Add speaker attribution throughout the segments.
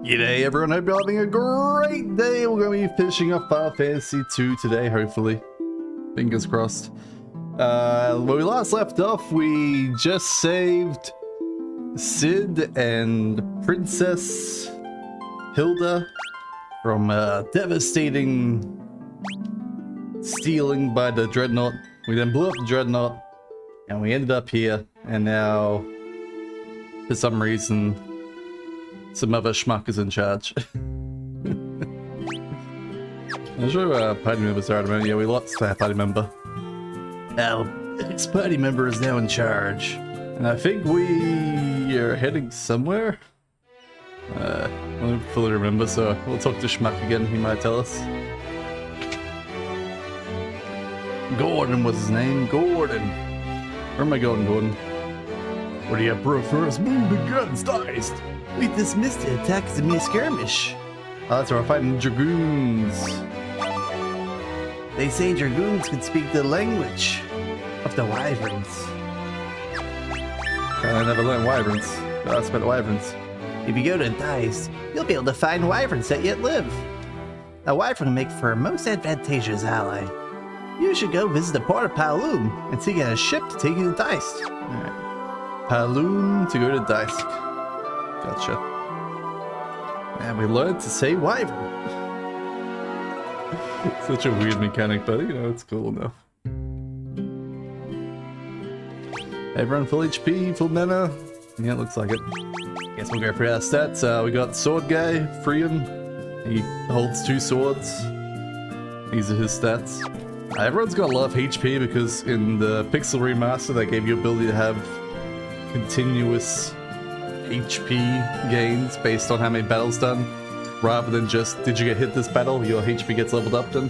Speaker 1: G'day everyone, hope you're having a great day. We're going to be finishing up Final Fantasy 2 today, hopefully. Fingers crossed. When we last left off, we just saved Sid and Princess Hilda from devastating stealing by the Dreadnought. We then blew up the Dreadnought, and we ended up here, and now, for some reason, some other schmuck is in charge. I'm sure our party members are at the moment. Yeah, we lost our party member. Our ex-party member is now in charge. And I think we are heading somewhere. I don't fully remember, so we'll talk to Schmuck again. He might tell us. Gordon was his name. Gordon. Where am I going, Gordon? What do you have for first? Move the guns, diced.
Speaker 2: We dismissed the attack as a mere skirmish.
Speaker 1: Oh, that's right, we're fighting Dragoons.
Speaker 2: They say Dragoons can speak the language of the Wyverns.
Speaker 1: I never learned Wyverns. I spent Wyverns.
Speaker 2: If you go to Dice, you'll be able to find Wyverns that yet live. A Wyvern will make for a most advantageous ally. You should go visit the port of Paloom and seek out a ship to take you to Dice.
Speaker 1: Alright. Paloom to go to Dice. Gotcha. And we learned to say Wyvern. Such a weird mechanic, but you know, it's cool enough. Everyone full HP, full mana? Yeah, it looks like it. Guess we'll go for our stats. We got Sword Guy, Freon. He holds 2 swords. These are his stats. Everyone's got a lot of HP because in the Pixel Remaster they gave you the ability to have continuous HP gains based on how many battles done, rather than just, did you get hit this battle, your HP gets leveled up then,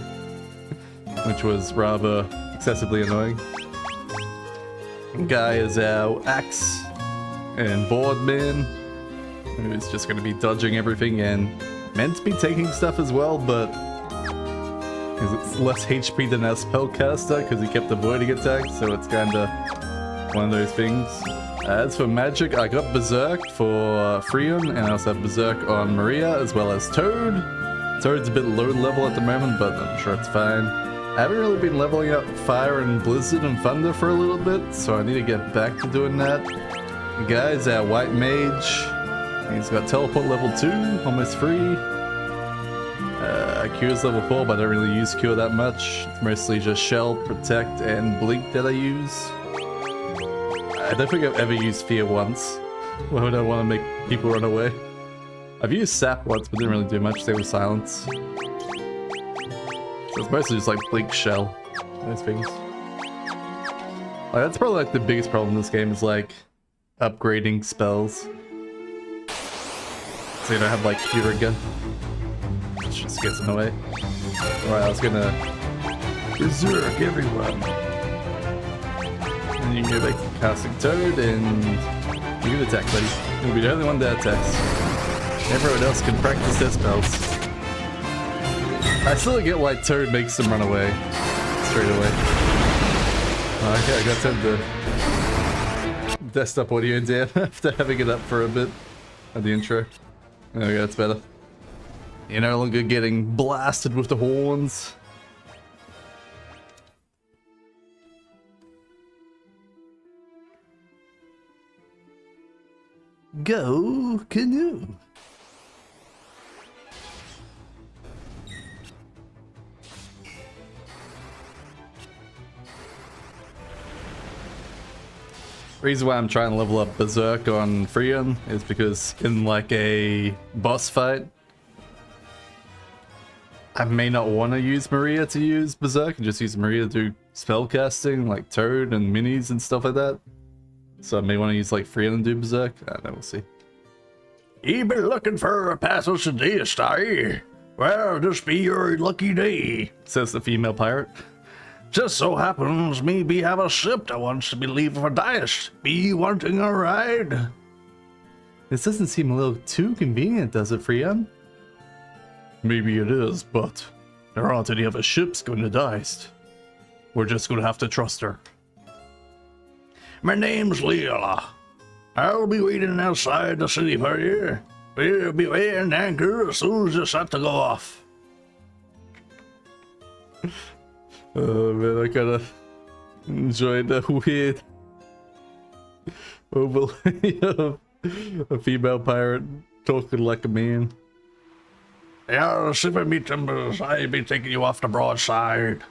Speaker 1: which was rather excessively annoying. Guy is our axe and board man, who's just going to be dodging everything and meant to be taking stuff as well, but because it's less HP than our spellcaster because he kept avoiding attacks, so it's kind of one of those things. As for magic, I got Berserk for Freon, and I also have Berserk on Maria, as well as Toad. Toad's a bit low level at the moment, but I'm sure it's fine. I haven't really been leveling up Fire and Blizzard and Thunder for a little bit, so I need to get back to doing that. The guy's our White Mage. He's got Teleport level 2, almost free. Cure's level 4, but I don't really use Cure that much. It's mostly just Shell, Protect, and Blink that I use. I don't think I've ever used Fear once. Why would I want to make people run away? I've used Sap once, but didn't really do much. Stay with Silence. So it's mostly just like Blink, Shell, those things. Like, that's probably like the biggest problem in this game is like upgrading spells. So you don't have like Cure again. Which just gets in the way. Alright, I was gonna Berserk everyone. And you can go back to casting Toad, and you can attack, buddy. You'll be the only one that attacks. Everyone else can practice their spells. I still don't get why Toad makes them run away straight away. Okay, I got to turn the desktop audio down after having it up for a bit at the intro. Okay, that's better. You're no longer getting blasted with the horns.
Speaker 2: Go canoe.
Speaker 1: Reason why I'm trying to level up Berserk on Freon is because in like a boss fight, I may not want to use Maria to use Berserk and just use Maria to do spellcasting like Toad and minis and stuff like that. So I may want to use like Freon and do Berserk. I don't know, we'll see.
Speaker 3: You been looking for a passage to Diest, eh? Well, this be your lucky day,
Speaker 1: says the female pirate.
Speaker 3: Just so happens me be have a ship that wants to be leaving for Diest. Be you wanting a ride?
Speaker 1: This doesn't seem a little too convenient, does it, Freon?
Speaker 3: Maybe it is, but there aren't any other ships going to Diest. We're just gonna have to trust her. My name's Leela. I'll be waiting outside the city for you. We'll be weighing anchor as soon as it's set to go off.
Speaker 1: Oh man, I kinda enjoyed that weird overlay of a female pirate talking like a man.
Speaker 3: Yeah, shiver me timbers, I'll be taking you off the broadside.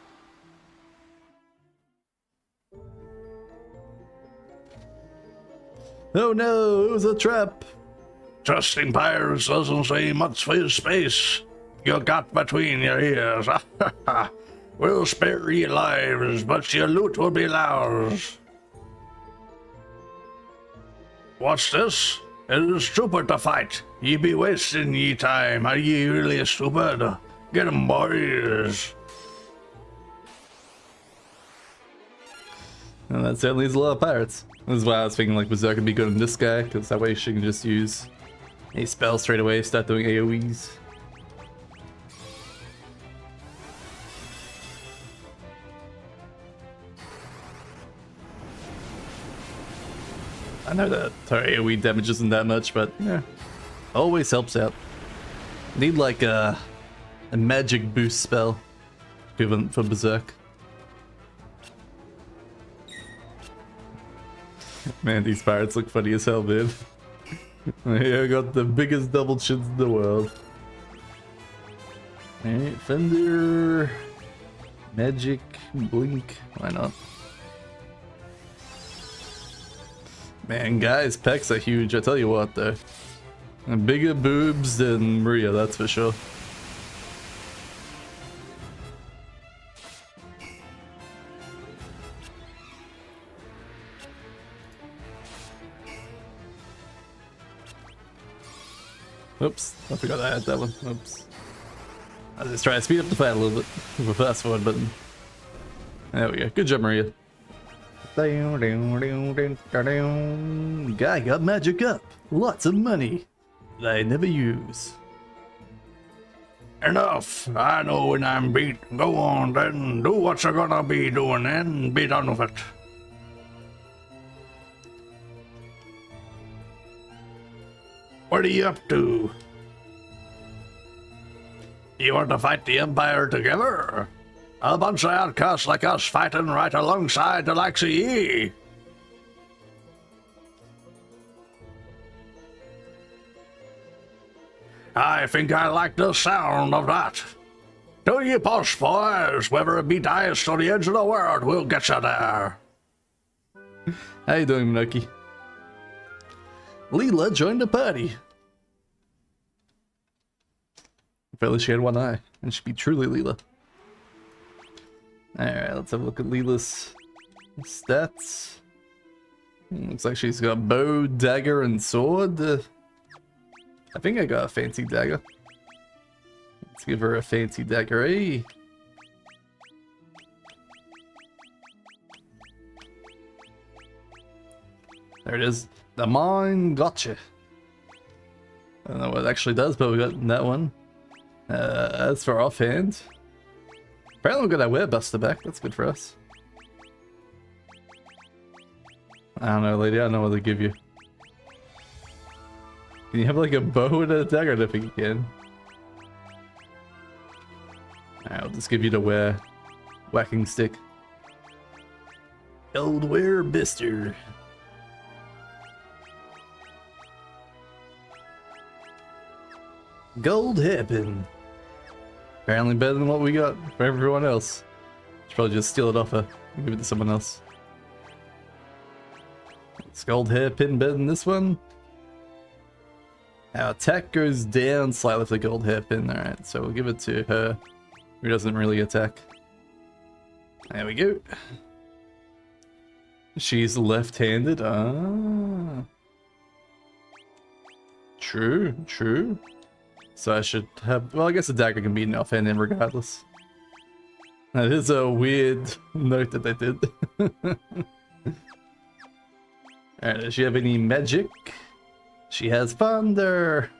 Speaker 1: Oh no, it was a trap.
Speaker 3: Trusting pirates doesn't say much for his space. You got between your ears. We'll spare ye lives, but your loot will be ours. What's this? It is stupid to fight. Ye be wasting ye time. Are ye really stupid? Get 'em, boys.
Speaker 1: And that certainly is a lot of pirates. This is why I was thinking like Berserk would be good on this guy, because that way she can just use a spell straight away, start doing AoEs. I know that her AoE damage isn't that much, but yeah, always helps out. Need like a magic boost spell equivalent for Berserk. Man, these pirates look funny as hell, man. I got the biggest double chins in the world. Alright, Fender, Magic, Blink, why not? Man, guys, pecs are huge, I tell you what though. And bigger boobs than Maria, that's for sure. Oops, I forgot I had that one. Oops. I was just trying to speed up the fight a little bit with a fast forward button. There we go. Good job, Maria. Guy got magic up. Lots of money that I never use.
Speaker 3: Enough. I know when I'm beat. Go on then. Do what you're gonna be doing and be done with it. What are you up to? You want to fight the Empire together? A bunch of outcasts like us fighting right alongside the likes of ye. I think I like the sound of that. Do ye push, boys? Whether it be AEST or the edge of the world, we'll get you there.
Speaker 1: How you doing, Minoki? Leela joined the party. If only she had one eye, and she'd be truly Leela. Alright, let's have a look at Leela's stats. Looks like she's got bow, dagger, and sword. I think I got a fancy dagger. Let's give her a fancy dagger, eh? There it is. The mine gotcha. I don't know what it actually does, but we got that one. As for offhand, apparently we got our wear buster back. That's good for us. I don't know, lady. I don't know what to give you. Can you have like a bow and a dagger? I don't think you can. I'll just give you the wear whacking stick. Gold wear bister. Gold hairpin. Apparently better than what we got for everyone else. Should probably just steal it off her and give it to someone else. Is gold hairpin better than this one? Our attack goes down slightly with the gold hairpin. Alright, so we'll give it to her, who doesn't really attack. There we go. She's left-handed. Ah. True, true. So I should have, well, I guess a dagger can be an offhand regardless. That is a weird note that they did. Alright, does she have any magic? She has thunder.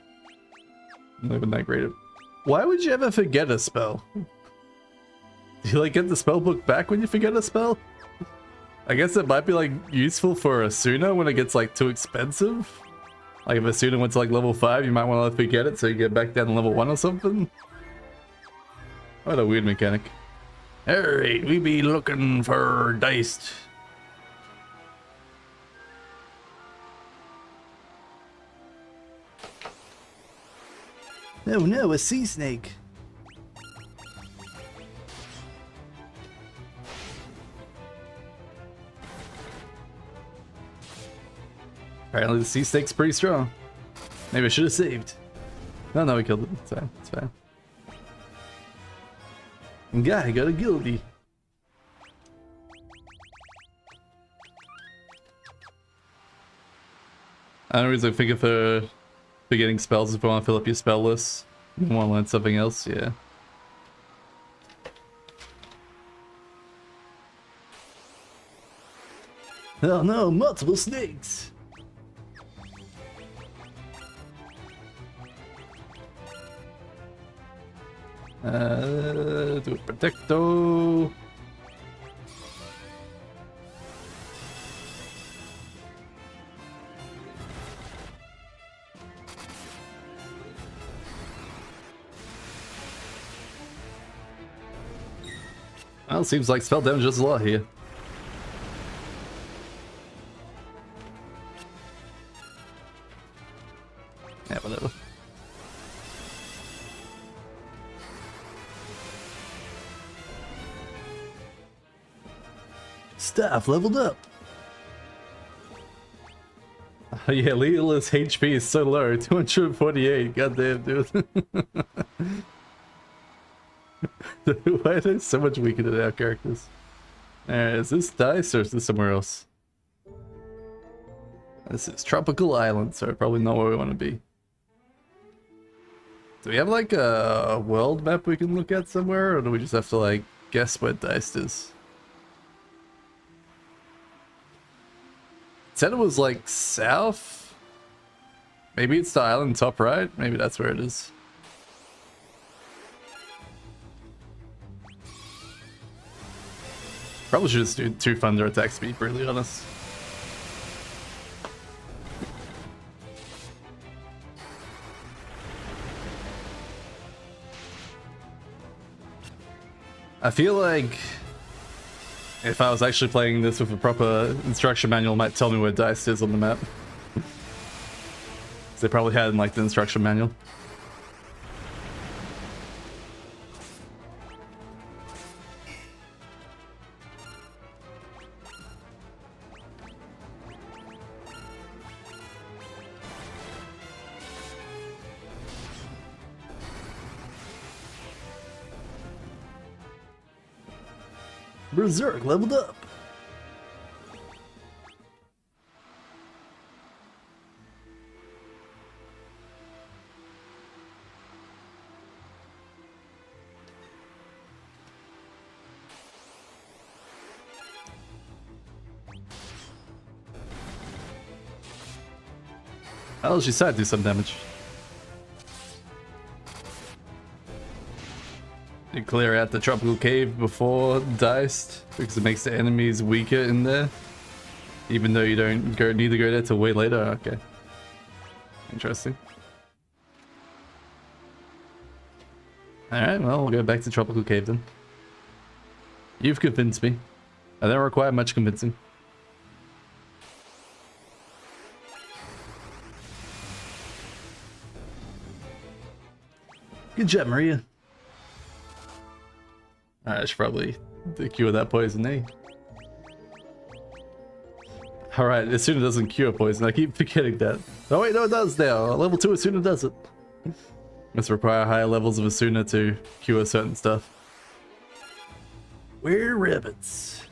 Speaker 1: I'm not even that great at. Why would you ever forget a spell? Do you like get the spell book back when you forget a spell? I guess it might be like useful for Asuna when it gets like too expensive. Like if a student went to like level 5, you might want to let me get it so you get back down to level 1 or something. What a weird mechanic.
Speaker 3: Alright, we be looking for diced.
Speaker 2: Oh no, a sea snake.
Speaker 1: Apparently the sea snake's pretty strong. Maybe I should have saved. No, we killed it. It's fine. It's fine. Guy got a guilty. I don't really think for getting spells if you want to fill up your spell list. You want to learn something else, yeah.
Speaker 2: Oh no, multiple snakes.
Speaker 1: Do a protecto. Well, seems like spell damage does a lot here. Yeah, whatever.
Speaker 2: Staff leveled up.
Speaker 1: Oh yeah, Leela's HP is so low, 248. Goddamn, dude. Why are they so much weaker than our characters? Alright, is this dice or is this somewhere else? This is Tropical Island, so probably not where we want to be. Do we have like a world map we can look at somewhere, or do we just have to like guess where dice is? It said it was like south. Maybe it's the island top right. Maybe that's where it is. Probably should just do 2 thunder attacks to be brutally honest. I feel like if I was actually playing this with a proper instruction manual, it might tell me where dice is on the map. They probably had in like the instruction manual.
Speaker 2: Berserk leveled up.
Speaker 1: Oh, she said do some damage. You clear out the tropical cave before diced because it makes the enemies weaker in there, even though you don't need to go there till way later. Okay, interesting. All right, well we'll go back to tropical cave then. You've convinced me. I don't require much convincing.
Speaker 2: Good job, Maria.
Speaker 1: I should probably cure that poison, eh? Alright, Asuna doesn't cure poison, I keep forgetting that. Oh wait, no it does now. Level 2 Asuna does it. Must require higher levels of Asuna to cure certain stuff.
Speaker 2: We're rabbits.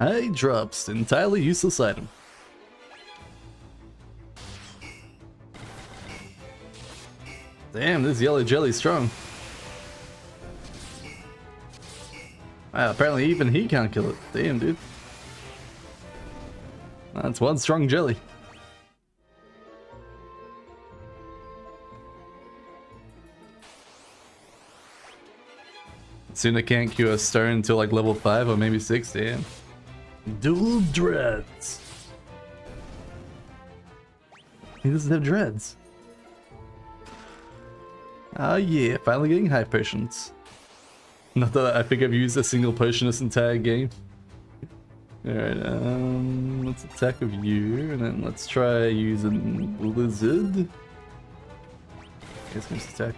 Speaker 1: Eye drops, entirely useless item. Damn, this yellow jelly's strong. Wow, apparently even he can't kill it. Damn, dude. That's one strong jelly. Soon I can't cure a stone until like level 5 or maybe 6, damn. Dual dreads. He doesn't have dreads. Oh yeah, finally getting high potions. Not that I think I've used a single potion this entire game. Alright, let's attack with you, and then let's try using Blizzard. Guess let's attack.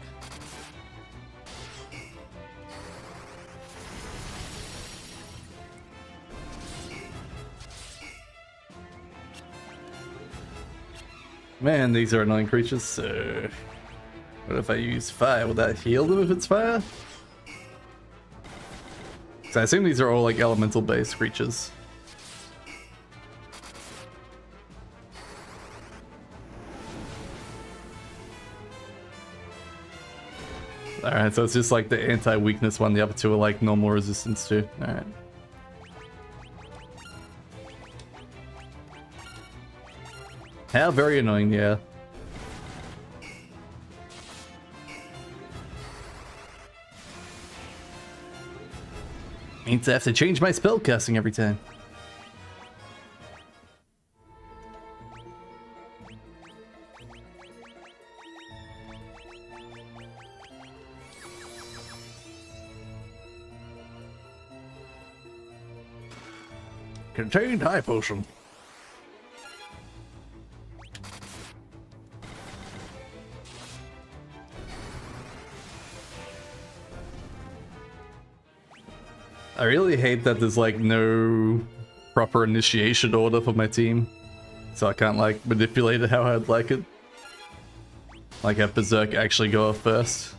Speaker 1: Man, these are annoying creatures, so... What if I use fire? Will that heal them if it's fire? So I assume these are all like elemental based creatures. Alright, so it's just like the anti-weakness one, the other two are like normal resistance too. Alright. How very annoying, yeah. Means I have to change my spell casting every time.
Speaker 3: Contained high potion.
Speaker 1: I really hate that there's like no proper initiation order for my team. So I can't like manipulate it how I'd like it. Like have Berserk actually go off first.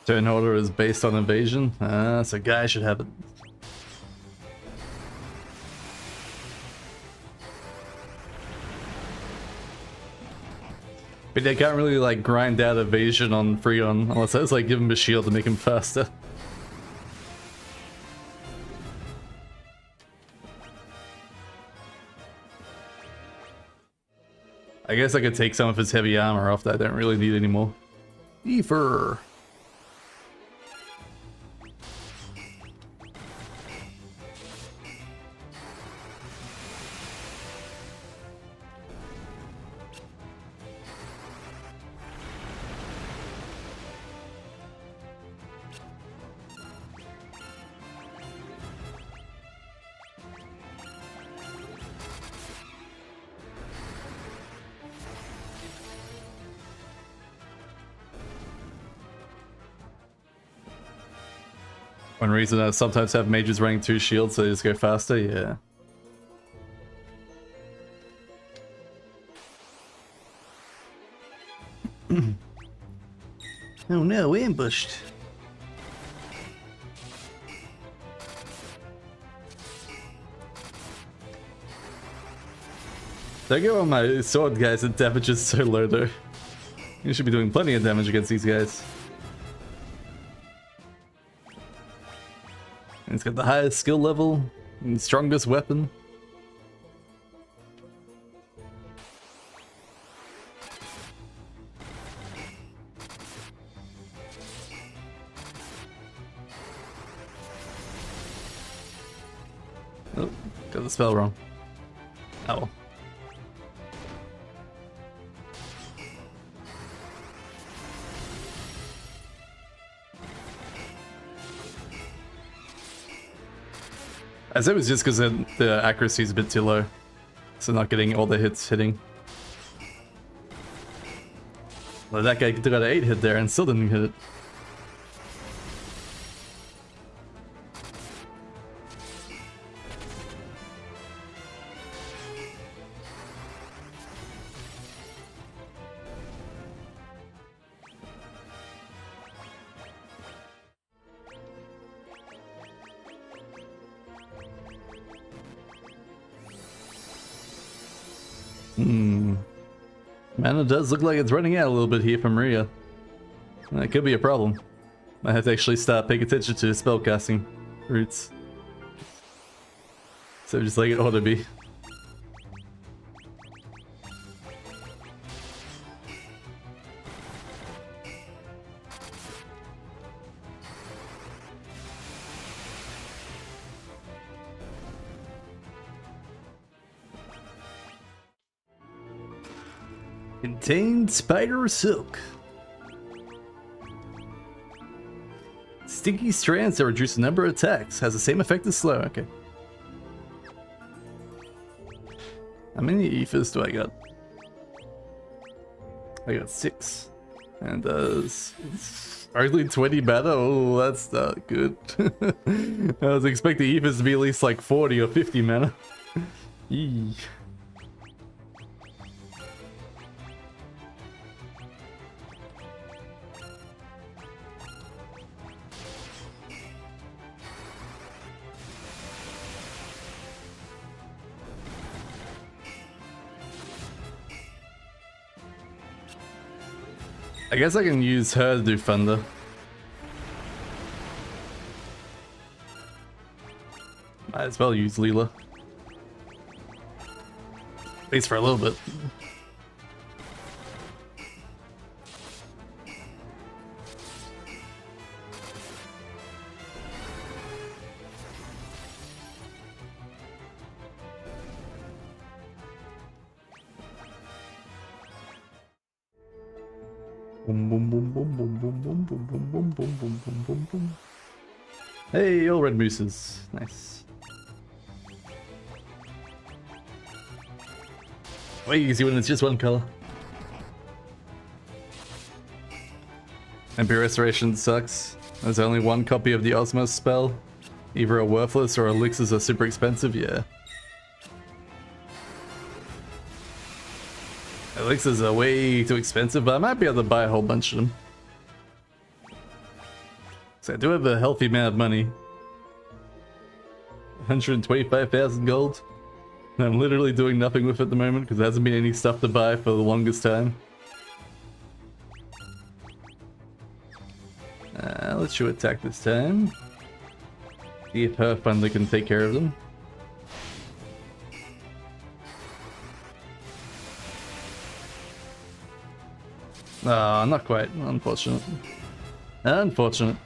Speaker 1: Turn order is based on evasion. So guy should have it. But they can't really like grind out evasion on Freon unless I just like give him a shield to make him faster. I guess I could take some of his heavy armor off that I don't really need anymore. Ether. One reason I sometimes have mages running 2 shields so they just go faster, yeah.
Speaker 2: Oh no, ambushed.
Speaker 1: Don't go on my sword, guys, the damage is so low though. You should be doing plenty of damage against these guys. And it's got the highest skill level and strongest weapon. Oh, got the spell wrong. Oh well. I said it was just because the accuracy is a bit too low, so not getting all the hits hitting. Well, that guy got an 8 hit there and still didn't hit it. Mana does look like it's running out a little bit here for Maria. That could be a problem. I have to actually start paying attention to spellcasting routes. So just like it ought to be. Contained spider silk. Stinky strands that reduce the number of attacks. Has the same effect as slow. Okay. How many ethers do I got? I got 6. And does hardly 20 mana? Oh, that's not good. I was expecting ethers to be at least like 40 or 50 mana. Eee. I guess I can use her to do thunder. Might as well use Leela. At least for a little bit. Boom boom boom boom boom boom boom boom boom boom boom boom boom boom boom. Hey, all red mooses. Nice. Well, you can see when it's just one color. MP Restoration sucks. There's only one copy of the Osmos spell. Either are worthless or elixirs are super expensive, yeah. Elixirs are way too expensive, but I might be able to buy a whole bunch of them. So I do have a healthy amount of money. 125,000 gold. And I'm literally doing nothing with it at the moment because there hasn't been any stuff to buy for the longest time. Let's show attack this time. See if her finally can take care of them. Ah, not quite. Unfortunate. Unfortunate.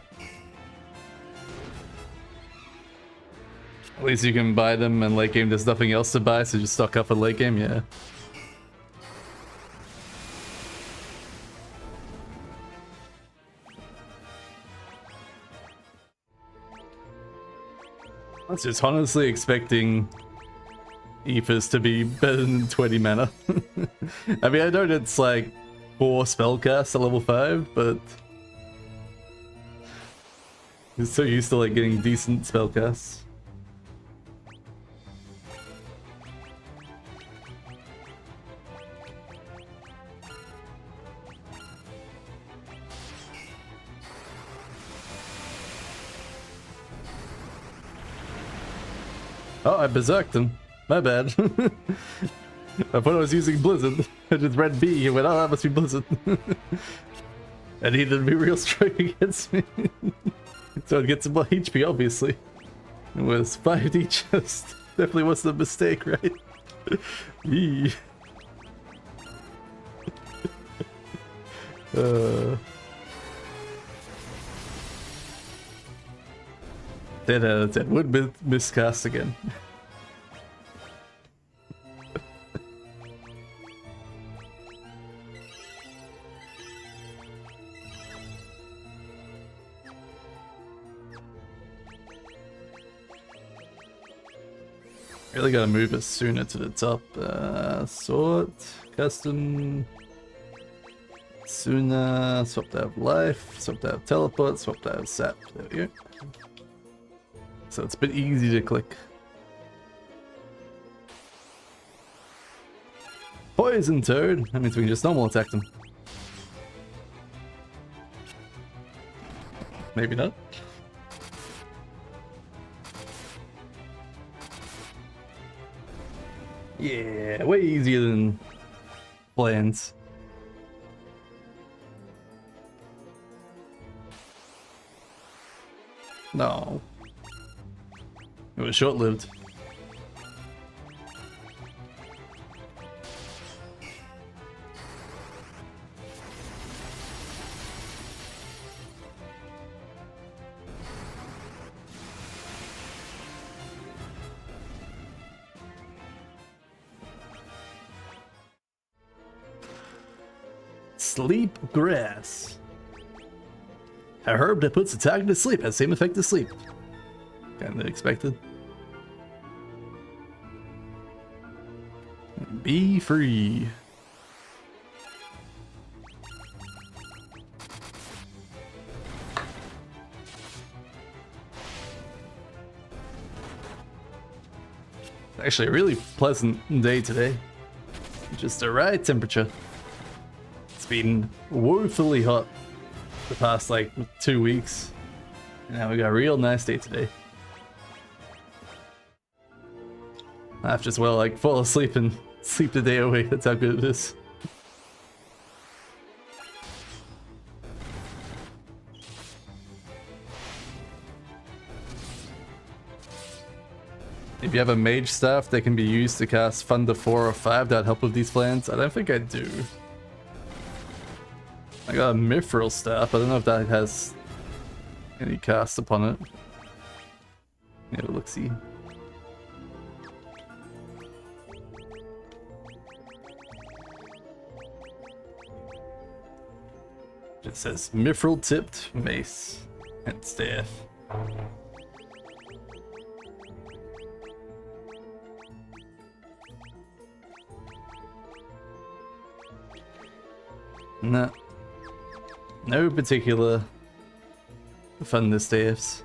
Speaker 1: At least you can buy them, and late game there's nothing else to buy, so just stock up for late game, yeah. I was just honestly expecting Ethers to be better than 20 mana. I mean, I know it's like 4 spellcasts at level 5, but I'm so used to like getting decent spellcasts. Oh, I berserked him. My bad. I thought I was using Blizzard. I just read B and went, oh, that must be Blizzard. I needed to be real strong against me. So I'd get some more HP, obviously. It was 5D chest. Definitely wasn't a mistake, right? Eee. That would miscast again. Really gotta move us sooner to the top. Sort, custom, sooner, swap to have life, swap to have teleport, swap to have sap. There we go. So it's a bit easy to click. Poison Toad. That means we can just normal attack them. Maybe not. Yeah, way easier than plans. No. It was short-lived. Sleep grass. A herb that puts the target to sleep has the same effect as sleep. Kinda expected. Be free. Actually, a really pleasant day today. Just the right temperature. It's been woefully hot the past like 2 weeks. And now we got a real nice day today. I have to as well like fall asleep and sleep the day away. That's how good it is. If you have a mage staff that can be used to cast Thunder 4 or 5, that'd help with these plans. I don't think I do. I got a Mithril staff. I don't know if that has any cast upon it. Yeah, look, see. It says Mithril tipped mace and staff. No. No particular thunder staffs.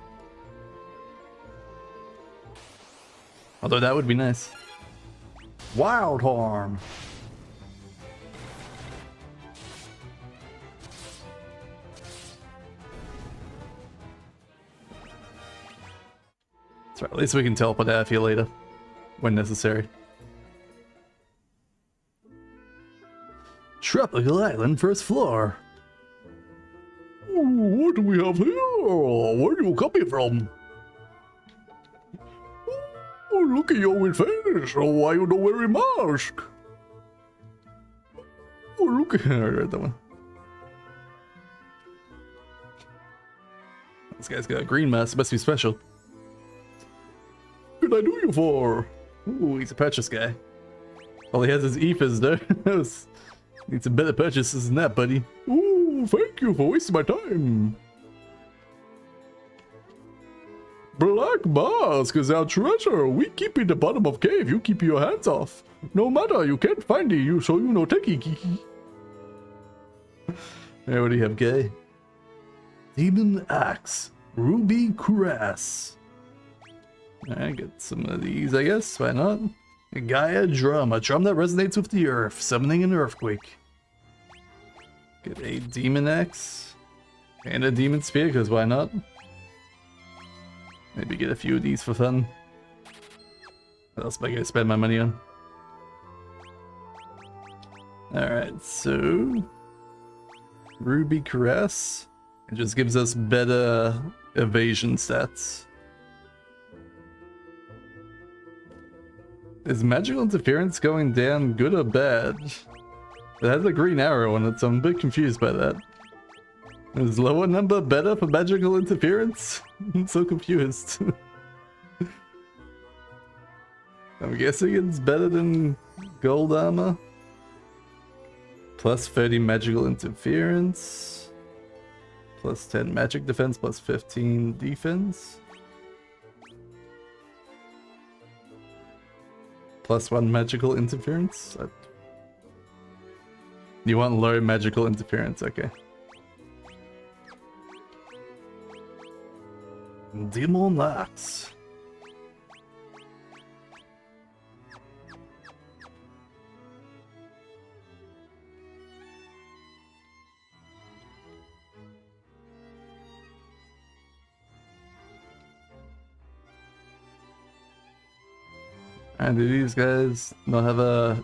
Speaker 1: Although that would be nice. Wild Harm. That's right, at least we can teleport out of here later. When necessary. Tropical Island, first floor. What do we have here? Where do you come from? Oh, look at your face. Oh, why you don't wear a mask? Oh, look at that one. This guy's got a green mask. Must be special. What can I do you for? Ooh, he's a purchase guy. All he has is ethers, though. Need some better purchases than that, buddy. Ooh, thank you for wasting my time. Black mask is our treasure. We keep in the bottom of cave. You keep your hands off. No matter, you can't find it. You so you know techie kiki. Hey, what do you have, gay? Demon axe, ruby cuirass. I get some of these, I guess. Why not? A Gaia drum, a drum that resonates with the earth, summoning an earthquake. Get a demon axe and a demon spear, because why not? Maybe get a few of these for fun. What else am I gonna spend my money on? Alright, so Ruby Caress. It just gives us better evasion stats. Is magical interference going down good or bad? It has a green arrow on it, so I'm a bit confused by that. Is lower number better for magical interference? I'm so confused. I'm guessing it's better than gold armor. Plus 30 magical interference. Plus 10 magic defense, plus 15 defense. Plus 1 magical interference? You want low magical interference, okay. Demon axe. And do these guys not have a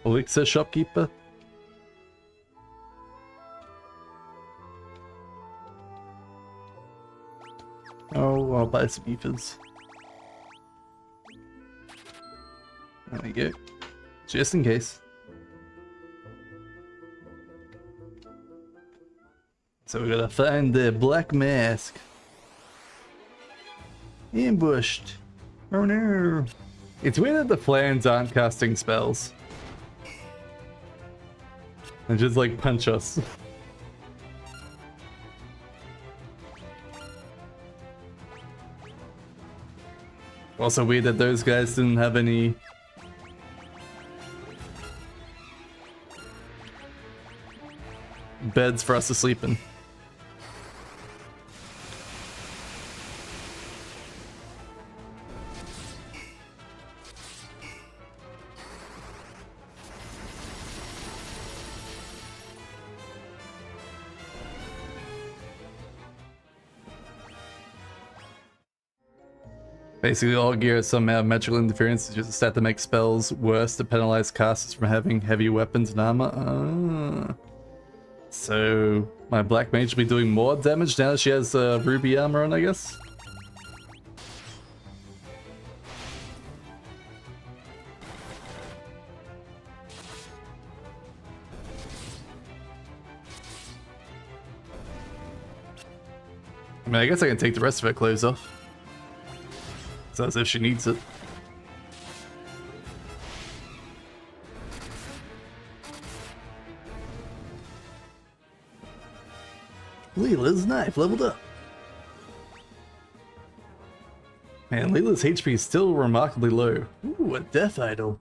Speaker 1: elixir shopkeeper? Oh, I'll buy some ethers. There we go. Just in case. So we gotta find the black mask. Ambushed. Oh no. It's weird that the flans aren't casting spells. They just like punch us. Also weird that those guys didn't have any beds for us to sleep in. Basically, all gear has some magical interference. It's just a stat to make spells worse to penalize casters from having heavy weapons and armor. So my black mage will be doing more damage now that she has ruby armor on, I guess. I mean, I guess I can take the rest of her clothes off. So as if she needs it. Leela's knife leveled up. Man, Leela's HP is still remarkably low. Ooh, a death idol.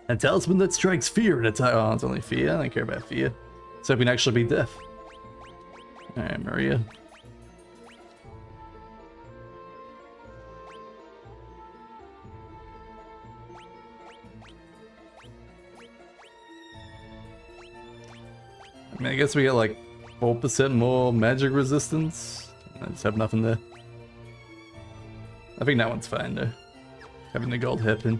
Speaker 1: A talisman that strikes fear in a time. Oh, it's only fear. I don't care about fear. So it can actually be death. Alright, Maria. I mean, I guess we get like 4% more magic resistance. I just have nothing there. I think that one's fine though. Having the gold hairpin.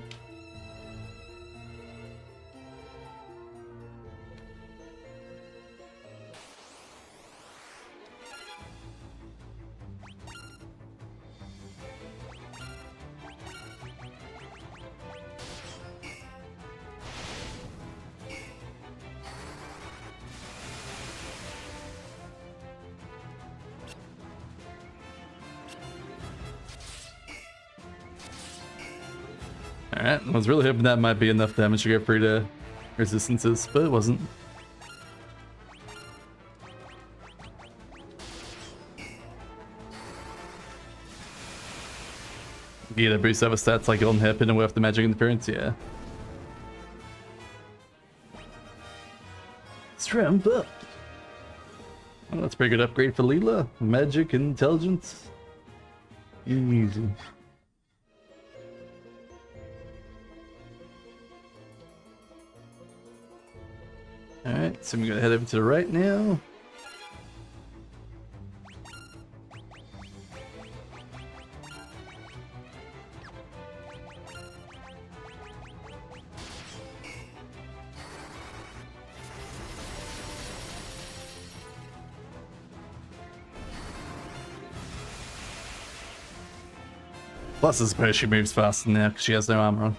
Speaker 1: Alright, I was really hoping that might be enough damage to get free to resistances, but it wasn't. Yeah, the boost other stats like on hairpin and with the magic interference, yeah. Strength up. Well, that's a pretty good upgrade for Leela. Magic and intelligence. Easy. Alright, so we're gonna head over to the right now. Plus, I suppose she moves faster now because she has no armor on.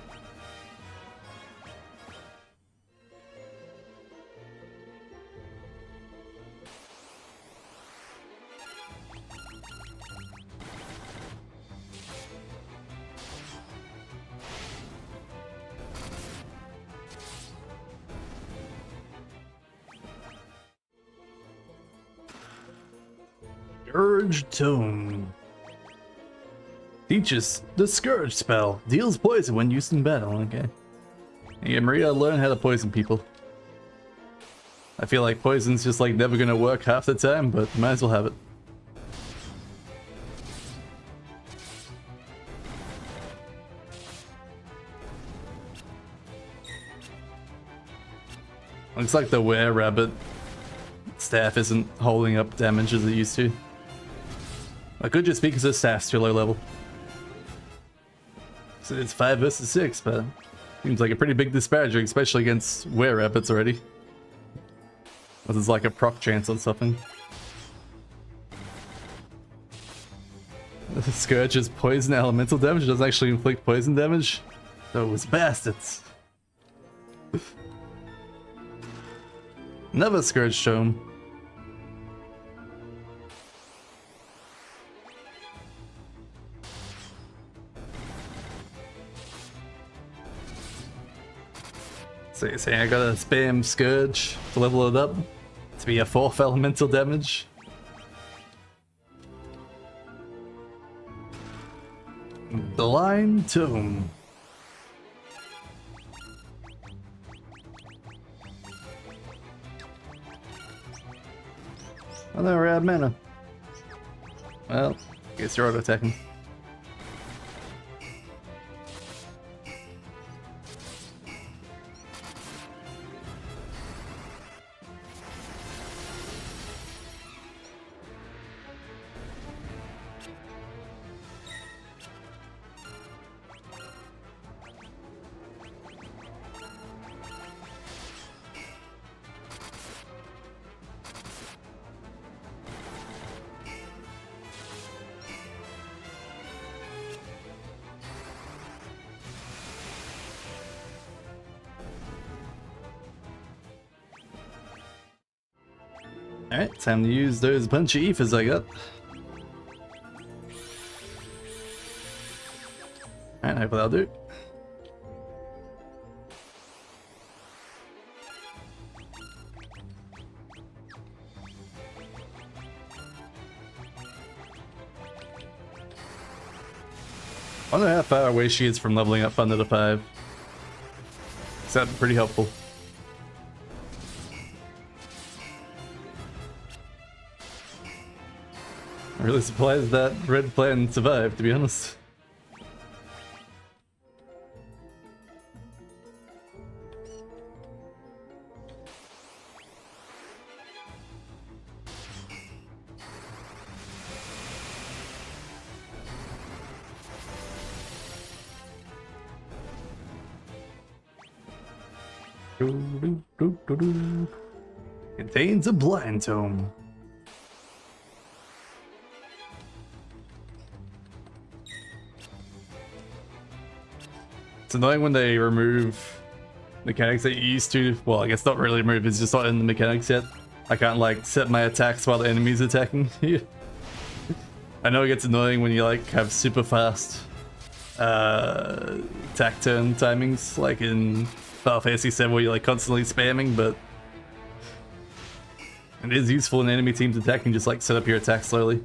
Speaker 1: Urge Tome. Teaches the Scourge spell. Deals poison when used in battle. Okay. Yeah, Maria, learn how to poison people. I feel like poison's just like never gonna work half the time, but might as well have it. Looks like the were-rabbit staff isn't holding up damage as it used to. I could just be because the staff's too low level. So it's 5 versus 6, but seems like a pretty big disparaging, especially against were-rabbits already. This is like a proc chance on something. The Scourge's poison elemental damage doesn't actually inflict poison damage. Those bastards. Another Scourge Tome. So you're saying I gotta spam Scourge to level it up to be a 4th elemental damage? Blind Tome. Oh, no, we're out of mana. Well, guess you're auto-attacking. Alright, time to use those bunch of ethers I got. Alright, hopefully that'll do. I wonder how far away she is from leveling up under the 5. Is that pretty helpful? I'm really surprised that red plan survived, to be honest. Contains a blind tome. It's annoying when they remove mechanics that you used to. Well, I guess not really remove, it's just not in the mechanics yet. I can't like set my attacks while the enemy's attacking you. I know it gets annoying when you like have super fast attack turn timings, like in Final Fantasy 7 where you're like constantly spamming, but it is useful in enemy teams attacking, just like set up your attack slowly.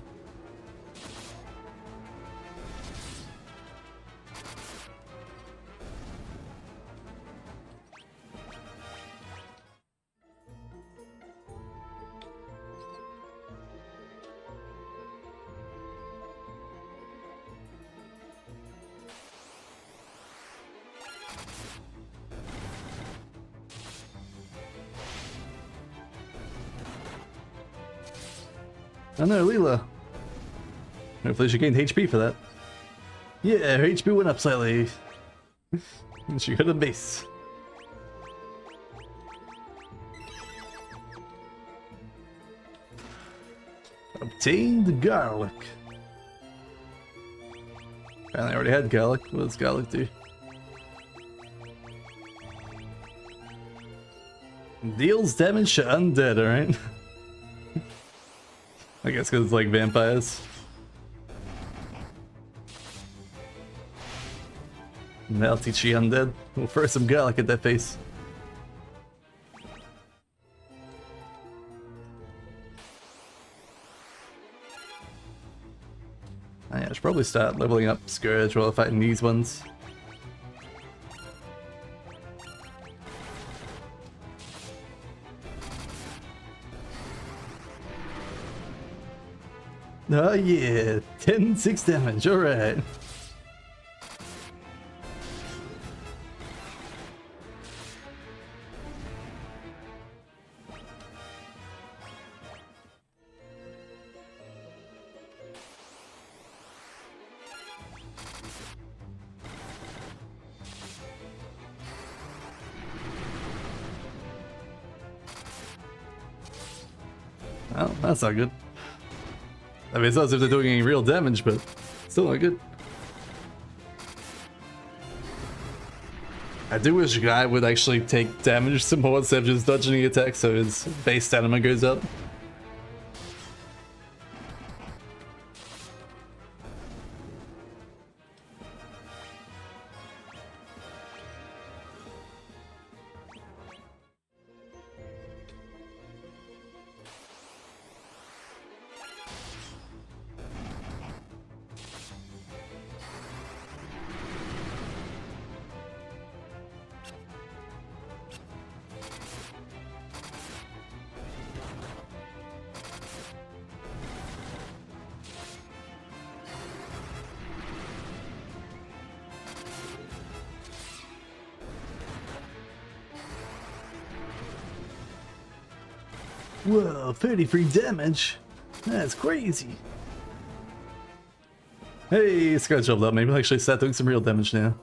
Speaker 1: Oh no, Leela. Hopefully she gained HP for that. Yeah, her HP went up slightly. And she got a base. Obtained garlic. Apparently I already had garlic. What does garlic do? Deals damage to undead, alright? I guess because it's like vampires. Now teach you undead. We'll throw some garlic at that face. I should probably start leveling up Scourge while fighting these ones. Oh yeah, 10-6 damage, alright. Well, that's not good. I mean, it's not as if they're doing any real damage, but still not good. I do wish Guy would actually take damage some more instead of just dodging the attack so his base stamina goes up. Whoa, 33 damage? That's crazy. Hey, Scratch leveled up. Maybe I'll actually start doing some real damage now.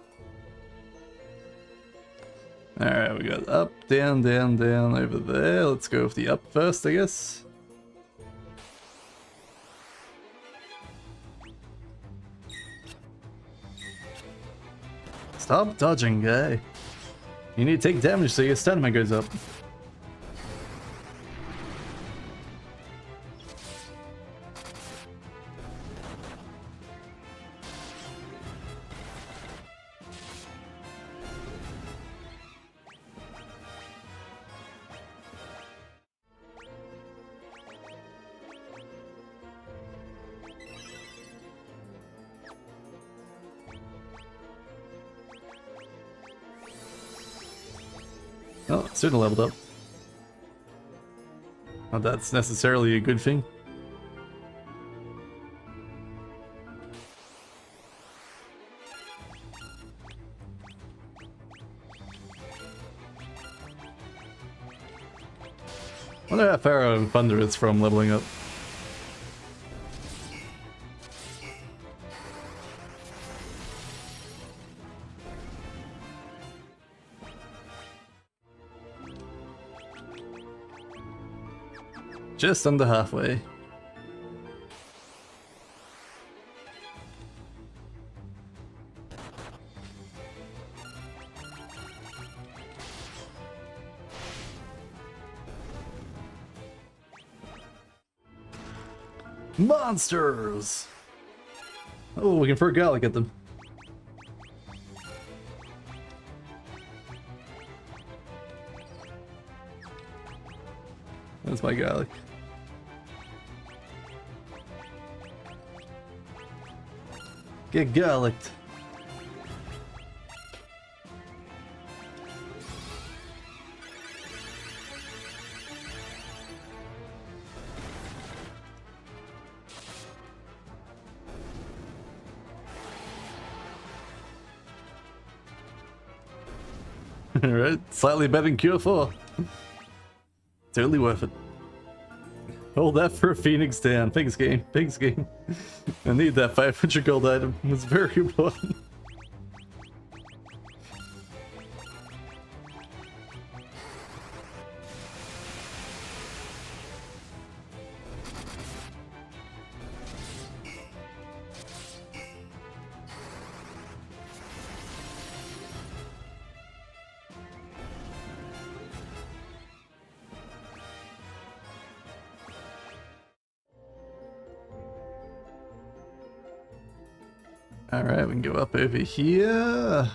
Speaker 1: Alright, we got up, down, down, down over there. Let's go with the up first, I guess. Stop dodging, guy. You need to take damage so your stamina goes up. Oh, certainly leveled up. Not that's necessarily a good thing. I wonder how far Thunder is from leveling up. Just under halfway. Monsters! Oh, we can throw garlic at them. That's my garlic. Get garlicked. Alright, slightly better than Cure 4. Totally worth it. Hold that for a Phoenix down. Thanks game. Thanks game. I need that 500 gold item. It's very important. Alright, we can go up over here.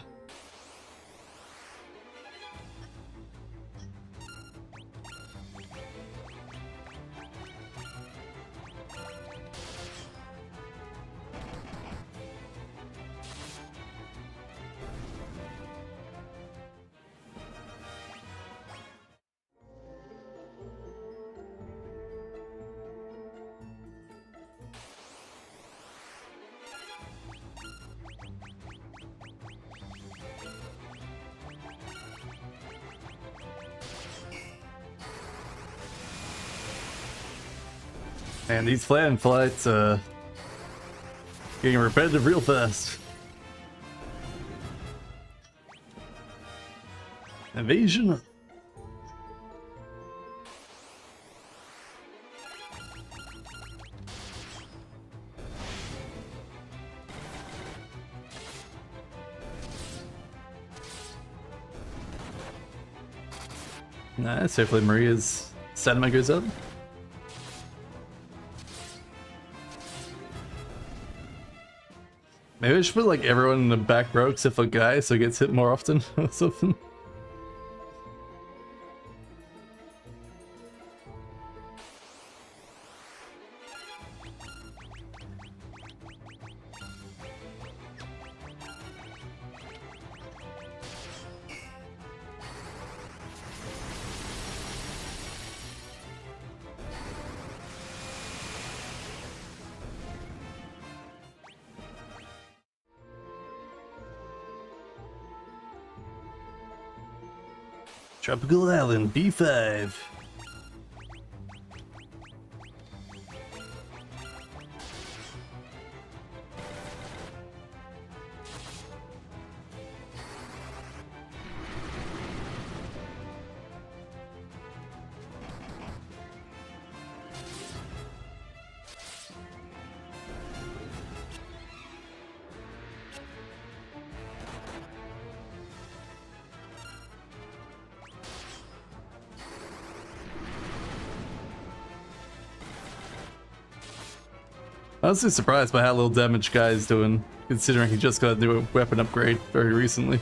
Speaker 1: And these flying flights, getting repetitive real fast. Evasion. Nice, hopefully Maria's stamina goes up. Maybe I should put like everyone in the back row except for Guy so he gets hit more often or something. Tropical Island B5. I was just surprised by how little damage Guy is doing, considering he just got a new weapon upgrade very recently.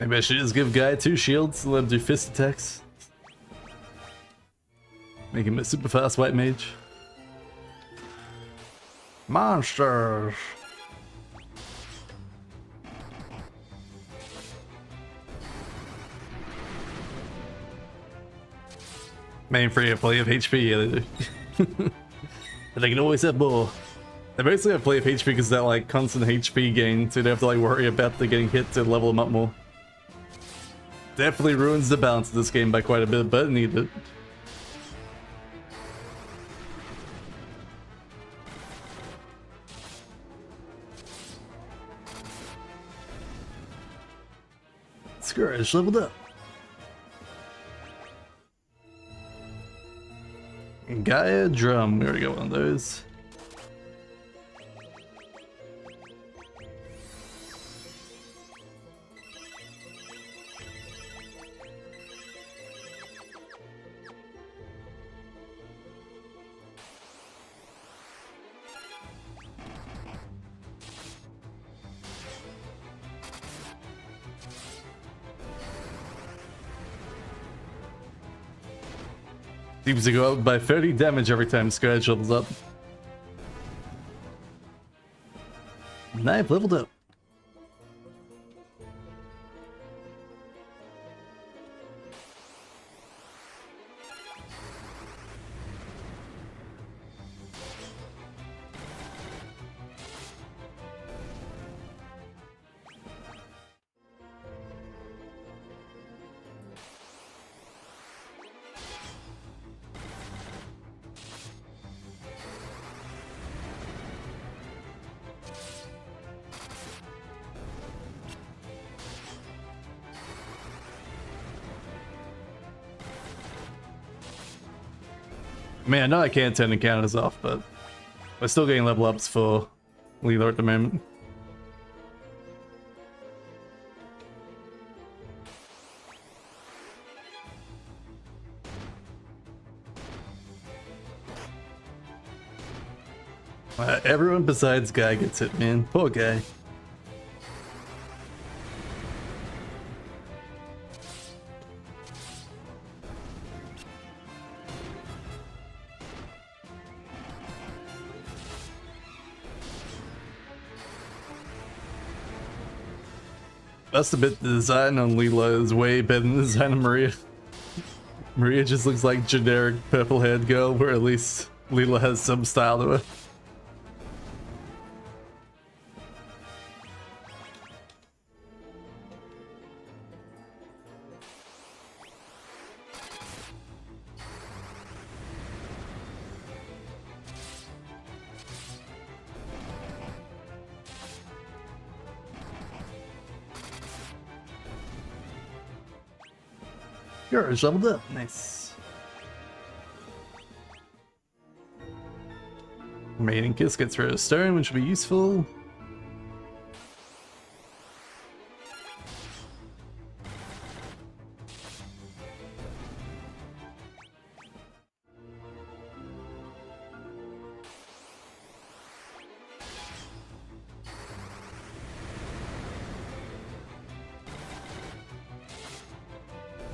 Speaker 1: Maybe I should just give Guy 2 shields and let him do fist attacks. Make him a super fast white mage.
Speaker 3: Monsters!
Speaker 1: Main free to play of HP, yeah they do. But they can always have more. They basically have play of HP because that like constant HP gain, so you don't have to like worry about the getting hit to level them up more. Definitely ruins the balance of this game by quite a bit, but it needed it. Scourge leveled up. Gaia drum, we already got one of those. Seems to go up by 30 damage every time Scourge levels up. And I've leveled up. Man, I know I can't turn encounters off, but we're still getting level ups for Leela at the moment. Everyone besides Guy gets hit, man. Poor Guy. Must admit the design on Leela is way better than the design of Maria. Maria just looks like generic purple-haired girl, where at least Leela has some style to her. Scourge leveled up. Nice. Remaining kiss gets rid of stone, which will be useful.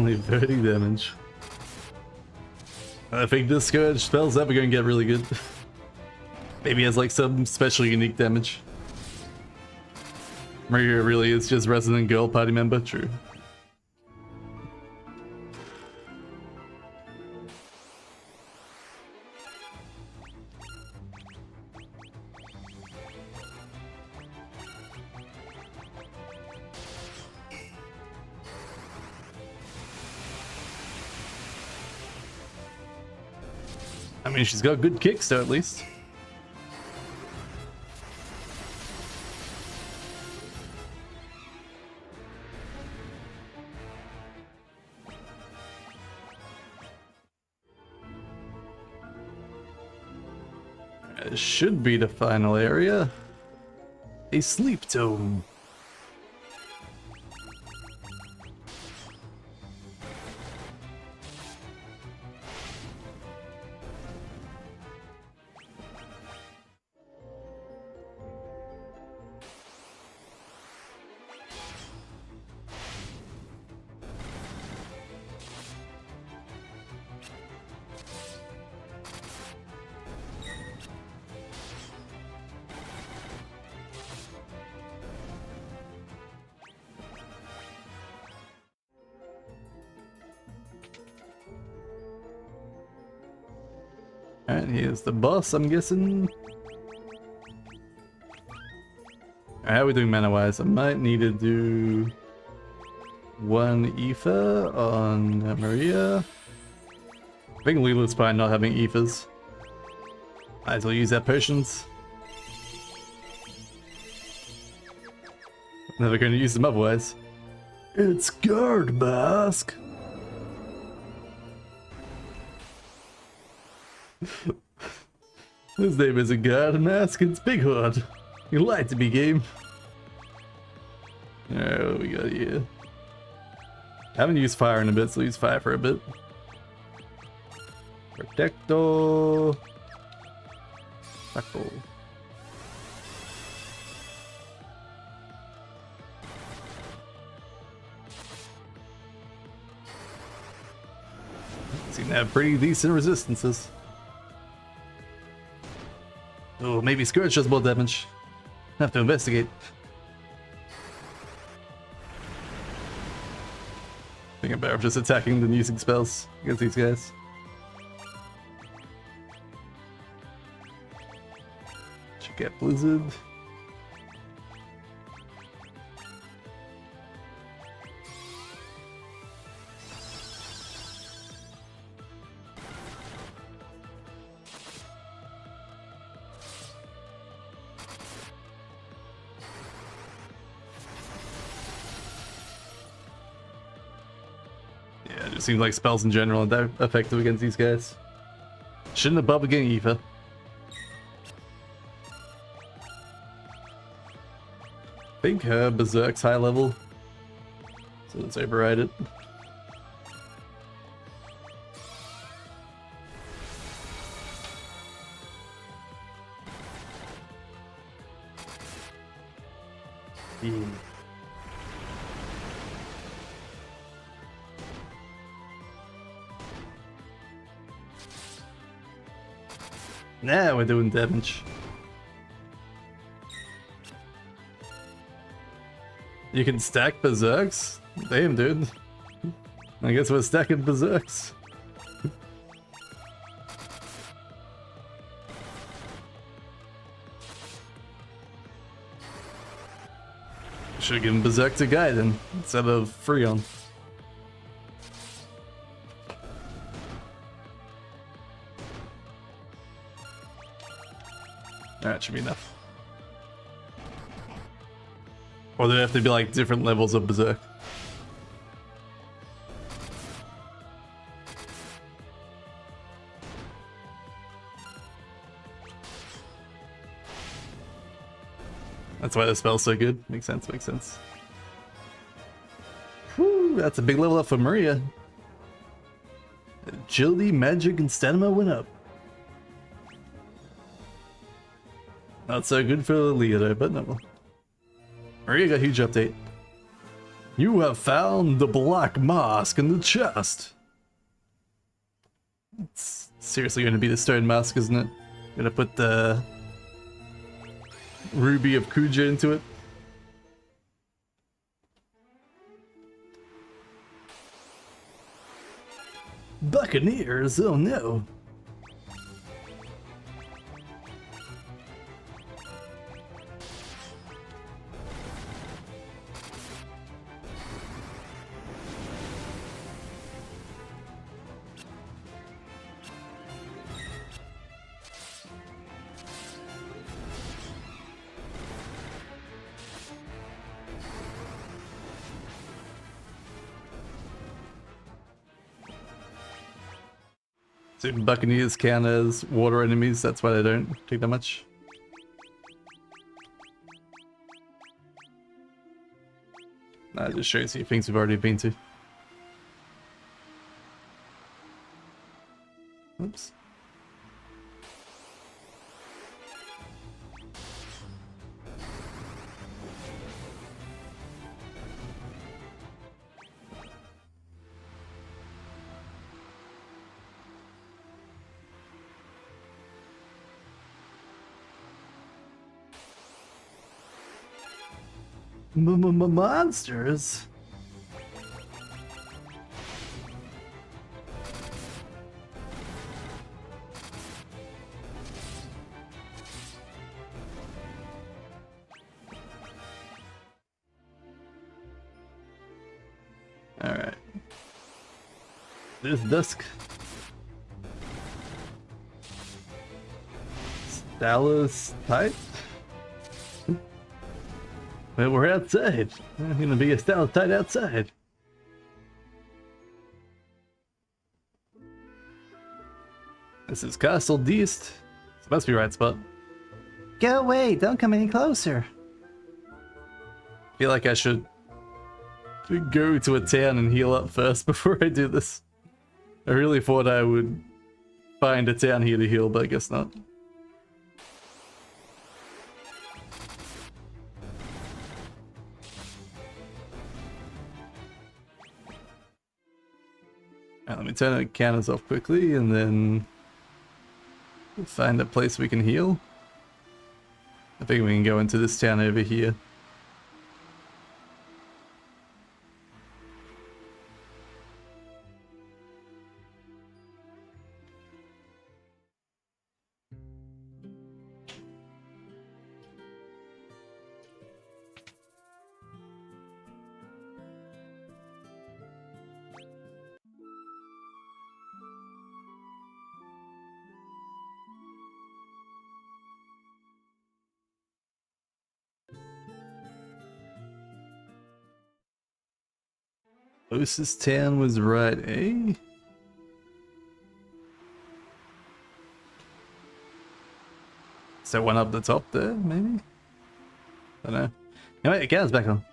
Speaker 1: Only 30 damage. I think this Scourge spell's ever gonna get really good. Maybe it has like some special unique damage. Maria really is just Resident Girl party member, true. I mean, she's got good kicks though, at least. It should be the final area. A sleep tome. Alright, here's the boss, I'm guessing. How are we doing mana-wise? I might need to do one Aether on Maria. I think Lila's fine not having Aethers. Might as well use our potions. Never going to use them otherwise. It's Guard Mask! His name isn't Guard Mask, it's Big Hood. You lied to me, game. Alright, what we got here? I haven't used fire in a bit, so I'll use fire for a bit. Protecto. Tackle. Seem to have pretty decent resistances. Oh, maybe Scourge does more damage. Have to investigate. I think I'm better off just attacking than using spells against these guys. Check out Blizzard. It seems like spells in general are effective against these guys. Shouldn't have bothered getting Aether. I think Berserk's high level, so let's override it. Now we're doing damage. You can stack Berserks? Damn, dude. I guess we're stacking Berserks. Should've given Berserk to Gaiden instead of Freon. That should be enough. Or do they have to be like different levels of Berserk? That's why the spell's so good. Makes sense, makes sense. Whew, that's a big level up for Maria. Agility, magic, and stamina went up. Not so good for Leah though, but no. Maria got a huge update. You have found the black mask in the chest. It's seriously going to be the stone mask, isn't it? Gonna put the ruby of Kuja into it. Buccaneers, oh no. So Buccaneers count as water enemies, that's why they don't take that much. That just shows you things we've already been to. Oops. Monsters? Alright. There's dusk. Dallas type? Well, we're outside. There's gonna be a stalactite outside. This is Castle d'East. This must be right spot.
Speaker 2: Go away, don't come any closer.
Speaker 1: Feel like I should go to a town and heal up first before I do this. I really thought I would find a town here to heal, but I guess not. Let me turn the counters off quickly and then find a place we can heal. I think we can go into this town over here. Closest town was right, eh? Is there one up the top there, maybe? I don't know. Anyway, the camera's back on.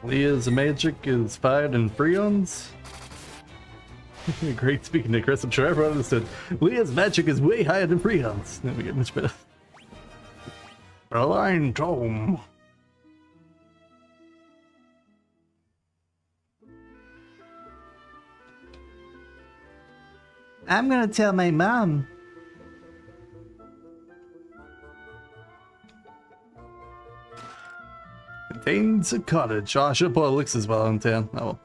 Speaker 1: Leah's magic is fired in Freons. Great speaking to Kris. I'm sure everyone understood. Leah's magic is way higher than Freon's. Then we get much better.
Speaker 3: Blind Tome.
Speaker 2: I'm gonna tell my mom.
Speaker 1: Contains a cottage. Oh, I should have put elixirs while in town. Oh well.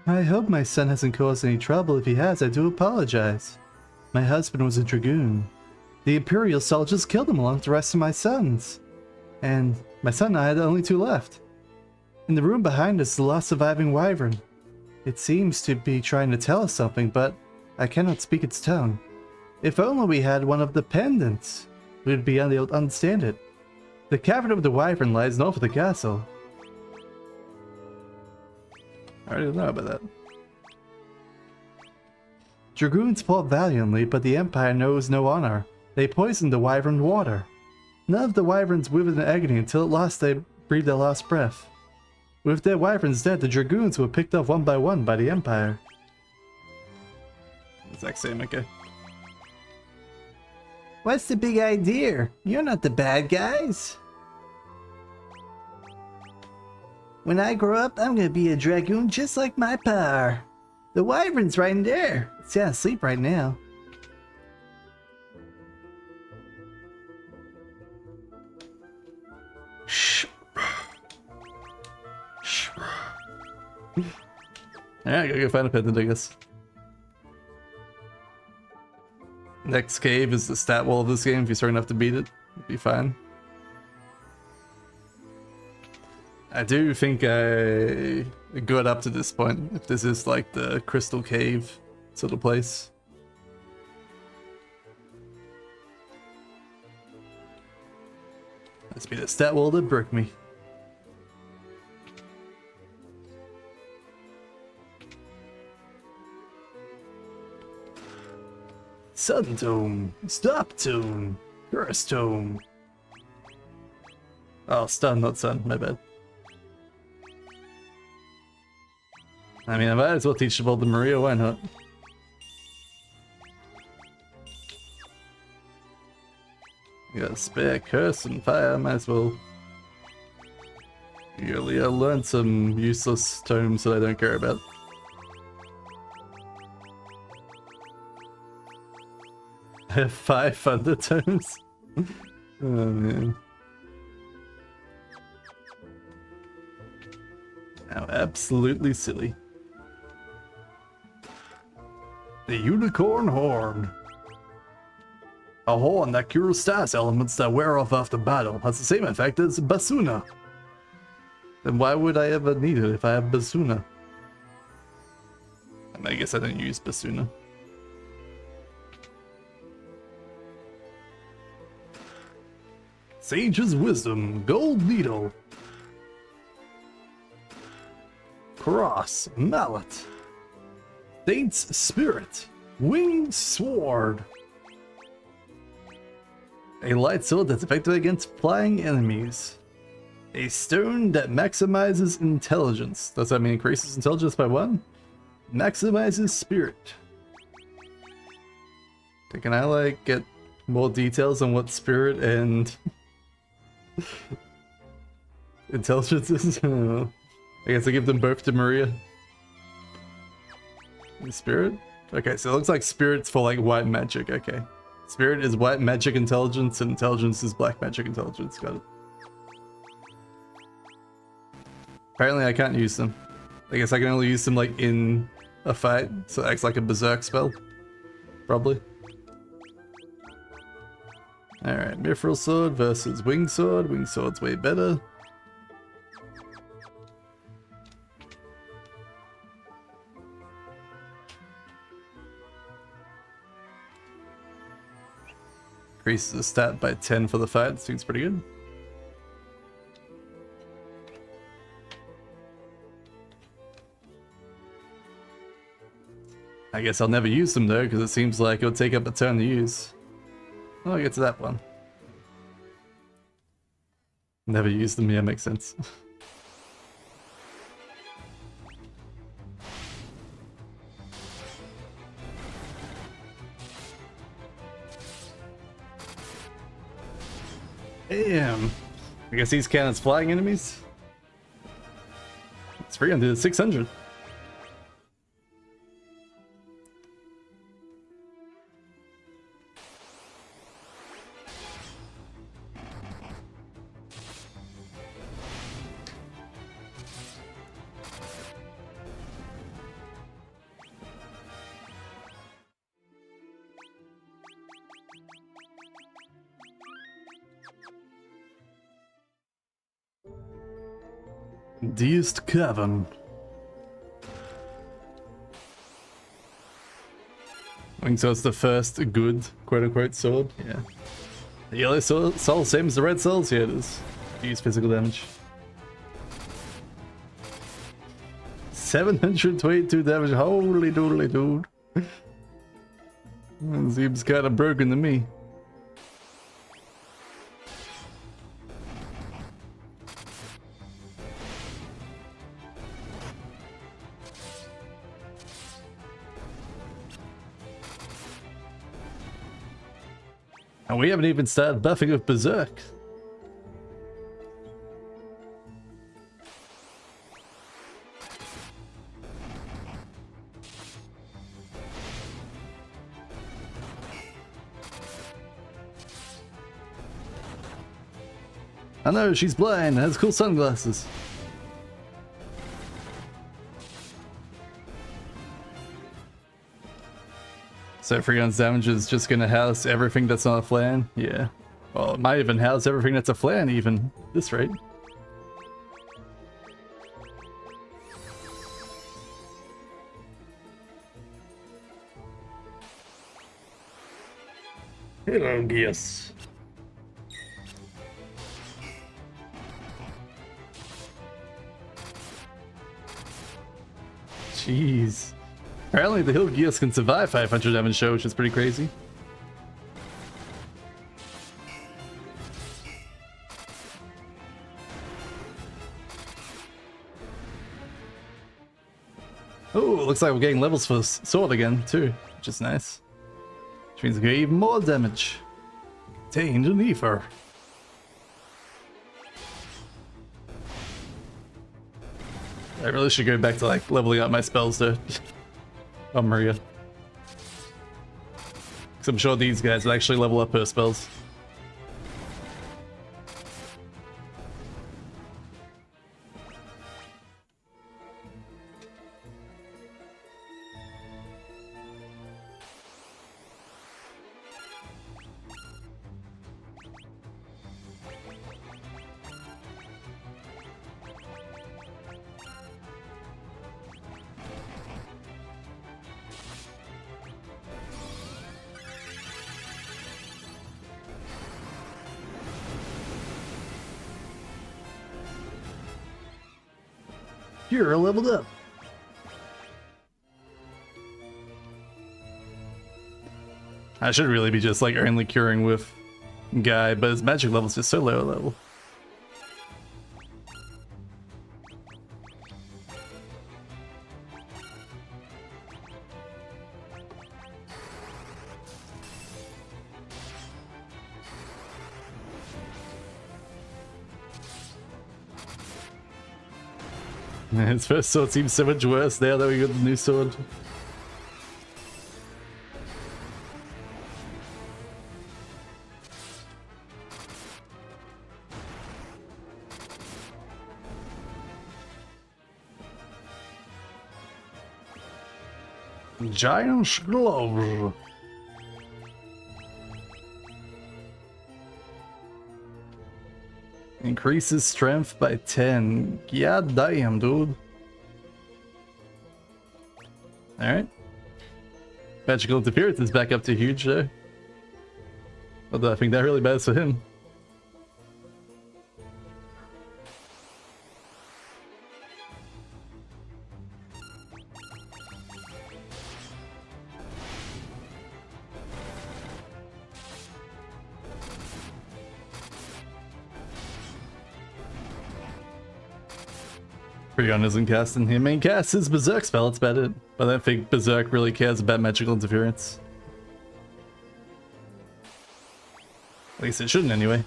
Speaker 2: I hope my son hasn't caused any trouble. If he has, I do apologize. My husband was a dragoon. The Imperial soldiers killed him along with the rest of my sons. And my son and I had only two left. In the room behind us is the last surviving wyvern. It seems to be trying to tell us something, but I cannot speak its tongue. If only we had one of the pendants, we would be able to understand it.
Speaker 1: The cavern of the Wyvern lies north of the castle. I already know about that. Dragoons fought valiantly, but the Empire knows no honor. They poisoned the Wyvern water. None of the Wyverns withered in agony until at last they breathed their last breath. With their Wyverns dead, the Dragoons were picked off one by the Empire. Exact same, okay.
Speaker 2: What's the big idea? You're not the bad guys. When I grow up, I'm gonna be a dragoon just like my pa. The Wyvern's right in there. It's sound asleep right now.
Speaker 1: Shh. Shh. Alright, gotta go find a pendant, I guess. Next cave is the stat wall of this game. If you're strong enough to beat it, it'll be fine. I do think I got up to this point, if this is like the crystal cave sort of place. Must be the stat wall that broke me. Sun Tome, Stop Tome, Curse Tome. Oh, stun, not sun, my bad. I mean, I might as well teach them all the Maria, why not? You got spare curse and fire, might as well. Really, I learned some useless tomes that I don't care about. I have 5 thunder tomes. Oh man. How absolutely silly. The Unicorn Horn. A horn that cures status elements that wear off after battle has the same effect as Basuna. Then why would I ever need it if I have Basuna? I guess I don't use Basuna. Sage's Wisdom, Gold Needle. Cross, Mallet. Saint's Spirit, Winged Sword. A light sword that's effective against flying enemies. A stone that maximizes intelligence. Does that mean increases intelligence by 1? Maximizes spirit. Okay, can I like get more details on what spirit and intelligence is? I don't know. I guess I give them both to Maria. Spirit? Okay, so it looks like spirit's for like white magic, okay. Spirit is white magic intelligence and intelligence is black magic intelligence, got it. Apparently I can't use them. I guess I can only use them like in a fight, so it acts like a berserk spell. Probably. Alright, Mithril Sword versus Wing Sword. Wing Sword's way better. Increases the stat by 10 for the fight, seems pretty good. I guess I'll never use them though, because it seems like it'll take up a turn to use. Oh, I get to that one. Never use them, yeah, makes sense. Damn. I guess these count as flying enemies. It's 300, 600. AEST Cavern. I think so. It's the first good quote-unquote sword. Yeah. The yellow soul, same as the red souls. Yeah, it is. Use physical damage. 722 damage. Holy doodly dude. Seems kind of broken to me. And we haven't even started buffing with Berserk. I know, she's blind, has cool sunglasses. So Freon's damage is just gonna house everything that's not a flan? Yeah. Well, it might even house everything that's a flan even, at this rate. Hello, Geas. Jeez. Apparently the Hill Geas can survive 500 damage show, which is pretty crazy. Oh, looks like we're getting levels for sword again too, which is nice. Which means we get even more damage. Contained an ether. I really should go back to like leveling up my spells though. Oh, Maria. Because I'm sure these guys will actually level up her spells. You're leveled up. I should really be just like only curing with Guy, but his magic level's just so low level. His first sword seems so much worse now that we got the new sword. Giant's gloves. Increases strength by 10. God damn, dude. Alright. Magical interference is back up to huge though. Although I think that really matters for him. Freon isn't casting him. Main cast his Berserk spell, that's about it. But I don't think Berserk really cares about magical interference. At least it shouldn't anyway.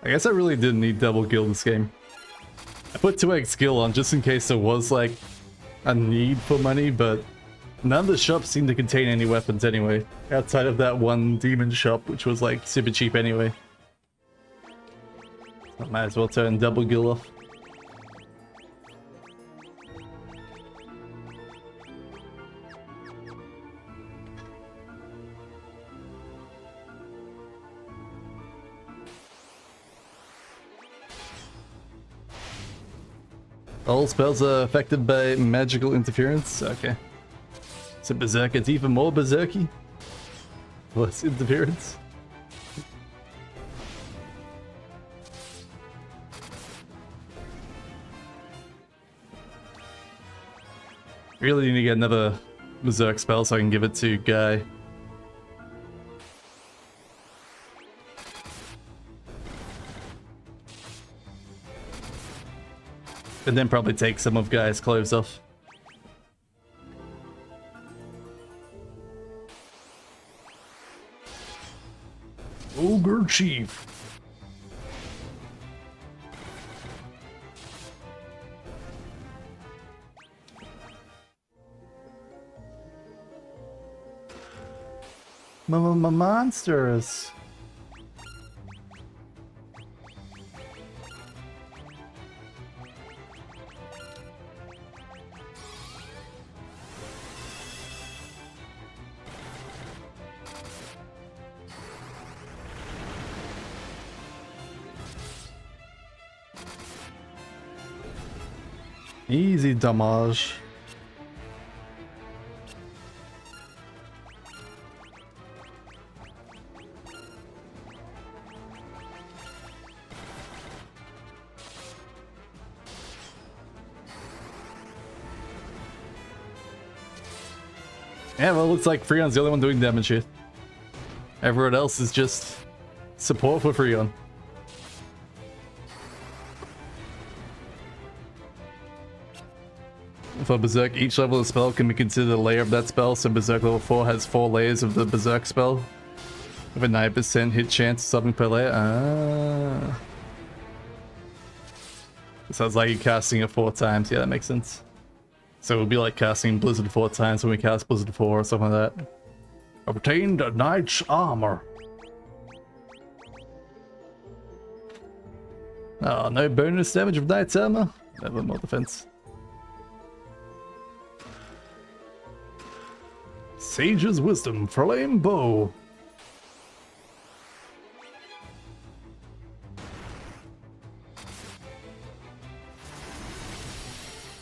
Speaker 1: I guess I really didn't need double guild this game. I put 2x skill on just in case there was like a need for money, but none of the shops seem to contain any weapons anyway, outside of that one demon shop, which was like super cheap anyway. I might as well turn double guild off. All spells are affected by magical interference. Okay. So Berserk, it's even more berserky. Less interference. Really need to get another Berserk spell so I can give it to Guy. And then probably take some of Guy's clothes off.
Speaker 3: Ogre Chief.
Speaker 1: Monsters. Easy damage. Yeah, well, it looks like Freon's the only one doing damage here. Everyone else is just support for Freon. For Berserk, each level of spell can be considered a layer of that spell, so Berserk level 4 has 4 layers of the Berserk spell. With a 9% hit chance of something per layer. Ah. Sounds like you're casting it 4 times. Yeah, that makes sense. So it would be like casting Blizzard 4 times when we cast Blizzard 4 or something like that.
Speaker 3: Obtained a knight's armor.
Speaker 1: Oh, no bonus damage of Knight's armor? Never more defense.
Speaker 3: Sage's Wisdom, Flame Bow.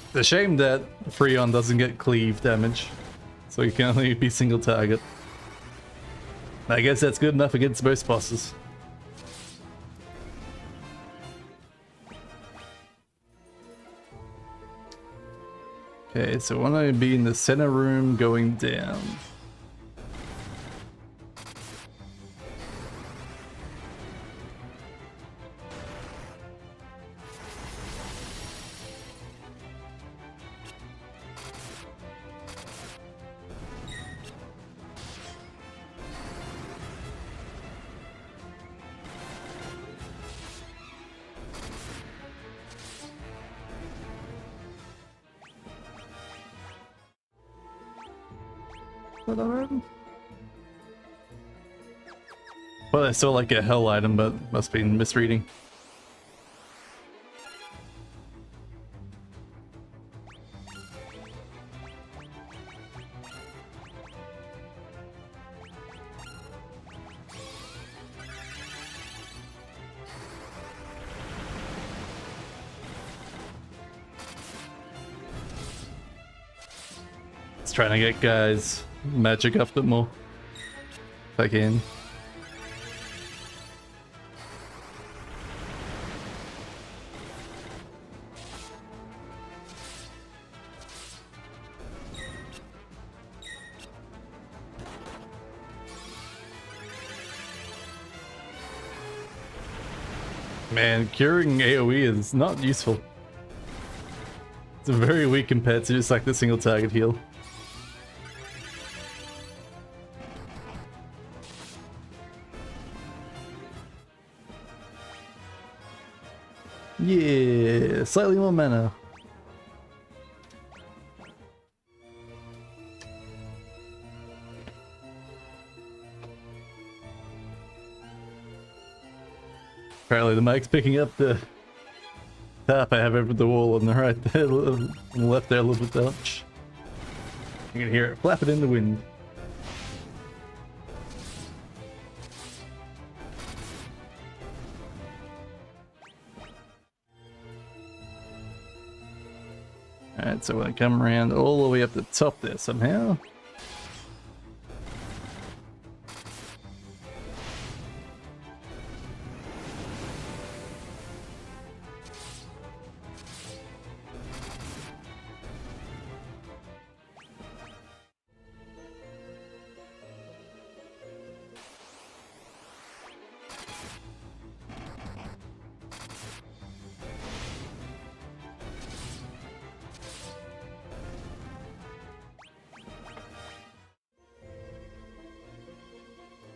Speaker 1: It's a shame that Freon doesn't get cleave damage, so he can only be single target. I guess that's good enough against most bosses. Okay, so I want to be in the center room going down. Well, I saw like a hell item, but must be misreading. It's trying to get guys magic up a bit more. If I can. Man, curing AoE is not useful. It's very weak compared to just like the single target heal. Yeah, slightly more mana. Apparently the mic's picking up the tap I have over the wall on the right there, on the left there a little bit too much. You can hear it flapping in the wind. Alright, so we're gonna come around all the way up the top there somehow.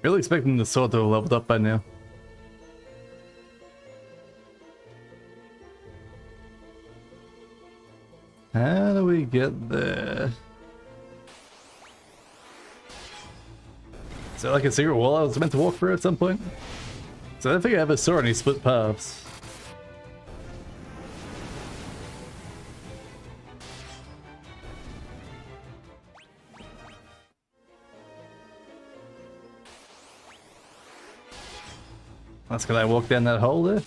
Speaker 1: Really expecting the sword to have leveled up by now. How do we get there? Is there like a secret wall I was meant to walk through at some point? So I don't think I ever saw any split paths. That's gonna walk down that hole there.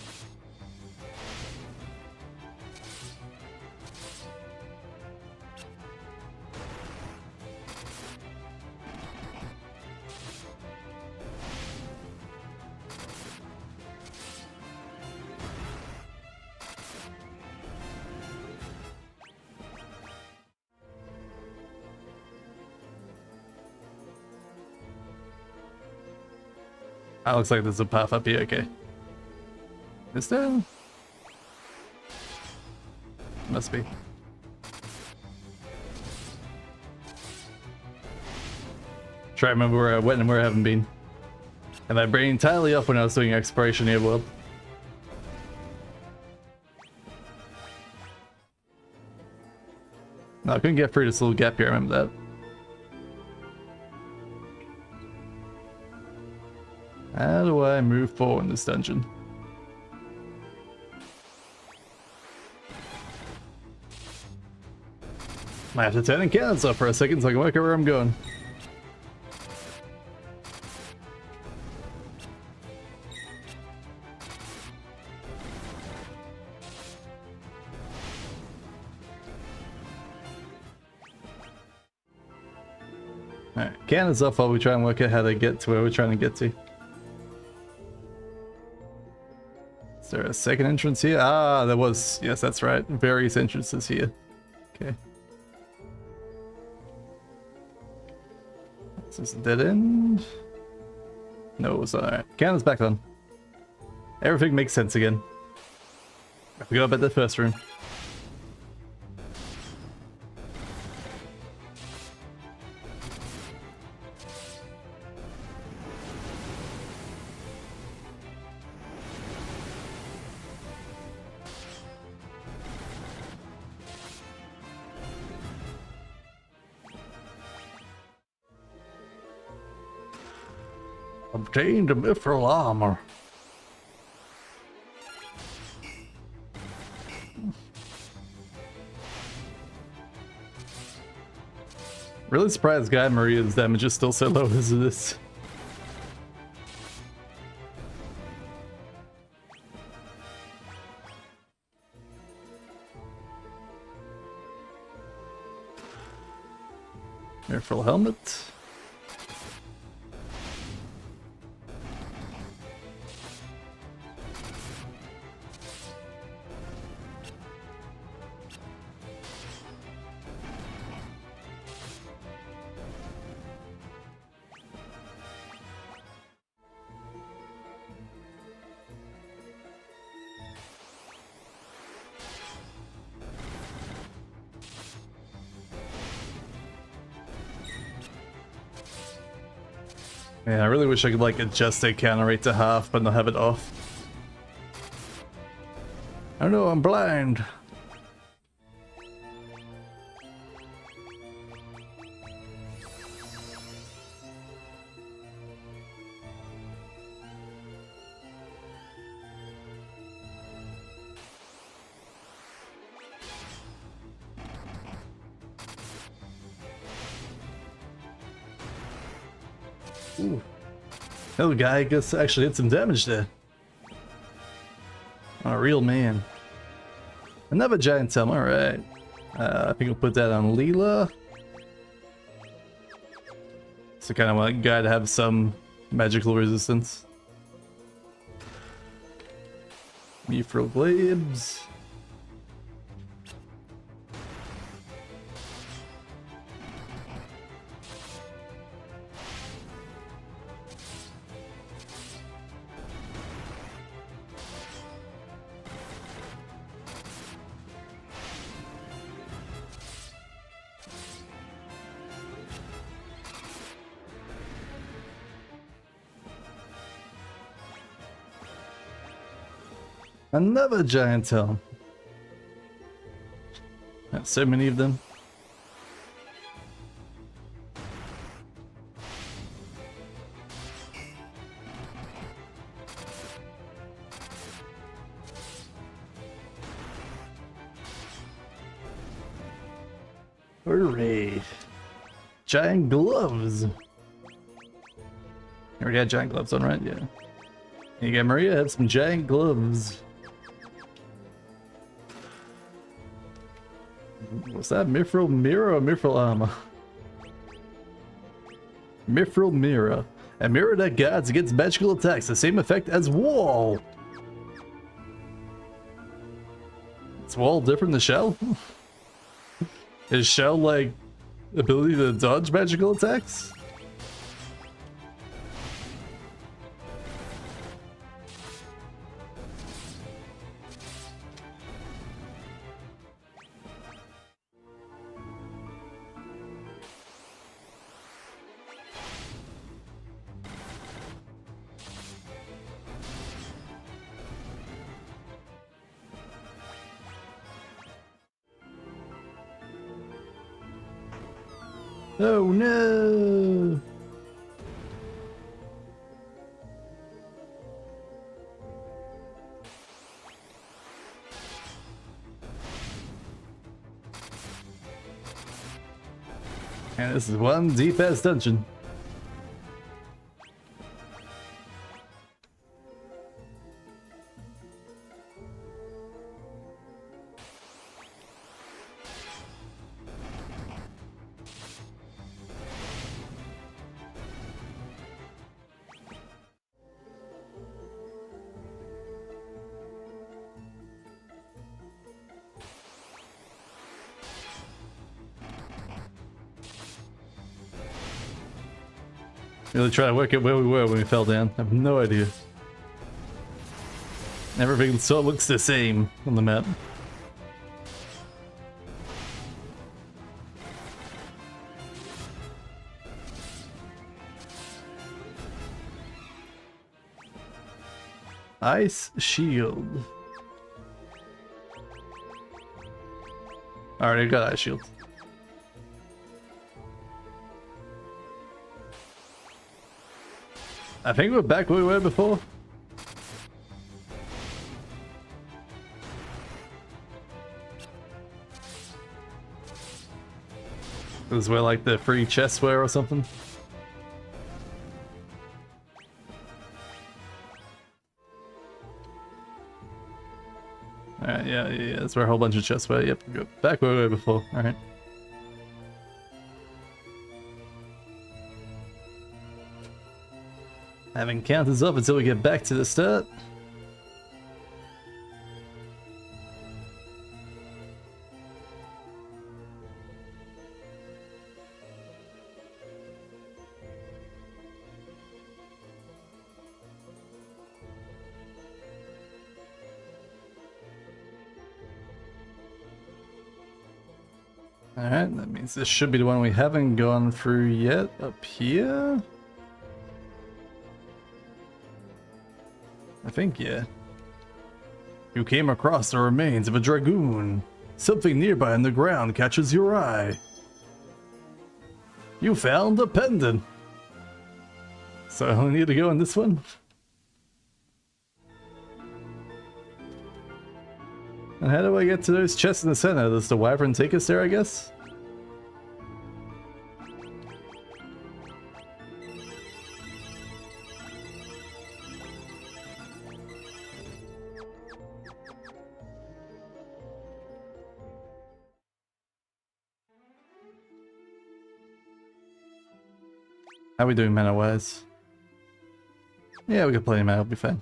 Speaker 1: Ah, looks like there's a path up here, okay. Is there? Must be. Try to remember where I went and where I haven't been. And my brain entirely off when I was doing exploration here, world. No, I couldn't get through this little gap here, I remember that. How do I move forward in this dungeon? Might have to turn the cannons off for a second so I can work out where I'm going. Alright, cannons off while we try and work out how to get to where we're trying to get to. Is there a second entrance here? Ah, there was. Yes, that's right. Various entrances here. Okay. Is this a dead end? No, it's alright. Cannon's back on. Everything makes sense again. I forgot about the first room. Obtained mithril armor. Really surprised Guy Maria's damage is still so low as it is. Mithril helmet. Yeah, I really wish I could like adjust the counter rate to half but not have it off. I don't know, I'm blind. Ooh. Oh, guy, I guess actually did some damage there. A real man. Another giant helm, alright. I think I'll put that on Leela. So kind of want a guy to have some magical resistance. Mithril Glaives. Another giant helm. That's so many of them. Hooray. Giant gloves. You already had giant gloves on, right? Yeah. You get Maria have some giant gloves. What's that? Mithril Mirror or Mithril Armor? Mithril Mirror. A mirror that guards against magical attacks. The same effect as Wall. Is Wall different than Shell? Is Shell like ability to dodge magical attacks? Oh no! And this is one deep ass dungeon. Really try to work out where we were when we fell down. I have no idea. Everything sort of looks the same on the map. Ice Shield. Already got Ice Shield. I think we're back where we were before. This is where like the free chests were or something. Alright, yeah, that's where a whole bunch of chests were. Yep, go back where we were before. Alright. Having counters up until we get back to the start. Alright, that means this should be the one we haven't gone through yet. Up here? I think, yeah. You came across the remains of a dragoon. Something nearby on the ground catches your eye. You found a pendant. So I only need to go on this one? And how do I get to those chests in the center? Does the wyvern take us there, I guess? How we doing mana-wise? Yeah, we got plenty of mana, it'll be fine.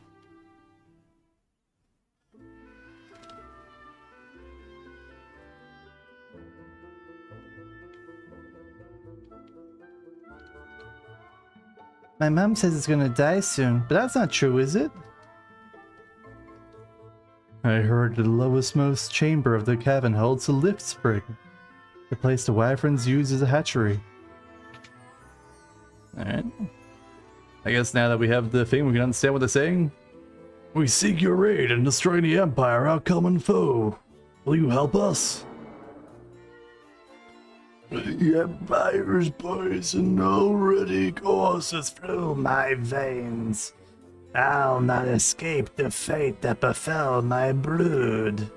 Speaker 2: My mom says it's gonna die soon, but that's not true, is it?
Speaker 1: I heard the lowestmost chamber of the cavern holds a lift spring. The place the wyverns use as a hatchery. Alright. I guess now that we have the thing, we can understand what they're saying. We seek your aid in destroying the Empire, our common foe. Will you help us?
Speaker 2: The Empire's poison already courses through my veins. I'll not escape the fate that befell my brood.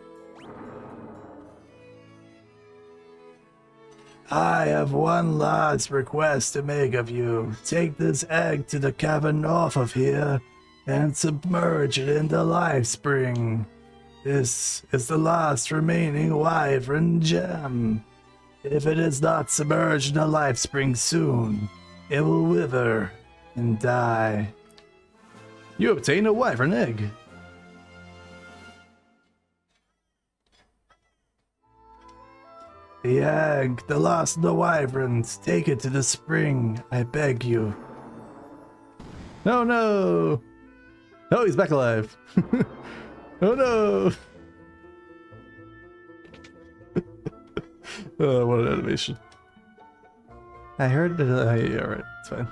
Speaker 2: I have one last request to make of you. Take this egg to the cavern north of here and submerge it in the life spring. This is the last remaining wyvern gem. If it is not submerged in the life spring soon, it will wither and die.
Speaker 1: You obtain a wyvern egg.
Speaker 2: The egg, the last of the wyverns, take it to the spring, I beg you.
Speaker 1: Oh no! Oh, he's back alive. Oh no! Oh, what an animation.
Speaker 2: I heard that.
Speaker 1: Yeah, alright, it's fine.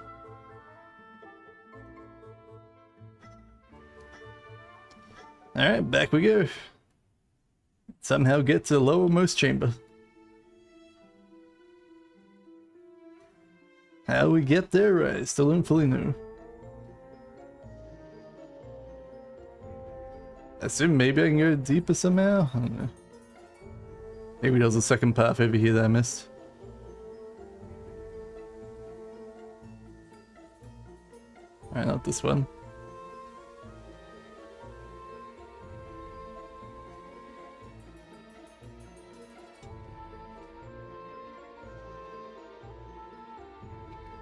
Speaker 1: Alright, back we go. Somehow get to the lowermost chamber. How we get there, I still don't fully know. I assume maybe I can go deeper somehow? I don't know. Maybe there's a second path over here that I missed. Alright, not this one.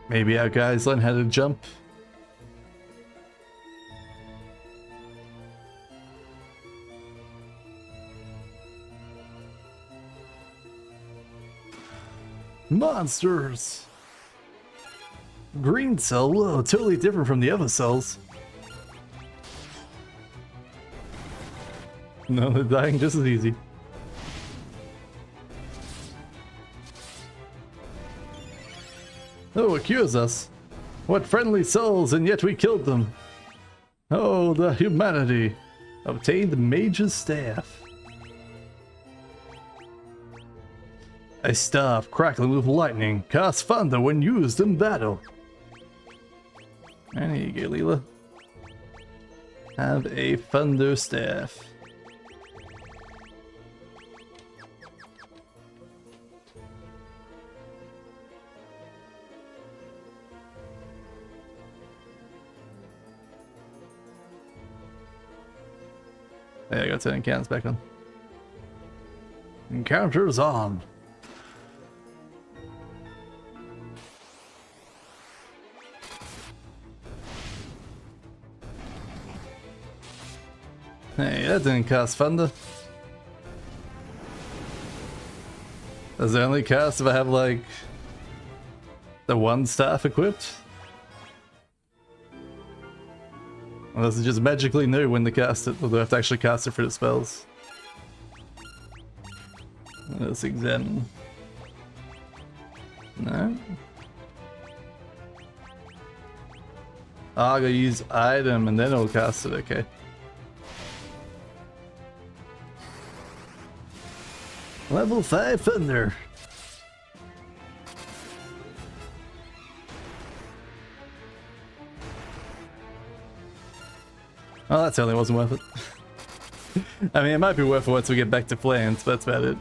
Speaker 1: Maybe our guys learn how to jump. Monsters! Green cell, whoa, totally different from the other cells. No, they're dying just as easy. Oh, it cures us. What friendly souls, and yet we killed them. Oh, the humanity. Obtained the mage's staff. A staff crackling with lightning, casts thunder when used in battle. There you go, Leela. Have a thunder staff. Hey, I gotta turn encounters back on. Encounters on. Hey, that didn't cast thunder. Does it only cast if I have, like, the one staff equipped? Or does it just magically know when to cast it, or do I have to actually cast it for the spells? Let's examine. No? Ah, I gotta use item and then it'll cast it, okay. Level 5 Thunder. Oh, that certainly wasn't worth it. I mean, it might be worth it once we get back to plants, but that's about it.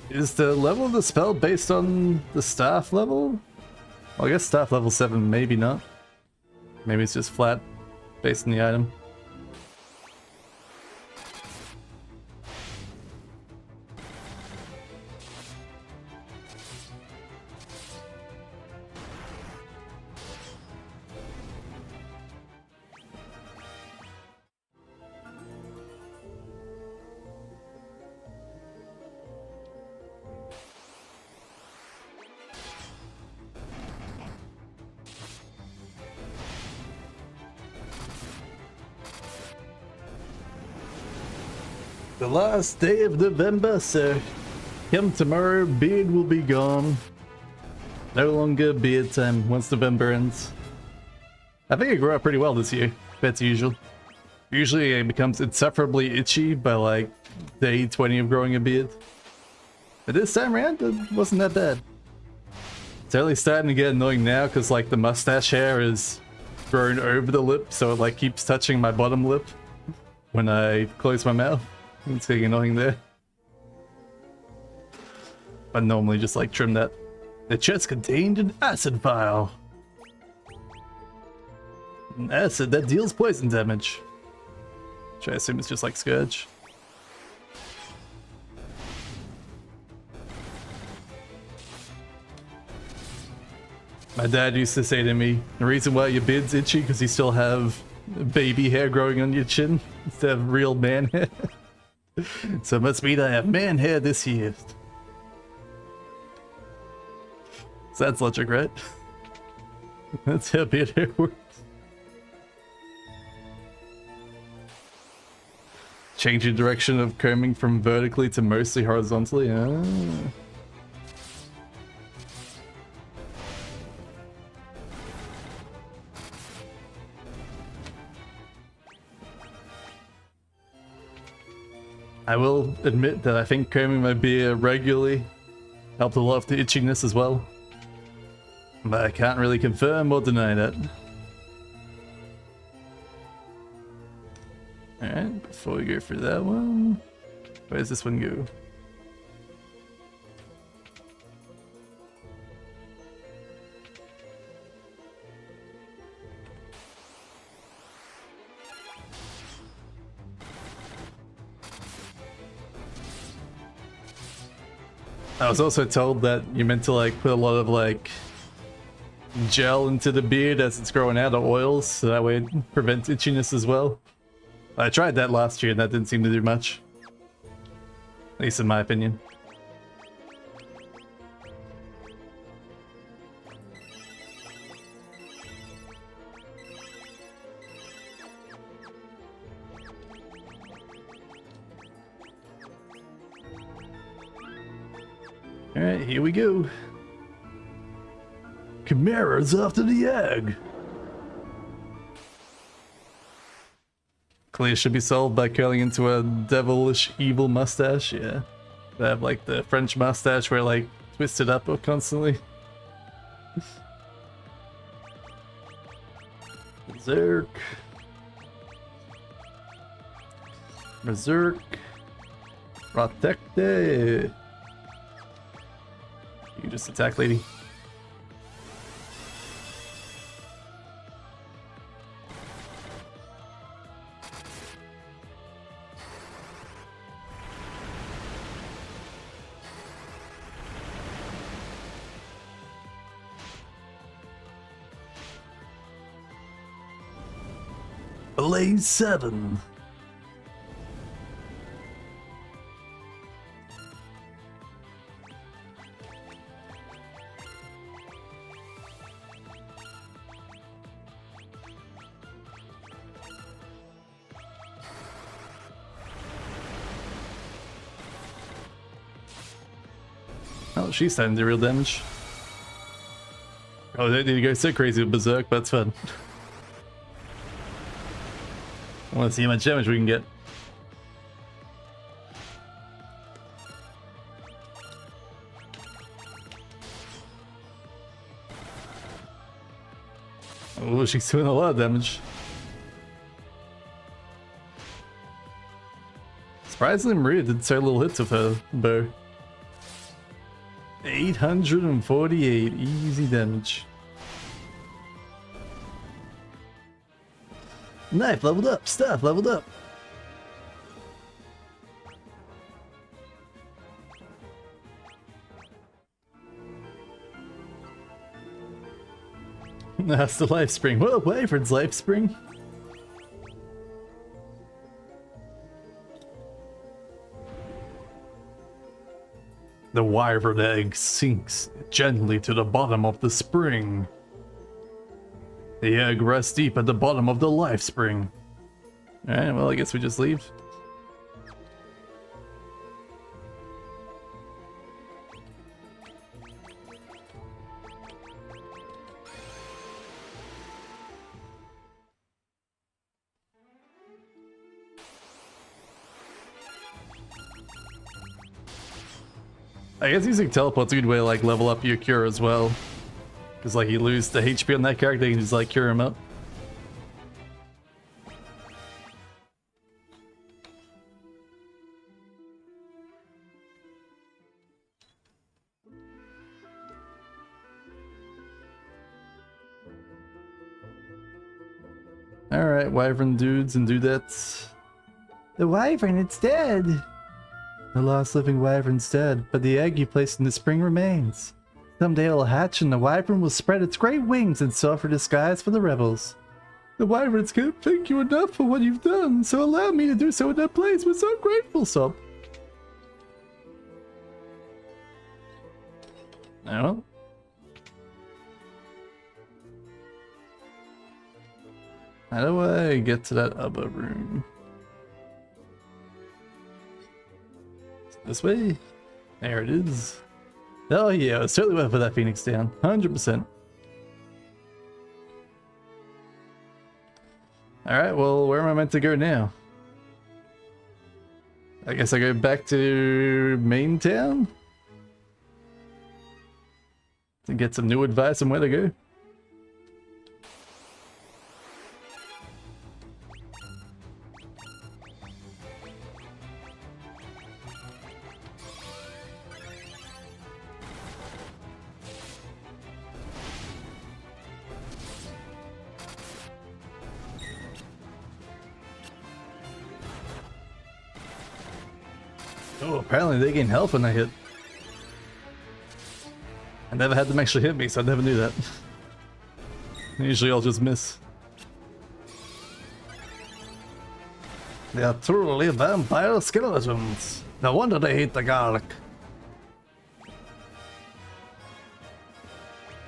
Speaker 1: Is the level of the spell based on the staff level? Well, I guess staff level 7, maybe not. Maybe it's just flat based on the item. The last day of November, sir. Come tomorrow, beard will be gone. No longer beard time once November ends. I think I grew up pretty well this year, compared to usual. Usually it becomes insufferably itchy by like day 20 of growing a beard. But this time around, it wasn't that bad. It's only starting to get annoying now because like the mustache hair is grown over the lip, so it like keeps touching my bottom lip when I close my mouth. It's getting annoying there. I normally just like trim that. The chest contained an acid vial. An acid that deals poison damage. Which I assume is just like Scourge. My dad used to say to me, the reason why your beard's itchy because you still have baby hair growing on your chin instead of real man hair. So it must mean I have man hair this year. So that's logic, right? That's how beard hair works. Change your direction of combing from vertically to mostly horizontally. Ah. I will admit that I think combing my beard regularly helped a lot of the itchiness as well. But I can't really confirm or deny that. Alright, before we go through that one, where does this one go? I was also told that you meant to like put a lot of like gel into the beard as it's growing out of oils, so that way it prevents itchiness as well. I tried that last year and that didn't seem to do much. At least in my opinion. Alright, here we go. Chimera's after the egg. Clear should be solved by curling into a devilish evil mustache, yeah. They have like the French mustache where like twisted up constantly. Berserk. Berserk. Protecte. You can just attack, lady. Blaze 7. Oh, she's starting to do real damage. Oh, they need to go so crazy with Berserk, but that's fun. I want to see how much damage we can get. Oh, she's doing a lot of damage. Surprisingly, Maria did so little hits with her bow. 848 easy damage.
Speaker 2: Knife leveled up, stuff leveled up.
Speaker 1: That's the life spring. Whoa, Wyvern's life spring. The wyvern egg sinks gently to the bottom of the spring. The egg rests deep at the bottom of the life spring. Alright, well, I guess we just leave. I guess using teleport's a good way to like level up your cure as well. Because like you lose the HP on that character, you can just like cure him up. Alright, wyvern dudes and dudettes.
Speaker 2: The wyvern, it's dead.
Speaker 1: The last living wyvern's dead, but the egg you placed in the spring remains.
Speaker 2: Someday it'll hatch and the wyvern will spread its great wings and so offer disguise for the rebels.
Speaker 1: The wyverns can't thank you enough for what you've done, so allow me to do so in their place. We're so grateful, Sob. Well. How do I get to that other room? This way? There it is. Oh yeah, it's certainly worth put that Phoenix down. 100%. Alright, well, where am I meant to go now? I guess I go back to main town? To get some new advice on where to go. Oh, apparently they gain health when I hit. I never had them actually hit me, so I never knew that. Usually I'll just miss.
Speaker 3: They are truly vampire skeletons. No wonder they hate the garlic.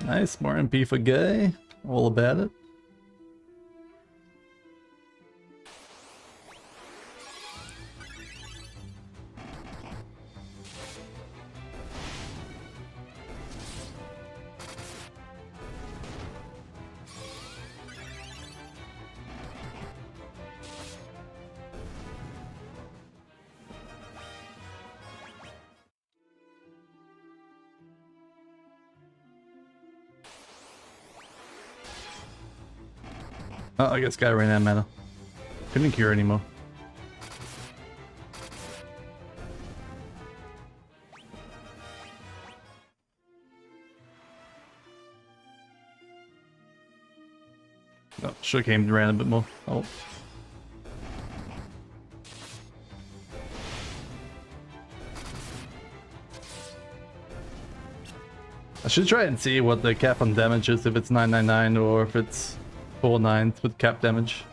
Speaker 1: Nice, more MP for Guy. All about it. Oh, I guess Guy ran out of mana. Couldn't cure anymore. Oh, should've came and ran a bit more. Oh. I should try and see what the cap on damage is, if it's 999 or if it's 49 with cap damage.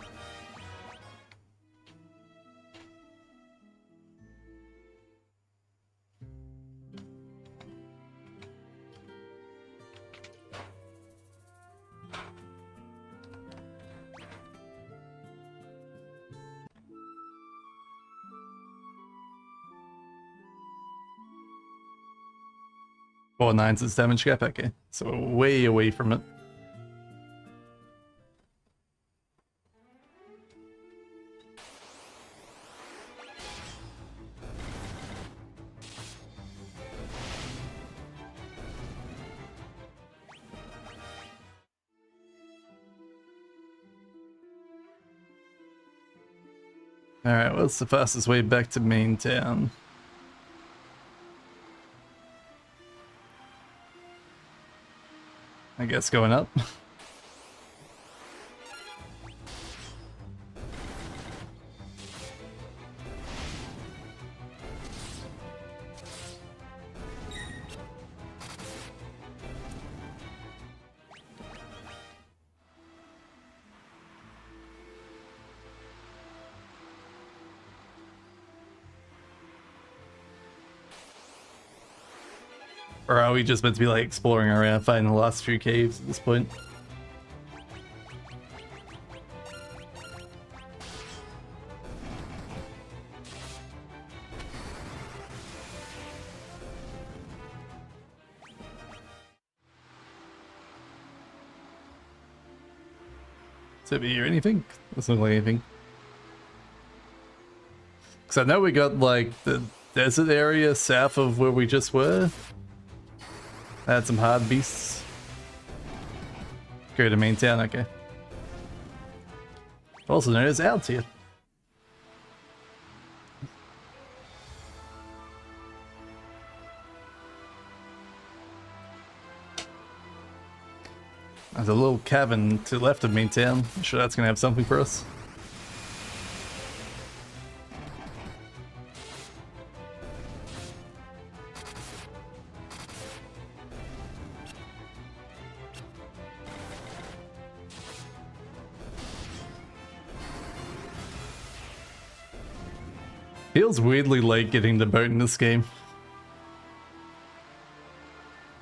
Speaker 1: Oh, 9's its damage cap, okay. So way away from it. Alright, what's the fastest way back to main town? I guess going up. Or are we just meant to be like exploring around, finding the last few caves at this point? Does it hear anything? Doesn't look like anything. Because I know we got like the desert area south of where we just were. Had some hard beasts. Go to main town, okay. Also known as Altier. There's a little cabin to the left of main town. I'm sure that's gonna have something for us. Feels weirdly late getting the boat in this game.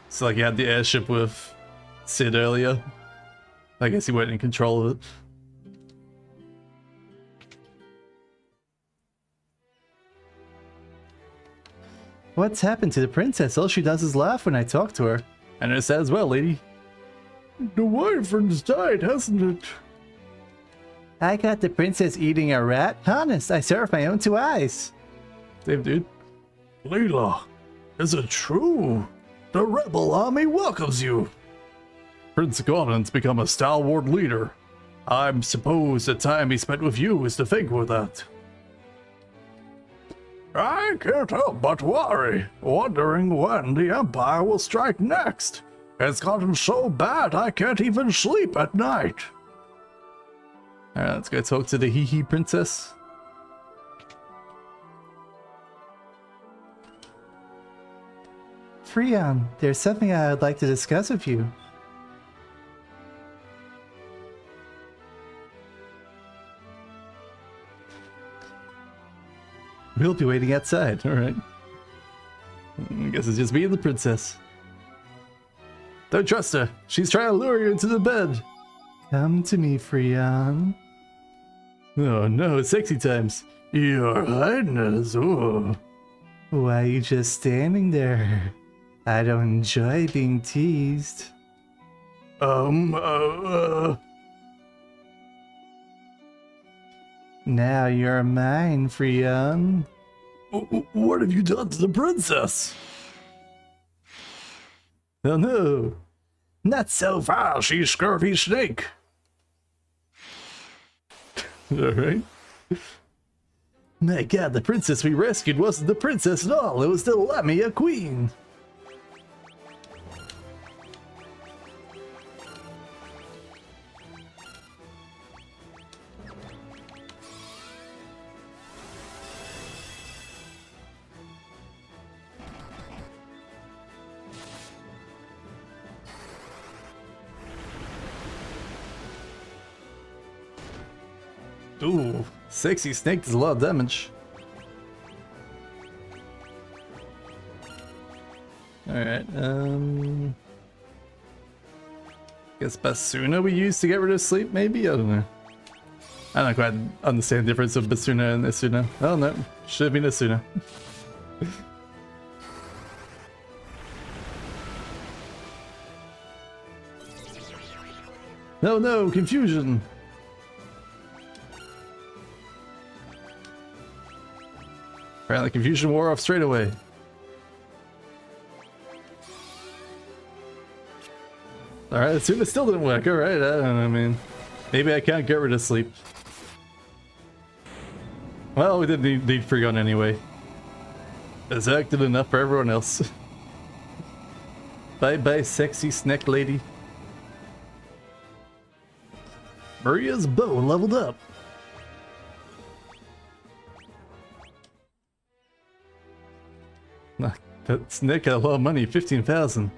Speaker 1: It's like you had the airship with Sid earlier. I guess he wasn't in control of it.
Speaker 2: What's happened to the princess? All she does is laugh when I talk to her.
Speaker 1: I noticed that as well, lady.
Speaker 3: The wyvern's died, hasn't it?
Speaker 2: I got the princess eating a rat? Honest, I saw it with my own 2 eyes.
Speaker 1: Same dude.
Speaker 3: Leela, is it true? The rebel army welcomes you.
Speaker 1: Prince Gordon's become a stalwart leader.
Speaker 3: I suppose the time he spent with you is to thank for that. I can't help but worry, wondering when the Empire will strike next. It's gotten so bad I can't even sleep at night.
Speaker 1: Alright, let's go talk to the hee princess.
Speaker 2: Freon, there's something I would like to discuss with you.
Speaker 1: We'll be waiting outside, alright. I guess it's just me and the princess. Don't trust her. She's trying to lure you into the bed.
Speaker 2: Come to me, Freon.
Speaker 1: Oh no, it's sexy times.
Speaker 3: Your Highness, oh.
Speaker 2: Why are you just standing there? I don't enjoy being teased.
Speaker 3: Now
Speaker 2: you're mine, Freon.
Speaker 1: What have you done to the princess? Oh no.
Speaker 3: Not so fast, you scurvy snake.
Speaker 1: Alright. My god, the princess we rescued wasn't the princess at all. It was the Lamia queen. Ooh, sexy snake does a lot of damage. Alright, guess Basuna we use to get rid of sleep, maybe? I don't know. I don't quite understand the difference of Basuna and Isuna. Oh no, should have been Isuna. No, no, confusion! Apparently confusion wore off straight away. Alright, assume it still didn't work. Alright, I don't know, man. Maybe I can't get rid of sleep. Well, we didn't need Freon anyway. It's acted enough for everyone else. Bye bye, sexy snack lady. Maria's bow leveled up. That's Nick got a lot of money, 15,000.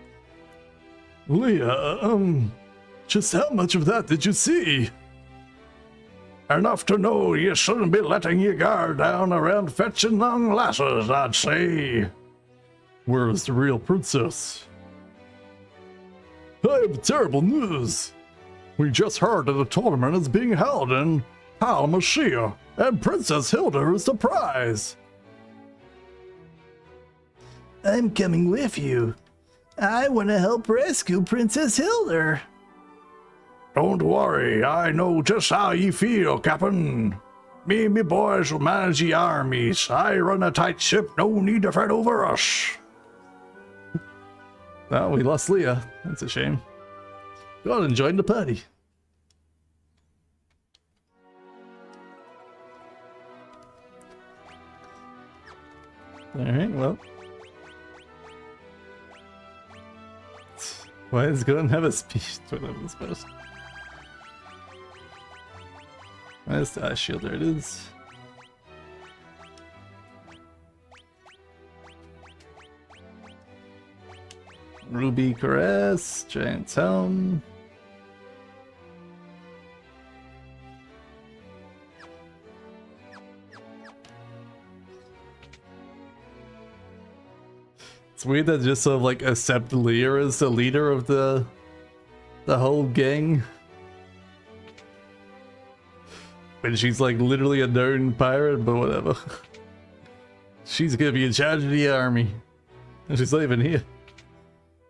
Speaker 1: Leah, just how much of that did you see?
Speaker 3: Enough to know you shouldn't be letting your guard down around fetching young lasses, I'd say.
Speaker 1: Where's the real princess? I have terrible news. We just heard that a tournament is being held in Palmacia, and Princess Hilda is the prize.
Speaker 2: I'm coming with you. I want to help rescue Princess Hilda.
Speaker 3: Don't worry, I know just how you feel, Captain. Me and me boys will manage the armies. I run a tight ship, no need to fret over us.
Speaker 1: Oh, we lost Leah. That's a shame. Go on and join the party. Alright, well. Why is go and have a speech? Whatever this supposed. Where's the ice shield? There it is. Ruby Caress, Giant Helm. It's weird that just sort of like accept Leah as the leader of the whole gang. When she's like literally a known pirate, but whatever. She's gonna be in charge of the army. And she's not even here.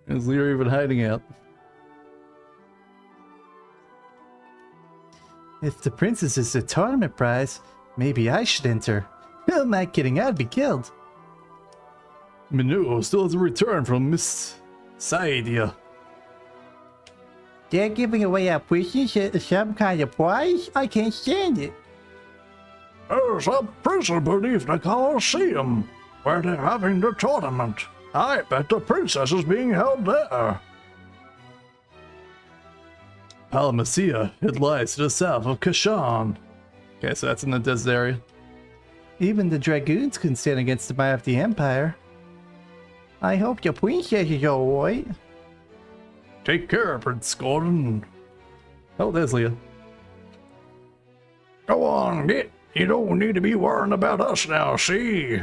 Speaker 1: Is Leah even hiding out?
Speaker 2: If the princess is the tournament prize, maybe I should enter. Who am I kidding? I'd be killed.
Speaker 1: Minuo still hasn't returned from Miss Saidia.
Speaker 2: They're giving away our princess as some kind of prize? I can't stand it.
Speaker 3: There's a prison beneath the Colosseum where they're having the tournament. I bet the princess is being held there.
Speaker 1: Palmacia, it lies to the south of Kashan. Okay, so that's in the desert area.
Speaker 2: Even the dragoons couldn't stand against the might of the Empire. I hope your princess is alright.
Speaker 3: Take care, Prince Gordon.
Speaker 1: Oh, there's Leah.
Speaker 3: Go on, get. You don't need to be worrying about us now, see?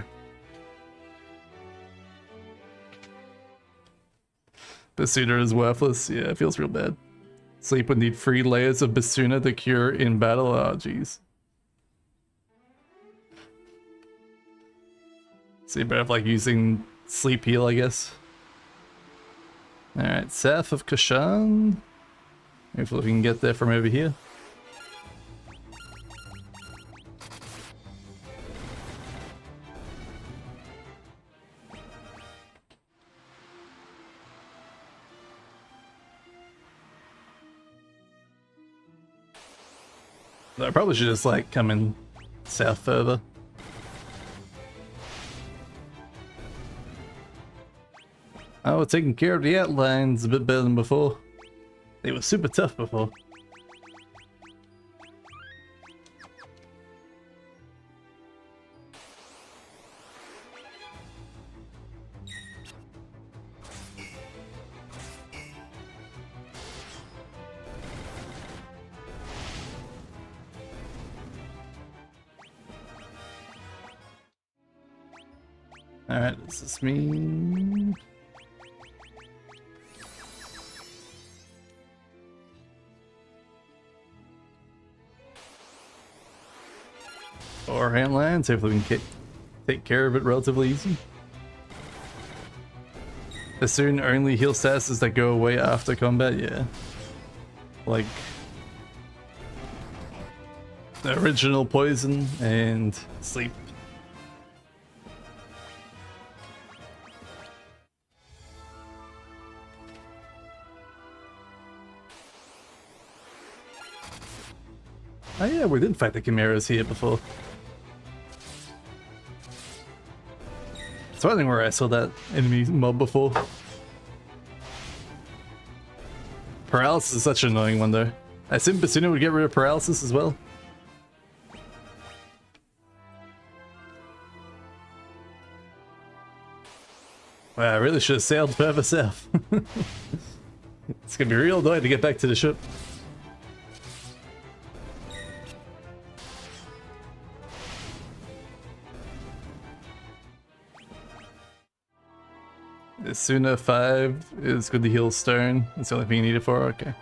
Speaker 1: Basuna is worthless. Yeah, it feels real bad. Sleep would need 3 layers of Basuna to cure in battle. Oh, jeez. So you better have like using sleep heal, I guess. Alright, south of Kashan. Hopefully we can get there from over here. I probably should just like come in south further. Oh, we're taking care of the outlines a bit better than before. They were super tough before. Alright, does this mean... Or hand lands, hopefully we can take care of it relatively easy. Assume only heal statuses that go away after combat, yeah. Like... the original poison and sleep. Oh yeah, we did fight the Chimeras here before. It's wondering where I saw that enemy mob before. Paralysis is such an annoying one though. I assume Basuna would get rid of paralysis as well. Wow, I really should have sailed further south. It's gonna be real annoying to get back to the ship. Suna 5 is good to heal Stone. That's the only thing you need it for? Okay.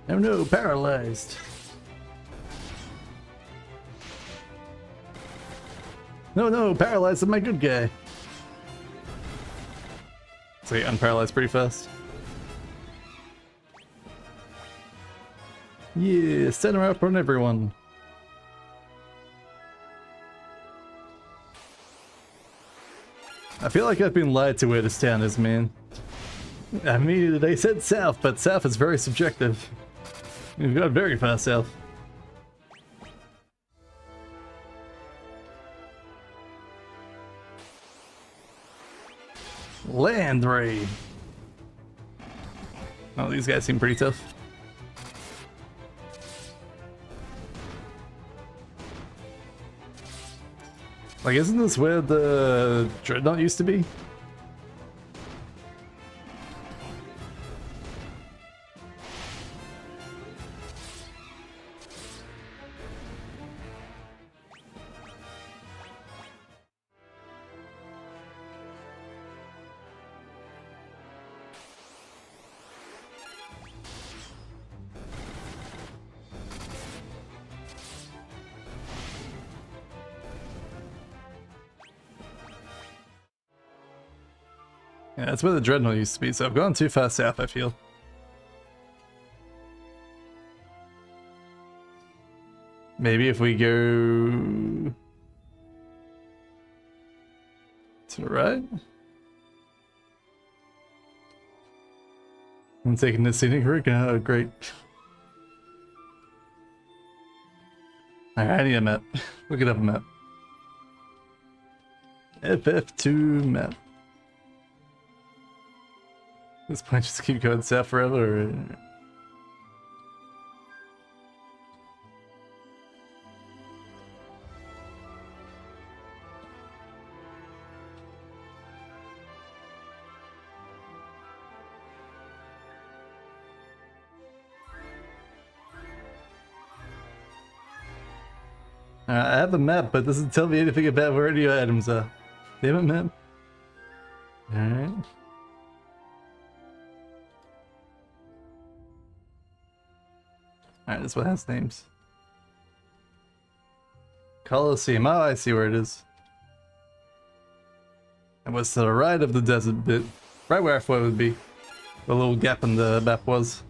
Speaker 1: Oh no, paralyzed. No, paralyzed is my good guy. So he unparalyzed pretty fast. Yeah, send her up on everyone. I feel like I've been lied to where this town is, man. I mean, they said south, but south is very subjective. We've got very far south. Land raid. Oh, these guys seem pretty tough. Like, isn't this where the Dreadnought used to be? Yeah, that's where the Dreadnought used to be, so I've gone too far south, I feel. Maybe if we go to the right? I'm taking the scenic route. Oh, great. Alright, I need a map. Look it up a map. FF2 map. This point just keep going south forever, or... I have a map, but it doesn't tell me anything about where any items are. Damn it, map. Alright. Alright, this one has names. Colosseum. Oh, I see where it is. It was to the right of the desert bit. Right where I thought it would be. The little gap in the map was.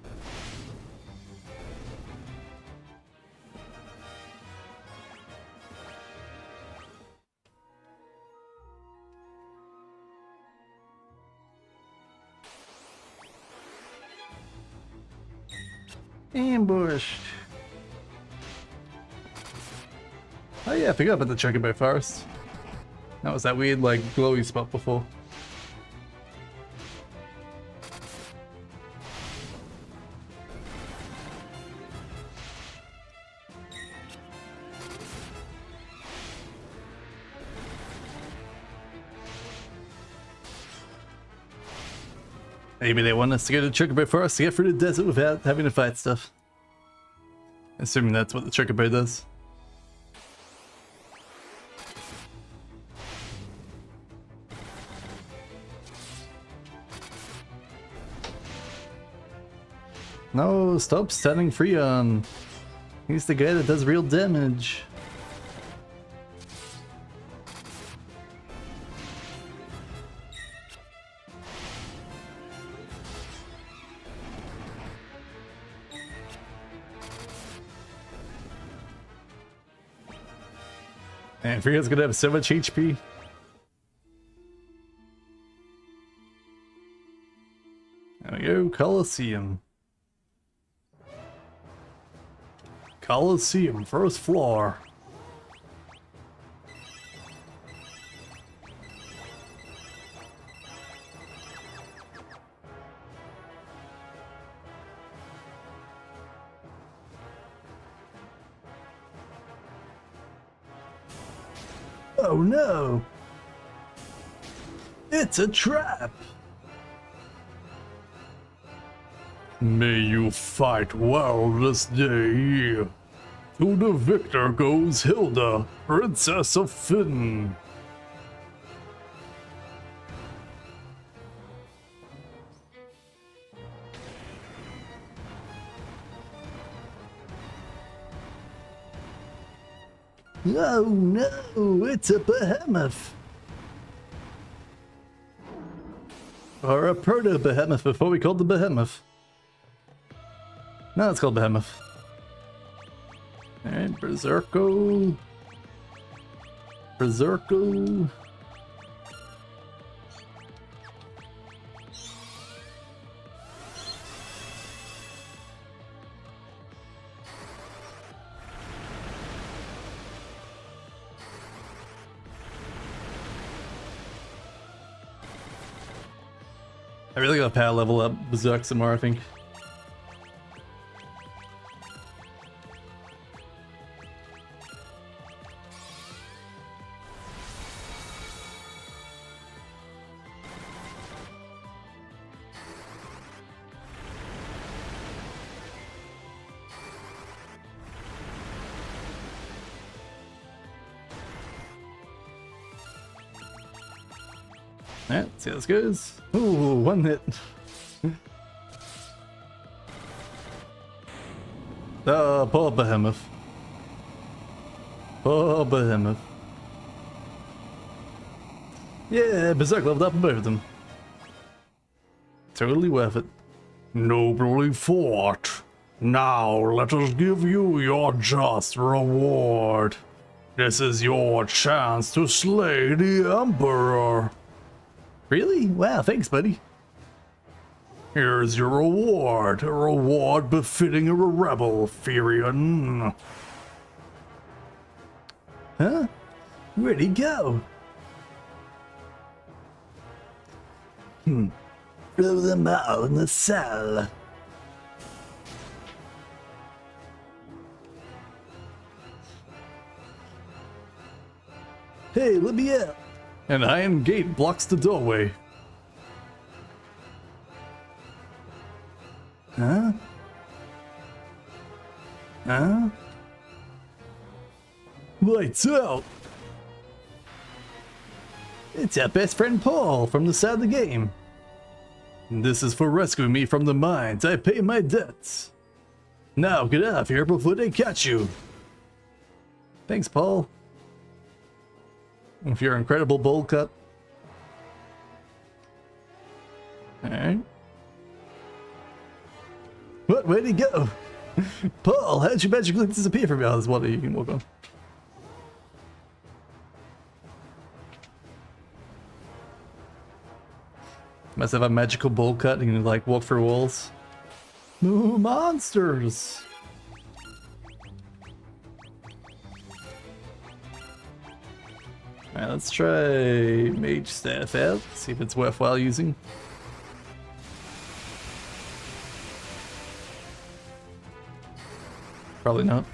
Speaker 1: Ambushed. Oh yeah, I forgot about the Chocobo Forest. That was that weird, like, glowy spot before. Maybe they want us to go to Chocobo Forest to get through the desert without having to fight stuff. Assuming that's what the Chocobo does. No, stop stunning Freon. He's the guy that does real damage. And Freon's gonna have so much HP. There we go, Colosseum. Colosseum, first floor.
Speaker 2: Oh no! It's a trap!
Speaker 1: May you fight well this day. To the victor goes Hilda, Princess of Finn.
Speaker 2: Oh no, it's a behemoth! Or a proto-behemoth before we called the behemoth. No, it's called behemoth. Alright, Berserko. Berserko. I really gotta power level up Berserk some more, I think. Alright, let's see how this goes. Ooh, one hit. Oh, poor behemoth. Poor behemoth. Yeah, Berserk leveled up both of them. Totally worth it.
Speaker 3: Nobly fought. Now let us give you your just reward. This is your chance to slay the Emperor.
Speaker 2: Really? Wow, thanks, buddy.
Speaker 3: Here's your reward, a reward befitting a rebel, Furion.
Speaker 2: Huh? Where'd he go? Throw them out in the cell. Hey, let me out.
Speaker 1: An iron gate blocks the doorway.
Speaker 2: Huh? Huh?
Speaker 1: Lights out!
Speaker 2: It's our best friend Paul from the start of the game.
Speaker 1: This is for rescuing me from the mines. I pay my debts. Now get out of here before they catch you.
Speaker 2: Thanks, Paul.
Speaker 1: With your incredible bowl cut.
Speaker 2: Alright. What? Where'd he go? Paul, how'd you magically disappear from me? Oh, there's one that you can walk on.
Speaker 1: Must have a magical bowl cut and you can like walk through walls.
Speaker 2: Ooh, monsters!
Speaker 1: Alright, let's try Mage Staff out, see if it's worthwhile using. Probably not.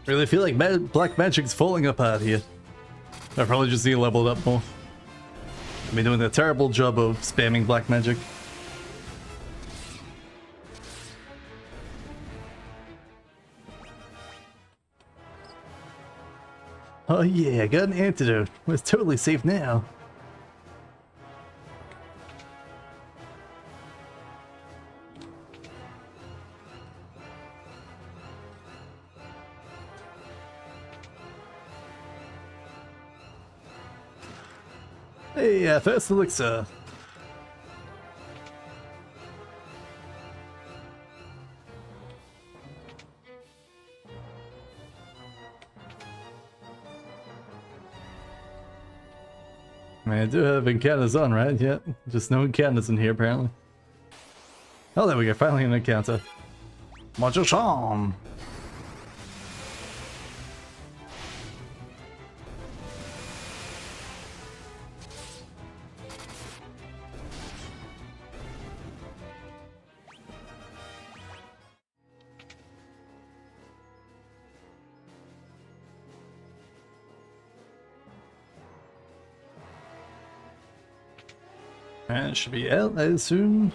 Speaker 1: Really feel like black magic's falling apart here. I probably just need to level it up more. I've been doing a terrible job of spamming black magic.
Speaker 2: Oh yeah, I got an antidote. It's totally safe now.
Speaker 1: Hey, first elixir. I mean, I do have encounters on, right? Yeah, just no encounters in here, apparently. Oh, there we go, finally an encounter.
Speaker 3: What's your song?
Speaker 1: And it should be out, I assume.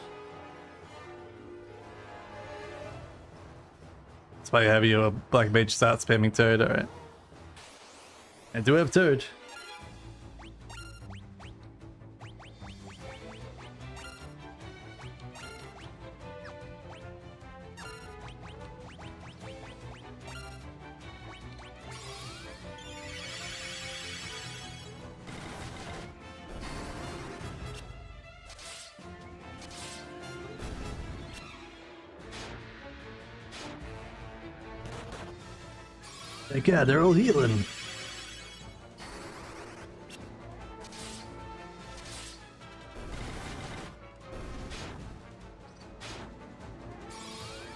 Speaker 1: That's why I have you a black mage start spamming Toad, alright. I do have Toad.
Speaker 2: Thank God, they're all healing.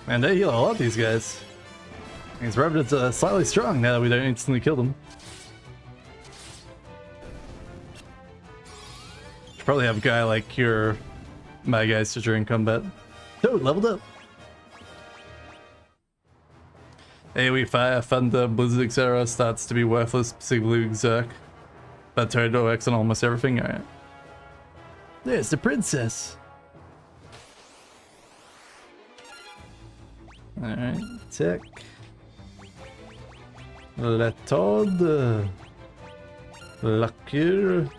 Speaker 1: Man, they heal a lot, these guys. These revenants are slightly strong now that we don't instantly kill them. Should probably have a guy like your my guys to during combat.
Speaker 2: Toad leveled up.
Speaker 1: AoE fire, thunder, blizzard, etc. starts to be worthless, particularly Xerk. But Toad works on almost everything, alright.
Speaker 2: There's the princess.
Speaker 1: Alright, tick. Let Toad. Lucky.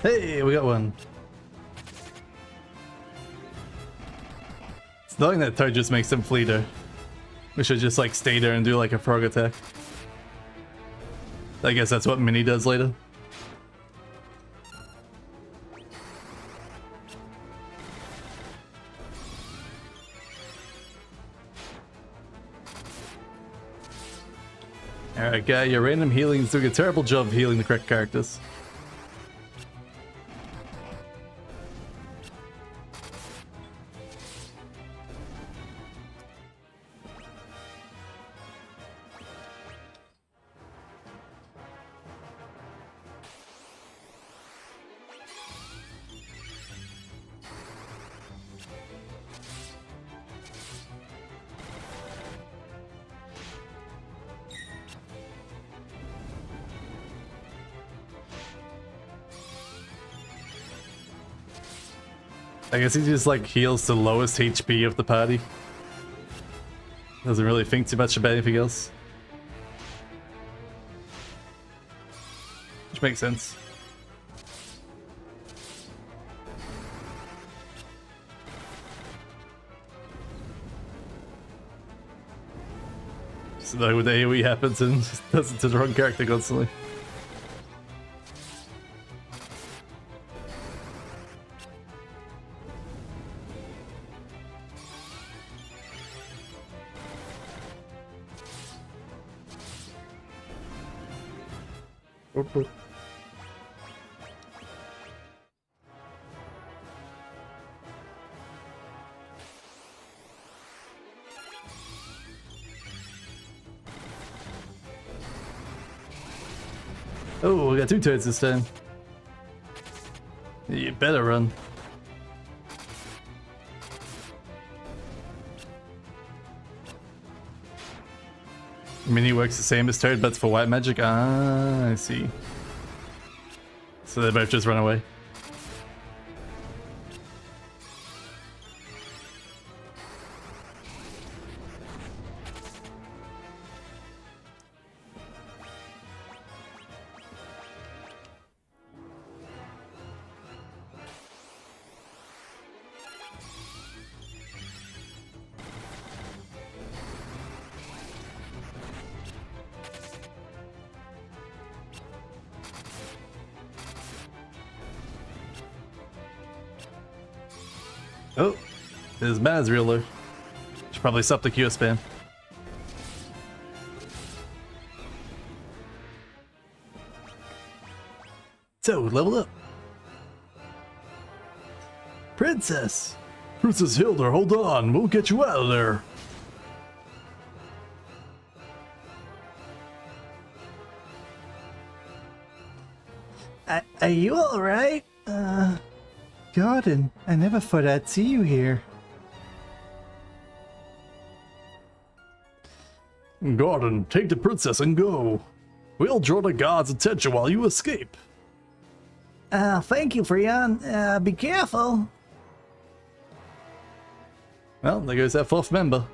Speaker 1: Hey, we got one. It's knowing that Toad just makes them flee there. We should just like stay there and do like a frog attack. I guess that's what Mini does later. Alright guy, your random healing is doing a terrible job of healing the correct characters. I guess he just like heals the lowest HP of the party. Doesn't really think too much about anything else. Which makes sense. So like when the AoE happens and just does it to the wrong character constantly. Oh, we got two Toads this time. You better run. Mini works the same as Toad, but it's for white magic. Ah, I see. So they both just run away. Oh, his man's real low. Should probably stop the Q spam.
Speaker 2: Toad, level up. Princess!
Speaker 1: Princess Hilda, hold on. We'll get you out of there.
Speaker 2: Are you alright? Gordon, I never thought I'd see you here.
Speaker 1: Gordon, take the princess and go. We'll draw the guards' attention while you escape.
Speaker 2: Thank you, Freon. Be careful.
Speaker 1: Well, there goes that fourth member.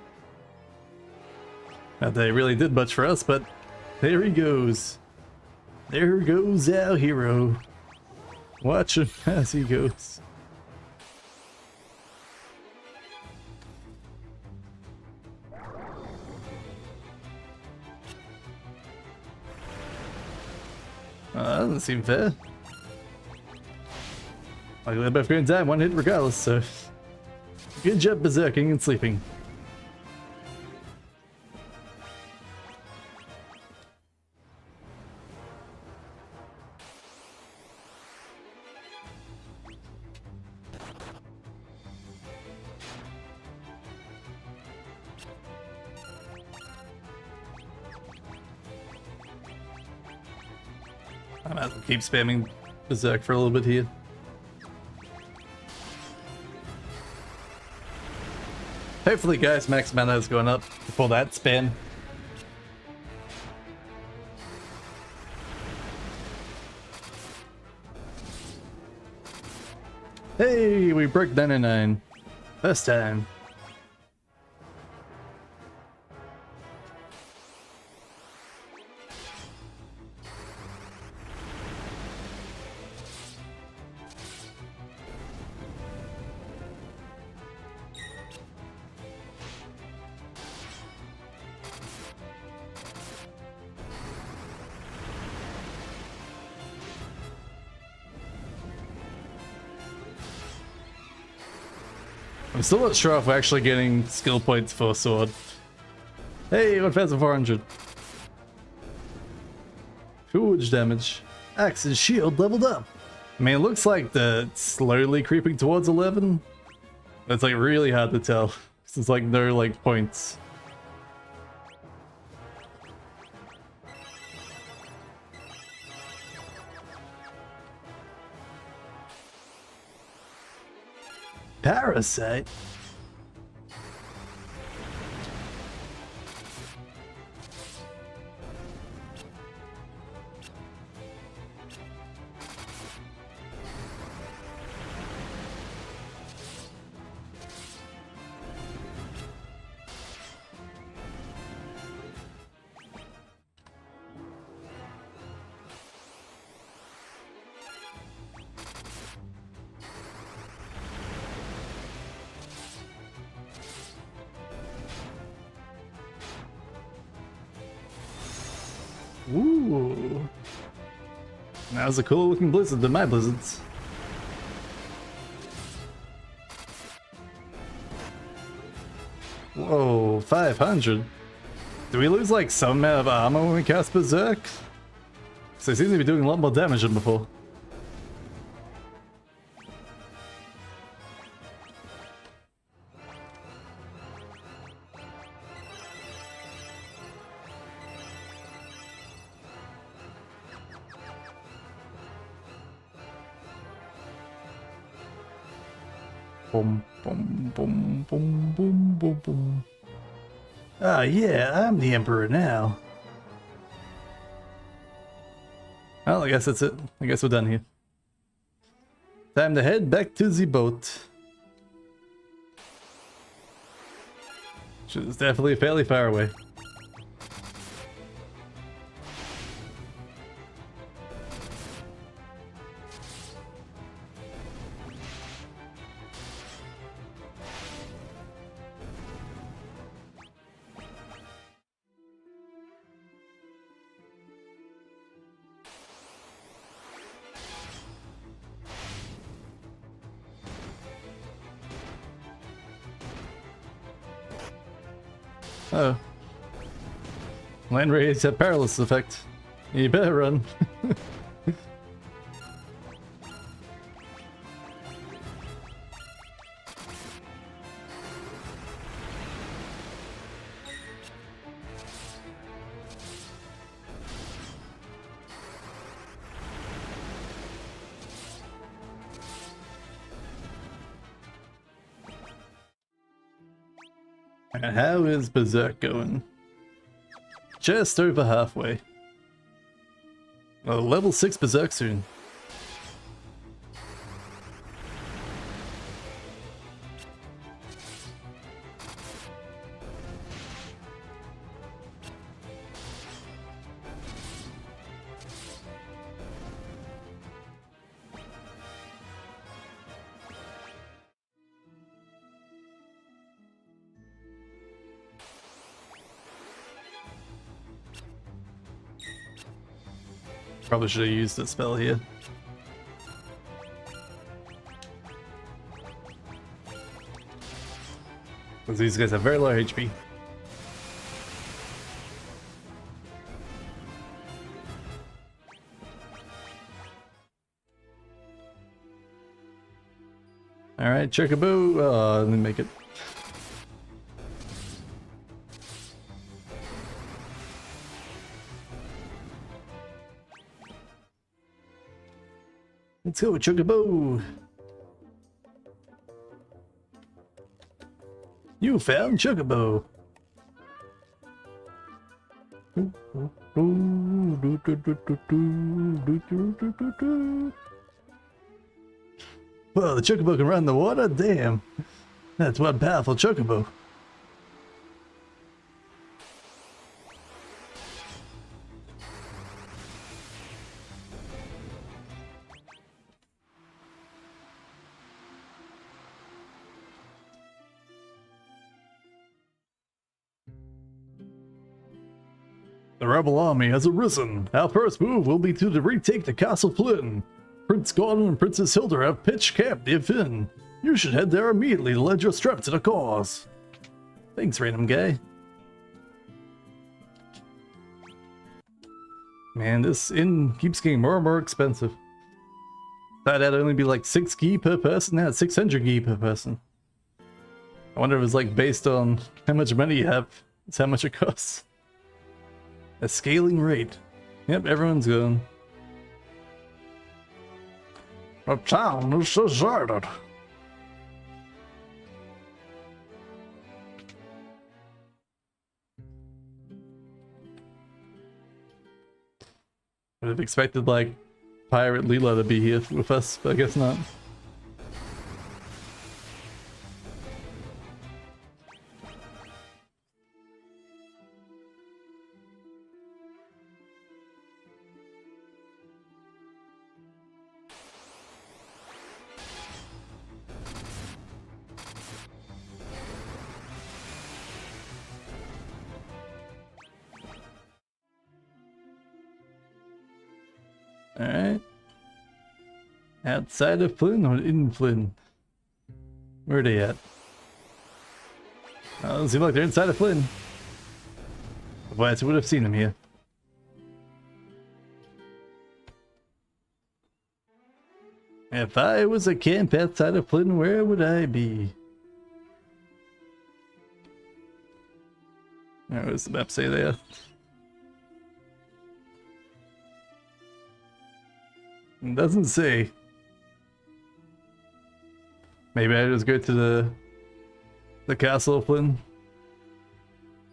Speaker 1: Not that he really did much for us, but there he goes. There goes our hero. Watch him as he goes. That doesn't seem fair. Like they're both going down one hit regardless, so good job berserking and sleeping. I might as well keep spamming berserk for a little bit here. Hopefully, guys, max mana is going up before that spam. Hey, we broke 99. First time. I'm still not sure if we're actually getting skill points for sword. Hey, 1,400. Huge damage.
Speaker 2: Axe and shield leveled up.
Speaker 1: I mean, it looks like it's slowly creeping towards 11. But it's like really hard to tell. 'Cause there's like no like points.
Speaker 2: Parasite.
Speaker 1: Ooh. That was a cool looking blizzard than my blizzards. Whoa, 500. Do we lose like some amount of armor when we cast Berserk? So they seem to be doing a lot more damage than before. Boom, boom, boom, boom, boom, boom, boom.
Speaker 2: Ah, yeah, I'm the Emperor now.
Speaker 1: Well, I guess that's it. I guess we're done here. Time to head back to the boat. Which is definitely fairly far away. Oh. Land raids have paralysis effect. You better run. Alright, how is Berserk going? Just over halfway. Oh, level 6 Berserk soon. Probably should have used that spell here. Because these guys have very low HP. Alright, Chocobo. Let me make it. Let's go, Chocobo! You found Chocobo! Whoa, the Chocobo can run in the water? Damn! That's one powerful Chocobo. The rebel army has arisen. Our first move will be to retake the Castle Flynn. Prince Gordon and Princess Hilda have pitched camp near Finn. You should head there immediately to lend your strength to the cause. Thanks, random guy. Man, this inn keeps getting more and more expensive. Thought that'd only be like 6 gi per person. Now it's 600 gi per person. I wonder if it's like based on how much money you have. It's how much it costs. A scaling rate. Yep, everyone's going.
Speaker 3: The town is deserted.
Speaker 1: Would have expected like Pirate Leela to be here with us, but I guess not. Alright. Outside of Flynn or in Flynn? Where are they at? Oh, doesn't seem like they're inside of Flynn. Otherwise I would have seen them here. If I was a camp outside of Flynn, where would I be? What does the map say there? It doesn't say. Maybe I just go to the castle of Flynn.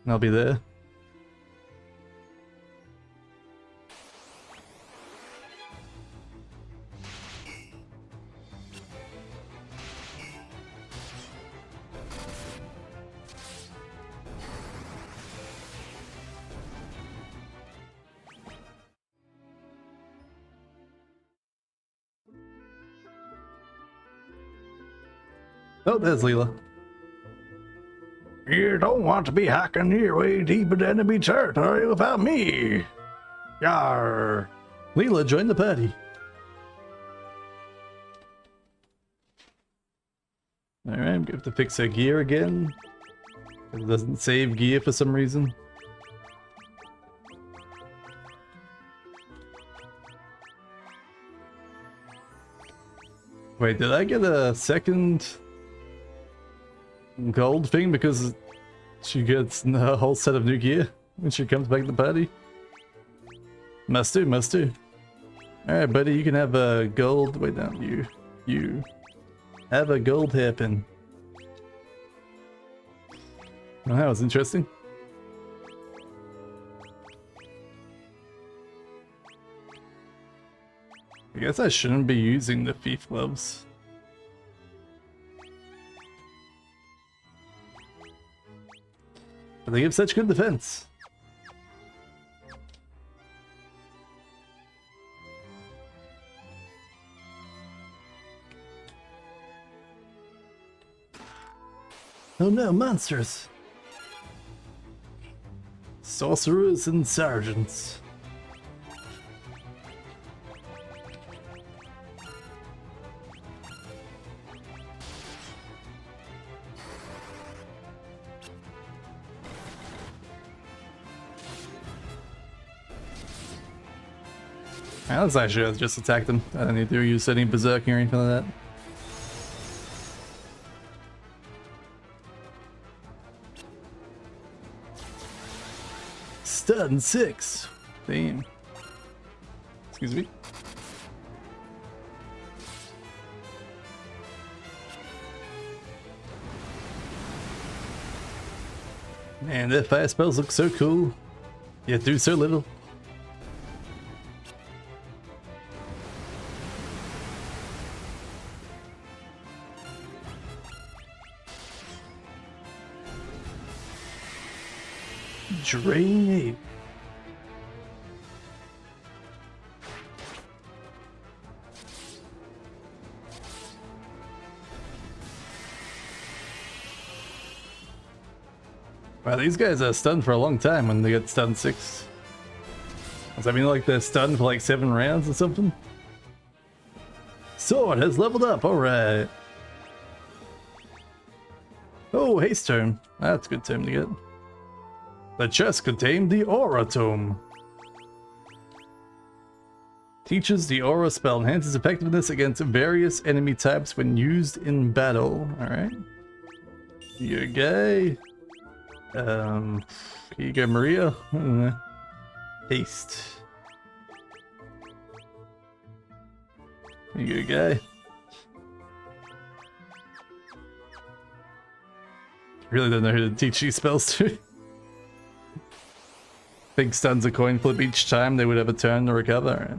Speaker 1: And I'll be there. Oh, there's Leela.
Speaker 3: You don't want to be hacking your way deep into enemy territory without me. Yarr.
Speaker 1: Leela, join the party. Alright, I'm gonna have to fix her gear again. It doesn't save gear for some reason. Wait, did I get a second gold thing because she gets a whole set of new gear when she comes back to the party? Must do, must do. Alright, buddy, you can have a gold. Wait, no, you have a gold hairpin. Well, that was interesting. I guess I shouldn't be using the thief gloves. But they give such good defense. Oh no, monsters! Sorcerers and sergeants. That's actually I just attacked them. I don't need to use any berserking or anything like that. Stun 6. Damn. Excuse me. Man, their fire spells look so cool. Yet do so little. Drain 8. Wow, these guys are stunned for a long time when they get stunned 6. Does that mean like they're stunned for like 7 rounds or something? Sword has leveled up, alright. Oh, haste tome. That's a good tome to get. The chest contained the Aura Tome. Teaches the Aura spell, enhances effectiveness against various enemy types when used in battle. Alright. You're gay. Here you go, Maria. Haste. Here you go, guy. Really don't know who to teach these spells to. Big stuns a coin flip each time they would have a turn to recover.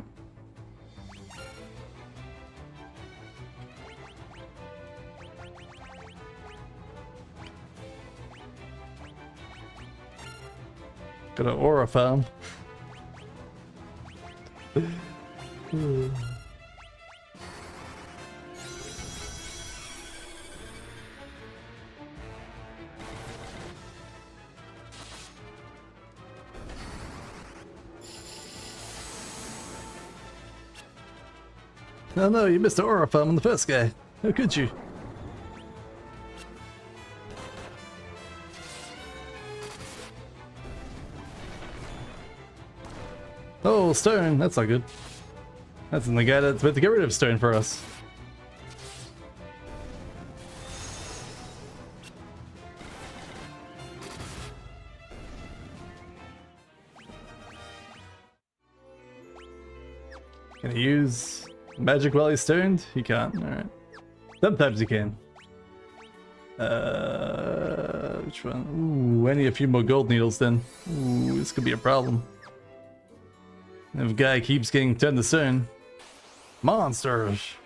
Speaker 1: Got an aura farm. Oh no, you missed the aura farm on the first guy. How could you? Oh, stone. That's not good. That's the guy that's about to get rid of stone for us. Can he use magic while he's stoned? He can't. Alright. Sometimes he can. Which one? Ooh, I need a few more gold needles then. Ooh, this could be a problem. If a guy keeps getting turned to stone. Monsters!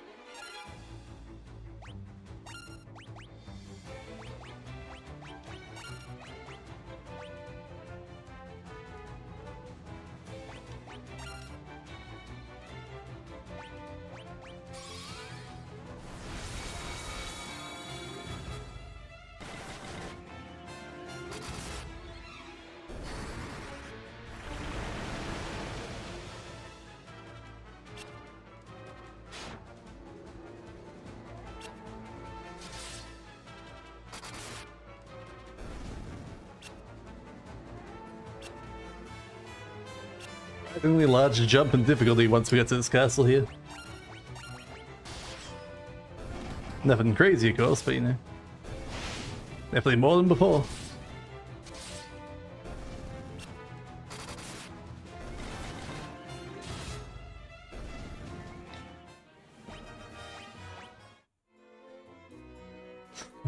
Speaker 1: Surprisingly large jump in difficulty once we get to this castle here. Nothing crazy, of course, but you know. Definitely more than before.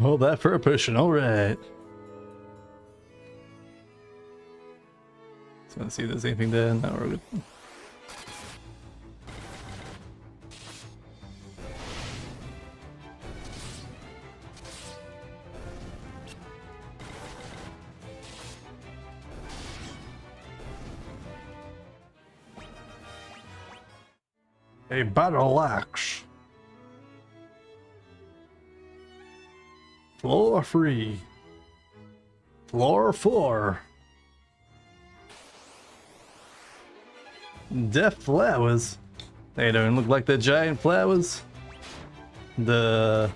Speaker 1: All that for a potion, alright. Just want to see if there's anything there. No, we're good.
Speaker 3: A battle axe. Floor 3. Floor 4.
Speaker 1: Death flowers. They don't look like the giant flowers. The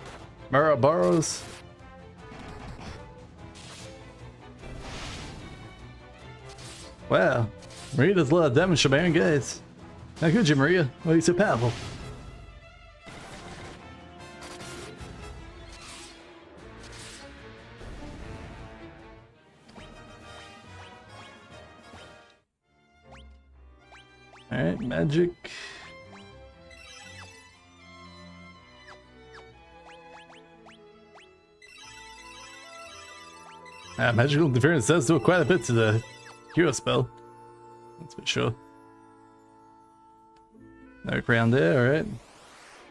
Speaker 1: Maraboros. Wow, Maria does a lot of damage to Baron guys. How could you, Maria? Why are you so powerful? Alright, magic. Magical interference does do quite a bit to the hero spell. That's for sure. No crown there, alright.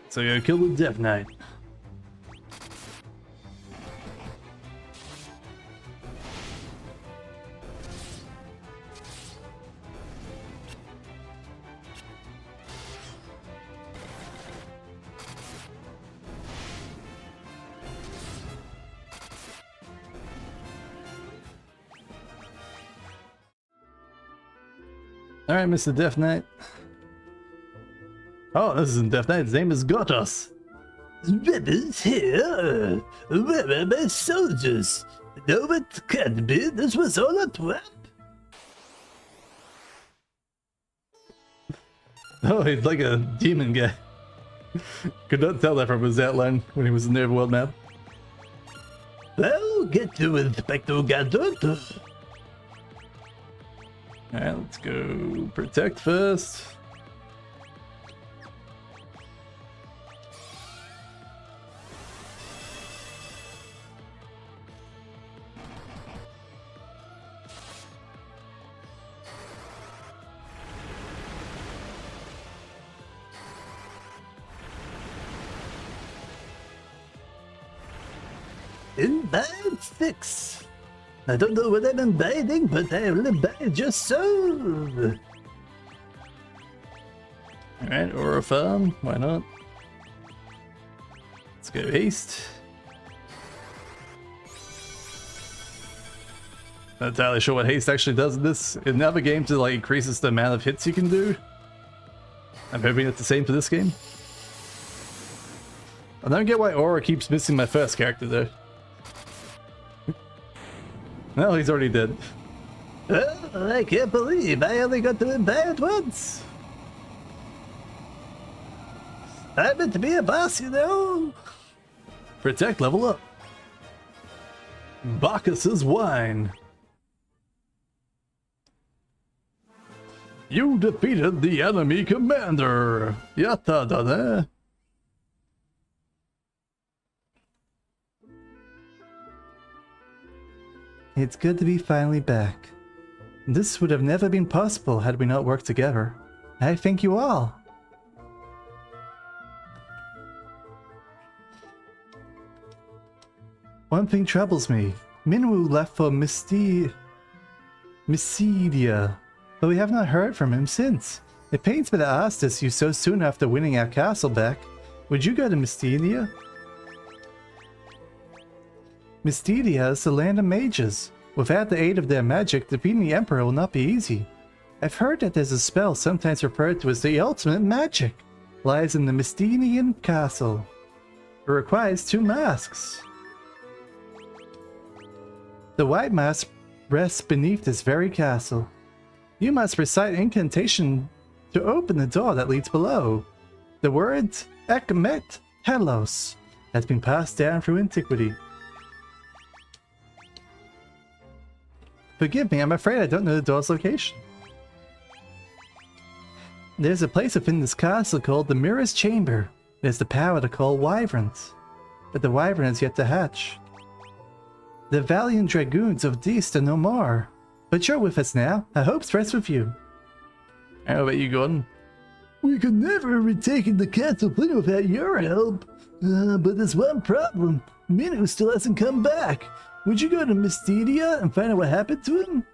Speaker 1: So you kill the Death Knight. Alright, Mr. Death Knight. Oh, this isn't Death Knight, his name is Gotos.
Speaker 2: Rebels here? Where are my soldiers? No, it can't be. This was all a trap.
Speaker 1: Oh, he's like a demon guy. Could not tell that from his outline when he was in the world map.
Speaker 2: Well, get to Inspector Gadot.
Speaker 1: Alright, let's go protect first.
Speaker 2: Invite 6. I don't know what I'm inviting, but I will invite just so.
Speaker 1: Alright, or a farm, why not? Let's go haste. Not entirely sure what haste actually does in this. In other games, it like increases the amount of hits you can do. I'm hoping it's the same for this game. I don't get why Aura keeps missing my first character though. Well, he's already dead.
Speaker 2: Oh, I can't believe I only got to invite once. I meant to be a boss, you know.
Speaker 1: Protect, level up. Bacchus's wine. You defeated the enemy commander. Yatta da da.
Speaker 2: It's good to be finally back. This would have never been possible had we not worked together. I thank you all. One thing troubles me. Minwoo left for Mycedia, but we have not heard from him since. It pains me to ask this you so soon after winning our castle back. Would you go to Mycedia? Mystedia is the land of mages. Without the aid of their magic, defeating the Emperor will not be easy. I've heard that there's a spell sometimes referred to as the ultimate magic. Lies in the Mystinian castle. It requires 2 masks. The white mask rests beneath this very castle. You must recite incantation to open the door that leads below. The words Ekmet Helos has been passed down through antiquity. Forgive me, I'm afraid I don't know the door's location. There's a place within this castle called the Mirror's Chamber. It has the power to call wyverns, but the wyvern has yet to hatch. The valiant dragoons of Deist are no more, But you're with us now. Our hopes rest with you.
Speaker 1: How about you, Gordon?
Speaker 2: We could never have retaken the castle plain without your help. But there's one problem. Minhu still hasn't come back. Would you go to Mysteria and find out what happened to him?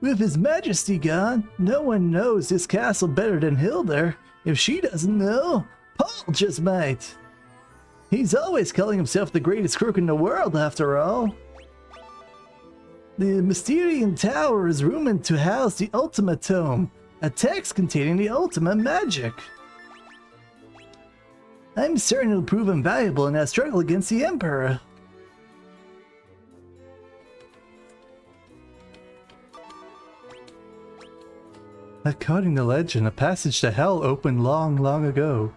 Speaker 2: With His Majesty gone, no one knows this castle better than Hilda. If she doesn't know, Paul just might. He's always calling himself the greatest crook in the world, after all. The Mysterian Tower is rumored to house the Ultima Tome, a text containing the Ultima magic. I'm certain it'll prove invaluable in our struggle against the Emperor. According to legend, a passage to Hell opened long, long ago.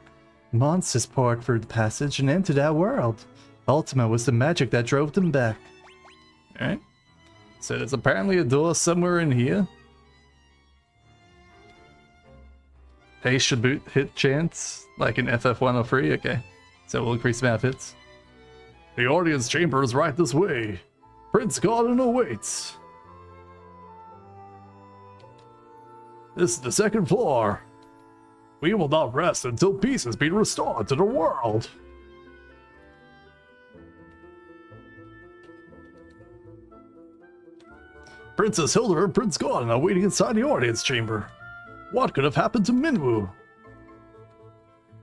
Speaker 2: Monsters poured through the passage and entered our world. Ultima was the magic that drove them back.
Speaker 1: Alright. So there's apparently a door somewhere in here. Haste should boot hit chance, like in FF1 or 3, okay. So we'll increase amount of hits. The audience chamber is right this way. Prince Gordon awaits. This is the second floor. We will not rest until peace has been restored to the world. Princess Hilda and Prince Gordon are waiting inside the audience chamber. What could have happened to Minwu?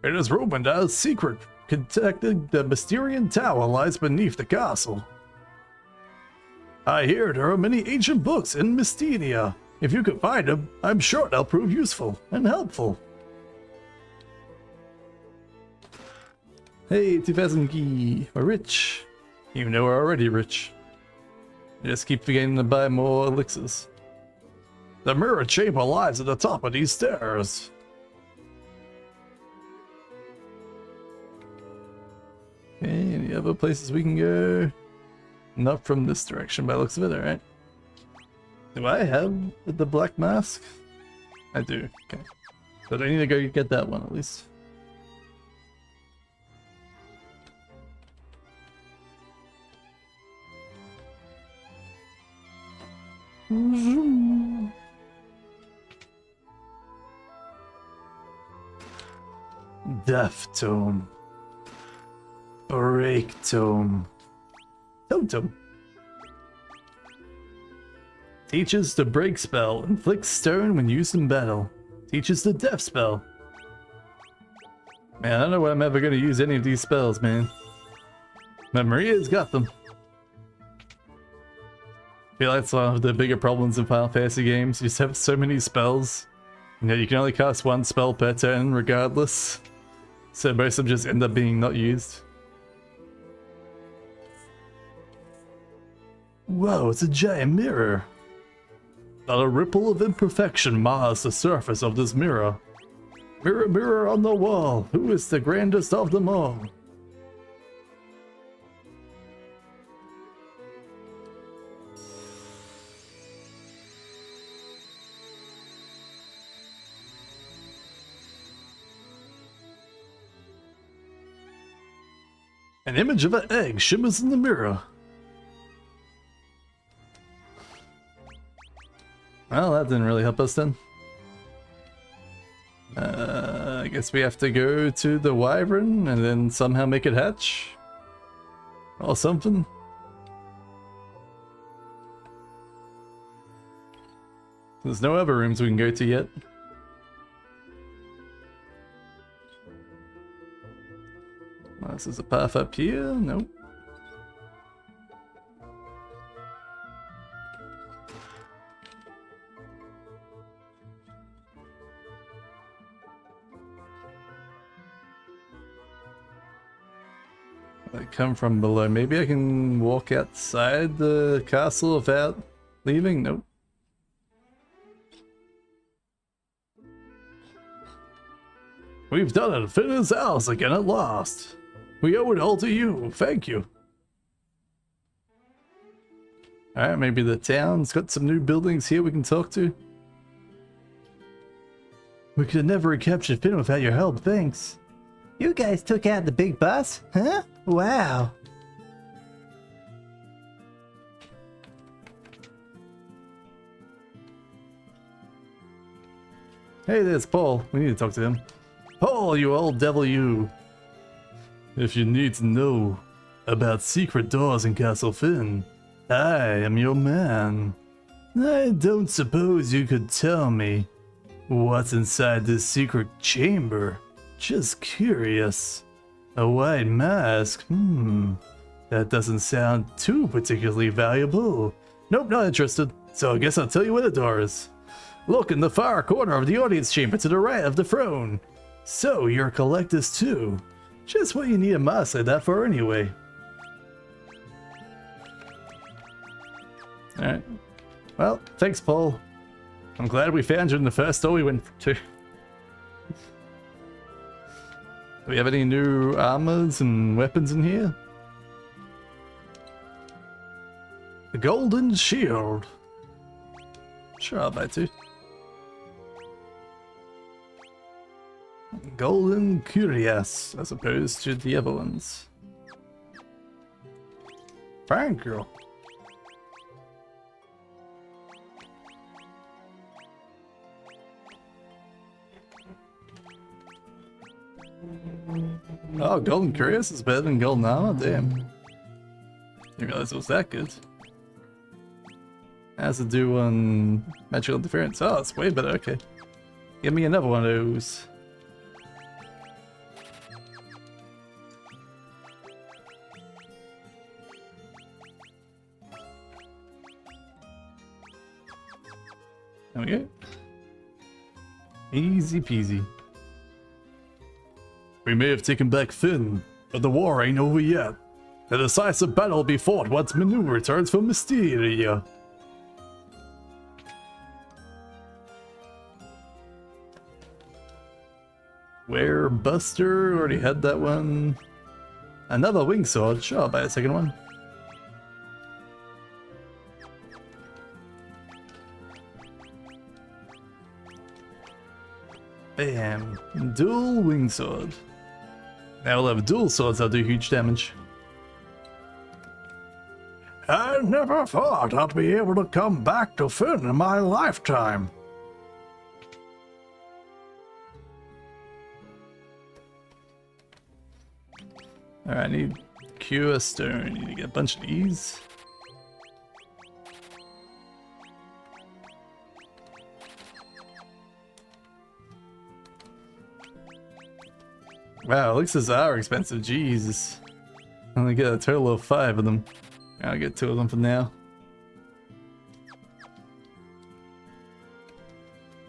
Speaker 1: It is rumored that a secret connecting the Mysterian Tower lies beneath the castle. I hear there are many ancient books in Mysteria. If you could find them, I'm sure they'll prove useful and helpful. Hey, 2000 key. We're rich. Even though we're already rich. Just keep forgetting to buy more elixirs. The mirror chamber lies at the top of these stairs. Okay, any other places we can go? Not from this direction by the looks of it, alright. Do I have the black mask? I do, okay. But I need to go get that one at least. Death Tome. Break Tome. Totem. Teaches the break spell. Inflicts stone when used in battle. Teaches the death spell. Man, I don't know when I'm ever going to use any of these spells, man. But Maria's got them. I feel like that's one of the bigger problems in Final Fantasy games. You just have so many spells. You know, you can only cast one spell per turn regardless. So most of them just end up being not used. Whoa, it's a giant mirror. Not a ripple of imperfection mars the surface of this mirror. Mirror, mirror on the wall, who is the grandest of them all? An image of an egg shimmers in the mirror. Well, that didn't really help us then. I guess we have to go to the wyvern and then somehow make it hatch? Or something? There's no other rooms we can go to yet. This is a path up here? Nope. I come from below. Maybe I can walk outside the castle without leaving? Nope. We've done it. Finna's house again at last. We owe it all to you. Thank you. Alright, maybe the town's got some new buildings here we can talk to. We could have never recaptured Finn without your help, thanks.
Speaker 2: You guys took out the big boss, huh? Wow.
Speaker 1: Hey, there's Paul. We need to talk to him. Paul, you old devil, you. If you need to know about secret doors in Castle Finn, I am your man. I don't suppose you could tell me what's inside this secret chamber. Just curious. A white mask? That doesn't sound too particularly valuable. Nope, not interested. So I guess I'll tell you where the door is. Look in the far corner of the audience chamber to the right of the throne. So you're collectors too. Just what you need a mask like that for anyway. Alright. Well, thanks, Paul. I'm glad we found you in the first door we went to. Do we have any new armors and weapons in here? The golden shield. Sure, I'll buy two. Golden curious, as opposed to the other ones. Thank you. Oh, golden curious is better than golden armor? Damn. Didn't realize it was that good. Has to do on magical interference. Oh, it's way better, okay. Give me another one of those. There we go. Easy peasy. We may have taken back Finn, but the war ain't over yet. The decisive battle will be fought once Manu returns from Mysteria. Where Buster already had that one. Another wing sword. Sure, I'll buy a second one. Bam. Dual wing sword. Now we'll have dual swords that'll do huge damage.
Speaker 3: I never thought I'd be able to come back to Finn in my lifetime.
Speaker 1: Alright, I need Cure Stone. Need to get a bunch of these. Wow, elixirs are expensive, Jesus. I only get a total of 5 of them. I'll get 2 of them for now.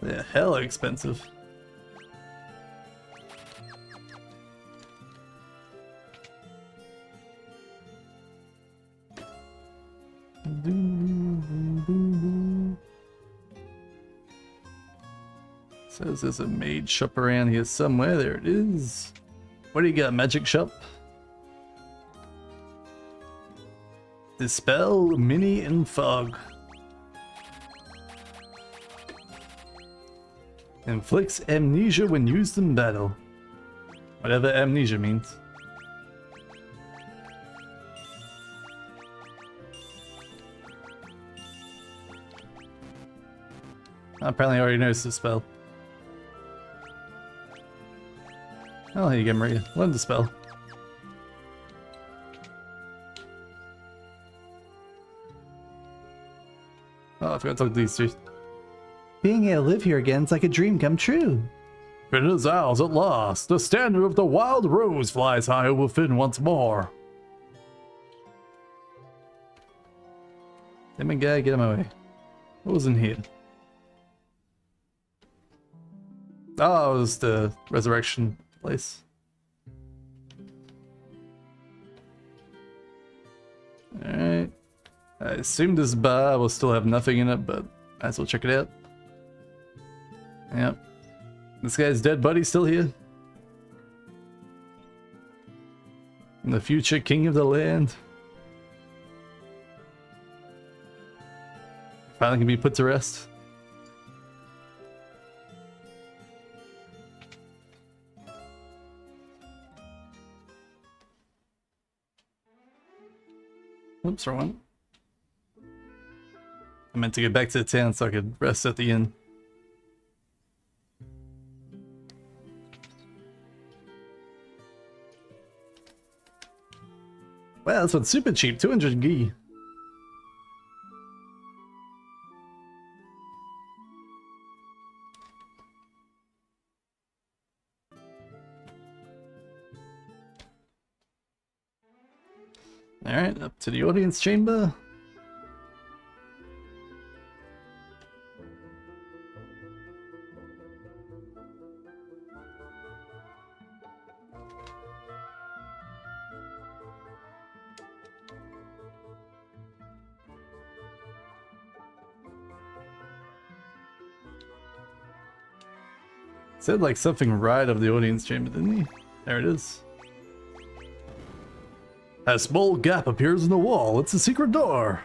Speaker 1: They're hella expensive. Says there's a mage shop around here somewhere. There it is. What do you got, magic shop? Dispel, mini, and fog. Inflicts amnesia when used in battle. Whatever amnesia means. Apparently I already knows the spell. Oh, here you go, Maria. Learn the spell. Oh, I forgot to talk to these two.
Speaker 2: Being able to live here again is like a dream come true.
Speaker 1: It is ours at last. The standard of the wild rose flies high over Finn once more. Damn it, guy, get him away. What was in here? Oh, it was the resurrection place. Alright. I assume this bar will still have nothing in it, but might as well check it out. Yep. This guy's dead buddy's still here. And the future king of the land. Finally can be put to rest. Oops, wrong one. I meant to get back to the town so I could rest at the inn. Wow, this one's super cheap, 200 gi. Alright, up to the audience chamber. Said like something right of the audience chamber, didn't he? There it is. A small gap appears in the wall. It's a secret door.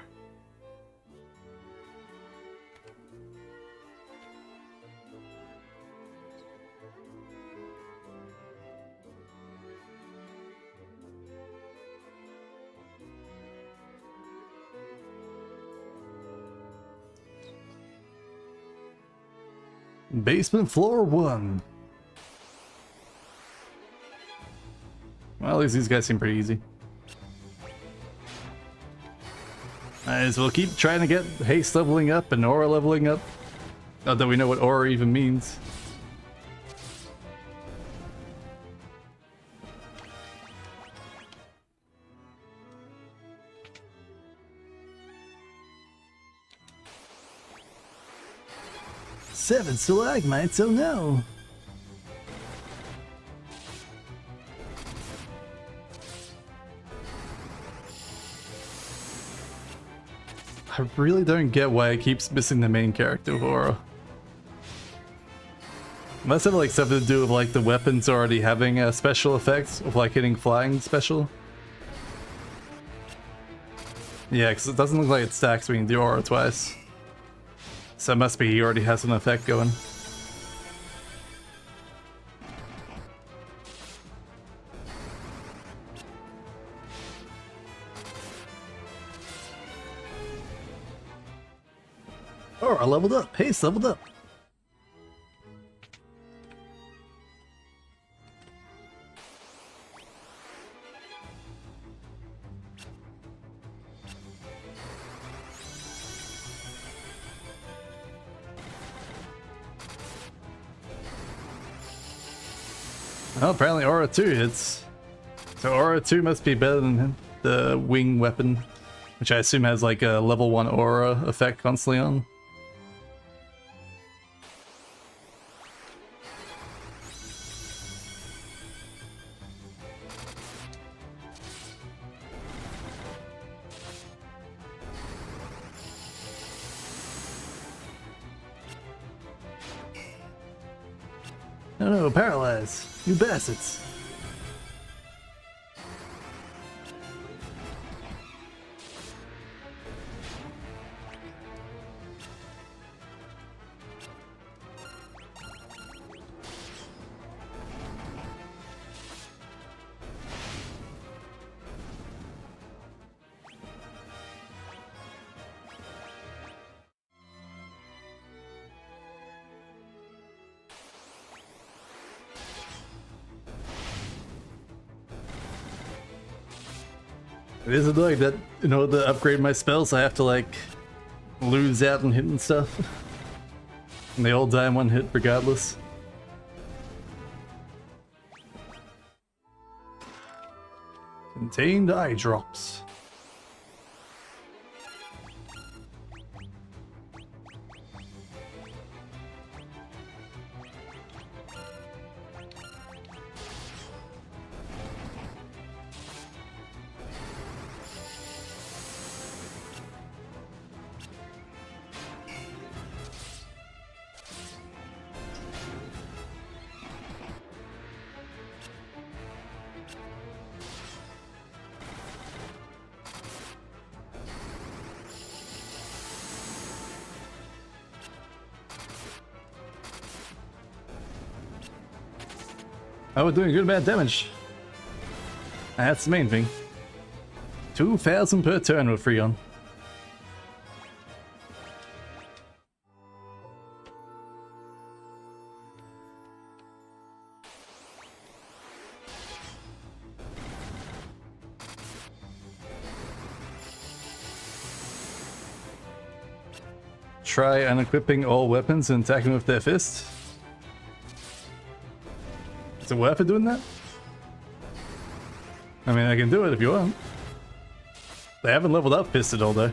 Speaker 1: Basement floor 1. Well, at least these guys seem pretty easy. Might as well keep trying to get haste leveling up and aura leveling up. Not that we know what aura even means. Seven stalagmites, oh no! I really don't get why it keeps missing the main character aura. Must have like something to do with like the weapons already having a special effect of like hitting flying special. Yeah, because it doesn't look like it stacks when you do aura twice. So it must be he already has an effect going. Oh, I leveled up. Pace leveled up. Well, apparently Aura 2 hits. So Aura 2 must be better than the wing weapon, which I assume has like a level 1 aura effect constantly on. No, paralyze. You bastards. It is annoying that, in order to upgrade my spells, I have to, like, lose out and hit and stuff. And they all die in one hit regardless. Contained eye drops. Oh, we're doing a good amount of damage. That's the main thing. 2,000 per turn we're free on. try unequipping all weapons and attacking with their fist? Is it worth it doing that? I mean, I can do it if you want. They haven't leveled up fist at all though.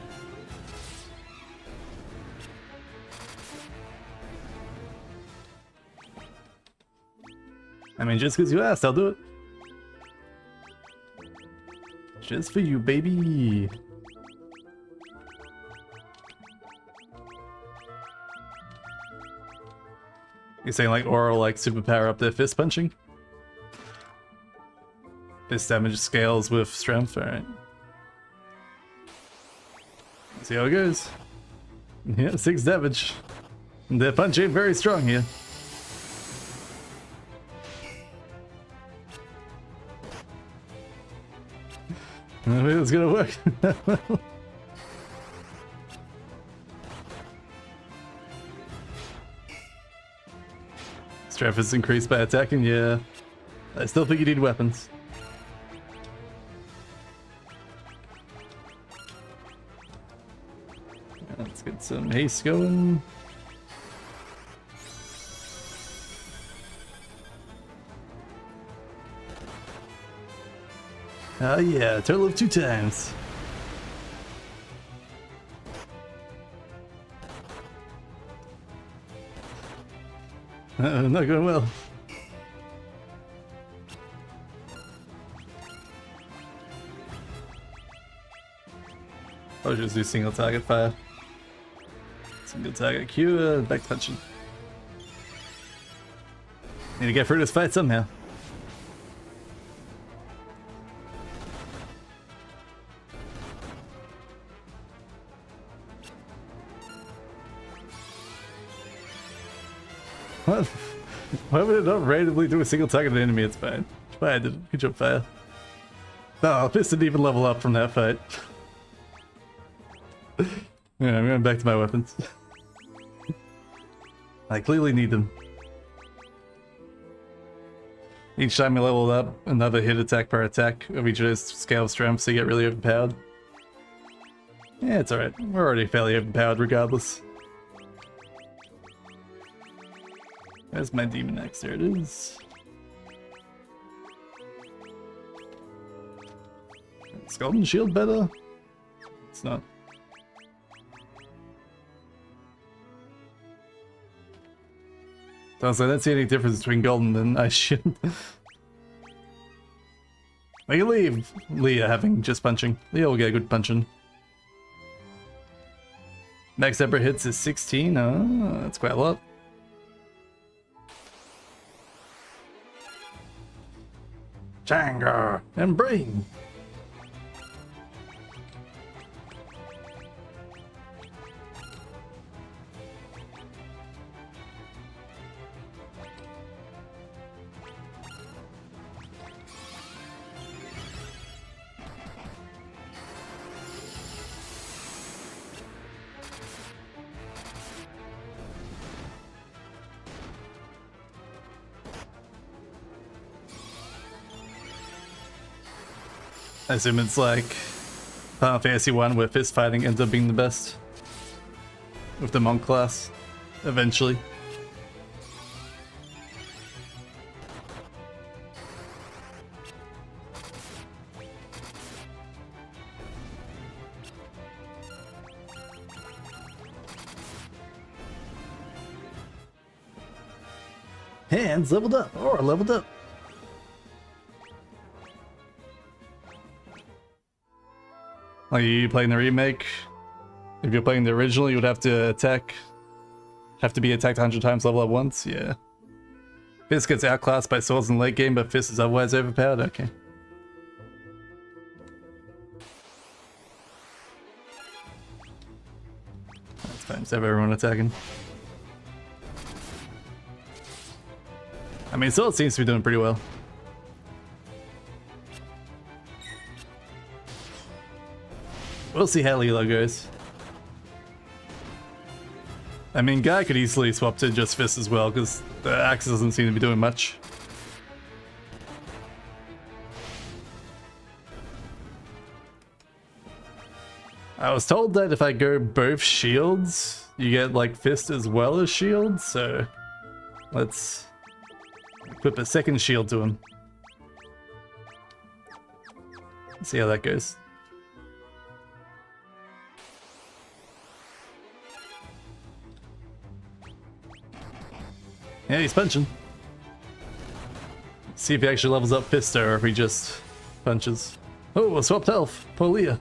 Speaker 1: I mean, just because you asked, I'll do it. Just for you, baby. You're saying like Aura like superpower up their fist punching? Fist damage scales with strength, alright. See how it goes. Yeah, 6 damage. Their punch ain't very strong here. I don't think it's gonna work. Strength is increased by attacking, yeah. I still think you need weapons. Let's get some haste going. Oh yeah, total of 2 times. Not going well. I'll just do single target fire. Single target Q, back touching. Need to get through this fight somehow. What? Why would it not randomly do a single target enemy? It's fine. Fine, I did it. Good job, Fire. No, Fist didn't even level up from that fight. Yeah, I'm going back to my weapons. I clearly need them. Each time you level up, another hit attack per attack of each of those scale of strength, so you get really overpowered. Yeah, it's alright. We're already fairly overpowered regardless. There's my Demon Axe, there it is. Is Golden Shield better? It's not. Honestly, I don't see any difference between Golden and Ice Shield. I can leave Leah having just punching. Leah will get a good punching. Max ever hits is 16. Oh, that's quite a lot. Changa and Brain. I assume it's like Final Fantasy 1 where fist fighting ends up being the best. With the monk class, eventually. Hands leveled up, or leveled up. Like, are you playing the remake? If you're playing the original, you would have to be attacked 100 times, level up once? Yeah. Fist gets outclassed by swords in the late game, but Fist is otherwise overpowered? Okay. That's fine, just have everyone attacking. I mean, Sword seems to be doing pretty well. We'll see how Lilo goes. I mean, Guy could easily swap to just Fist as well, because the Axe doesn't seem to be doing much. I was told that if I go both shields, you get like fist as well as shield, so let's equip a second shield to him. See how that goes. Yeah, he's punching. See if he actually levels up Fisto or if he just punches. Oh, a swapped health. Poor Leah.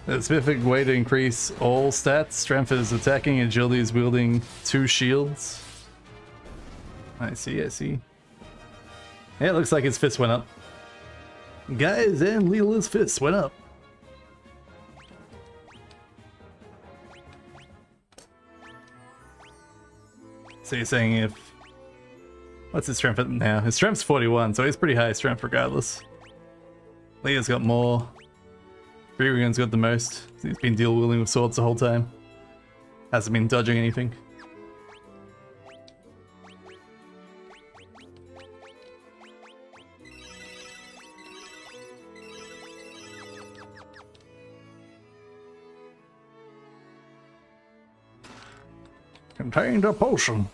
Speaker 1: A specific way to increase all stats. Strength is attacking, agility is wielding 2 shields. I see, I see. Yeah, it looks like his fist went up. Guys, and Leela's fist went up. So you're saying if... What's his strength now? His strength's 41, so he's pretty high strength regardless. Leah's got more. Furigan's got the most. He's been dual wielding with swords the whole time. Hasn't been dodging anything.
Speaker 3: Contained a potion.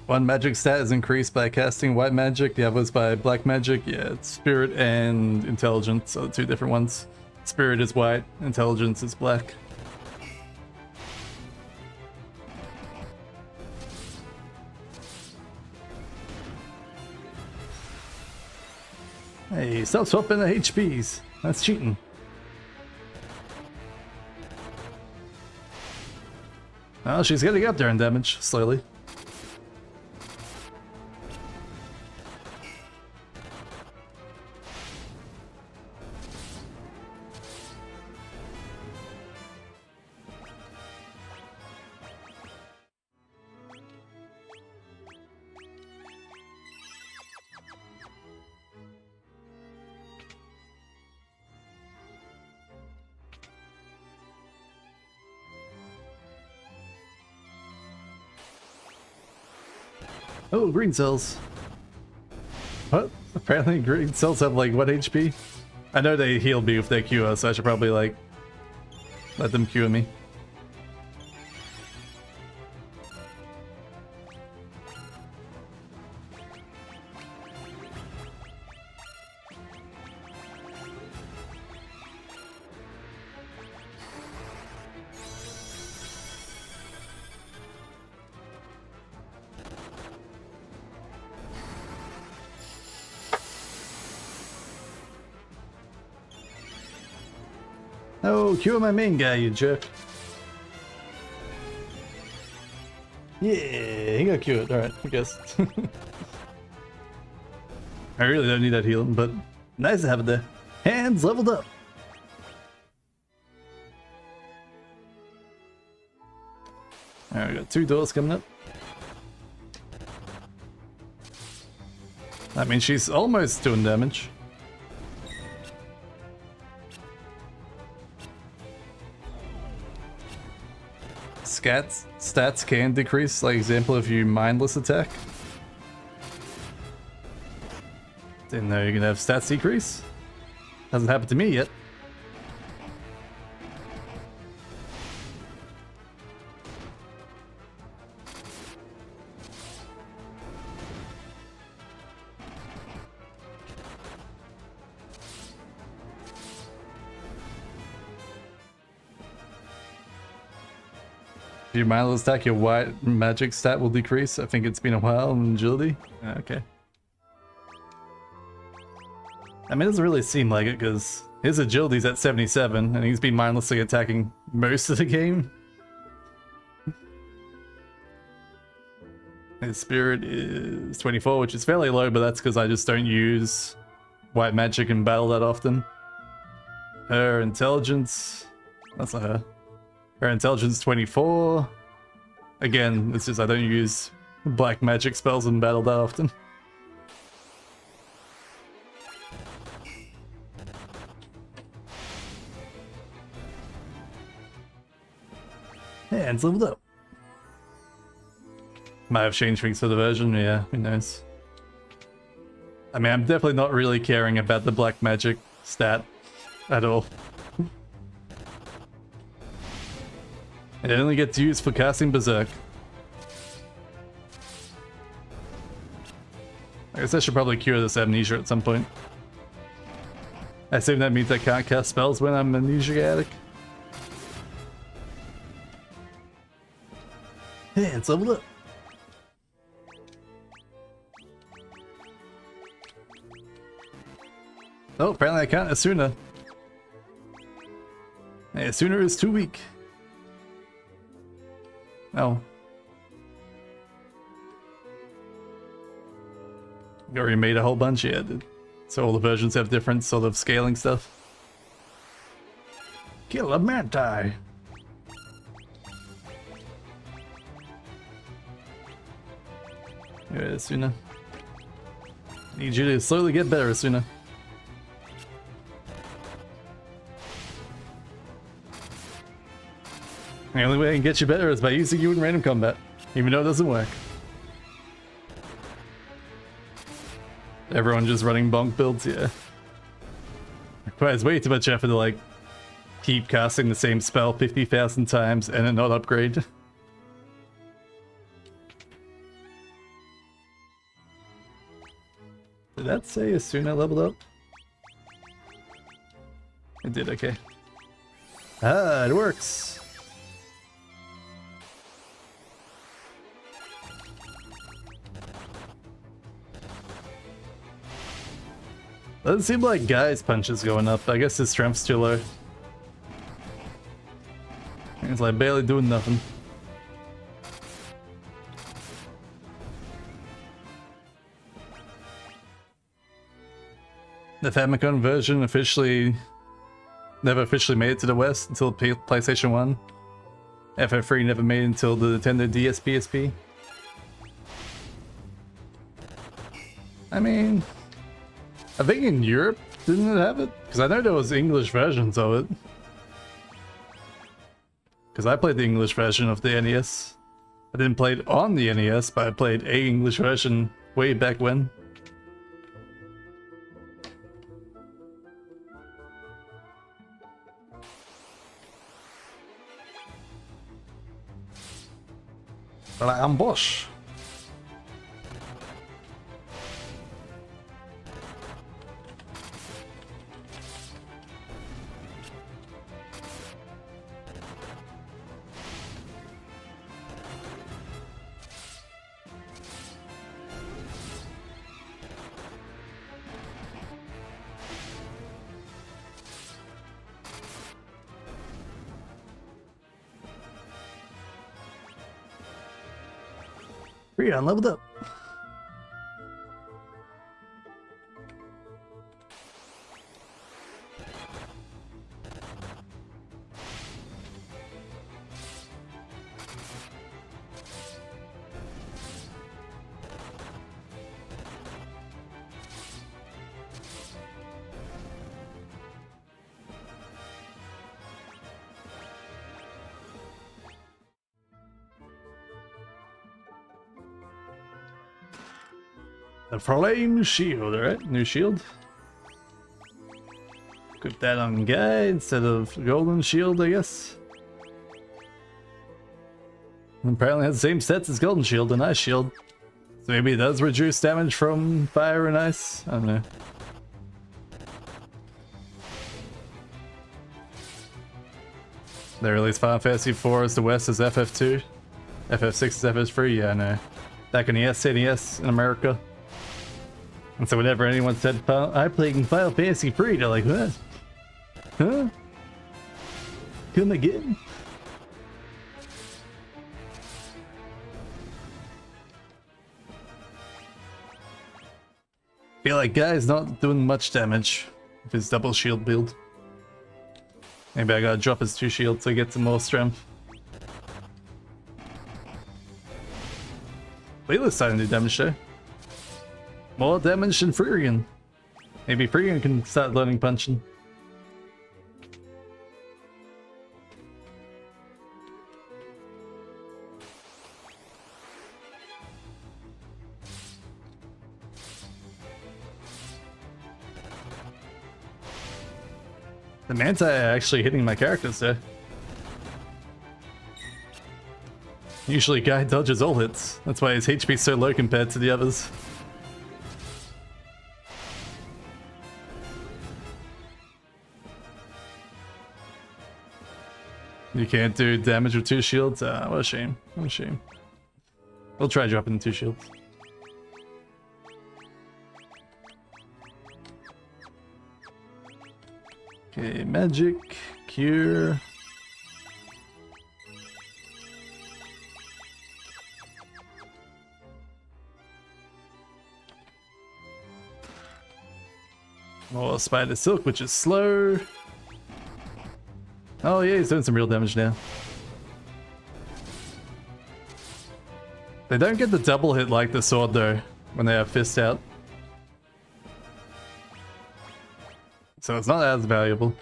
Speaker 1: One magic stat is increased by casting white magic, the other is by black magic. Yeah, it's spirit and intelligence are the 2 different ones. Spirit is white, intelligence is black. Hey, stop swapping the HPs. That's cheating. Well, she's getting up there in damage, slowly. Oh, green cells. What? Apparently green cells have like what HP? I know they heal me if they cure, so I should probably like let them cure me. Oh, cure my main guy, you jerk. Yeah, he got cured. Alright, I guess. I really don't need that healing, but nice to have it there. Hands leveled up. Alright, we got 2 doors coming up. I mean, she's almost doing damage. Stats can decrease, like example if you mindless attack. Didn't know you can have stats decrease. Hasn't happened to me yet. If you mindless attack, your white magic stat will decrease. I think it's been a while in agility. Okay. I mean, it doesn't really seem like it because his agility's at 77 and he's been mindlessly attacking most of the game. His spirit is 24, which is fairly low, but that's because I just don't use white magic in battle that often. Her intelligence... That's not her. Her intelligence 24. Again, it's just I don't use black magic spells in battle that often. Hands leveled up. Might have changed things for the version, yeah, who knows. I mean, I'm definitely not really caring about the black magic stat at all. It only gets used for casting Berserk. I guess I should probably cure this amnesia at some point. I assume that means I can't cast spells when I'm amnesiac.
Speaker 2: Hey, it's leveled up.
Speaker 1: Oh, apparently I can't Asuna. Hey, Asuna is too weak. Oh. You already made a whole bunch, yeah, dude. So all the versions have different sort of scaling stuff.
Speaker 3: Kill a manti.
Speaker 1: Yeah, Asuna. Need you to slowly get better, Asuna. The only way I can get you better is by using you in random combat, even though it doesn't work. Everyone just running bonk builds, yeah. Requires way too much effort to like keep casting the same spell 50,000 times and then not upgrade. Did that say Asuna leveled up? It did, okay. Ah, it works. Doesn't seem like Guy's punch is going up. I guess his strength's too low. He's like barely doing nothing. The Famicom version never officially made it to the West until PlayStation 1. FF3 never made it until the Nintendo DS PSP. I mean, I think in Europe, didn't it have it? Because I know there was English versions of it. Because I played the English version of the NES. I didn't play it on the NES, but I played a English version way back when.
Speaker 3: Like ambush.
Speaker 2: Freon leveled up.
Speaker 1: The Flame Shield, alright? New shield. Put that on Guy instead of Golden Shield, I guess. And apparently has the same stats as Golden Shield and Ice Shield. So maybe it does reduce damage from fire and ice? I don't know. They released Final Fantasy 4 as the West as FF2. FF6 is FF3, yeah, I know. Back in the NES in America. And so whenever anyone said, I'm playing Final Fantasy 3, they're like, what? Huh? Come again? Feel like Guy's not doing much damage with his double shield build. Maybe I gotta drop his 2 shields to get some more strength. Layla's starting to do damage though. More damage than Freegan. Maybe Freegan can start learning punching. The Manti are actually hitting my characters there. Usually Guy dodges all hits. That's why his HP is so low compared to the others. You can't do damage with 2 shields? What a shame. What a shame. We'll try dropping 2 shields. Okay, magic, cure. More spider silk, which is slow. Oh yeah, he's doing some real damage now. They don't get the double hit like the sword though, when they have fist out. So it's not as valuable.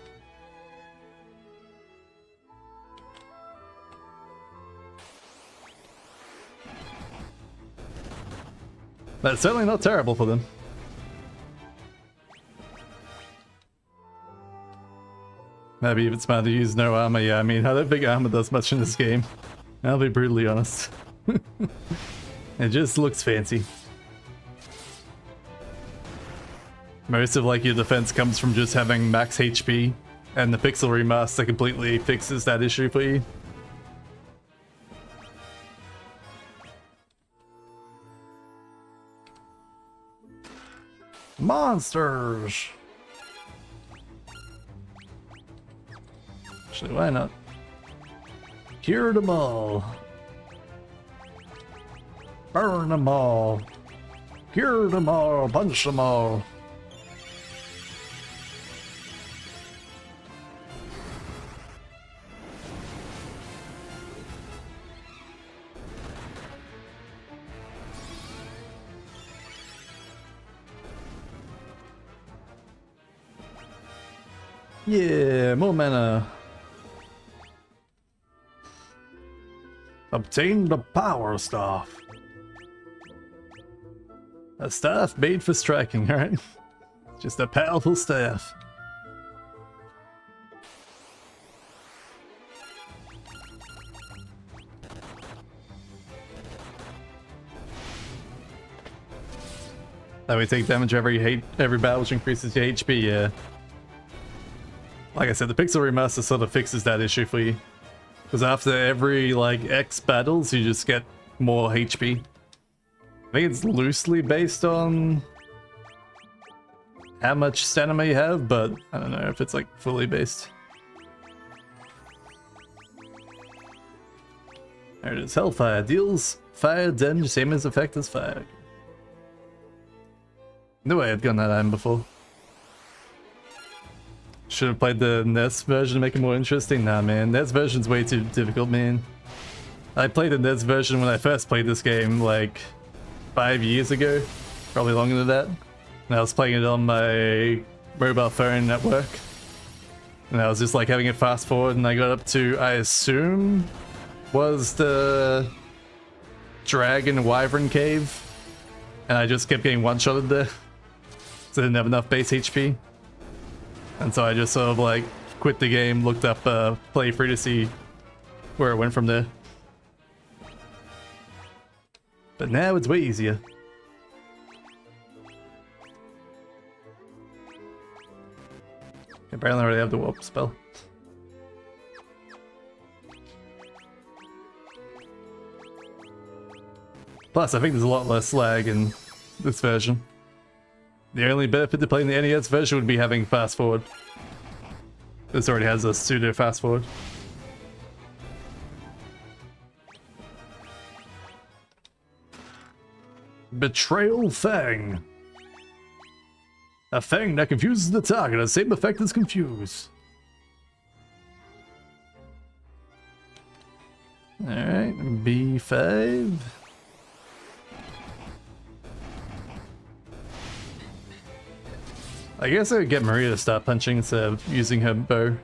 Speaker 1: That's certainly not terrible for them. Maybe if it's smart to use no armor, yeah, I mean, I don't think armor does much in this game. I'll be brutally honest. It just looks fancy. Most of like your defense comes from just having max HP, and the pixel remaster completely fixes that issue for you. Monsters! Actually, why not? Cure them all. Burn them all. Cure them all. Punch them all. Yeah, more mana. Obtain the power staff. A staff made for striking, alright? Just a powerful staff. That we take damage every battle, which increases your HP, yeah. Like I said, the pixel remaster sort of fixes that issue for you. Because after every, like, X battles, you just get more HP. I think it's loosely based on how much stamina you have, but I don't know if it's, like, fully based. There it is, Hellfire. Deals fire damage, same as effect as fire. No way I've gotten that item before. Should have played the NES version to make it more interesting. Nah, man. NES version's way too difficult, man. I played the NES version when I first played this game, like, 5 years ago. Probably longer than that. And I was playing it on my mobile phone at work. And I was just, like, having it fast forward, and I got up to, I assume, was the Dragon Wyvern Cave. And I just kept getting one-shotted there. So I didn't have enough base HP. And so I just sort of like quit the game, looked up playthrough to see where it went from there. But now it's way easier. Apparently I already have the warp spell. Plus I think there's a lot less lag in this version. The only benefit to playing the NES version would be having fast forward. This already has a pseudo fast forward. Betrayal Fang. A Fang that confuses the target, the same effect as Confuse. Alright, B5. I guess I would get Maria to start punching instead of using her bow.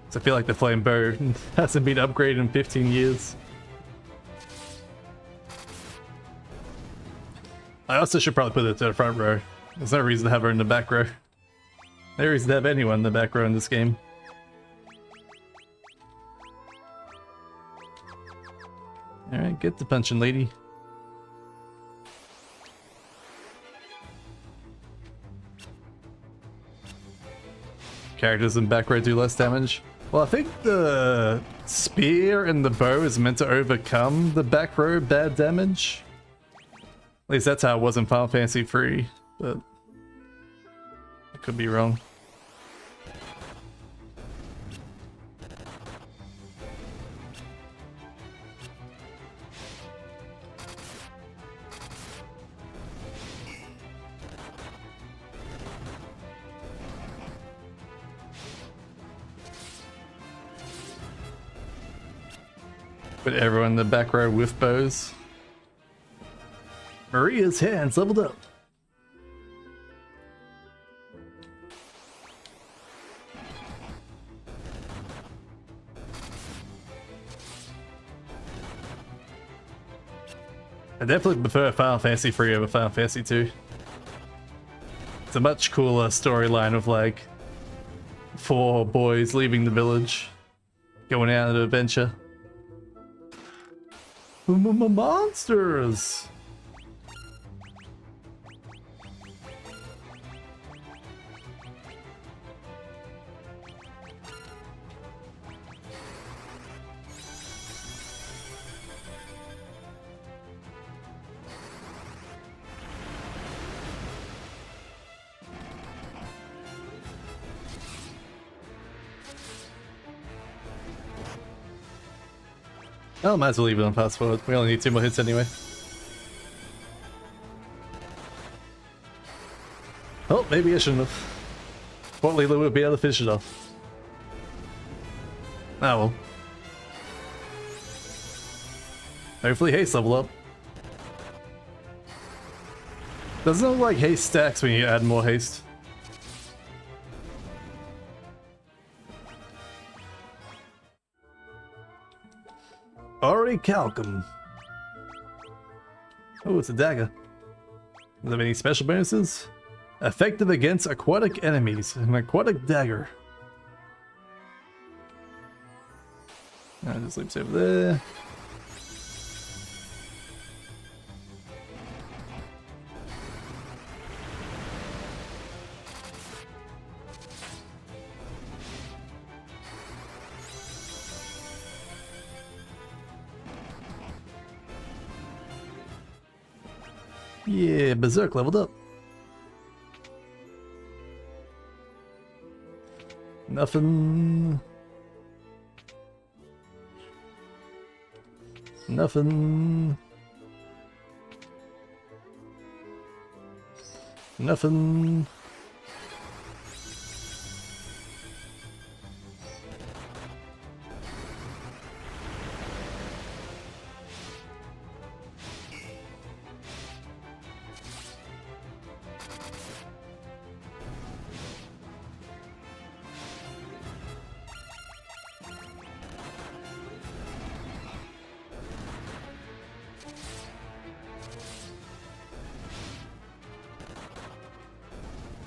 Speaker 1: Because I feel like the flame bow hasn't been upgraded in 15 years. I also should probably put it to the front row. There's no reason to have her in the back row. There is to have anyone in the back row in this game. Alright, get the punching, lady. Characters in back row do less damage. Well, I think the spear and the bow is meant to overcome the back row bad damage. At least that's how it was in Final Fantasy 3, but I could be wrong. Put everyone in the back row with bows. Maria's hands leveled up. I definitely prefer Final Fantasy 3 over Final Fantasy 2. It's a much cooler storyline of like 4 boys leaving the village, going out on an adventure. Monsters! Oh, might as well leave it on fast forward. We only need 2 more hits anyway. Oh, maybe I shouldn't have. Thought Leela would be able to finish it off. Ah well. Hopefully haste level up. Doesn't it look like haste stacks when you add more haste? Ori Calcum. Oh, it's a dagger. Does it have any special bonuses? Effective against aquatic enemies. An aquatic dagger. Just leaps over there. Yeah, Berserk leveled up. Nothing. Nothing. Nothing.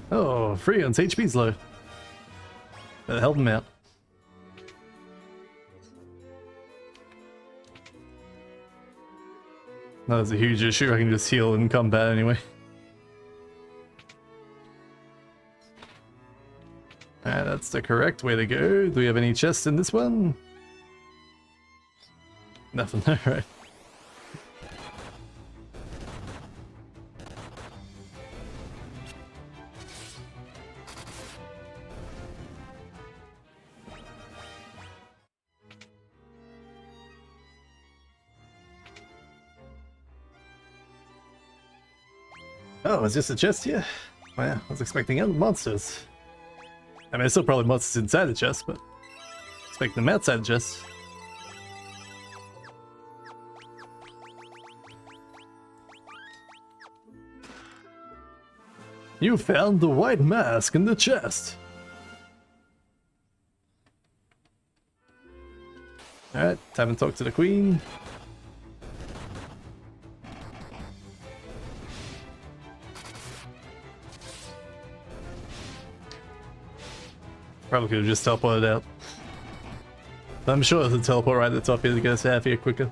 Speaker 1: Oh, Freon's HP's low. That held him out. That was a huge issue. I can just heal in combat anyway. That's the correct way to go. Do we have any chests in this one? Nothing, alright. Oh, it's just a chest here? Wow, I was expecting other monsters. I mean, there's still probably monsters inside the chest, but expecting them outside the chest. You found the white mask in the chest. Alright, time to talk to the queen. Probably could have just teleported out. I'm sure there's a teleport right at the top here to get us out of here quicker.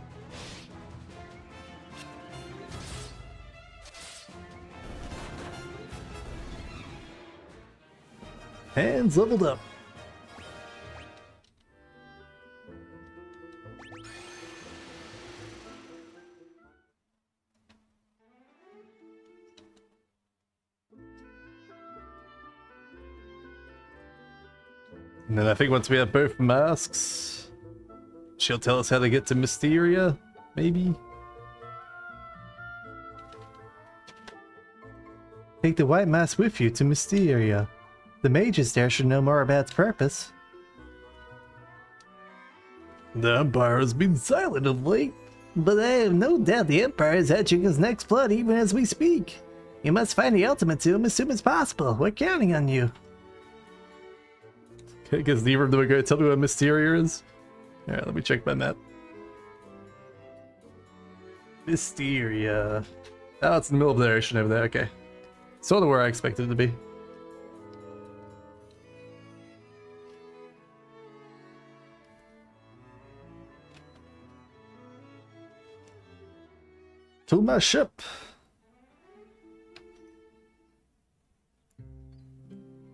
Speaker 1: Hands leveled up. And then I think once we have both masks, she'll tell us how to get to Mysteria, maybe?
Speaker 2: Take the white mask with you to Mysteria. The mages there should know more about its purpose.
Speaker 1: The Empire has been silent of late.
Speaker 2: But I have no doubt the Empire is hatching his next blood even as we speak. You must find the ultimate tomb as soon as possible. We're counting on you.
Speaker 1: Okay, guess neither of them are going to tell me what Mysteria is. Alright, let me check my map. Mysteria. Oh, it's in the middle of the ocean over there, okay. Sort of where I expected it to be. To my ship.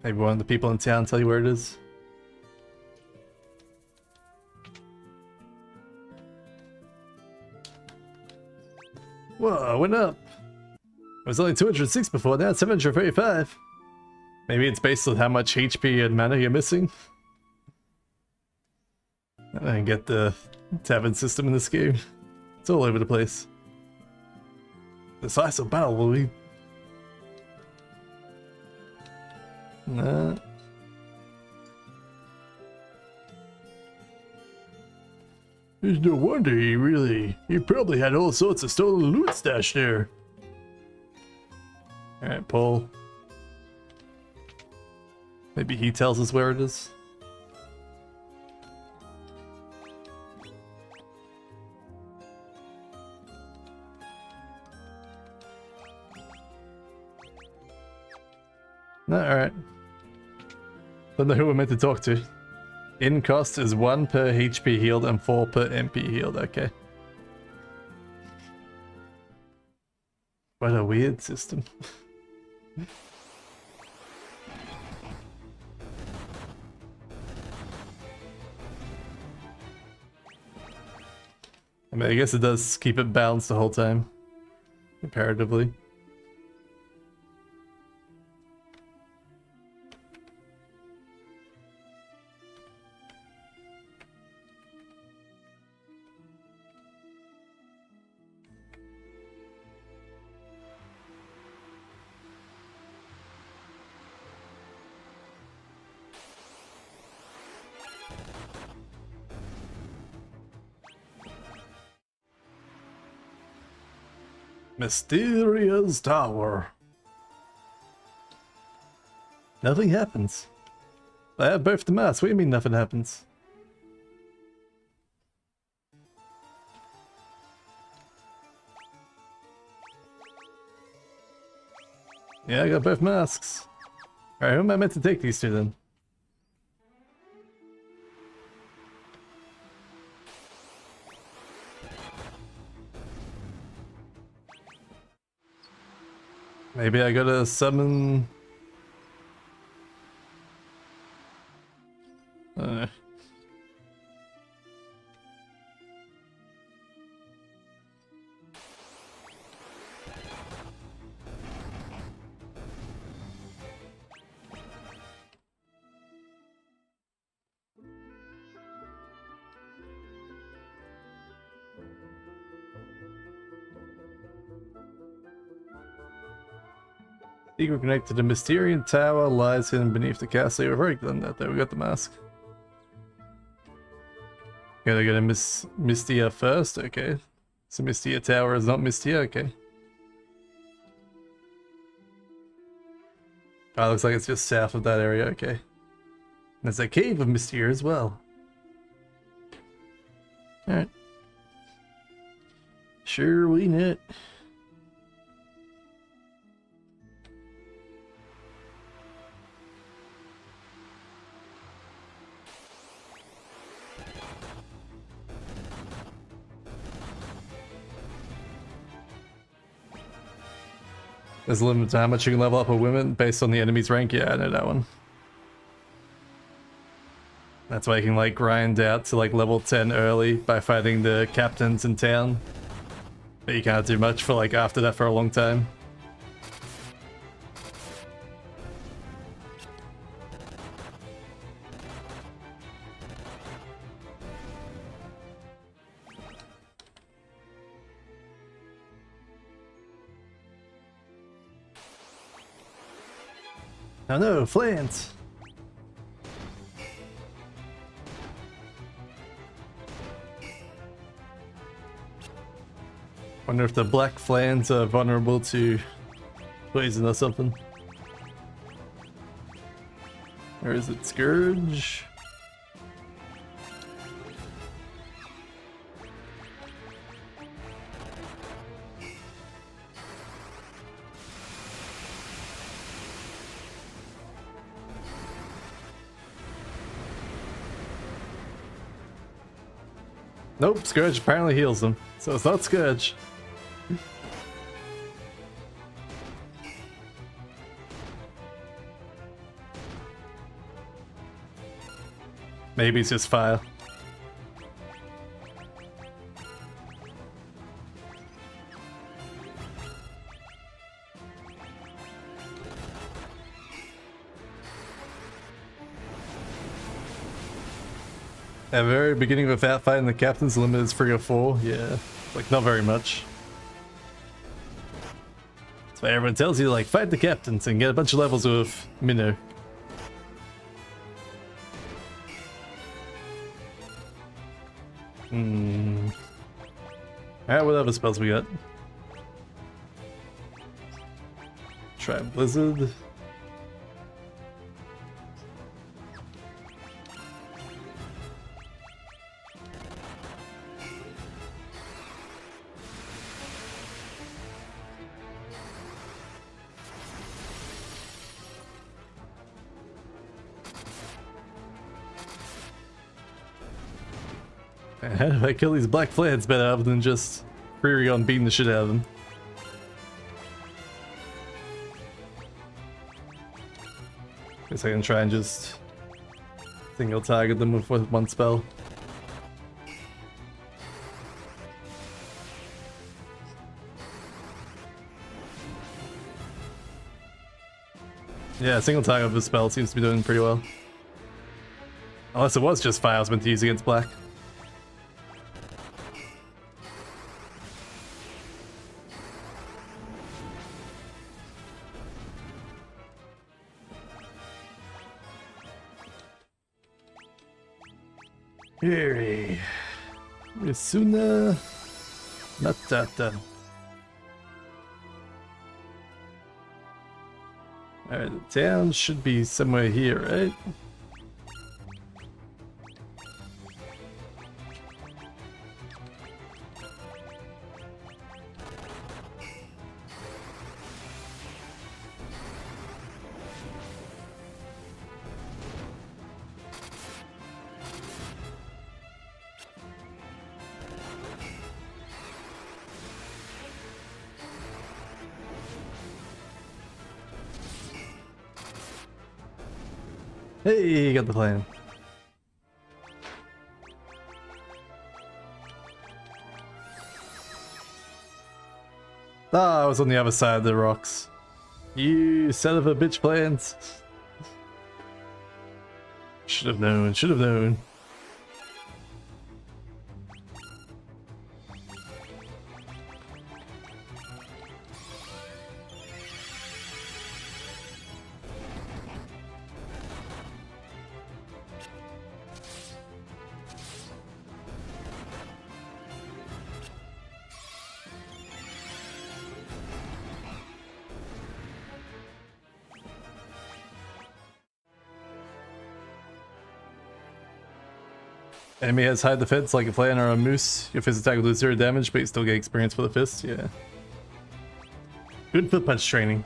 Speaker 1: Maybe one of the people in town tell you where it is. Whoa, went up. It was only 206 before, now it's 735. Maybe it's based on how much HP and mana you're missing. I don't get the tavern system in this game. It's all over the place. The size of battle will be... Nah. There's no wonder he probably had all sorts of stolen loot stashed there. Alright, Paul. Maybe he tells us where it is. No, alright. Don't know who we're meant to talk to. In cost is 1 per HP healed and 4 per MP healed, okay. What a weird system. I mean, I guess it does keep it balanced the whole time, comparatively. Mysteria's Tower. Nothing happens. I have both the masks. What do you mean nothing happens? Yeah, I got both masks. Alright, who am I meant to take these to then? Maybe I gotta summon... Secret connected to Mysterian Tower lies hidden beneath the castle. We've already done that though, we got the mask. Gotta go to Mystia first, okay. So Mystia Tower is not Mystia, okay. Oh, looks like it's just south of that area, okay. There's a cave of Mystia as well. Alright. Sure, we know it. There's a limit to how much you can level up a woman based on the enemy's rank. Yeah, I know that one. That's why you can like grind out to like level 10 early by fighting the captains in town. But you can't do much for like after that for a long time. Oh no, Flint! Wonder if the black flans are vulnerable to poison or something. Or is it Scourge? Nope, Scourge apparently heals them, so it's not Scourge. Maybe it's just fire. At the very beginning of a fat fight, and the captain's limit is 3 or 4. Yeah, like not very much. That's why everyone tells you to like fight the captains and get a bunch of levels with Minnow. Alright, what other spells we got? Try Blizzard. How do I kill these black flans better other than just free on beating the shit out of them? Guess I can try and just single target them with one spell. Yeah, single target with the spell seems to be doing pretty well. Unless it was just fire I was meant to use against black. Fury. Isuna Matata. Alright, the town should be somewhere here, right? Hey, you got the plan. Ah, I was on the other side of the rocks. You son of a bitch plans. Should have known, should have known. Enemy has high defense like a flan or a moose. Your fist attack will do 0 damage, but you still get experience for the fist. Yeah. Good for punch training.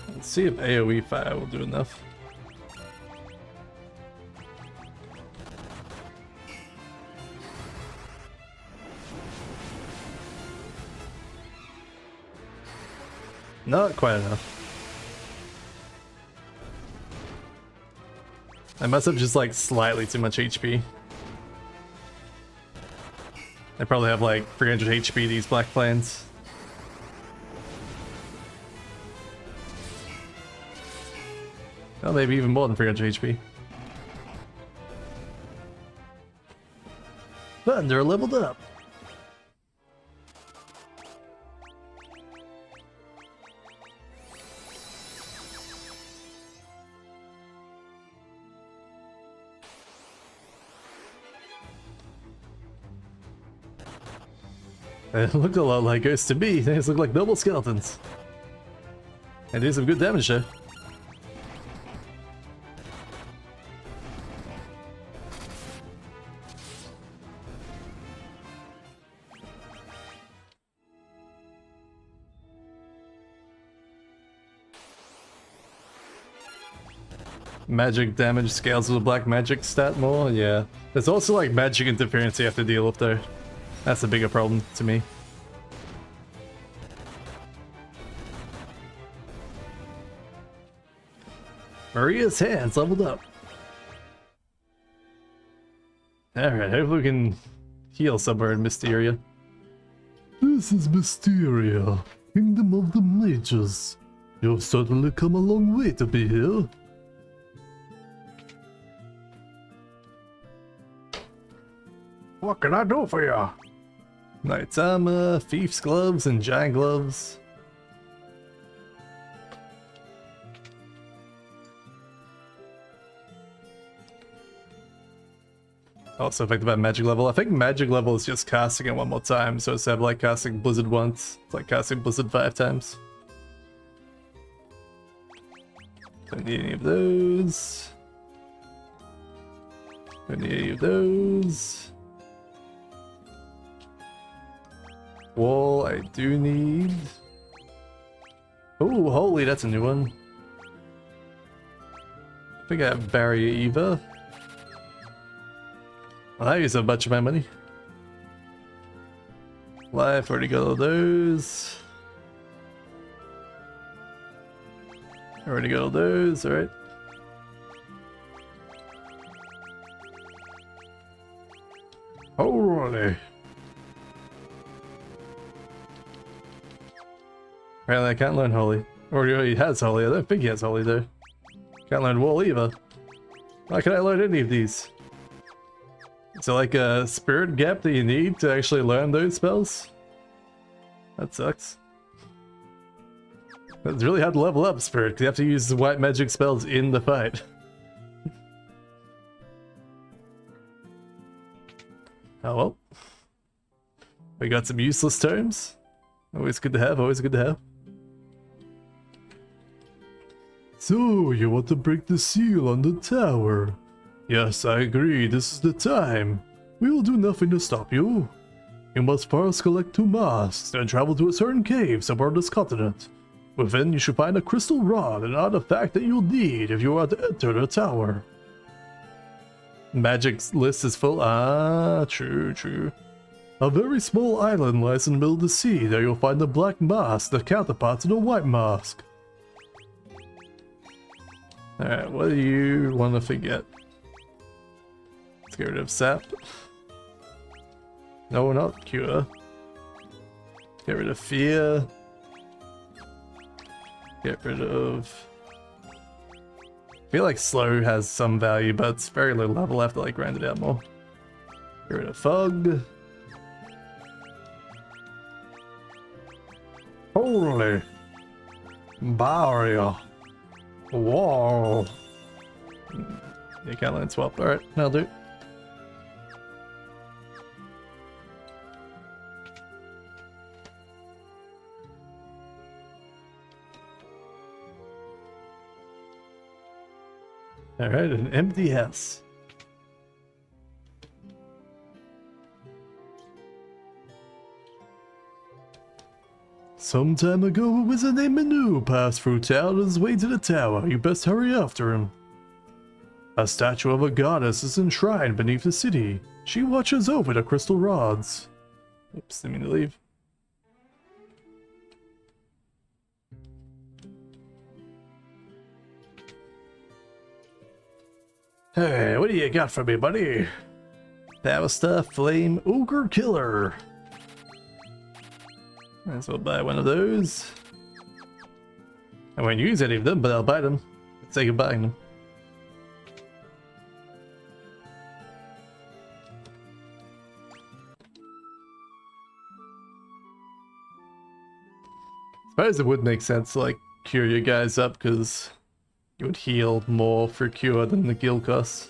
Speaker 1: Let's see if AoE fire will do enough. Not quite enough. I must have just like slightly too much HP. I probably have like 300 HP these black plains. Well, maybe even more than 300 HP. Thunder leveled up. It looked a lot like ghosts to me. They just look like noble skeletons. And do some good damage there. Magic damage scales with the black magic stat more, yeah. There's also like magic interference you have to deal with there. That's a bigger problem to me. Maria's hands leveled up. Alright, hopefully we can heal somewhere in Mysteria. This is Mysteria, Kingdom of the Mages. You've certainly come a long way to be here.
Speaker 3: What can I do for you?
Speaker 1: Knight's armor, thief's gloves, and giant gloves. Also affected by magic level. I think magic level is just casting it one more time, so instead of like casting Blizzard once, it's like casting Blizzard 5 times. Don't need any of those. Don't need any of those. Wall, I do need. Oh, holy, that's a new one. I think I have Barrier Eva. Well, I use a bunch of my money. Life, already got all those. Already got all those, alright.
Speaker 3: Holy.
Speaker 1: Apparently I can't learn Holy. Or he has Holy, I don't think he has Holy though. Can't learn Wall either. Why can I learn any of these? Is there like a spirit gap that you need to actually learn those spells? That sucks. It's really hard to level up spirit, because you have to use the white magic spells in the fight. Oh well. We got some useless tomes. Always good to have, always good to have. So, you want to break the seal on the tower? Yes, I agree, this is the time. We will do nothing to stop you. You must first collect 2 masks, then travel to a certain cave somewhere on this continent. Within, you should find a crystal rod, an artifact that you'll need if you are to enter the tower. Magic's list is full. Ah, true, true. A very small island lies in the middle of the sea. There you'll find a black mask, the counterpart to the white mask. Alright, what do you want to forget? Let's get rid of sap. No, not cure. Get rid of fear. Get rid of... I feel like slow has some value, but it's very low level. I have to like grind it out more. Get rid of fog.
Speaker 3: Holy. Barrier. Wall.
Speaker 1: You can't learn swap. Alright, that'll do. Alright, an empty house. Some time ago, a wizard named Manu passed through town on his way to the tower. You best hurry after him. A statue of a goddess is enshrined beneath the city. She watches over the crystal rods. Oops, didn't mean to leave.
Speaker 3: Hey, what do you got for me, buddy?
Speaker 1: Power Stuff Flame Ogre Killer. Might as well buy one of those. I won't use any of them, but I'll buy them. For the sake of buying them. Suppose it would make sense to like cure you guys up because you would heal more for cure than the guild costs.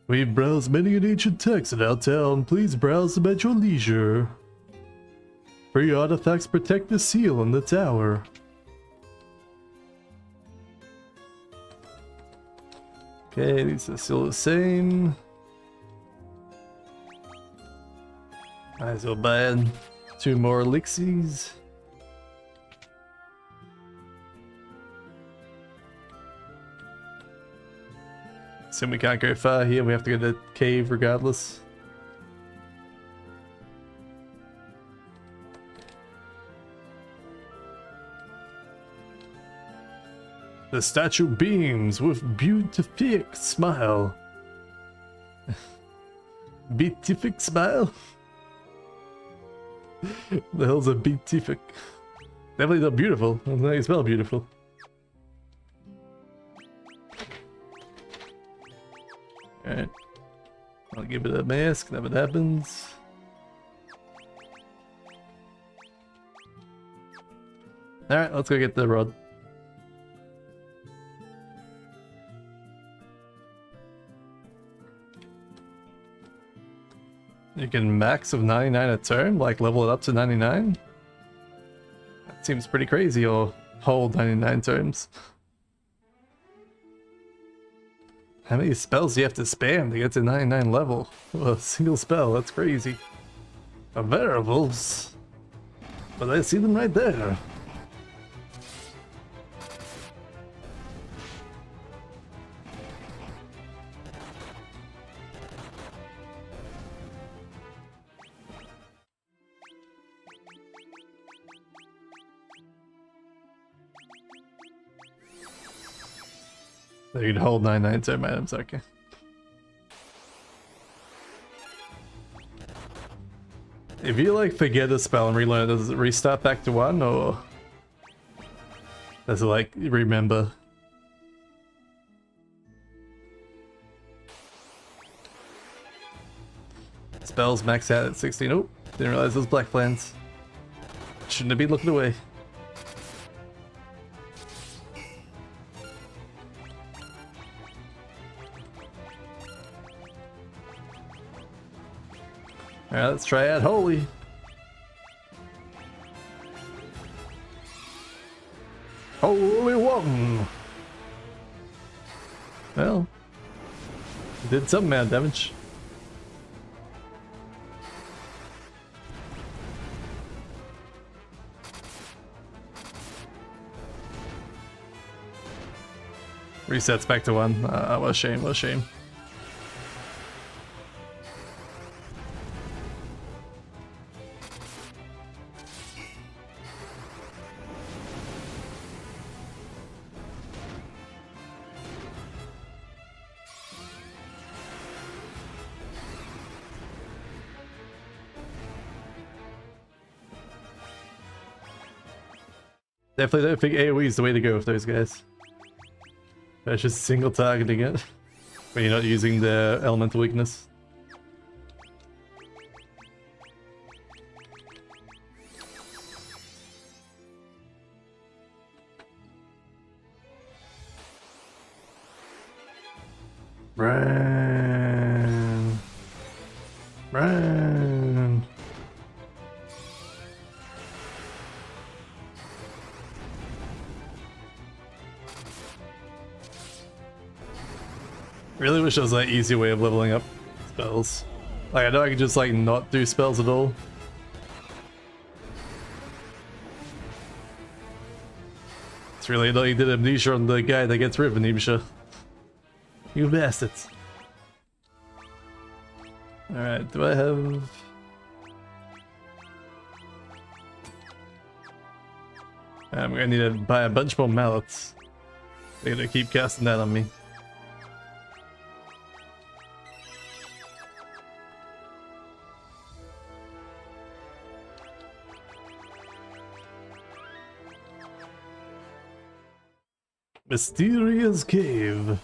Speaker 1: We've browsed many an ancient texts in our town. Please browse them at your leisure. Free artifacts protect the seal on the tower. Okay, these are still the same. Might as well buy in 2 more elixirs. Assume we can't go far here, we have to go to the cave regardless. The statue beams with beatific smile. Beatific smile? The hell's a beatific? Definitely not beautiful. Doesn't make it smell beautiful. Alright. I'll give it a mask, that what happens. Alright, let's go get the rod. You can max of 99 a turn, like level it up to 99? That seems pretty crazy, or hold 99 turns. How many spells do you have to spam to get to 99 level? Oh, a single spell, that's crazy. Variables. But I see them right there. So you can hold 99 turn items, okay. If you like forget a spell and relearn it, does it restart back to 1 or does it like remember? Spells max out at 16. Oh, didn't realize those black plants. Shouldn't have been looking away. Alright, let's try out Holy. Holy one! Well, it did some amount of damage. Resets back to 1. What a shame, what a shame. Definitely don't think AoE is the way to go with those guys. That's just single targeting it when you're not using the elemental weakness. Run! Run! Really wish there was an easy way of leveling up spells. Like, I know I could just like not do spells at all. It's really annoying that amnesia on the guy that gets rid of amnesia. You bastards. Alright, do I have... I'm gonna need to buy a bunch more mallets. They're gonna keep casting that on me. Mysterious cave.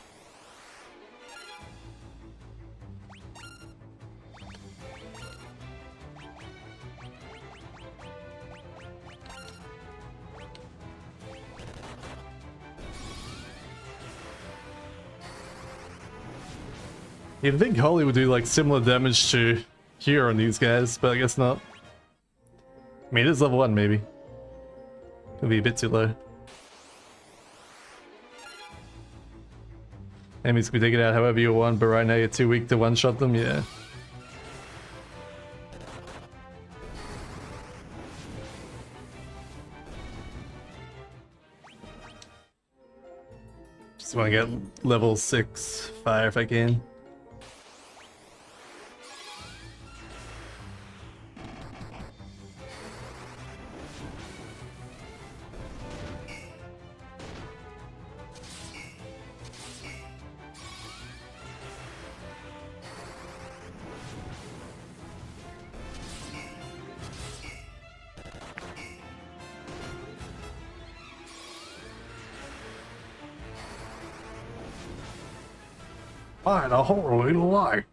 Speaker 1: You'd think Holy would do like similar damage to here on these guys, but I guess not. I mean, it is level 1 maybe. Could be a bit too low. Enemies can be taken out however you want, but right now you're too weak to one-shot them, yeah. Just want to get level 6 fire if I can.
Speaker 3: Find a holy light.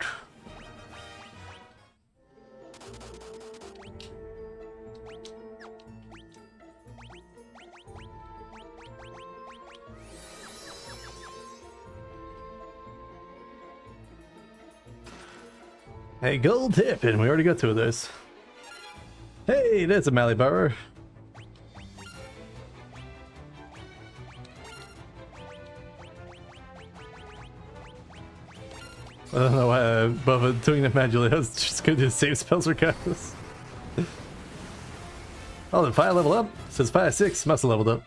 Speaker 1: Hey, gold hairpin, we already got 2 of those. Hey, there's a Malibara. I don't know why I bothered doing that manually. I was just gonna do the same spells regardless. Oh, the fire level up? It says fire 6, must have leveled up.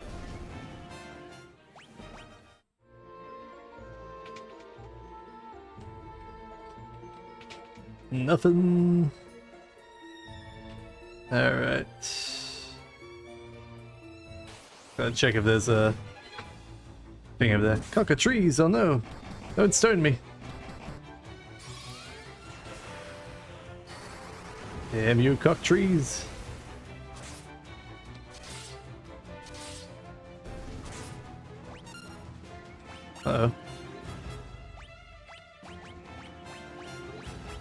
Speaker 1: Nothing. Alright. Gotta check if there's a thing over there. Conquer trees, oh no! Don't stone me! Damn you, cock trees! Uh-oh.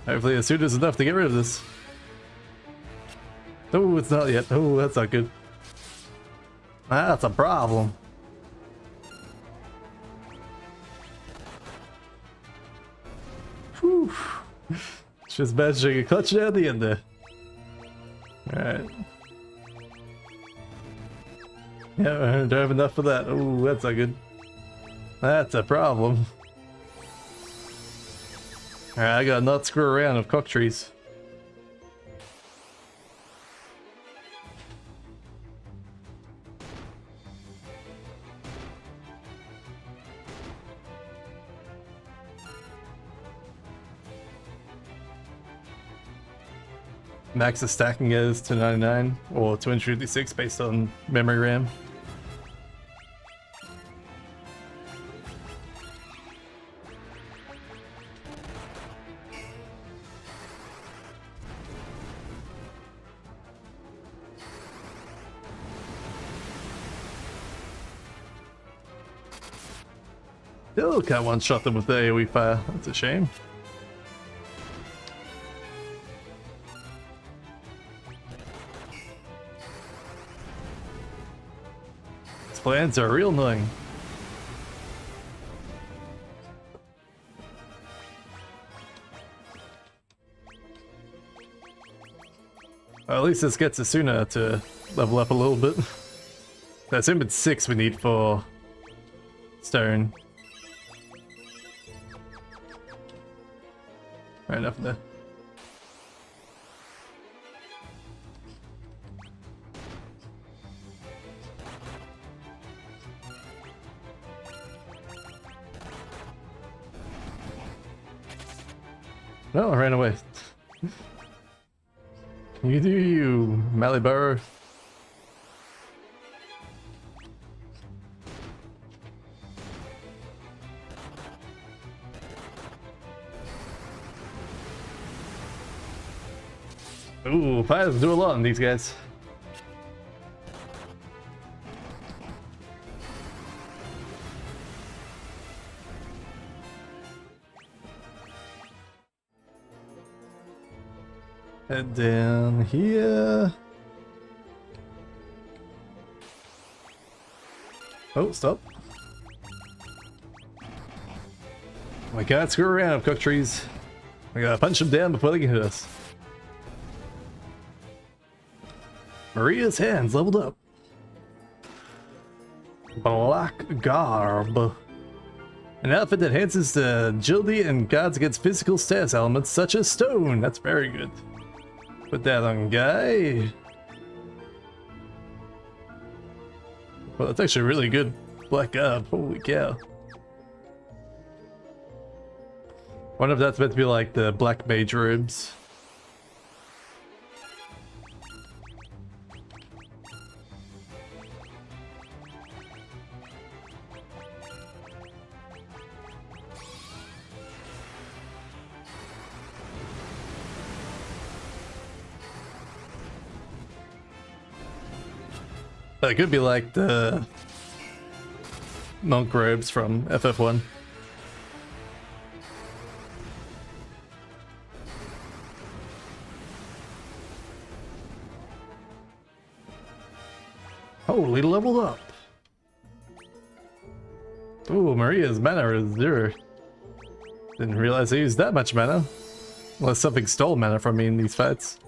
Speaker 1: Hopefully the suit is enough to get rid of this. Oh, it's not yet. Oh, that's not good. That's a problem. Whew. Just managing a clutch down the end there. Alright. Yeah, I don't have enough for that. Oh, that's not good. That's a problem. Alright, I gotta not screw around with cock trees. Max is stacking is 299 or 256 based on memory RAM. Still can't one-shot them with the AoE fire. That's a shame. These plants are real annoying. Well, at least this gets Asuna to level up a little bit. I assume it's 6 we need for stone. Right, enough of that. No, I ran away. You do you, Malibara. Ooh, fires do a lot on these guys. Head down here. Oh, stop. We can't screw around, cook trees. We gotta punch them down before they can hit us. Maria's hands leveled up. Black garb. An outfit that enhances the agility and guards against physical status elements such as stone. That's very good. Put that on Guy. Well, that's actually really good. Black garb. Holy cow. Wonder if that's meant to be like the black mage robes. It could be like the monk robes from FF1. Holy, leveled up. Ooh, Maria's mana is 0. Didn't realize I used that much mana. Unless something stole mana from me in these fights.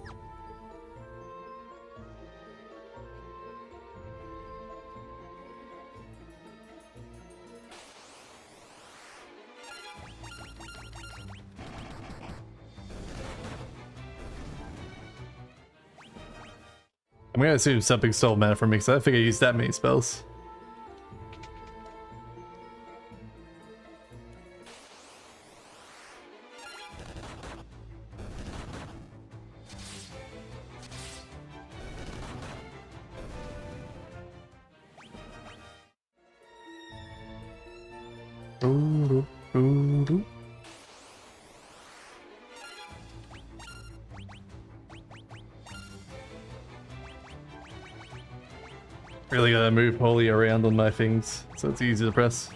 Speaker 1: I'm gonna assume something stole mana from me because I don't think I used that many spells. Really gotta move Holy around on my things so it's easy to press.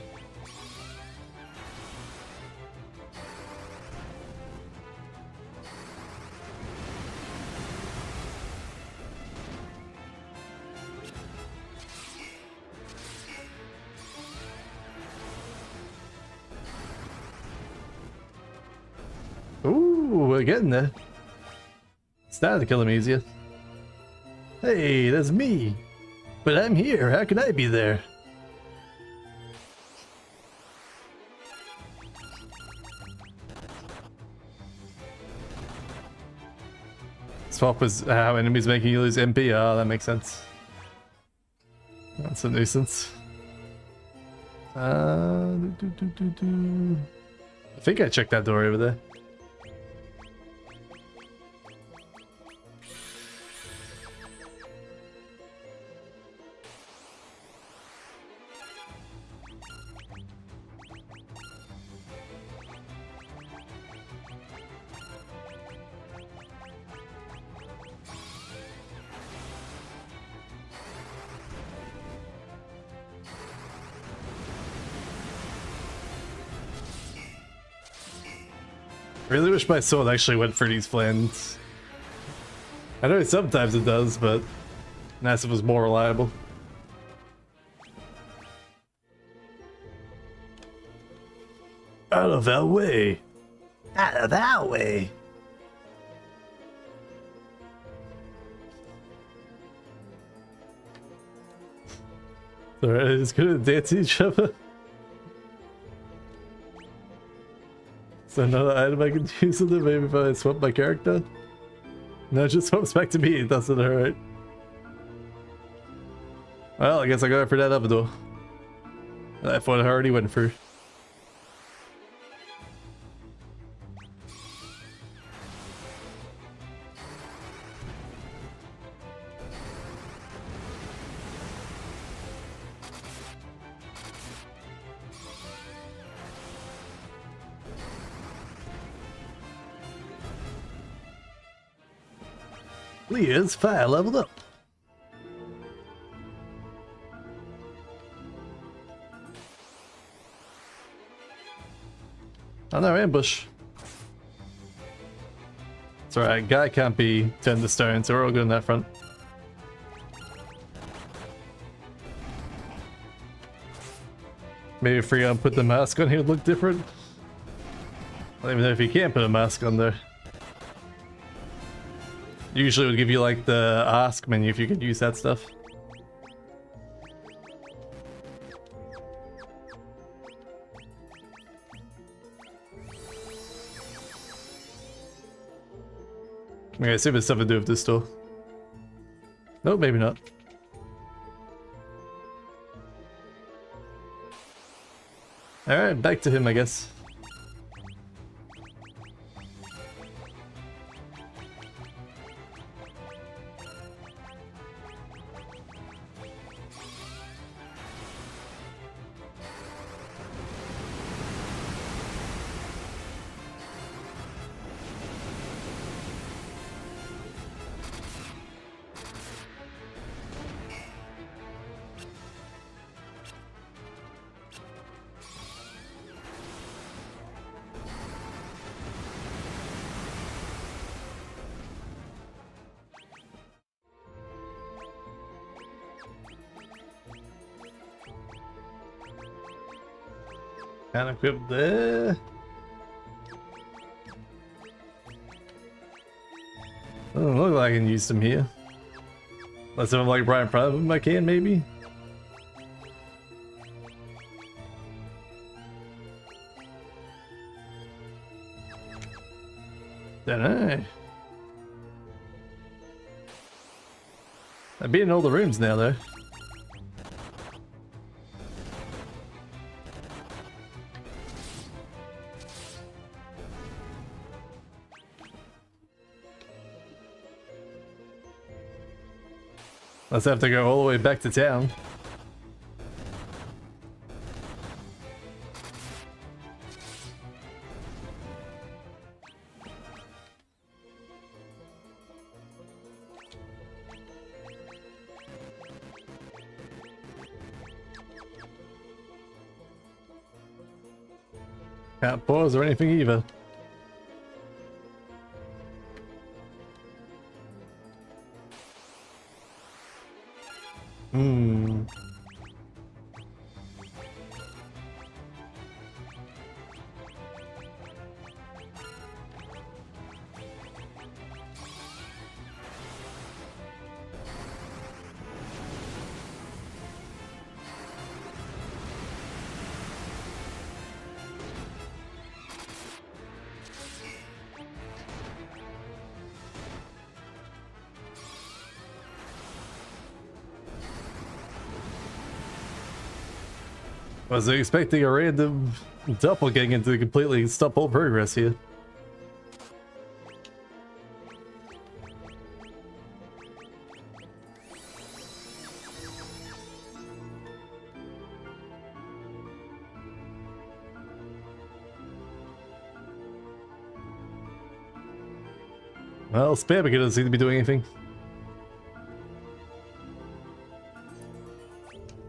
Speaker 1: Ooh, we're getting there. Starting to kill him easier. Hey, that's me. But I'm here, how can I be there? Swap was how enemies making you lose MP. Oh, that makes sense. That's a nuisance. I think I checked that door over there. I really wish my sword actually went for these flans. I know sometimes it does, but NASA was more reliable. Out of our way!
Speaker 2: Out of our way!
Speaker 1: Alright, it's gonna dance each other. So another item I can use with it, maybe if I swap my character? No, it just swaps back to me, it doesn't hurt. Well, I guess I go for that other door. That's what I already went for. Leah's fire leveled up. Oh no, ambush. It's alright, guy can't be turned to stone, so we're all good on that front. Maybe if Freon put the mask on, he would look different. I don't even know if he can put a mask on there. Usually it would give you like the ask menu if you could use that stuff. Okay, see if it's something to do with this store. Nope, maybe not. Alright, back to him, I guess. Can't equip there. Doesn't look like I can use them here. Unless if I'm like right in front of them, I can maybe. Don't know. I'd be in all the rooms now though. Let's have to go all the way back to town. Can't pause or anything either. Was expecting a random doppelganger to completely stop all progress here. Well, Spammica doesn't seem to be doing anything.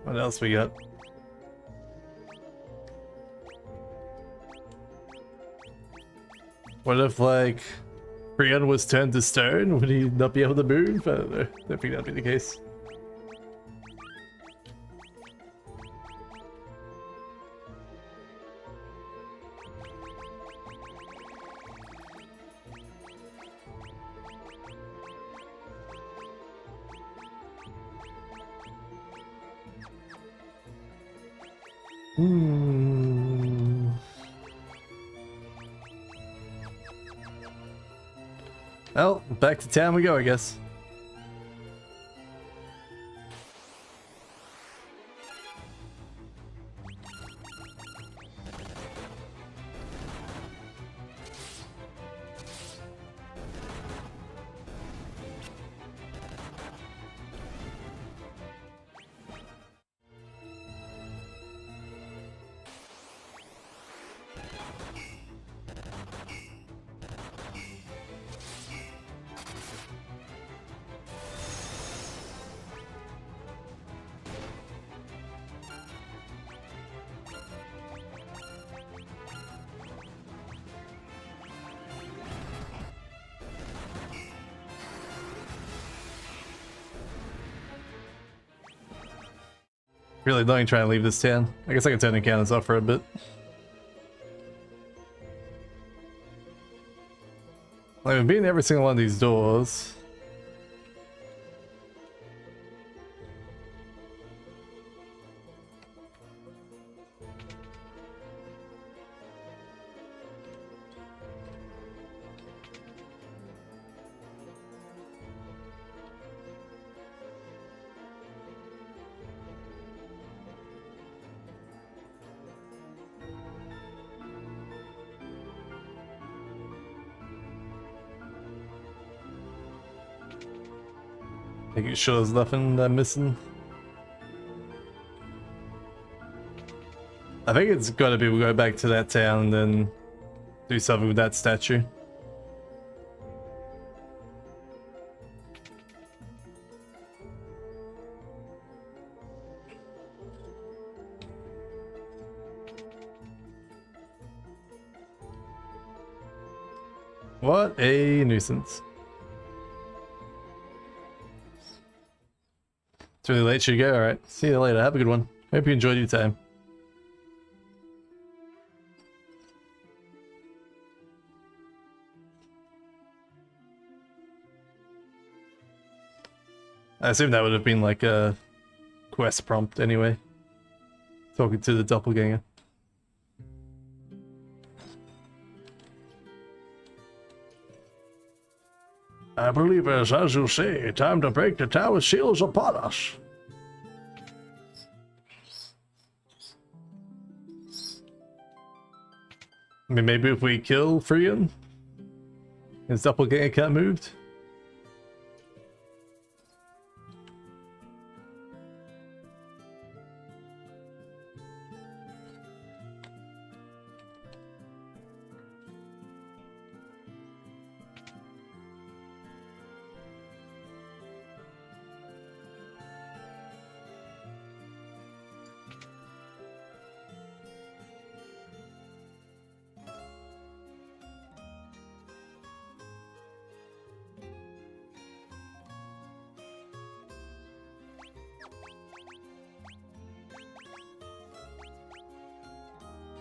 Speaker 1: What else we got? What if, like, Brian was turned to stone? Would he not be able to move? I don't know. I don't think that'd be the case. Well, back to town we go, I guess. Really annoying trying to leave this town. I guess I can turn the cannons off for a bit. I've been in every single one of these doors. Making sure there's nothing I'm missing. I think it's gotta be we'll go back to that town and then do something with that statue. What a nuisance. It's really late, should you go? Alright, see you later. Have a good one. Hope you enjoyed your time. I assume that would have been like a quest prompt anyway. Talking to the doppelganger.
Speaker 3: I believe it's as you say, time to break the tower seals upon us.
Speaker 1: I mean, maybe if we kill Freon, his doppelganger can't moved.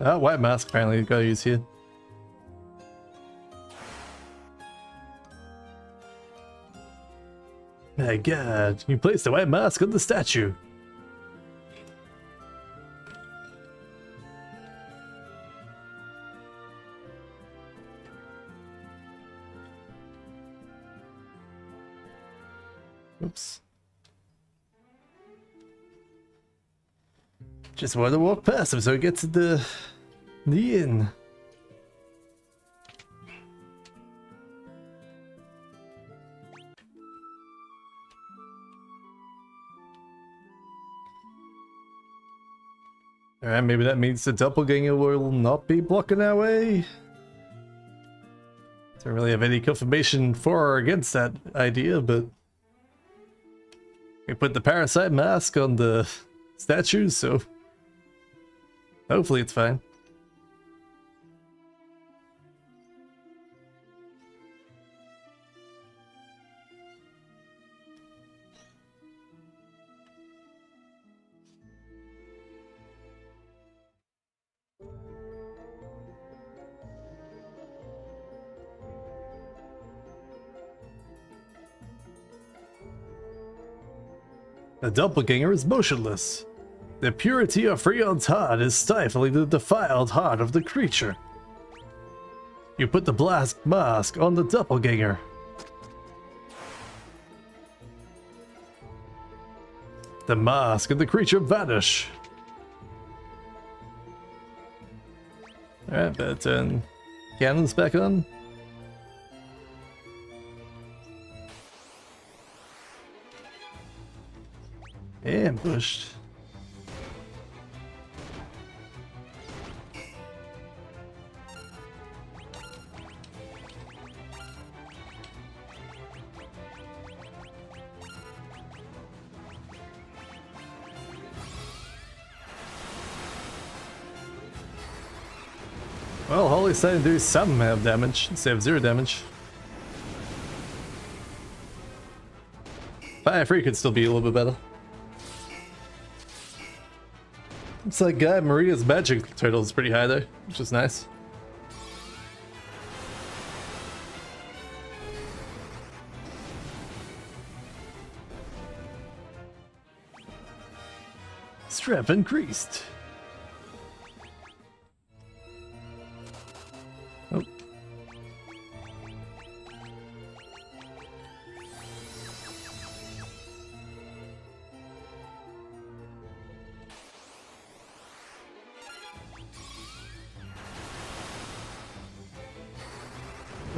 Speaker 1: White mask apparently got used here. My god, you placed the white mask on the statue. Oops. Just wanted to walk past him so he gets to the inn. Alright, maybe that means the doppelganger will not be blocking our way. Don't really have any confirmation for or against that idea, but we put the parasite mask on the statues, so hopefully it's fine. The doppelganger is motionless. The purity of Freon's heart is stifling the defiled heart of the creature. You put the blast mask on the doppelganger. The mask and the creature vanish. Alright, better turn cannons back on. Ambushed. Well, Holly's starting to do some amount of damage instead of 0 damage. Fire Free could still be a little bit better. It's like Maria's magic turtle is pretty high there, which is nice. Strength increased. Oh.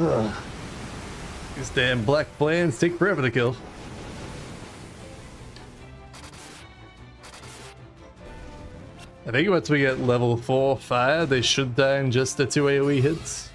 Speaker 1: Ugh. These damn black plants take forever to kill. I think once we get level 4 fire, they should die in just the 2 AoE hits.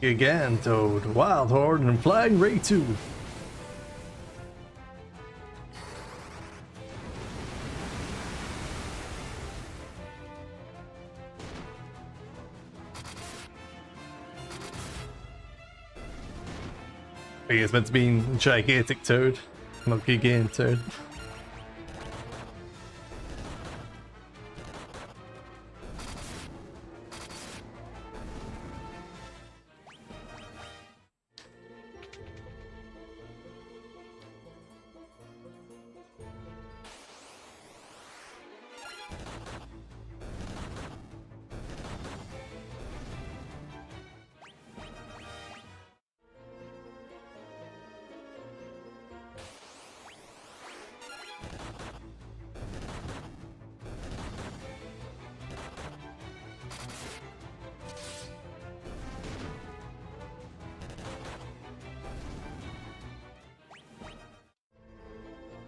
Speaker 1: Gigantoad, Wild Horn, and Flying Ray 2. I think it's meant to mean gigantic toad, not gigantoad.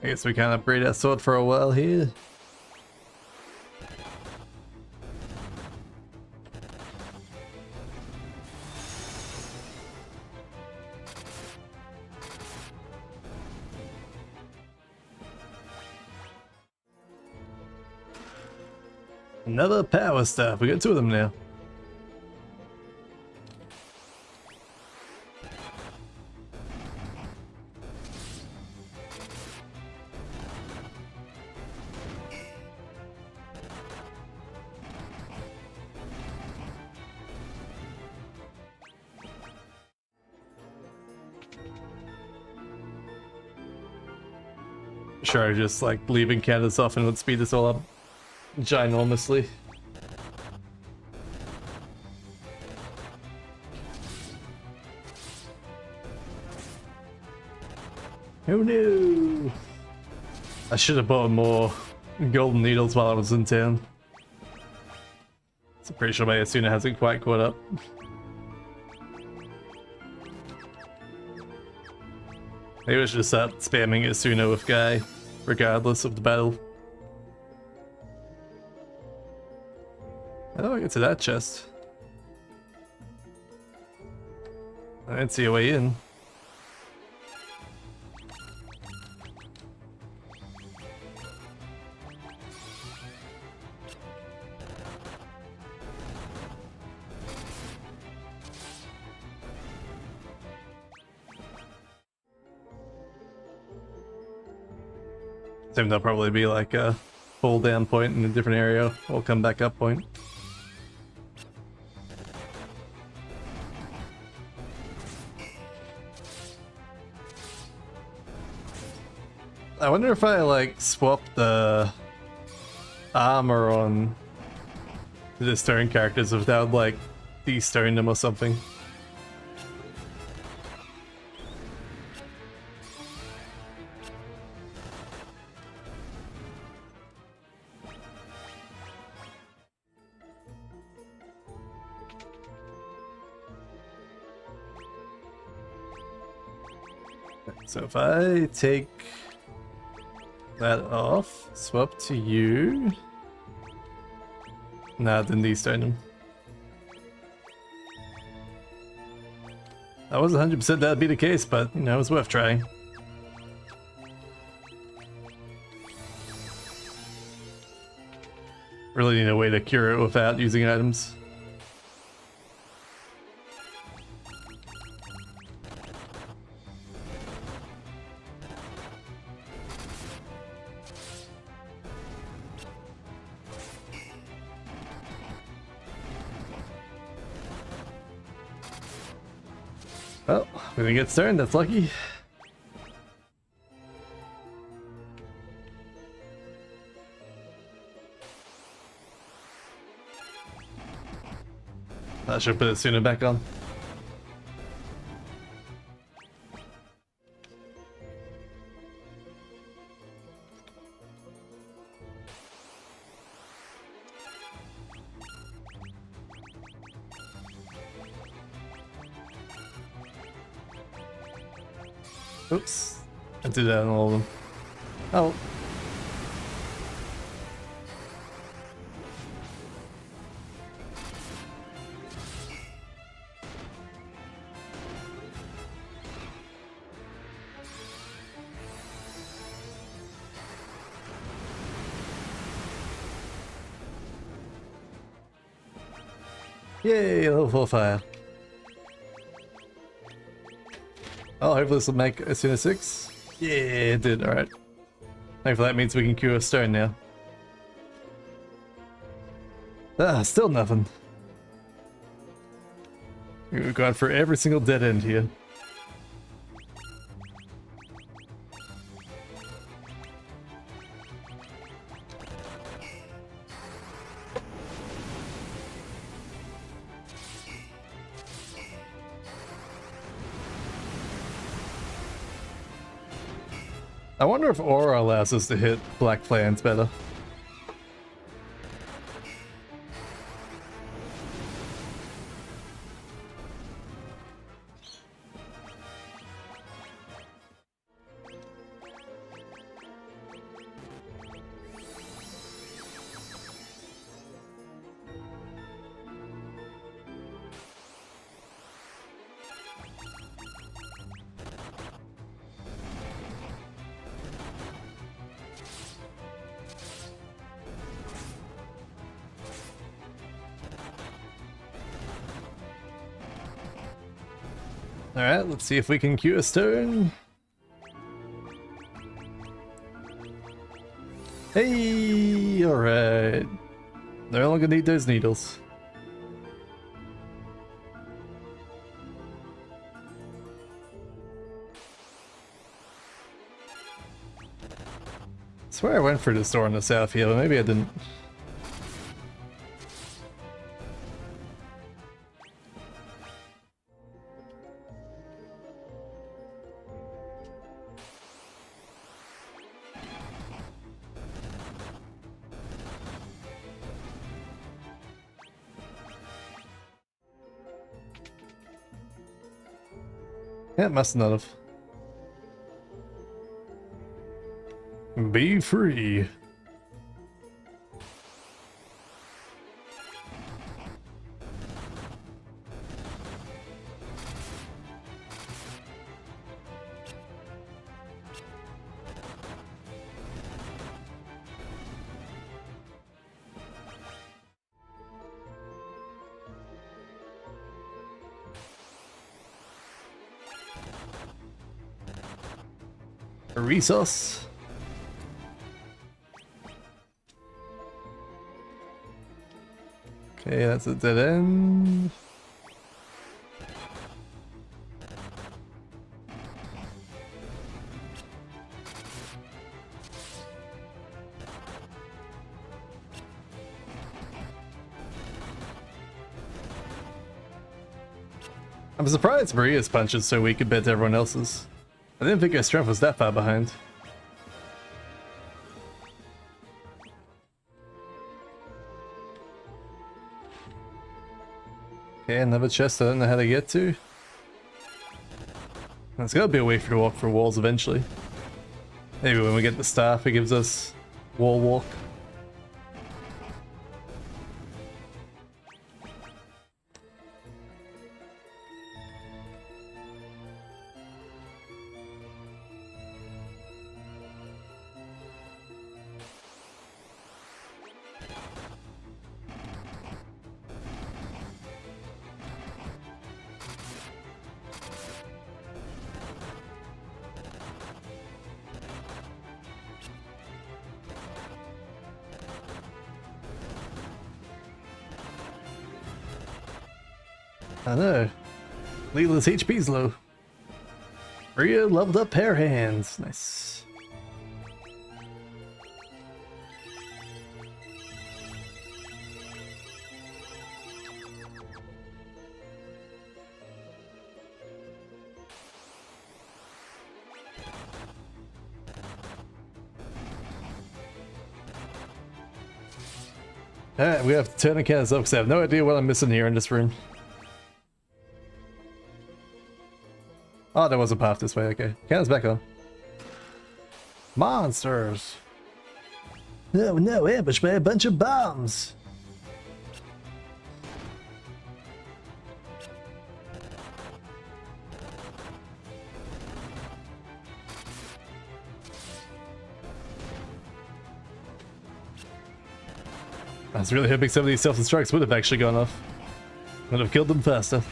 Speaker 1: I guess we can't upgrade our sword for a while here. Another power staff. We got 2 of them now. Sure, just like leaving Candace off and would speed this all up ginormously. Oh no! I should have bought more golden needles while I was in town. So I'm pretty sure my Asuna hasn't quite caught up. Maybe I should just start spamming Asuna with Guy, regardless of the battle. How do I get to that chest? I didn't see a way in. I think there'll probably be like a fall down point in a different area, or come back up point. I wonder if I like swap the armor on the stone characters without like de-stone them or something. So if I take that off, swap to you. Nah, then de-stone him. I wasn't 100% that'd be the case, but, you know, it was worth trying. Really need a way to cure it without using items. Well, when it gets turned, that's lucky. I should put it sooner back on. Oops, I did that on all of them. Oh. Yay, level 4 fire. Oh, hopefully this will make as soon as 6. Yeah, it did, alright. Hopefully that means we can cure a stone now. Ah, still nothing. We've gone for every single dead end here. I wonder if Aura allows us to hit black plants better. Alright, let's see if we can cure a stone. Hey, alright. No longer need those needles. I swear I went for this door on the south here, but maybe I didn't. Yeah, must not have. Be free. A resource. Okay, that's a dead end. I'm surprised Maria's punch is so weak compared to everyone else's. I didn't think her strength was that far behind. Okay, another chest I don't know how to get to. There's gotta be a way for to walk through walls eventually. Maybe when we get the staff it gives us wall walk. I know. Leela's HP's low. Rhea leveled up pair hands. Nice. Alright, we have to turn the cannons up because I have no idea what I'm missing here in this room. Oh, there was a path this way, okay. Cannons back on. Monsters!
Speaker 2: Oh no, ambushed by a bunch of bombs!
Speaker 1: I was really hoping some of these self-destructs would have actually gone off. Would have killed them faster.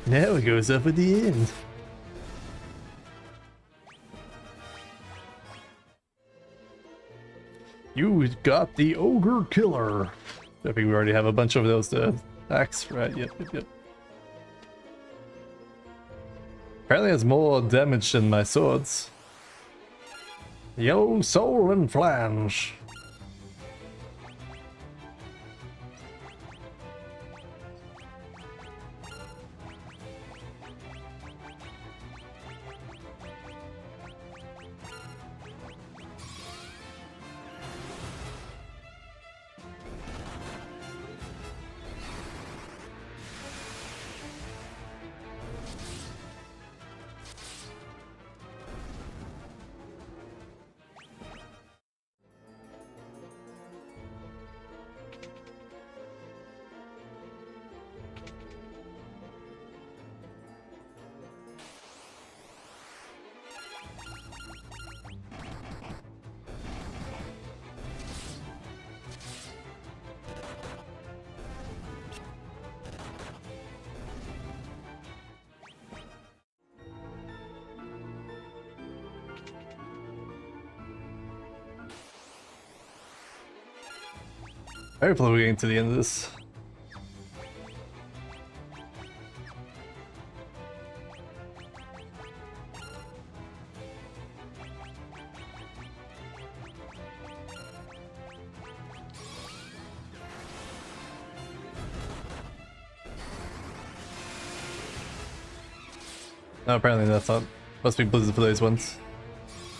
Speaker 2: Now it goes up at the end.
Speaker 1: You got the Ogre Killer. I think we already have a bunch of those to axe, right? Yep. Apparently it has more damage than my swords. Yo, soul and flange. Hopefully we're getting to the end of this. No, apparently that's not. Must be Blizzard for those ones.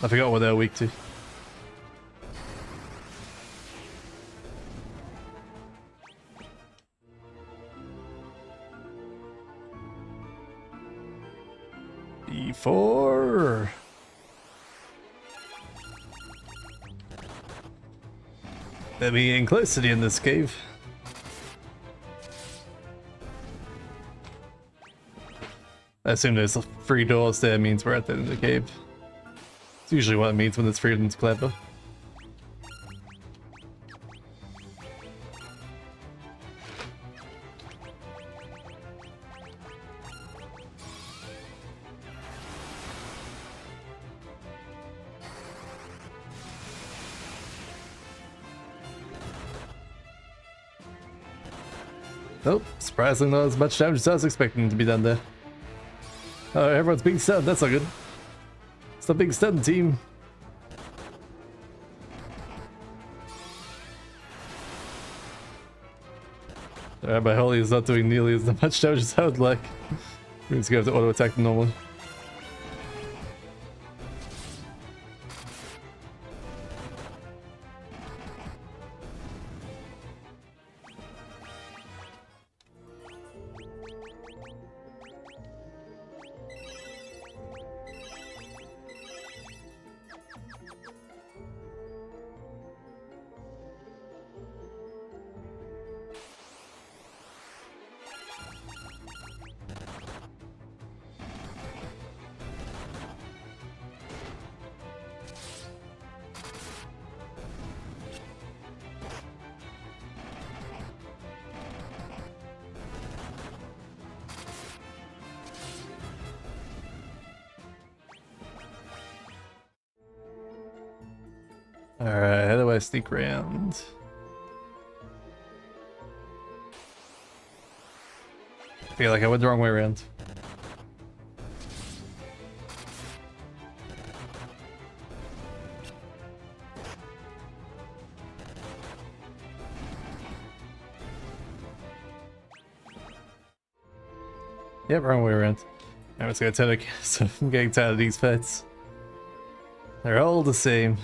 Speaker 1: I forgot what they're weak to. E4. They're being close to the end of this cave. I assume there's 3 doors there means we're at the end of the cave. It's usually what it means when it's freedom to clever. Oh, surprisingly not as much damage as I was expecting to be done there. Oh, everyone's being stunned, that's not good. It's the big stun team. My Holy is not doing nearly as much damage as I would like. We're just gonna have to auto attack them normally. Alright, how do I sneak around? feel like I went the wrong way around. Yep, wrong way around. I was gonna tell you, so I'm getting tired of these fights. They're all the same.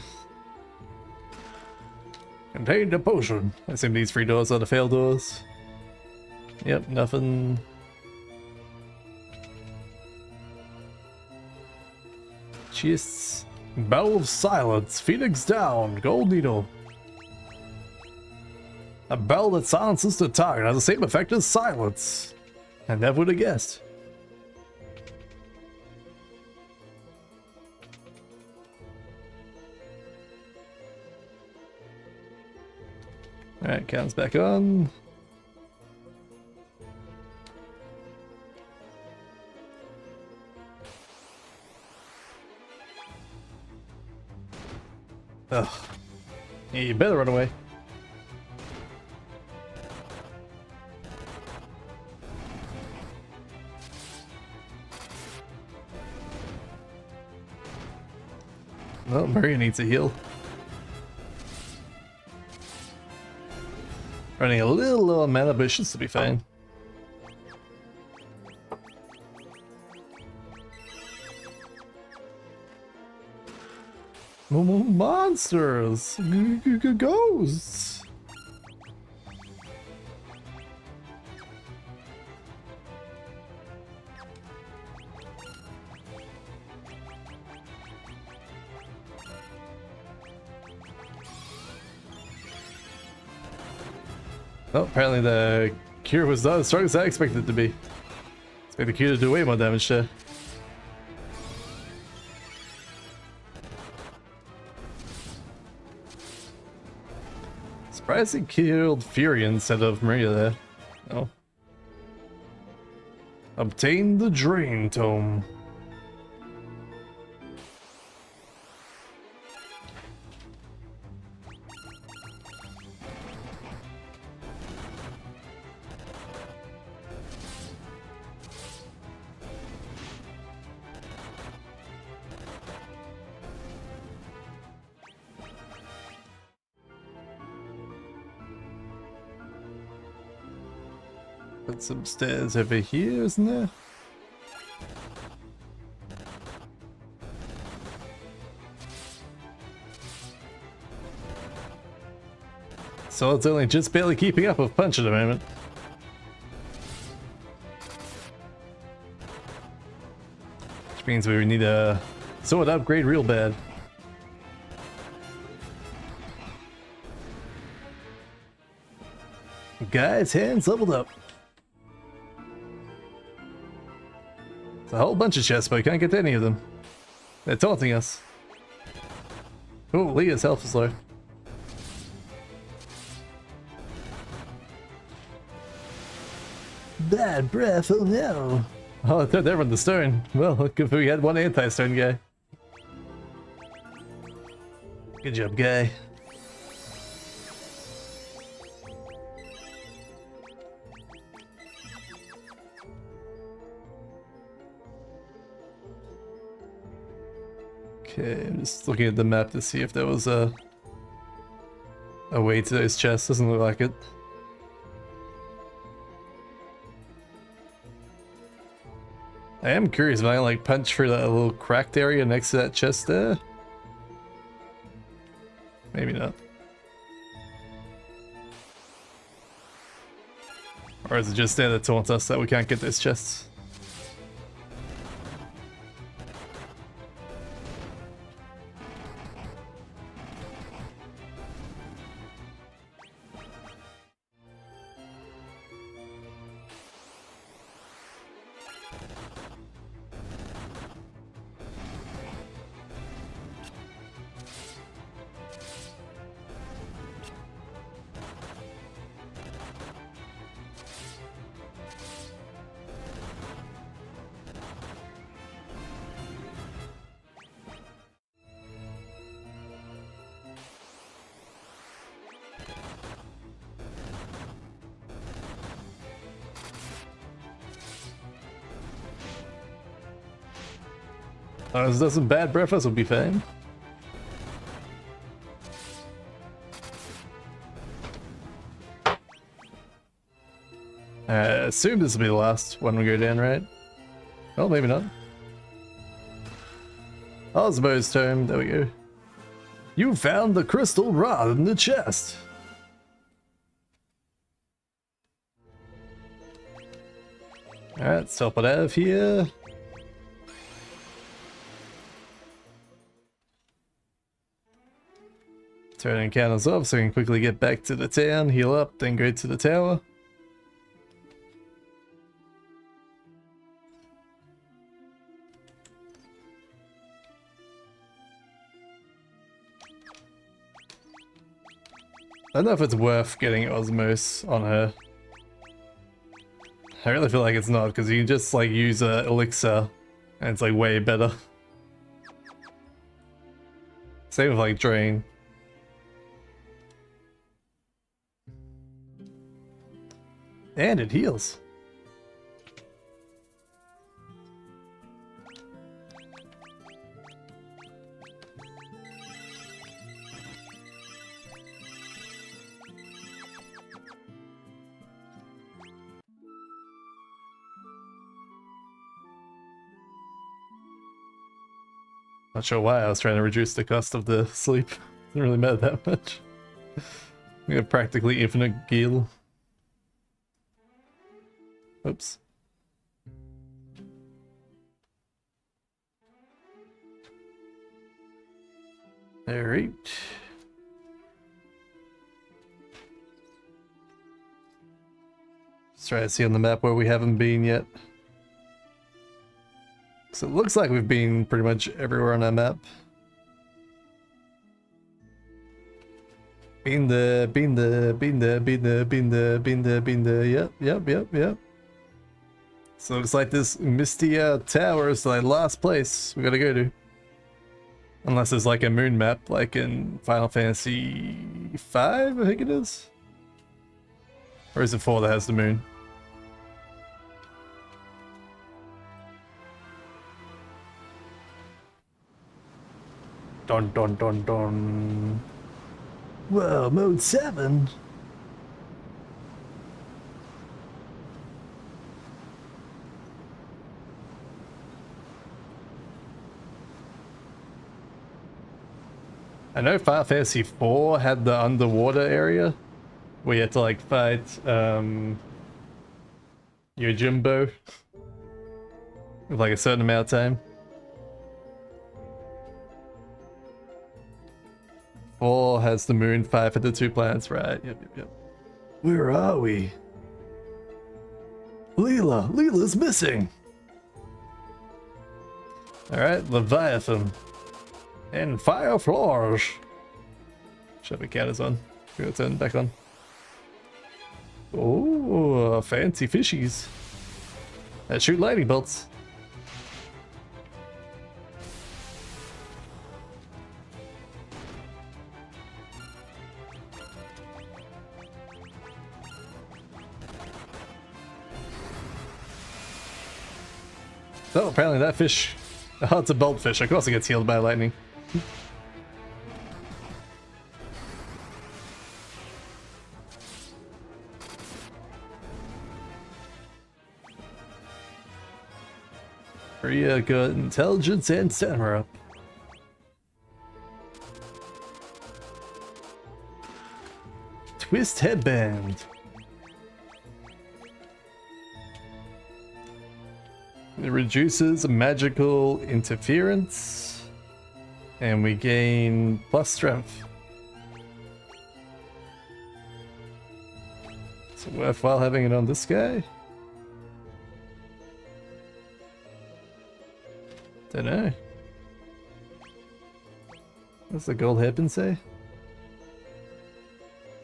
Speaker 1: Contained a potion. I assume these 3 doors are the failed doors. Yep, nothing. Chests. Bell of Silence. Phoenix down. Gold needle. A bell that silences the target has the same effect as silence. I never would have guessed. Alright, counts back on. Ugh. Yeah, you better run away. Well, Maria needs a heal. Running a little low on mana, but it should still be fine. Monsters! Ghosts! Oh, apparently the cure was not as strong as I expected it to be. Expect the cure to do way more damage there. Surprised he killed Fury instead of Maria there. Oh. Obtain the Drain Tome. Got some stairs over here, isn't there? So it's only just barely keeping up with Punch at the moment. Which means we need a sword upgrade real bad. Guys, hands leveled up. It's a whole bunch of chests, but we can't get to any of them. They're taunting us. Oh, Leah's health is low. Bad breath, oh no. Oh, I thought they were on the stone. Well, good if we had one anti-stone guy. Good job, guy. Okay, I'm just looking at the map to see if there was a way to those chests. Doesn't look like it. I am curious if I can like punch through that little cracked area next to that chest there. Maybe not. Or is it just there that taunts us that we can't get those chests? As though some bad breakfast will be fine. Assume this will be the last one we go down, right? Oh, maybe not. Osmo's tome, there we go. You found the crystal rod in the chest. Alright, let's help it out of here. Turn encounters off so we can quickly get back to the town, heal up, then go to the tower. I don't know if it's worth getting Osmos on her. I really feel like it's not, because you can just like use a elixir and it's like way better. Same with like Drain. And it heals. Not sure why I was trying to reduce the cost of the sleep. Didn't really matter that much. We have practically infinite gil. Oops. Alright. Let's try to see on the map where we haven't been yet. So it looks like we've been pretty much everywhere on our map. Been there, been there, been there, been there, been there, been there, been there, yep. So it looks like this misty tower is the last place we gotta go to. Unless there's like a moon map, like in Final Fantasy V, I think it is. Or is it 4 that has the moon? Dun dun dun dun. Whoa, mode 7. I know Final Fantasy IV had the underwater area where you had to like fight Yojimbo with like a certain amount of time. 4 has the moon, 5 had the 2 planets, right? Yep. Where are we? Leela's missing! Alright, Leviathan. And Fire Floors. Should we count us on? We're gonna turn back on. Oh, fancy fishies. That shoot lightning bolts. So apparently that fish, oh, it's a bolt fish. Of course it gets healed by lightning. Pretty good intelligence and stamina up. Twist headband. It reduces magical interference, and we gain plus strength. So worthwhile having it on this guy? Don't know. What's the gold hairpin say?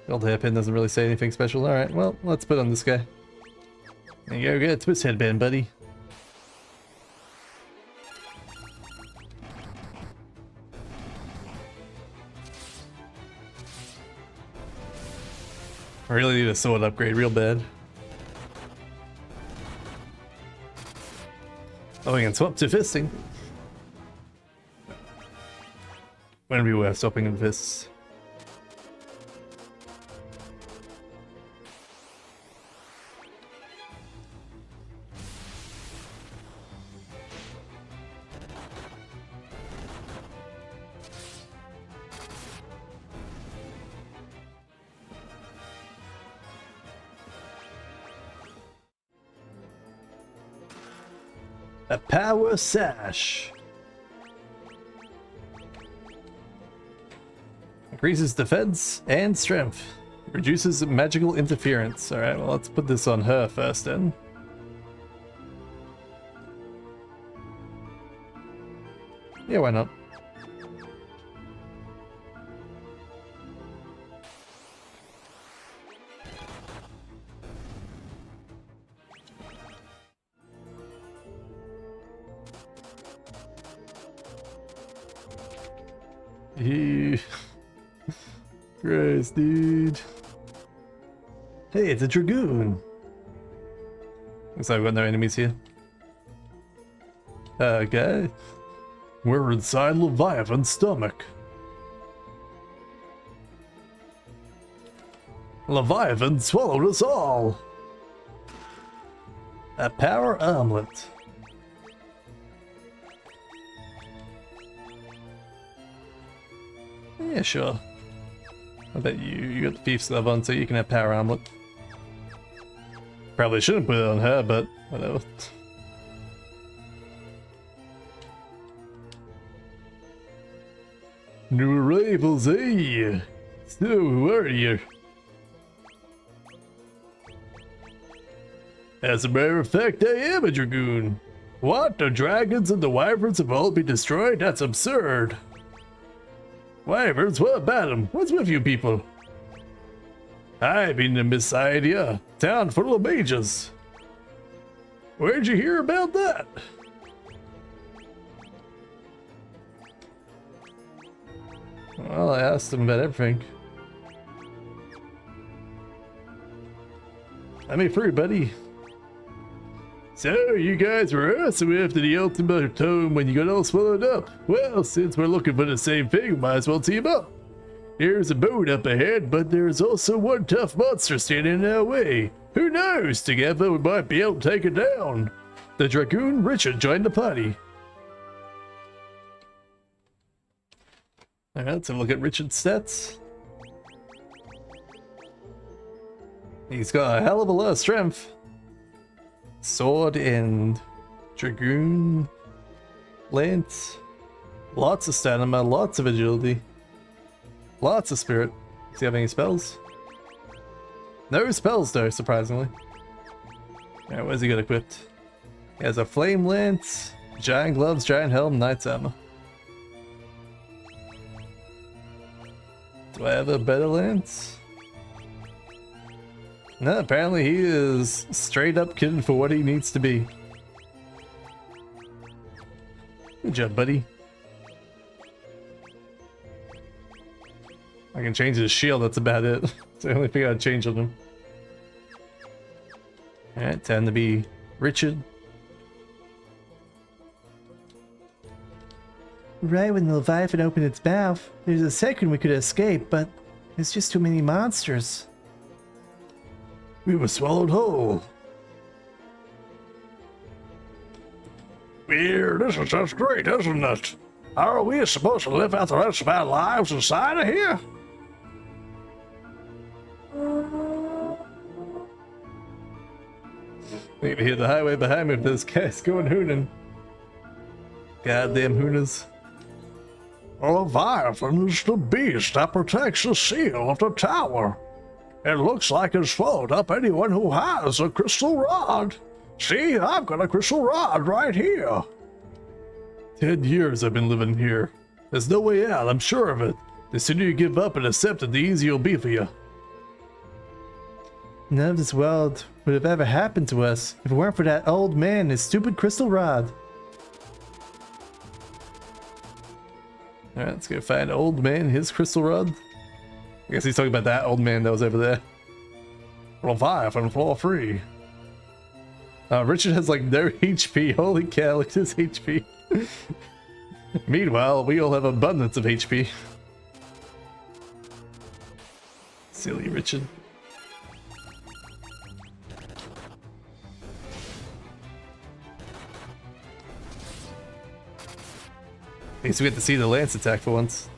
Speaker 1: Gold hairpin doesn't really say anything special. Alright, well, let's put on this guy. There you go, get a twist headband, buddy. I really need a sword upgrade real bad. Oh, we can swap to fisting. When we were stopping this. A power sash. Increases defense and strength. Reduces magical interference. Alright, well, let's put this on her first then. Yeah, why not? Christ, dude. Hey, it's a dragoon. Looks like we've got no enemies here. Okay. We're inside Leviathan's stomach. Leviathan swallowed us all. A power omelet. Yeah, sure. I bet you got the thief's glove on, so you can have power omelet. Probably shouldn't put it on her, but whatever. New arrivals, eh? So, who are you? As a matter of fact, I am a dragoon. What? The dragons and the wyverns have all been destroyed? That's absurd. Wyverns, what about them? What's with you people? I've been to Messiah, town full of mages. Where'd you hear about that? Well, I asked him about everything. Let me through, buddy. So, you guys were also after the ultimate tome when you got all swallowed up. Well, since we're looking for the same thing, we might as well team up. There's a boat up ahead, but there's also one tough monster standing in our way. Who knows? Together we might be able to take it down. The Dragoon Richard joined the party. Alright, let's have a look at Richard's stats. He's got a hell of a lot of strength. Sword and Dragoon Lance. Lots of stamina, lots of agility. Lots of spirit. Does he have any spells? No spells though, surprisingly. Alright, what has he got equipped? He has a flame lance, giant gloves, giant helm, knight's armor. Do I have a better lance? No, apparently he is straight up kitted for what he needs to be. Good job, buddy. I can change his shield, that's about it. It's the only thing I'd change on him. Alright, time to be Richard.
Speaker 2: Right when the Leviathan opened its mouth, there's a second we could escape, but there's just too many monsters.
Speaker 3: We were swallowed whole. Weird, this is just great, isn't it? Are we supposed to live out the rest of our lives inside of here?
Speaker 1: We can hear the highway behind me if there's guys going hooning. Goddamn hooners.
Speaker 3: A Leviathan is the beast that protects the seal of the tower. It looks like it's swallowed up anyone who has a crystal rod. See, I've got a crystal rod right here.
Speaker 1: 10 years I've been living here. There's no way out, I'm sure of it. The sooner you give up and accept it, the easier it'll be for you.
Speaker 2: None of this world would have ever happened to us if it weren't for that old man and his stupid crystal rod.
Speaker 1: Alright, let's go find old man, his crystal rod. I guess he's talking about that old man that was over there.
Speaker 3: Leviathan floor free.
Speaker 1: Richard has like no HP. Holy cow, look at his HP. Meanwhile, we all have abundance of HP. Silly Richard. At least we get to see the lance attack for once.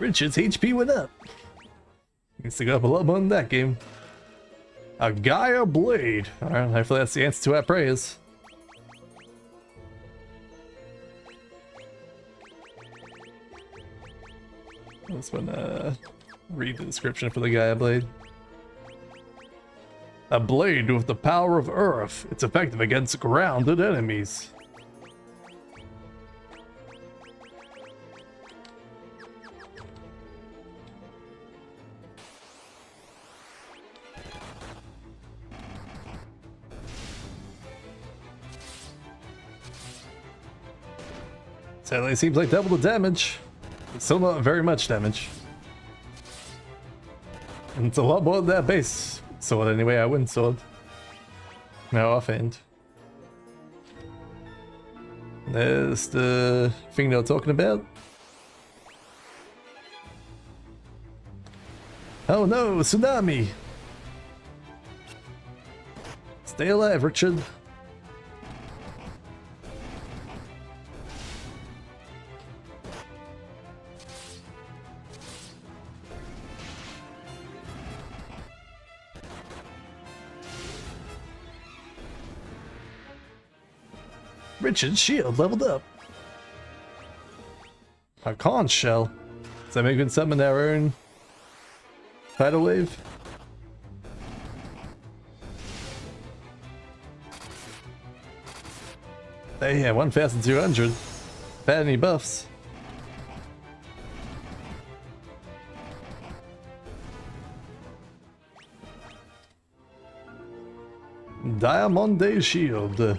Speaker 1: Richard's HP went up. Needs to go up a lot more in that game. A Gaia Blade. Alright, hopefully that's the answer to our prayers. Let's read the description for the Gaia Blade. A blade with the power of earth. It's effective against grounded enemies. Sadly, it seems like double the damage. It's still not very much damage. And it's a lot more than that base sword anyway, I win sword. Now offhand. There's the thing they were talking about. Oh no, tsunami! Stay alive, Richard. Richard's shield leveled up. A conch shell. Does that make it summon our own tidal wave? Hey, yeah, 1,200. Had any buffs? Diamond shield.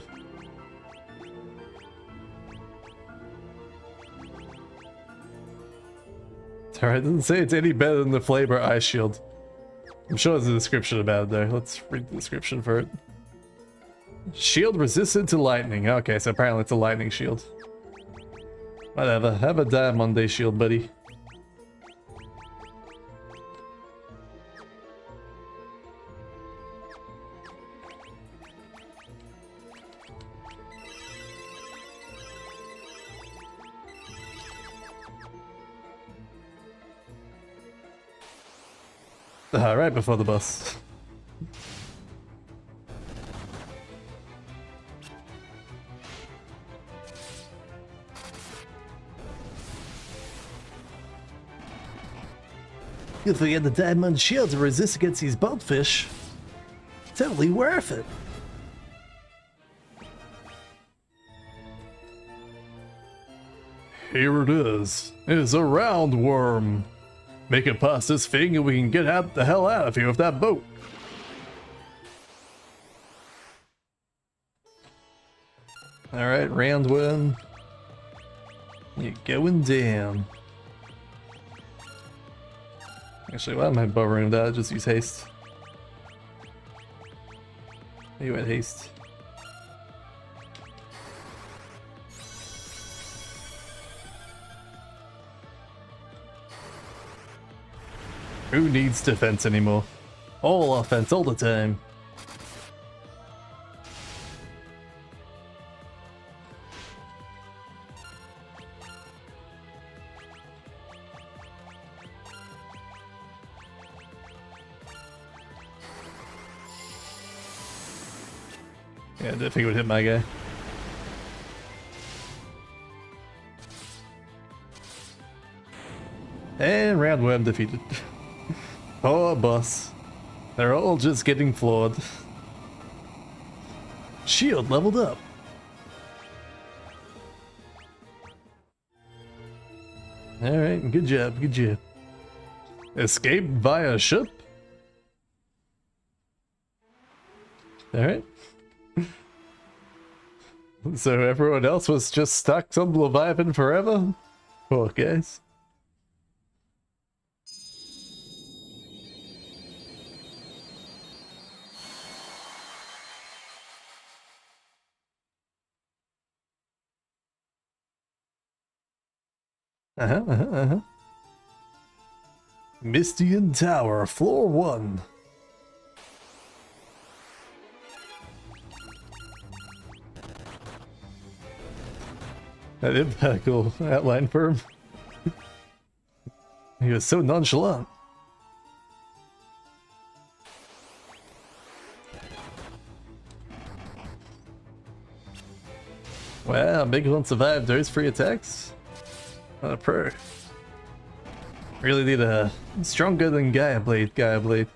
Speaker 1: Alright, doesn't say it's any better than the Flavor Ice Shield. I'm sure there's a description about it there. Let's read the description for it. Shield resistant to lightning. Okay, so apparently it's a lightning shield. Whatever, have a Diamond Day shield, buddy. Right before the bus.
Speaker 2: If we get the diamond shield to resist against these boatfish, totally worth it.
Speaker 1: Here it is. It's a round worm. Make it past this thing and we can get out the hell out of here with that boat. Alright, round one. You're going down. Actually, why am I bothering that? Just use haste. You had haste. Who needs defense anymore? All offense all the time. Yeah, I didn't think it would hit my guy. And round one defeated. Poor boss. They're all just getting floored. Shield leveled up. Alright, good job, good job. Escape via ship? Alright. So everyone else was just stuck on Leviathan forever? Poor guys.
Speaker 3: Mystian Tower, floor 1.
Speaker 1: That impactful outline for him. He was so nonchalant. Wow, Big One survived those free attacks. What a pro. Really need a stronger than Gaia Blade.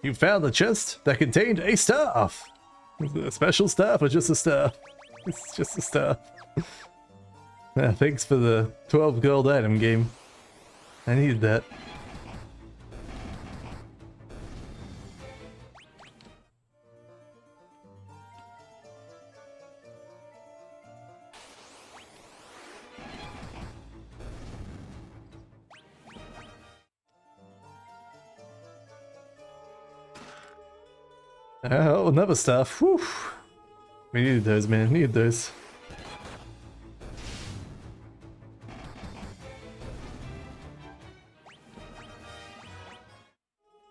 Speaker 1: You found a chest that contained a staff! Is it a special staff or just a staff? It's just a staff. Yeah, thanks for the 12 gold item game. I needed that. Oh, another stuff. Whew. We needed those, man. Needed those.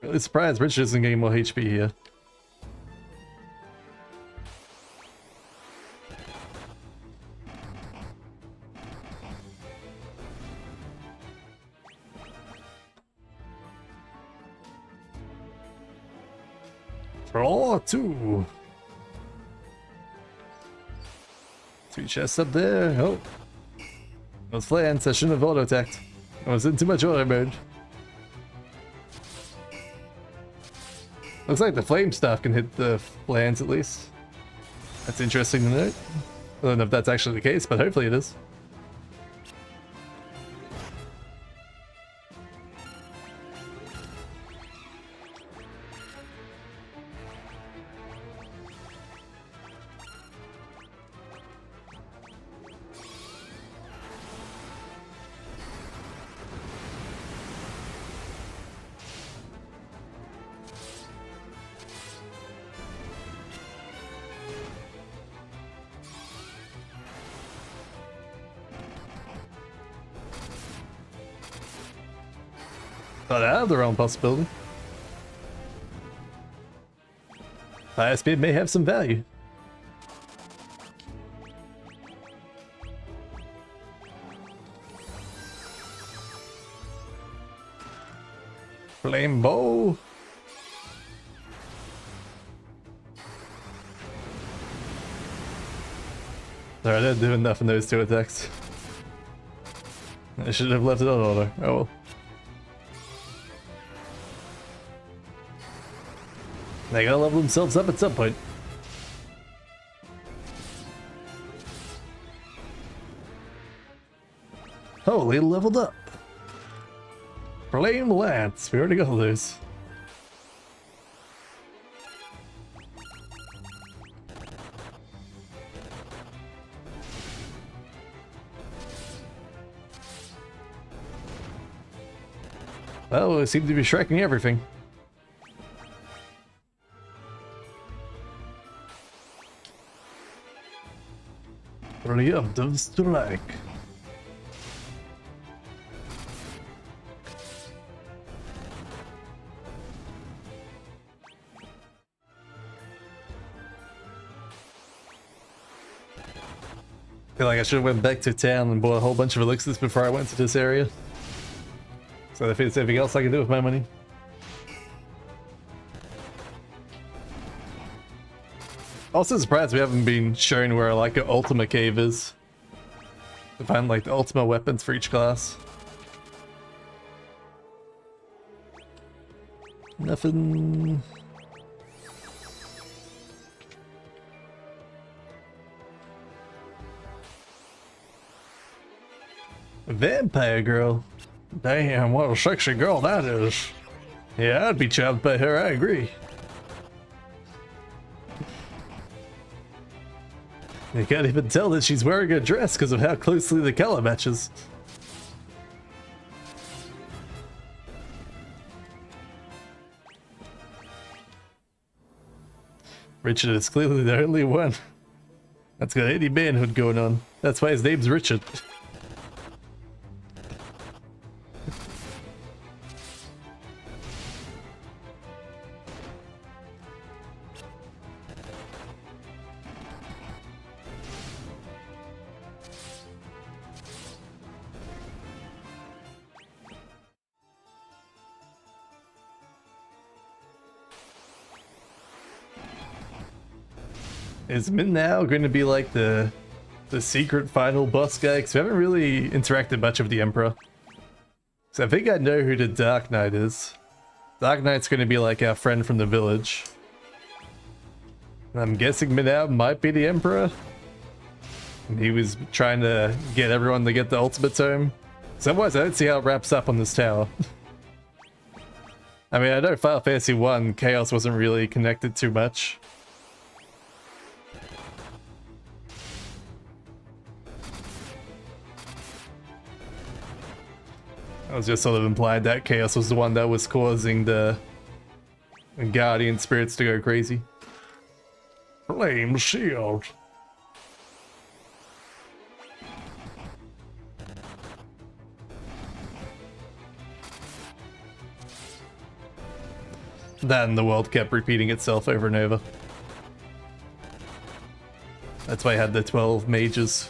Speaker 1: Really surprised Richard isn't getting more HP here. Floor 2. 2 chests up there. Oh. Those flanks, I shouldn't have auto-attacked. I was in too much auto mode. Looks like the flame stuff can hit the lands at least. That's interesting to note. I don't know if that's actually the case, but hopefully it is. Thought out of the realm possibility. Fire speed may have some value. Flame bow. Sorry, I didn't do enough in those 2 attacks. I should have left it on auto. Oh well. They gotta level themselves up at some point. Holy, leveled up. Flame Lance, we already got those. Well, we seem to be striking everything. Preemptive strike. Feel like I should have went back to town and bought a whole bunch of elixirs before I went to this area. So if there's anything else I can do with my money. Also surprised we haven't been shown where like an Ultima cave is. To find like the Ultima weapons for each class. Nothing. Vampire girl. Damn, what a sexy girl that is. Yeah, I'd be chopped by her, I agree. You can't even tell that she's wearing a dress because of how closely the color matches. Richard is clearly the only one that's got any manhood going on. That's why his name's Richard. Is Min now going to be like the secret final boss guy? Because we haven't really interacted much with the Emperor. So I think I know who the Dark Knight is. Dark Knight's going to be like our friend from the village. And I'm guessing Minao might be the Emperor. And he was trying to get everyone to get the ultimate tome. So otherwise I don't see how it wraps up on this tower. I mean, I know Final Fantasy 1 Chaos wasn't really connected too much. I was just sort of implied that Chaos was the one that was causing the Guardian spirits to go crazy.
Speaker 3: Flame shield.
Speaker 1: Then the world kept repeating itself over and over. That's why I had the 12 mages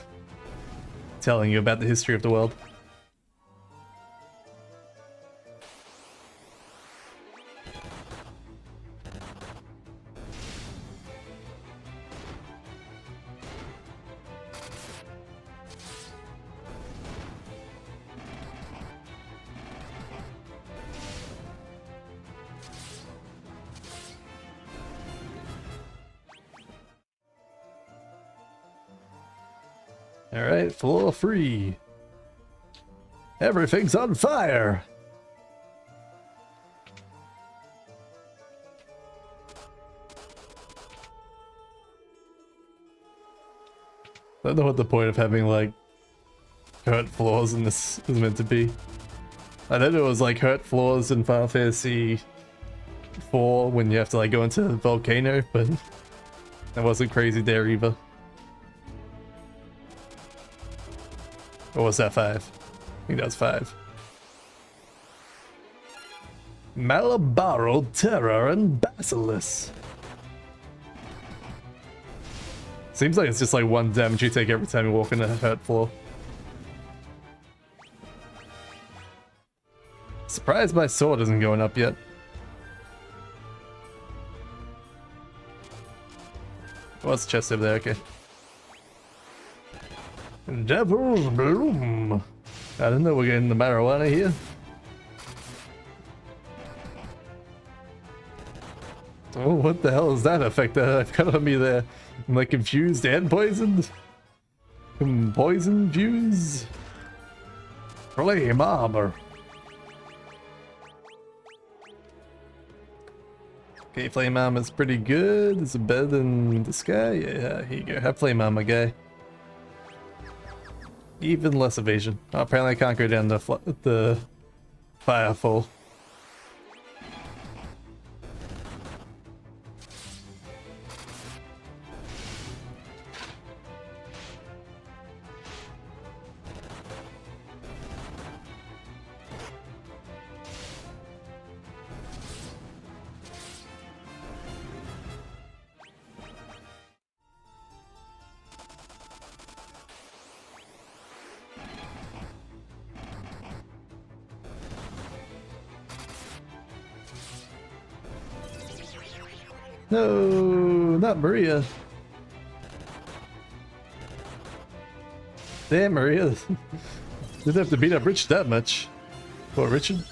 Speaker 1: telling you about the history of the world. Alright, floor free. Everything's on fire! I don't know what the point of having, like, hurt floors in this is meant to be. I know there was, like, hurt floors in Final Fantasy 4 when you have to, like, go into the volcano, but that wasn't crazy there either. Or was that 5? I think that was 5. Malabaro, Terror, and Basilisk. Seems like it's just like 1 damage you take every time you walk in a hurt floor. Surprised my sword isn't going up yet. What's the chest over there? Okay. Devil's Bloom. I don't know, we're getting the marijuana here. Oh, what the hell is that effect that I've got on me there? I'm like confused and poisoned. Poison fuse.
Speaker 3: Flame armor.
Speaker 1: Okay, flame armor's pretty good. Is it better than the sky? Yeah, here you go. Have flame armor, guy. Even less evasion. Oh, apparently I can't go down the firefall. No, not Maria. Damn, Maria. Didn't have to beat up Rich that much. Poor Richard.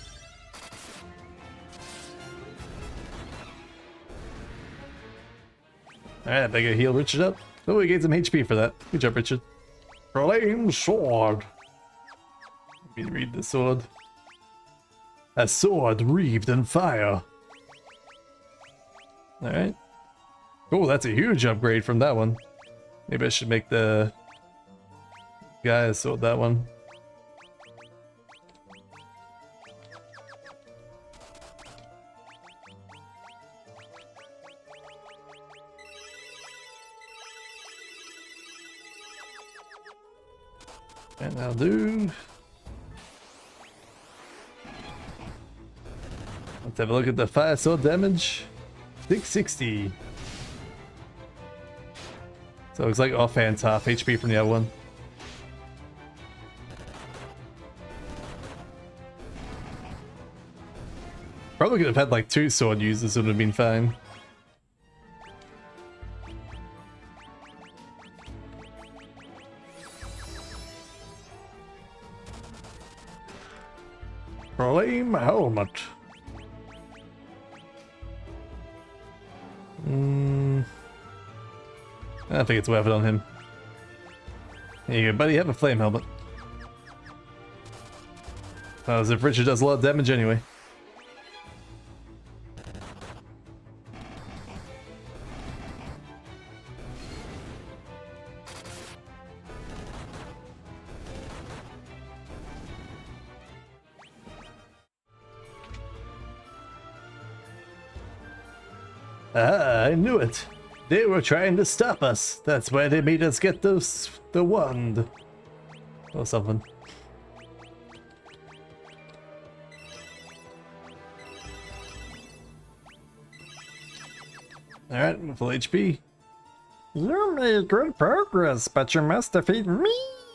Speaker 1: Alright, I better heal Richard up. Oh, we gained some HP for that. Good job, Richard.
Speaker 3: Flame sword.
Speaker 1: Let me read the sword. A sword wreathed in fire. Alright. Oh, that's a huge upgrade from that one. Maybe I should make the guy sword that one. And that'll do. Let's have a look at the fire sword damage. 660. So it looks like offhand's half HP from the other one. Probably could have had like 2 sword users, would have been fine.
Speaker 3: Flame helmet.
Speaker 1: I don't think it's worth it on him. Here you go, buddy, have a flame helmet. As if Richard does a lot of damage anyway. Ah, I knew it. They were trying to stop us. That's why they made us get the wand. Or something. Alright, full HP.
Speaker 4: You made good progress, but you must defeat me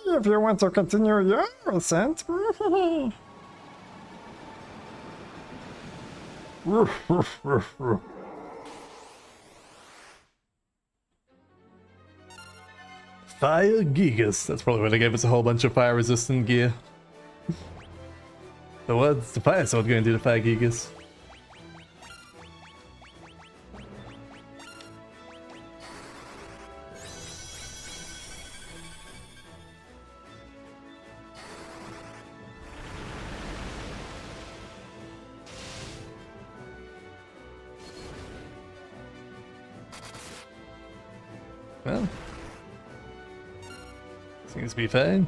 Speaker 4: if you want to continue your ascent.
Speaker 1: Fire Gigas. That's probably why they gave us a whole bunch of fire resistant gear. But what's the fire sword going to do to Fire Gigas? Well, seems to be fine.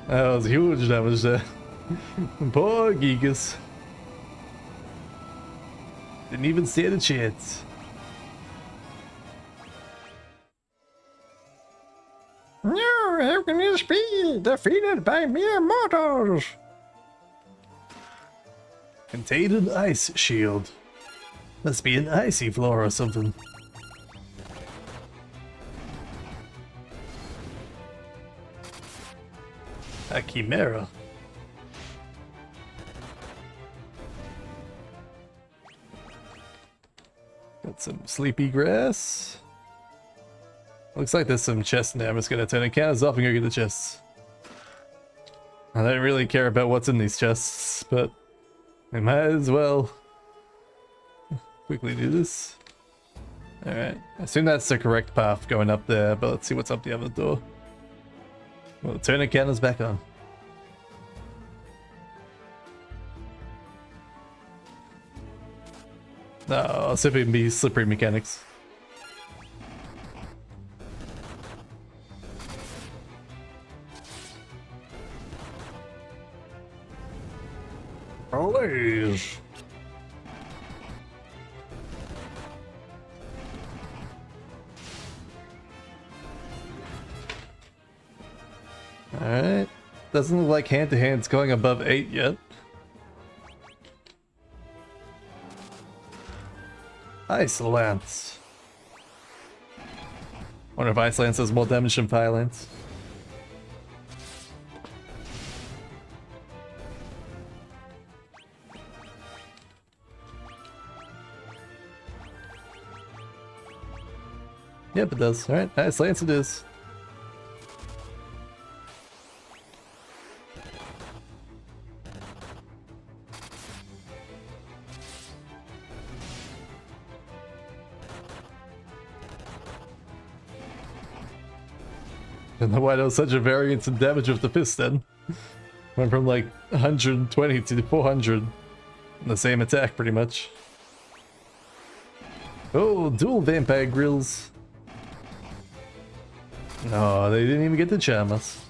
Speaker 1: That was huge damage there. Poor Gigas. Didn't even stand a chance.
Speaker 4: No, how can this be? Defeated by mere mortals.
Speaker 1: Contained an ice shield. Must be an icy floor or something. A chimera. Got some sleepy grass. Looks like there's some chests in there. I'm just gonna turn the cannons off and go get the chests. I don't really care about what's in these chests, but I might as well quickly do this. Alright, I assume that's the correct path going up there, but let's see what's up the other door. Well, turn the candles back on. No, I'll see if it can be slippery mechanics.
Speaker 3: Please.
Speaker 1: Alright. Doesn't look like hand to hand's going above 8 yet. Ice Lance. Wonder if Ice Lance does more damage than Fire Lance. Yep, it does. Alright, Ice Lance it is. I don't know why there was such a variance in damage with the fist then. Went from like 120 to 400 in the same attack pretty much. Oh, dual vampire grills. No, they didn't even get to charm us.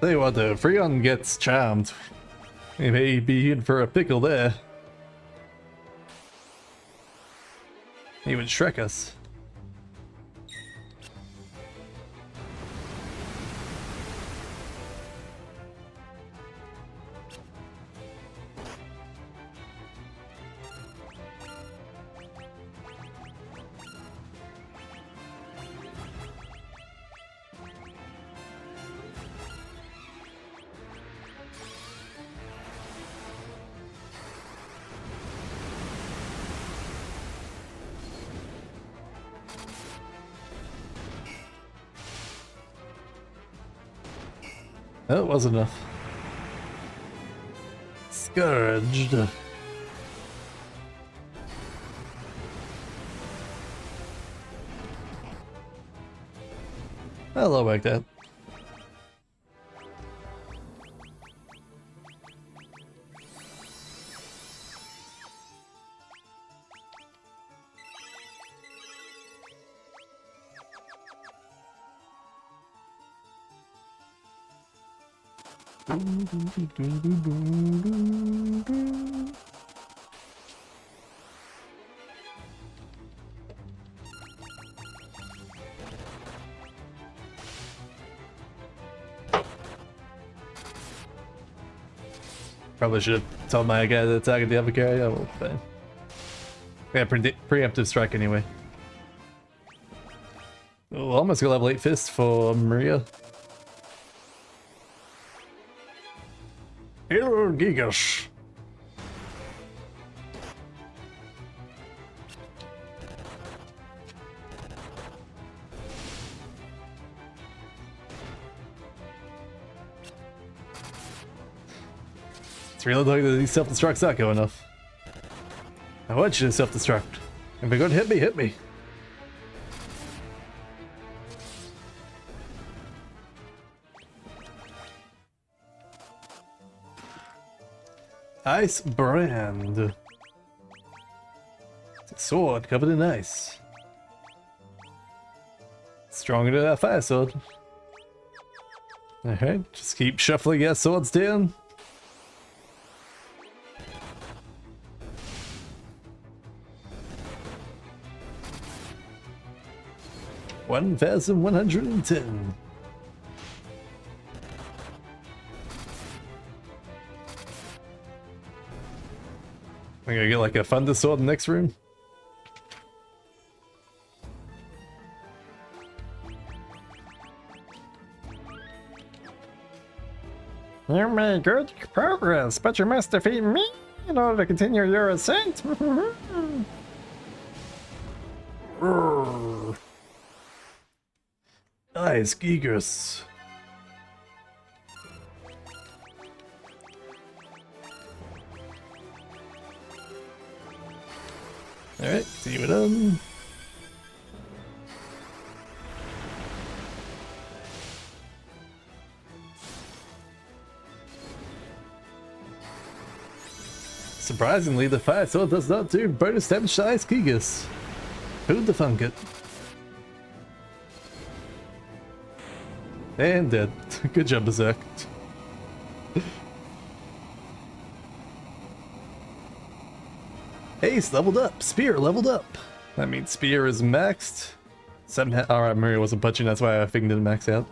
Speaker 1: Tell you what though, if Freon gets charmed, he may be in for a pickle there. He would Shrek us. That was enough. Scourged. Hello, like that. Probably should have told my guy to attack the other carry. Oh, well, fine. Yeah, preemptive strike anyway. Oh, almost got level 8 fist for Maria.
Speaker 3: Here, Gigas.
Speaker 1: It's really like that these self-destructs aren't going enough. I want you to self-destruct. If you're going to hit me. Ice brand. It's a sword covered in ice. Stronger than that fire sword. Alright, just keep shuffling your swords down. $1,110. I'm gonna get like a thunder sword in the next room.
Speaker 4: You made good progress, but you must defeat me in order to continue your ascent.
Speaker 1: Nice, Gigas. Alright, see you done. Surprisingly, the fire sword does not do bonus damage to Ice Gigas. Who'd the thunk it? And dead. Good job, Berserk. Ace leveled up. Spear leveled up. That means Spear is maxed. Alright, Maria wasn't punching, that's why I figured didn't max out.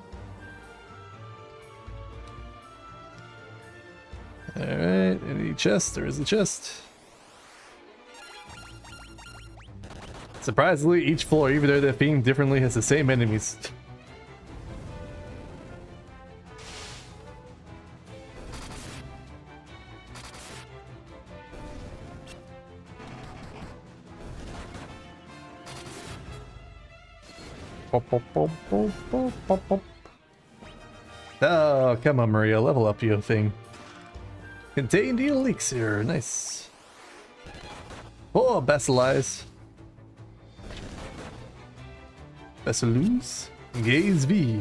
Speaker 1: Alright, any chest? There is a chest. Surprisingly, each floor, even though they're themed differently, has the same enemies. Oh, come on, Maria, level up your thing. Contained elixir, nice. Oh, Basilize. Basilus. Gaze V.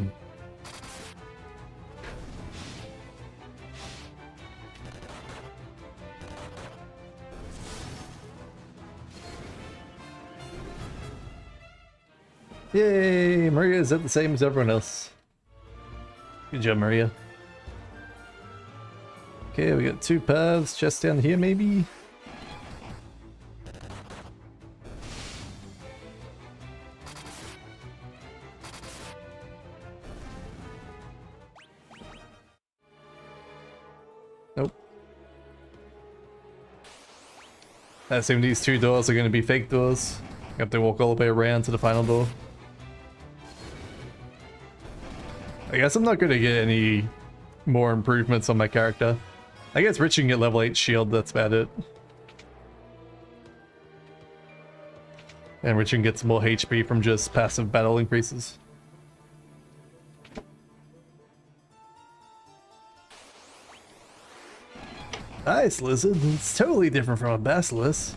Speaker 1: Yay! Maria is at the same as everyone else. Good job, Maria. Okay, we got 2 paths, chest down here maybe? Nope. I assume these 2 doors are going to be fake doors. You have to walk all the way around to the final door. I guess I'm not going to get any more improvements on my character. I guess Rich can get level 8 shield, that's about it. And Rich can get some more HP from just passive battle increases. Nice, lizard. It's totally different from a basilisk.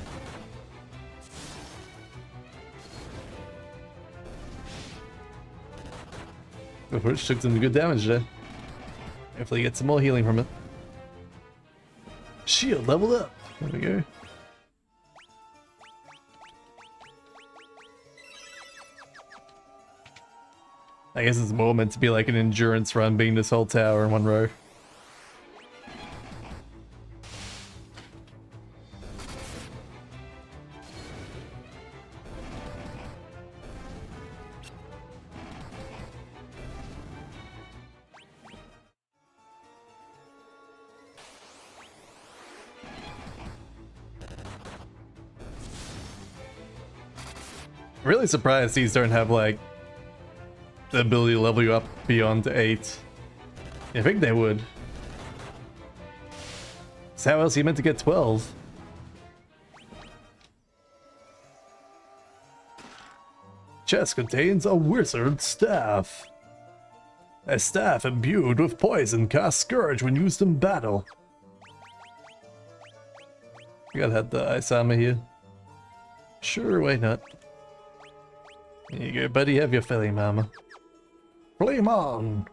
Speaker 1: Rich took some good damage there. Hopefully get some more healing from it. Shield leveled up. There we go. I guess it's more meant to be like an endurance run, being this whole tower in one row. Really surprised these don't have like the ability to level you up beyond 8. I think they would. So how else are you meant to get 12? Chest contains a wizard staff. A staff imbued with poison casts Scourge when used in battle. We gotta have the ice armor here. Sure, why not? There you go, buddy, have your flame armor.
Speaker 3: Flame on!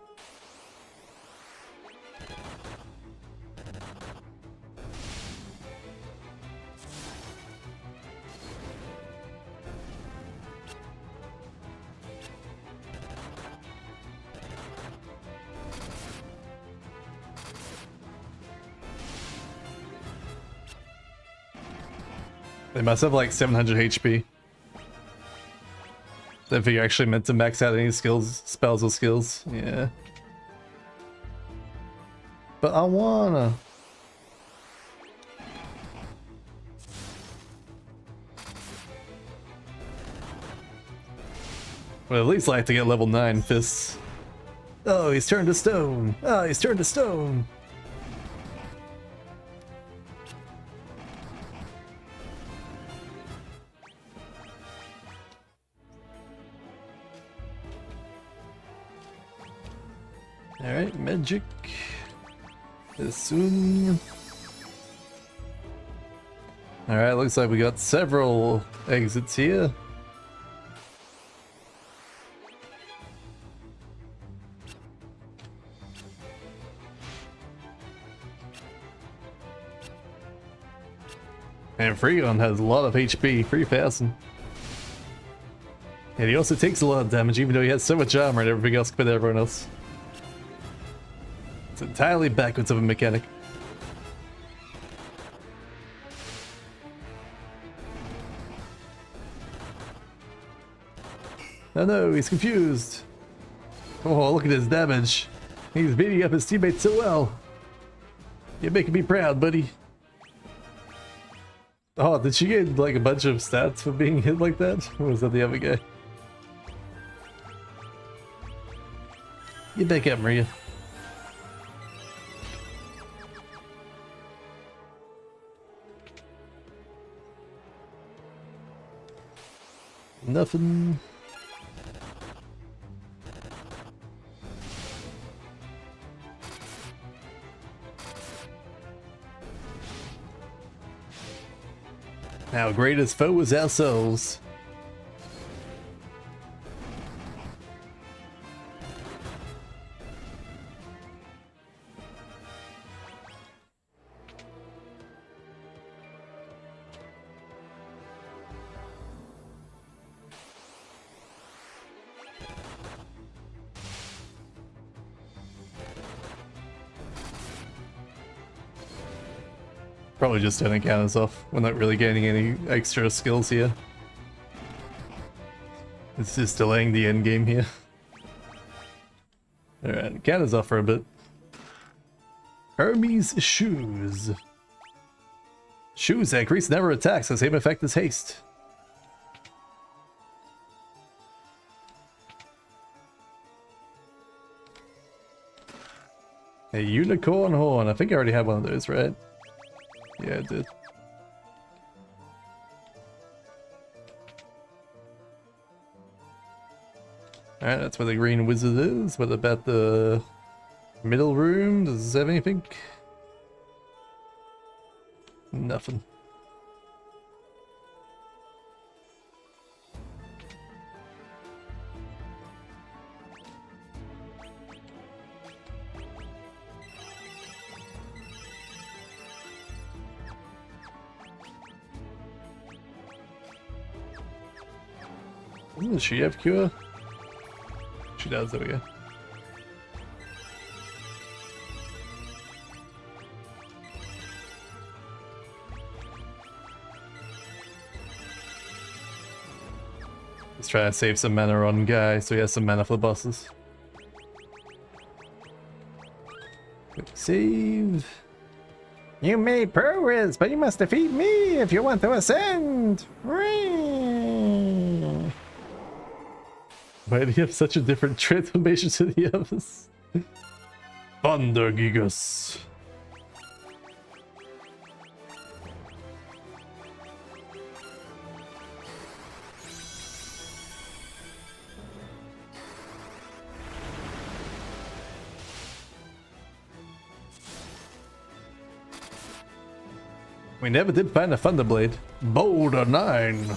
Speaker 1: They must have like 700 HP. If you're actually meant to max out any skills, spells or skills, yeah. But I wanna. Well, at least like to get level 9 fists. Oh, he's turned to stone. Oh, he's turned to stone. Alright, magic. As soon. Alright, looks like we got several exits here. And Freon has a lot of HP, 3,000. And he also takes a lot of damage, even though he has so much armor and everything else compared to everyone else. It's entirely backwards of a mechanic. Oh no, he's confused. Oh, look at his damage. He's beating up his teammates so well. You're making me proud, buddy. Oh, did she get like a bunch of stats for being hit like that? Or was that the other guy? Get back up, Maria. Nothing. Our greatest foe is ourselves. Probably just turning counters off. We're not really gaining any extra skills here. It's just delaying the end game here. Alright, counters off for a bit. Hermes shoes. Shoes that Kris never attacks, the same effect as haste. A unicorn horn. I think I already had one of those, right? Yeah, I did. Alright, that's where the green wizard is. What about the middle room? Does it have anything? Nothing. Does she have cure? She does, there we go. Let's try to save some mana on Guy so he has some mana for the bosses. Quick save.
Speaker 4: You made progress, but you must defeat me if you want to ascend. Whee!
Speaker 1: Why do you have such a different transformation to the others? Thunder Gigas. We never did find a Thunderblade.
Speaker 3: Boulder 9.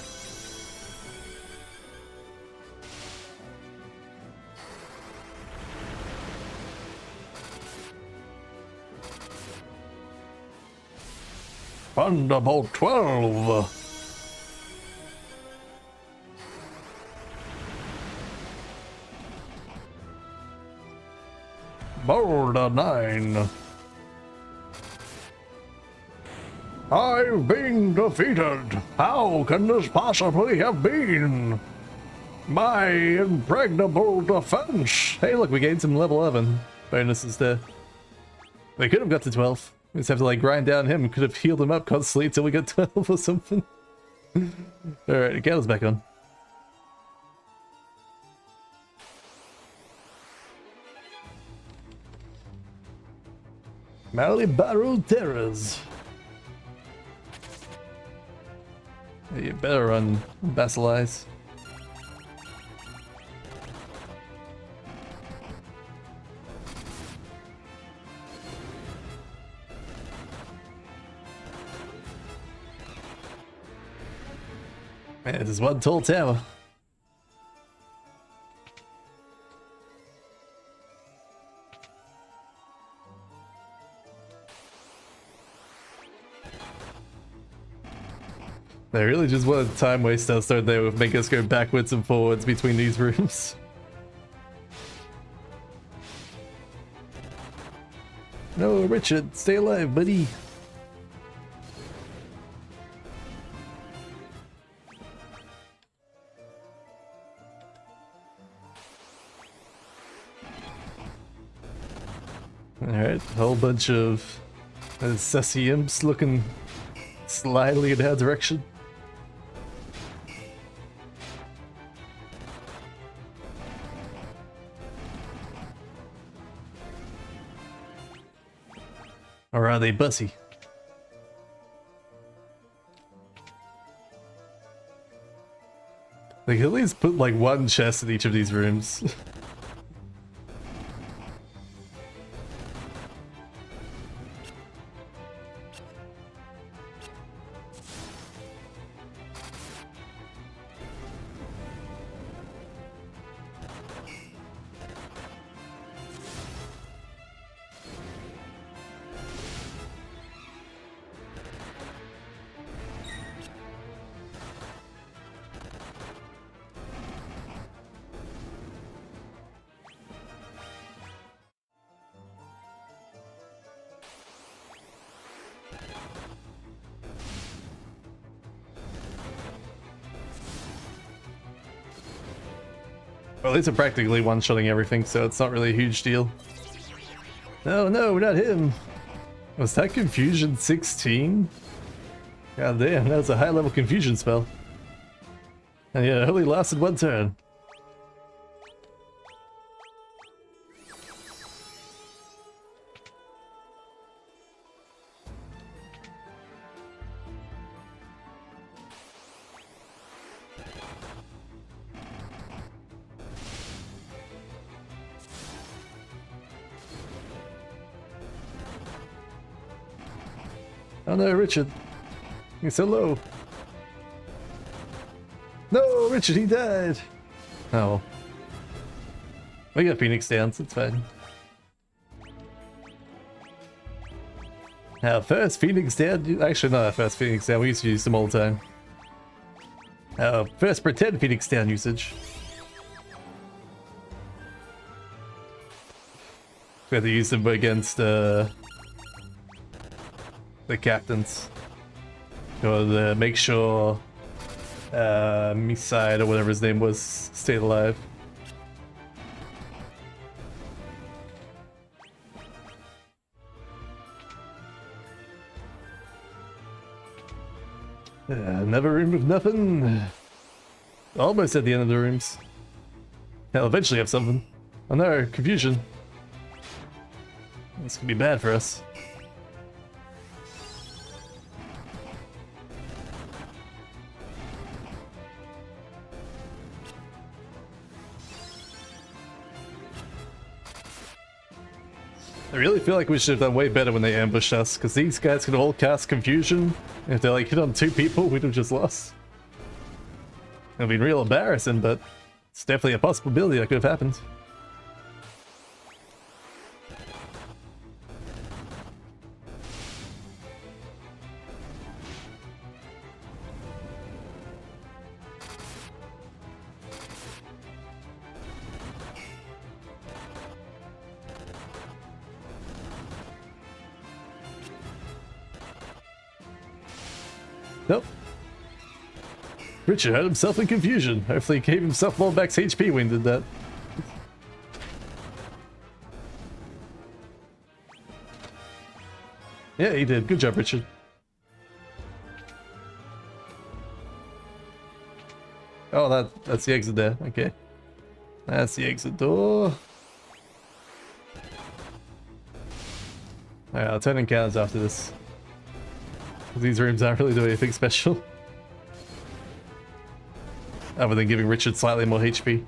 Speaker 3: Thunderbolt 12. Boulder 9. I've been defeated. How can this possibly have been? My impregnable defense.
Speaker 1: Hey look, we gained some level 11 bonuses there. We could have got to 12. We just have to like grind down him. Could have healed him up constantly until we got 12 or something. Alright, the candle's back on. Malibaru Terrors. Yeah, you better run Basilize. Man, this is one tall tower. They really just wanted time wasters, don't they, would make us go backwards and forwards between these rooms. No, Richard, stay alive, buddy. Alright, a whole bunch of sassy imps looking slyly in our direction. Or are they bussy? They could at least put like one chest in each of these rooms. Well, these are practically one-shotting everything, so it's not really a huge deal. No, no, not him. Was that Confusion 16? God damn, that was a high-level Confusion spell. And yeah, it only lasted one turn. Oh no, Richard. He's so low. No, Richard, he died. Oh well. We got Phoenix Downs, it's fine. Our first Phoenix Down, actually not our first Phoenix Down, we used to use them all the time. Our first pretend Phoenix Down usage. We had to use them against the captains. To make sure Miside or whatever his name was stayed alive. Never room with nothing. Almost at the end of the rooms. I'll eventually have something. Oh no, confusion. This could be bad for us. I really feel like we should have done way better when they ambushed us, because these guys could all cast confusion. If they like hit on 2 people, we'd have just lost. It would have been real embarrassing, but it's definitely a possibility that could have happened. Nope. Richard had himself in confusion. Hopefully he gave himself more max HP when he did that. Yeah, he did. Good job, Richard. Oh, that's the exit there. Okay. That's the exit door. Alright, I'll turn in counters after this. These rooms aren't really doing anything special. Other than giving Richard slightly more HP.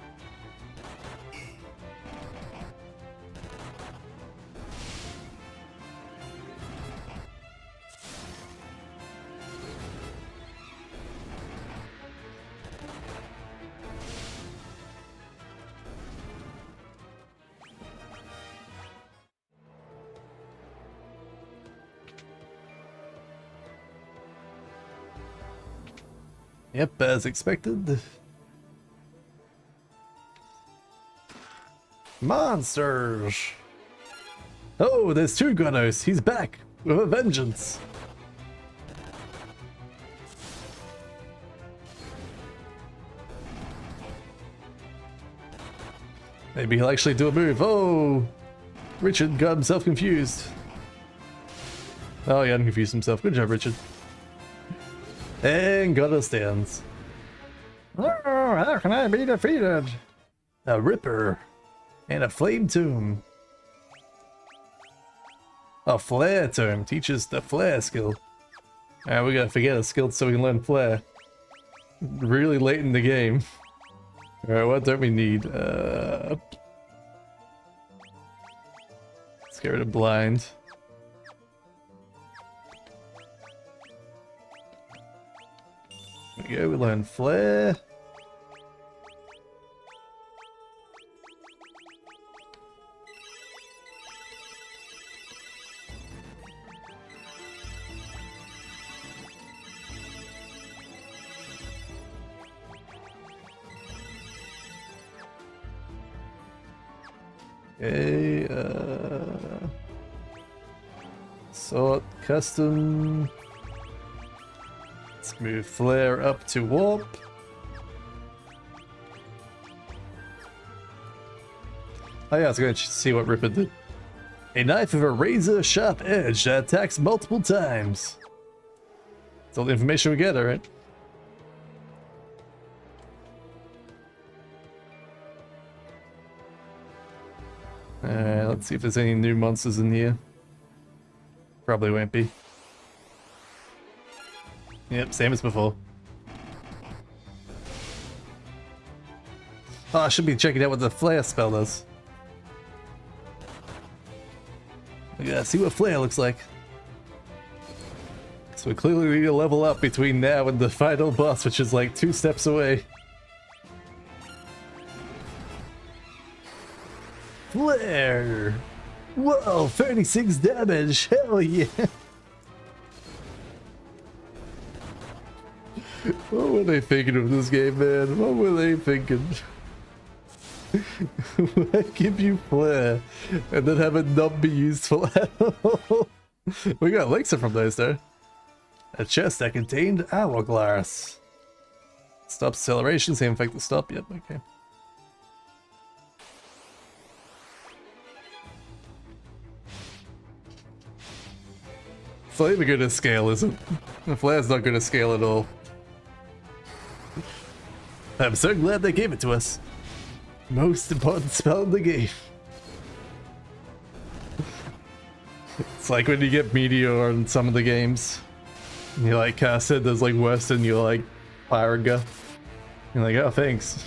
Speaker 1: Yep, as expected. Monsters! Oh, there's 2 Gonos. He's back with a vengeance. Maybe he'll actually do a move. Oh! Richard got himself confused. Oh, he hadn't confused himself. Good job, Richard. And got us stands.
Speaker 4: Oh, how can I be defeated?
Speaker 1: A Ripper. And a Flame Tomb. A Flare Tomb teaches the Flare skill. Alright, we gotta forget a skill so we can learn Flare. Really late in the game. Alright, what don't we need? Let's get rid of Blind. There we go, we learn Flare. Okay, sort custom. Let's move Flare up to Warp. Oh yeah, I was going to see what Ripper did. A knife of a razor-sharp edge that attacks multiple times. That's all the information we get, alright? Let's see if there's any new monsters in here. Probably won't be. Yep, same as before. Oh, I should be checking out what the flare spell does. Yeah, see what flare looks like. So we clearly need to level up between now and the final boss, which is like 2 steps away. Flare! Whoa, 36 damage! Hell yeah! What were they thinking of this game, man? What were they thinking? Why give you flare and then have it not be used for ammo? We got elixir from those though. A chest that contained hourglass. Stop acceleration, same effect to stop. Yep, okay. It's not even gonna scale, is it? The flare's not gonna scale at all. I'm so glad they gave it to us. Most important spell in the game. It's like when you get Meteor on some of the games. And you like cast it, there's like worse than you like Pyraga. You're like, oh thanks.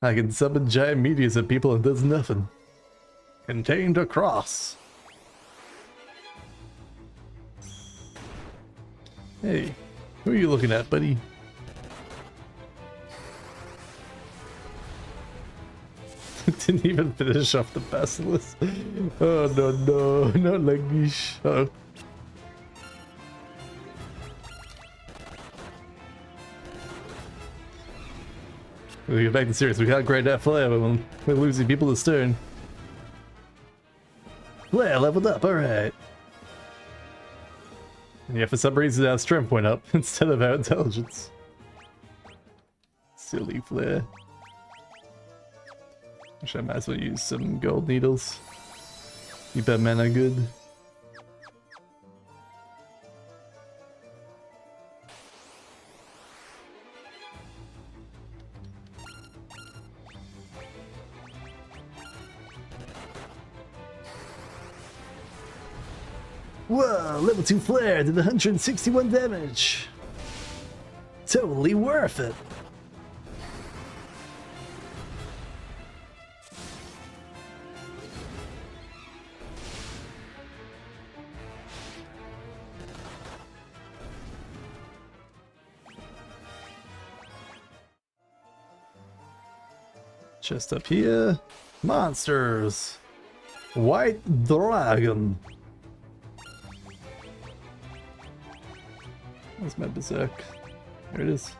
Speaker 1: I can summon giant meteors at people and does nothing. Contained a cross. Hey, who are you looking at, buddy? Didn't even finish off the basilisk. Oh no, not like this. Uh-oh. We'll get back to serious. We got great at flare, but we're losing people to stern. Flare leveled up, alright. And yeah, for some reason our strength went up instead of our intelligence. Silly flare. Actually, I might as well use some gold needles. Keep that mana good. Whoa, level 2 flare did 161 damage. Totally worth it. Just up here. Monsters. White dragon. Where's my berserk? There it is.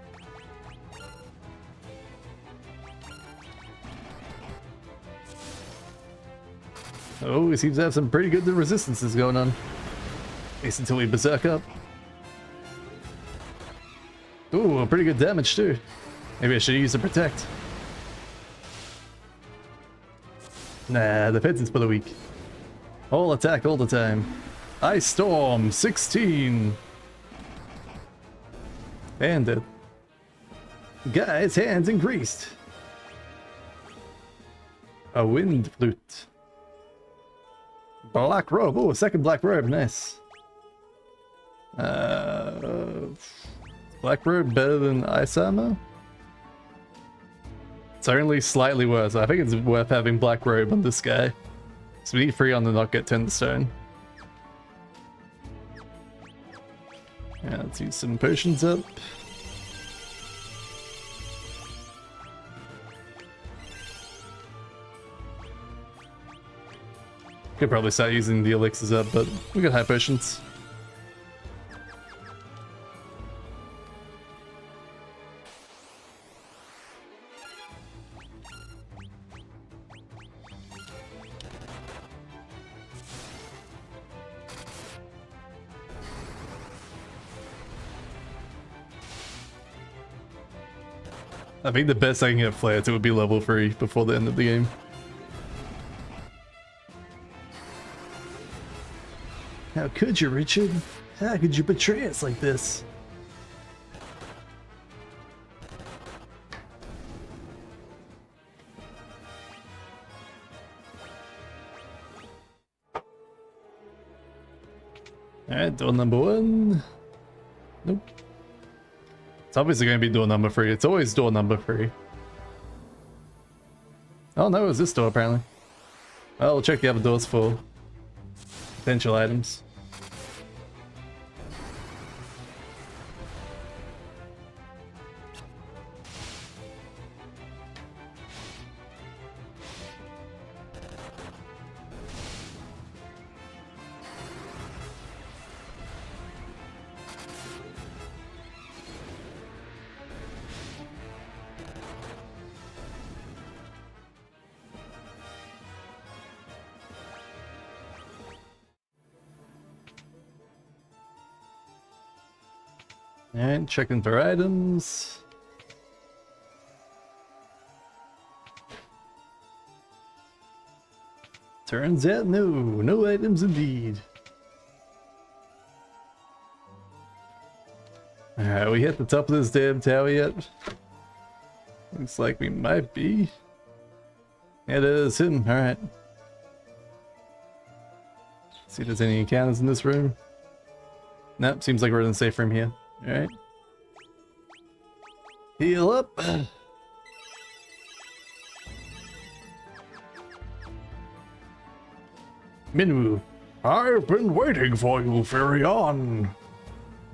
Speaker 1: Oh, he seems to have some pretty good resistances going on. At least until we berserk up. Ooh, pretty good damage too. Maybe I should use the protect. Nah, defense is for the weak. All attack all the time. Ice Storm 16. And dead. Guy's hands increased. A wind flute. Black robe. Oh, a second black robe. Nice. Black robe better than ice armor? It's only slightly worse. I think it's worth having black robe on this guy. So we need 3 on the not get 10 stone. Yeah, let's use some potions up. Could probably start using the elixirs up, but we got high potions. I think the best I can get Flare to would be level 3 before the end of the game.
Speaker 2: How could you, Richard? How could you betray us like this?
Speaker 1: Alright, door number 1. Nope. It's obviously going to be door number 3. It's always door number 3. Oh no, it's this door apparently. Well, we'll check the other doors for potential items. And checking for items. Turns out no items indeed. Alright, we hit the top of this damn tower yet? Looks like we might be. Yeah, it is him, alright. See if there's any encounters in this room. Nope, seems like we're in the safe room here. Alright. Heal up. Minwu.
Speaker 3: I've been waiting for you, Furion.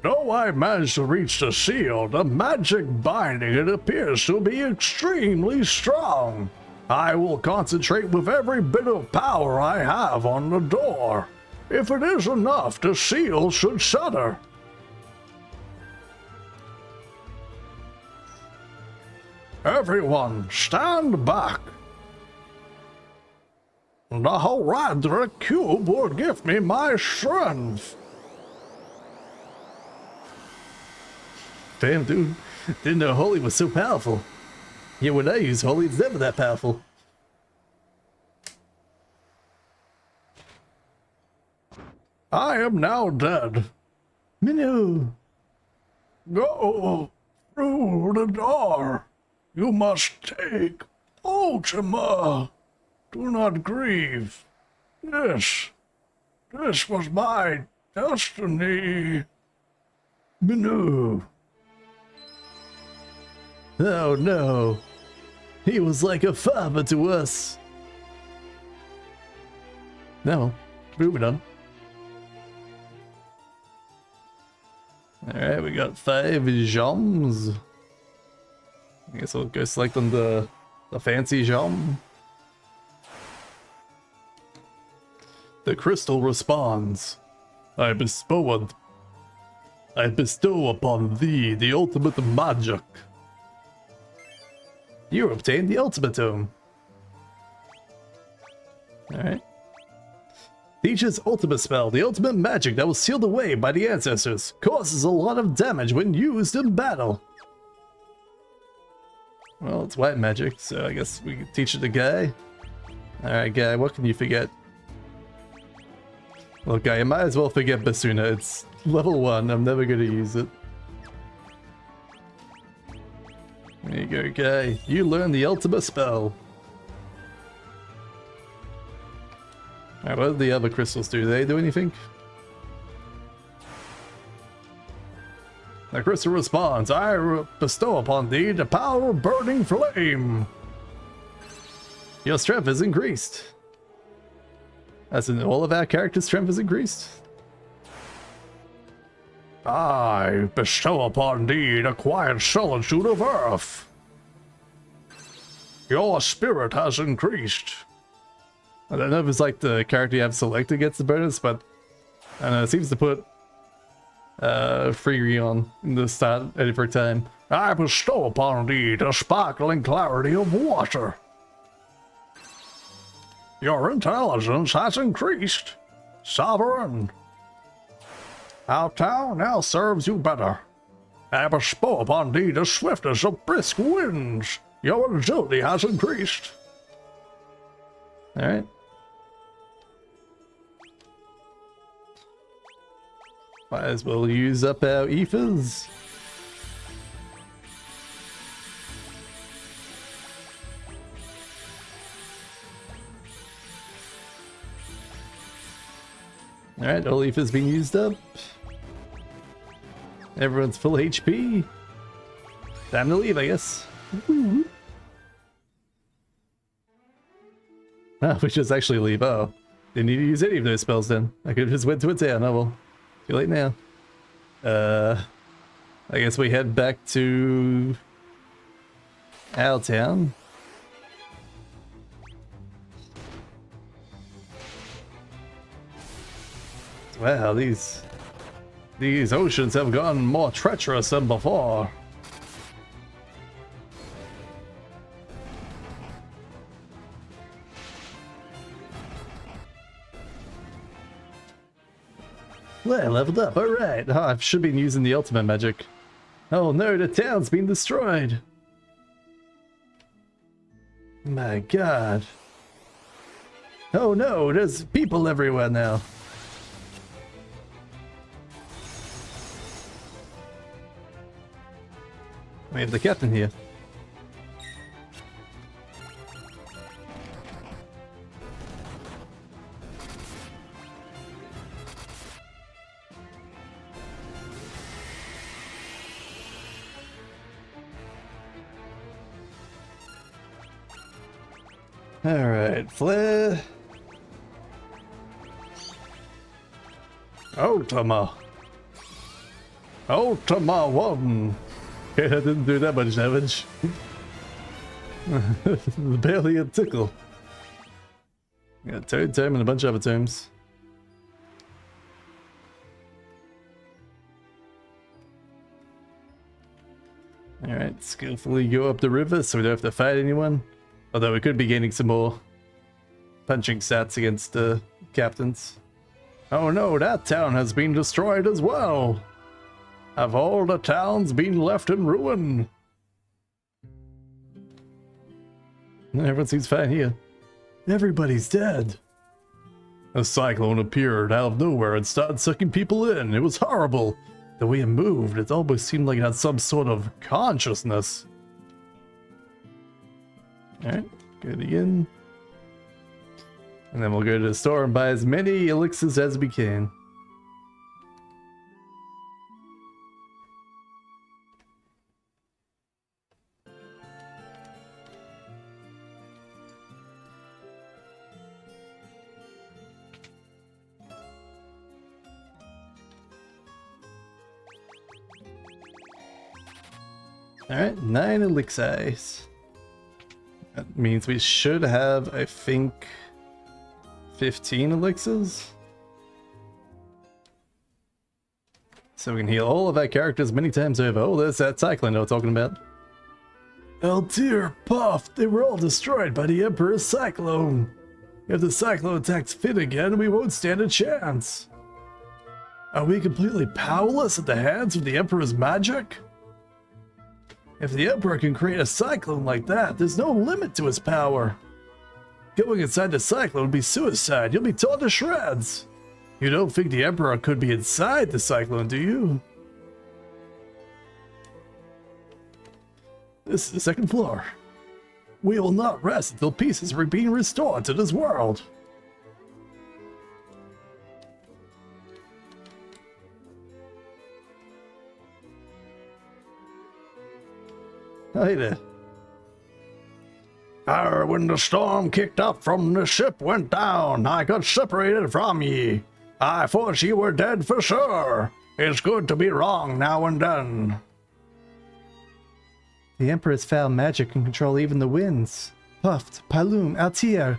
Speaker 3: Though I managed to reach the seal, the magic binding it appears to be extremely strong. I will concentrate with every bit of power I have on the door. If it is enough, the seal should shudder. Everyone, stand back. The Horadric Cube will give me my strength.
Speaker 1: Damn, dude. Didn't know Holy was so powerful. Yeah, when I use Holy, it's never that powerful.
Speaker 3: I am now dead.
Speaker 1: Minwu.
Speaker 3: Go through the door. You must take Ultima. Do not grieve. This was my destiny.
Speaker 1: Minwu. Oh no. He was like a father to us. No. Moving on. Alright, we got 5 gems. I guess we'll go select on the fancy gem. The crystal responds. I bestow upon thee the ultimate magic. You obtained the ultimatum. Alright. Teaches ultimate spell, the ultimate magic that was sealed away by the ancestors. Causes a lot of damage when used in battle. Well, it's white magic, so I guess we can teach it to Guy. Alright, Guy, what can you forget? Well, Guy, you might as well forget Basuna. It's level 1, I'm never gonna use it. There you go, Guy. You learn the ultimate spell. Alright, what do the other crystals do? Do they do anything? The crystal responds, I bestow upon thee the power of burning flame. Your strength is increased. As in all of our characters' strength is increased?
Speaker 3: I bestow upon thee the quiet solitude of earth. Your spirit has increased.
Speaker 1: I don't know if it's like the character you have selected gets the bonus, but I don't know, it seems to put free on in the start every time.
Speaker 3: I bestow upon thee the sparkling clarity of water. Your intelligence has increased. Sovereign. Our town now serves you better. have a spur upon thee the swiftness of brisk winds. Your agility has increased.
Speaker 1: Alright. Might as well use up our ethers. Alright, all ethers being used up. Everyone's full HP. Time to leave, I guess. Oh, we just actually leave. Oh, didn't need to use any of those spells then. I could have just went to a town. Oh well. Too late now. I guess we head back to our town. Wow, these oceans have gotten more treacherous than before. Well, leveled up, alright. Oh, I should have been using the ultimate magic. Oh no, the town's been destroyed. My god. Oh no, there's people everywhere now. We have the captain here. Alright, flare. Ultima. Ultima 1. Okay, that didn't do that much damage. Barely a tickle. Got a toad tome and a bunch of other tomes. Alright, skillfully go up the river so we don't have to fight anyone. Although we could be gaining some more punching stats against captains. Oh no, that town has been destroyed as well. Have all the towns been left in ruin? Everyone seems fine here. Everybody's dead. A cyclone appeared out of nowhere and started sucking people in. It was horrible. The way it moved, it almost seemed like it had some sort of consciousness. Alright, go to the inn. And then we'll go to the store and buy as many elixirs as we can. Alright, 9 elixirs. That means we should have, I think, 15 elixirs. So we can heal all of our characters many times over. Oh, there's that cyclone I was talking about. Oh dear, Puff, they were all destroyed by the Emperor's cyclone. If the cyclone attacks Finn again, we won't stand a chance. Are we completely powerless at the hands of the Emperor's magic? If the Emperor can create a cyclone like that, there's no limit to his power. Going inside the cyclone would be suicide. You'll be torn to shreds. You don't think the Emperor could be inside the cyclone, do you? This is the second floor. We will not rest until peace is being restored to this world. Oh, hey there.
Speaker 3: When the storm kicked up from the ship went down, I got separated from ye. I thought ye were dead for sure. It's good to be wrong now and then.
Speaker 2: The Emperor's foul magic can control even the winds. Puffed, Palum, Altair,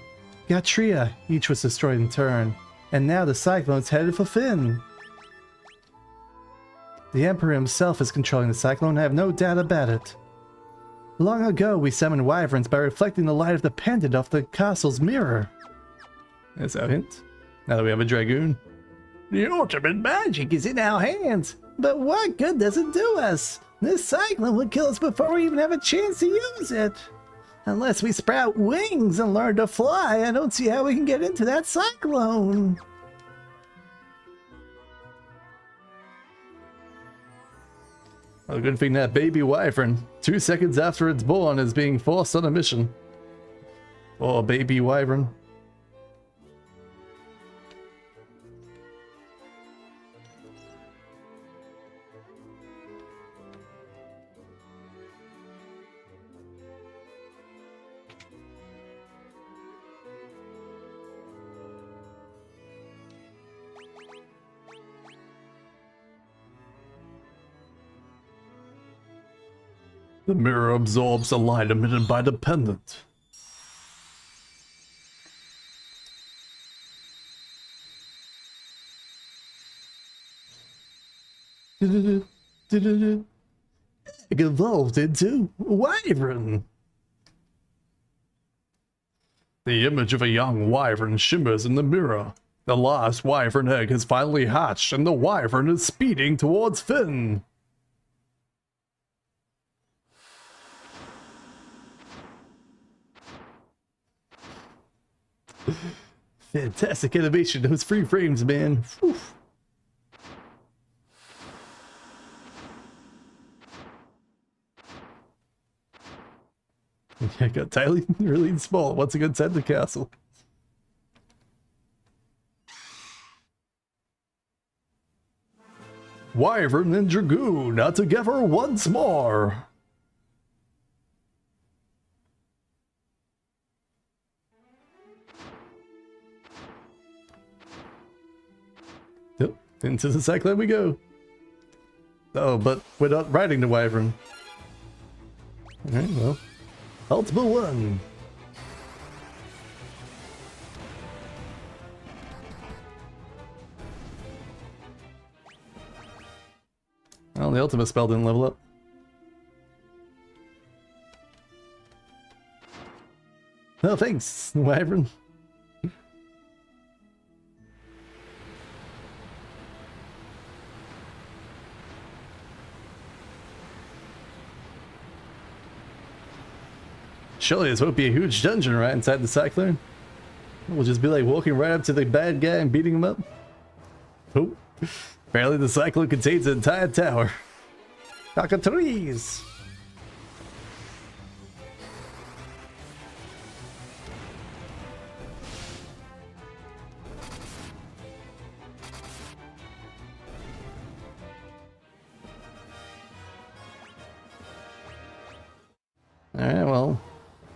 Speaker 2: Gatria, each was destroyed in turn. And now the cyclone's headed for Finn. The Emperor himself is controlling the cyclone, I have no doubt about it. Long ago, we summoned wyverns by reflecting the light of the pendant off the castle's mirror.
Speaker 1: That's our hint. Now that we have a dragoon.
Speaker 3: The ultimate magic is in our hands.
Speaker 2: But what good does it do us? This cyclone would kill us before we even have a chance to use it. Unless we sprout wings and learn to fly, I don't see how we can get into that cyclone.
Speaker 1: Well, good thing that baby wyvern, 2 seconds after it's born, is being forced on a mission. Oh, baby wyvern. The mirror absorbs the light emitted by the pendant.
Speaker 2: It evolved into wyvern.
Speaker 1: The image of a young wyvern shimmers in the mirror. The last wyvern egg has finally hatched, and the wyvern is speeding towards Finn.
Speaker 2: Fantastic animation, those free frames, man. Whew.
Speaker 1: I got Tylee really small. Once again, send the castle. Wyvern and Dragoon are together once more. Yep, into the cyclone we go. Oh, but we're not riding the wyvern. Alright, well. Ultima 1. Well, the ultimate spell didn't level up. No thanks, wyvern. Surely this won't be a huge dungeon right inside the cyclone. We'll just be like walking right up to the bad guy and beating him up. Oh, apparently the cyclone contains an entire tower.
Speaker 2: Cockatrice.
Speaker 1: Alright, well,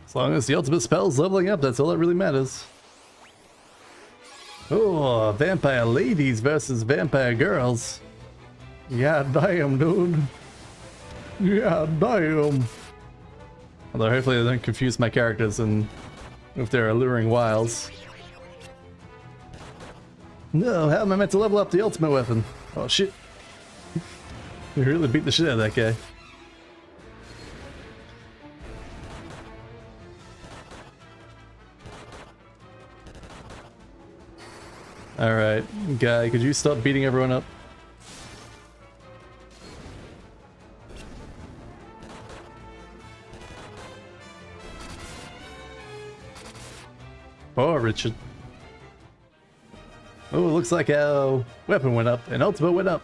Speaker 1: as long as the ultimate spell's leveling up, that's all that really matters. Oh, vampire ladies versus vampire girls. Yeah, damn, dude. Yeah, damn. Although hopefully they don't confuse my characters and if they're alluring wiles. No, how am I meant to level up the ultimate weapon? Oh shit. We really beat the shit out of that guy. Alright, guy, could you stop beating everyone up? Poor Richard. Oh, it looks like our weapon went up and ultimate went up.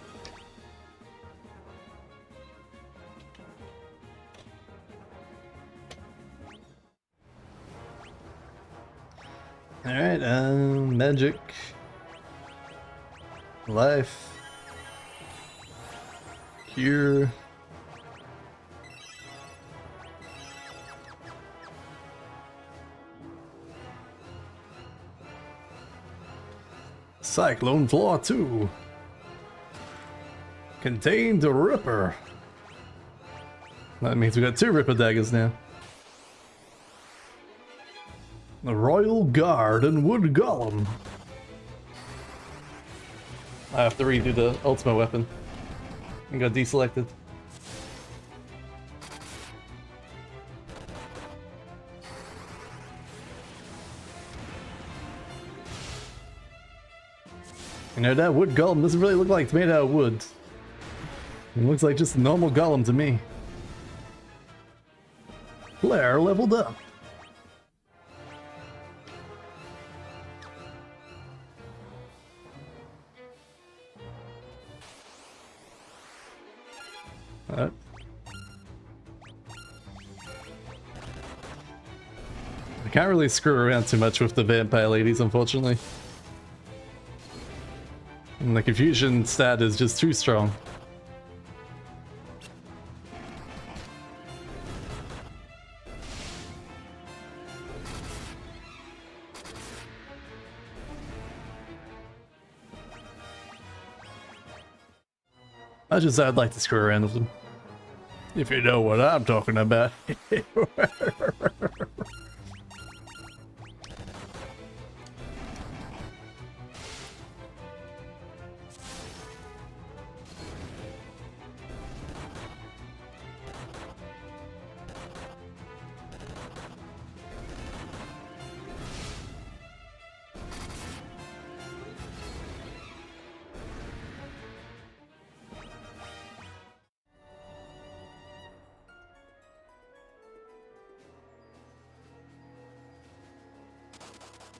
Speaker 1: Alright, magic. Life. Cure. Cyclone Floor 2. Contained a Ripper. That means we got 2 Ripper daggers now. The Royal Guard and Wood Golem. I have to redo the ultimate weapon. I got deselected. You know, that wood golem doesn't really look like it's made out of wood. It looks like just a normal golem to me.
Speaker 3: Player leveled up.
Speaker 1: Alright. I can't really screw around too much with the vampire ladies, unfortunately. And the confusion stat is just too strong. I'd like to screw around with them.
Speaker 3: If you know what I'm talking about.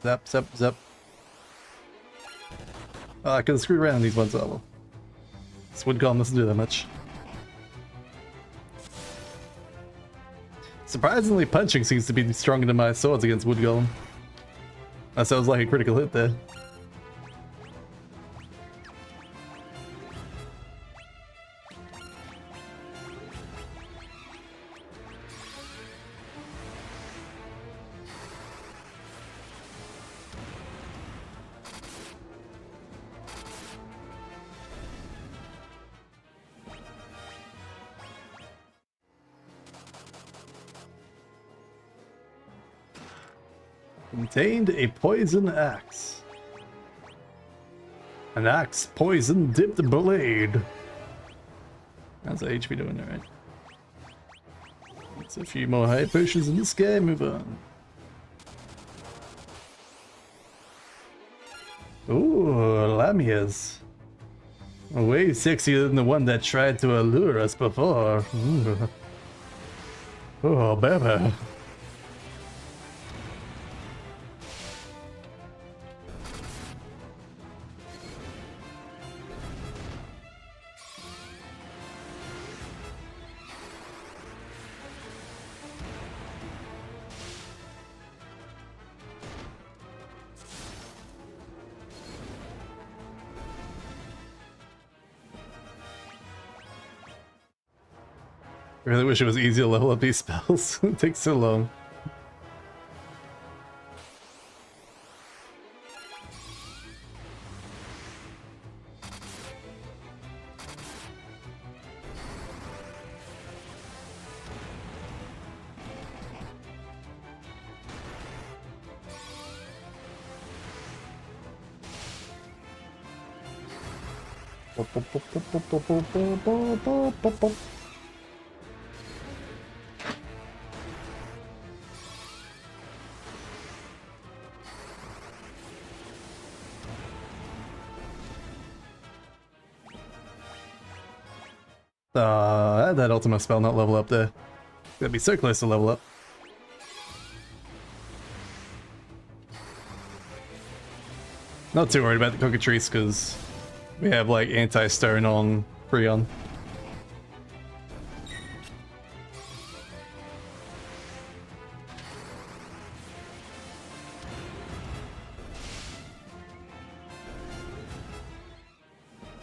Speaker 1: Zap, zap, zap. Oh, I can screw around these ones. Oh well. This wood golem doesn't do that much. Surprisingly, punching seems to be stronger than my swords against wood golem. That sounds like a critical hit there. Contained a poison axe. An axe poison dipped blade. How's the HP doing there, right? It's a few more high potions in this guy, move on. Ooh, lamias. Way sexier than the one that tried to allure us before. Ooh. Oh, baby. I really wish it was easy to level up these spells. It takes so long. I had that ultimate spell not level up there. That'd be so close to level up. Not too worried about the cockatrice because we have like anti-stone on Freon.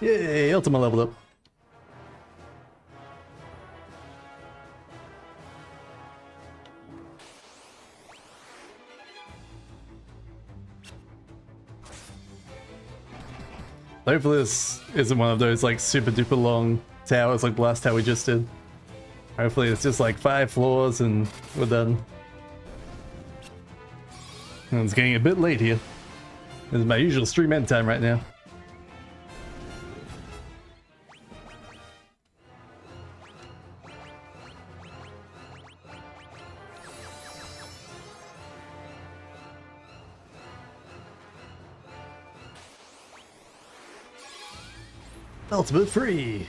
Speaker 1: Yay, Ultima leveled up. Hopefully this isn't one of those like super duper long towers like the last tower we just did. Hopefully it's just like 5 floors and we're done. And it's getting a bit late here. This is my usual stream end time right now. Ultimate free.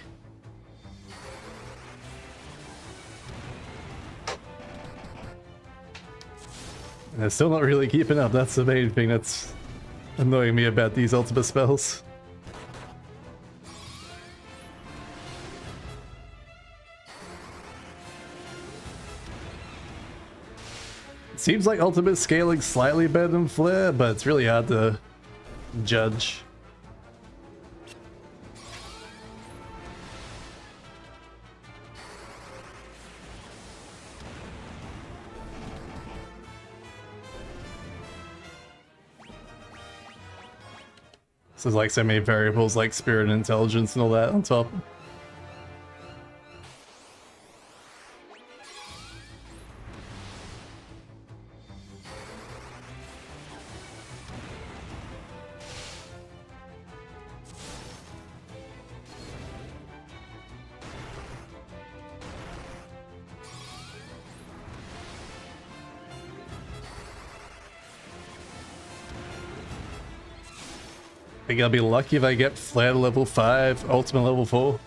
Speaker 1: They're still not really keeping up. That's the main thing that's annoying me about these ultimate spells. It seems like ultimate scaling slightly better than Flare, but it's really hard to judge. So there's like so many variables like spirit and intelligence and all that on top. I think I'll be lucky if I get Flare level 5, Ultimate level 4.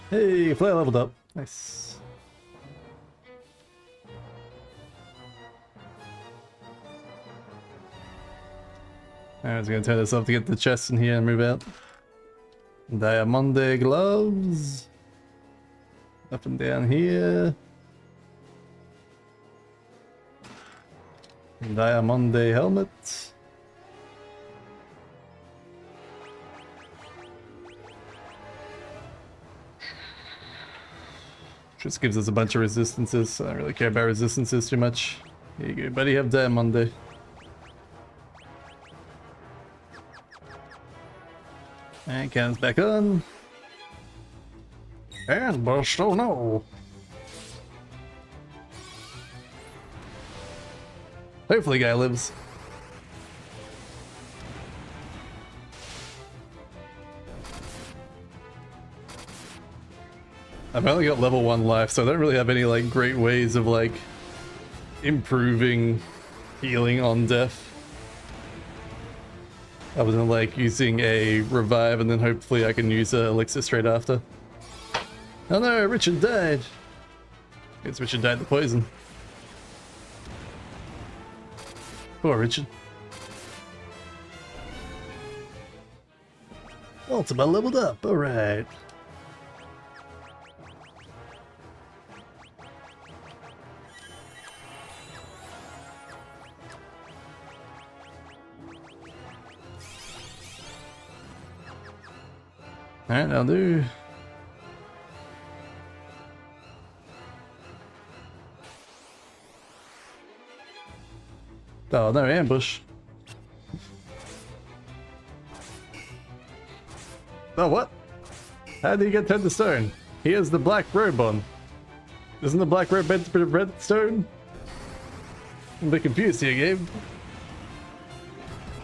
Speaker 1: Hey, Flare leveled up. Nice. I was gonna turn this off to get the chest in here and move out. Diamante gloves. Up and down here. Diamante helmet. Just gives us a bunch of resistances. I don't really care about resistances too much. Here you go, buddy. Have Diamante. And cannon's back on.
Speaker 3: And burst, oh no.
Speaker 1: Hopefully, guy lives. I've only got level 1 life, so I don't really have any like great ways of like improving healing on death. Other than like using a revive and then hopefully I can use a elixir straight after. Oh no, Richard died. I guess Richard died to poison. Poor Richard. Ultima leveled up, alright. Alright, I'll do. Oh, no ambush. Oh, what? How did he get turned to stone? He has the black robe on. Isn't the black robe meant to be red stone? I'm a bit confused here, Gabe.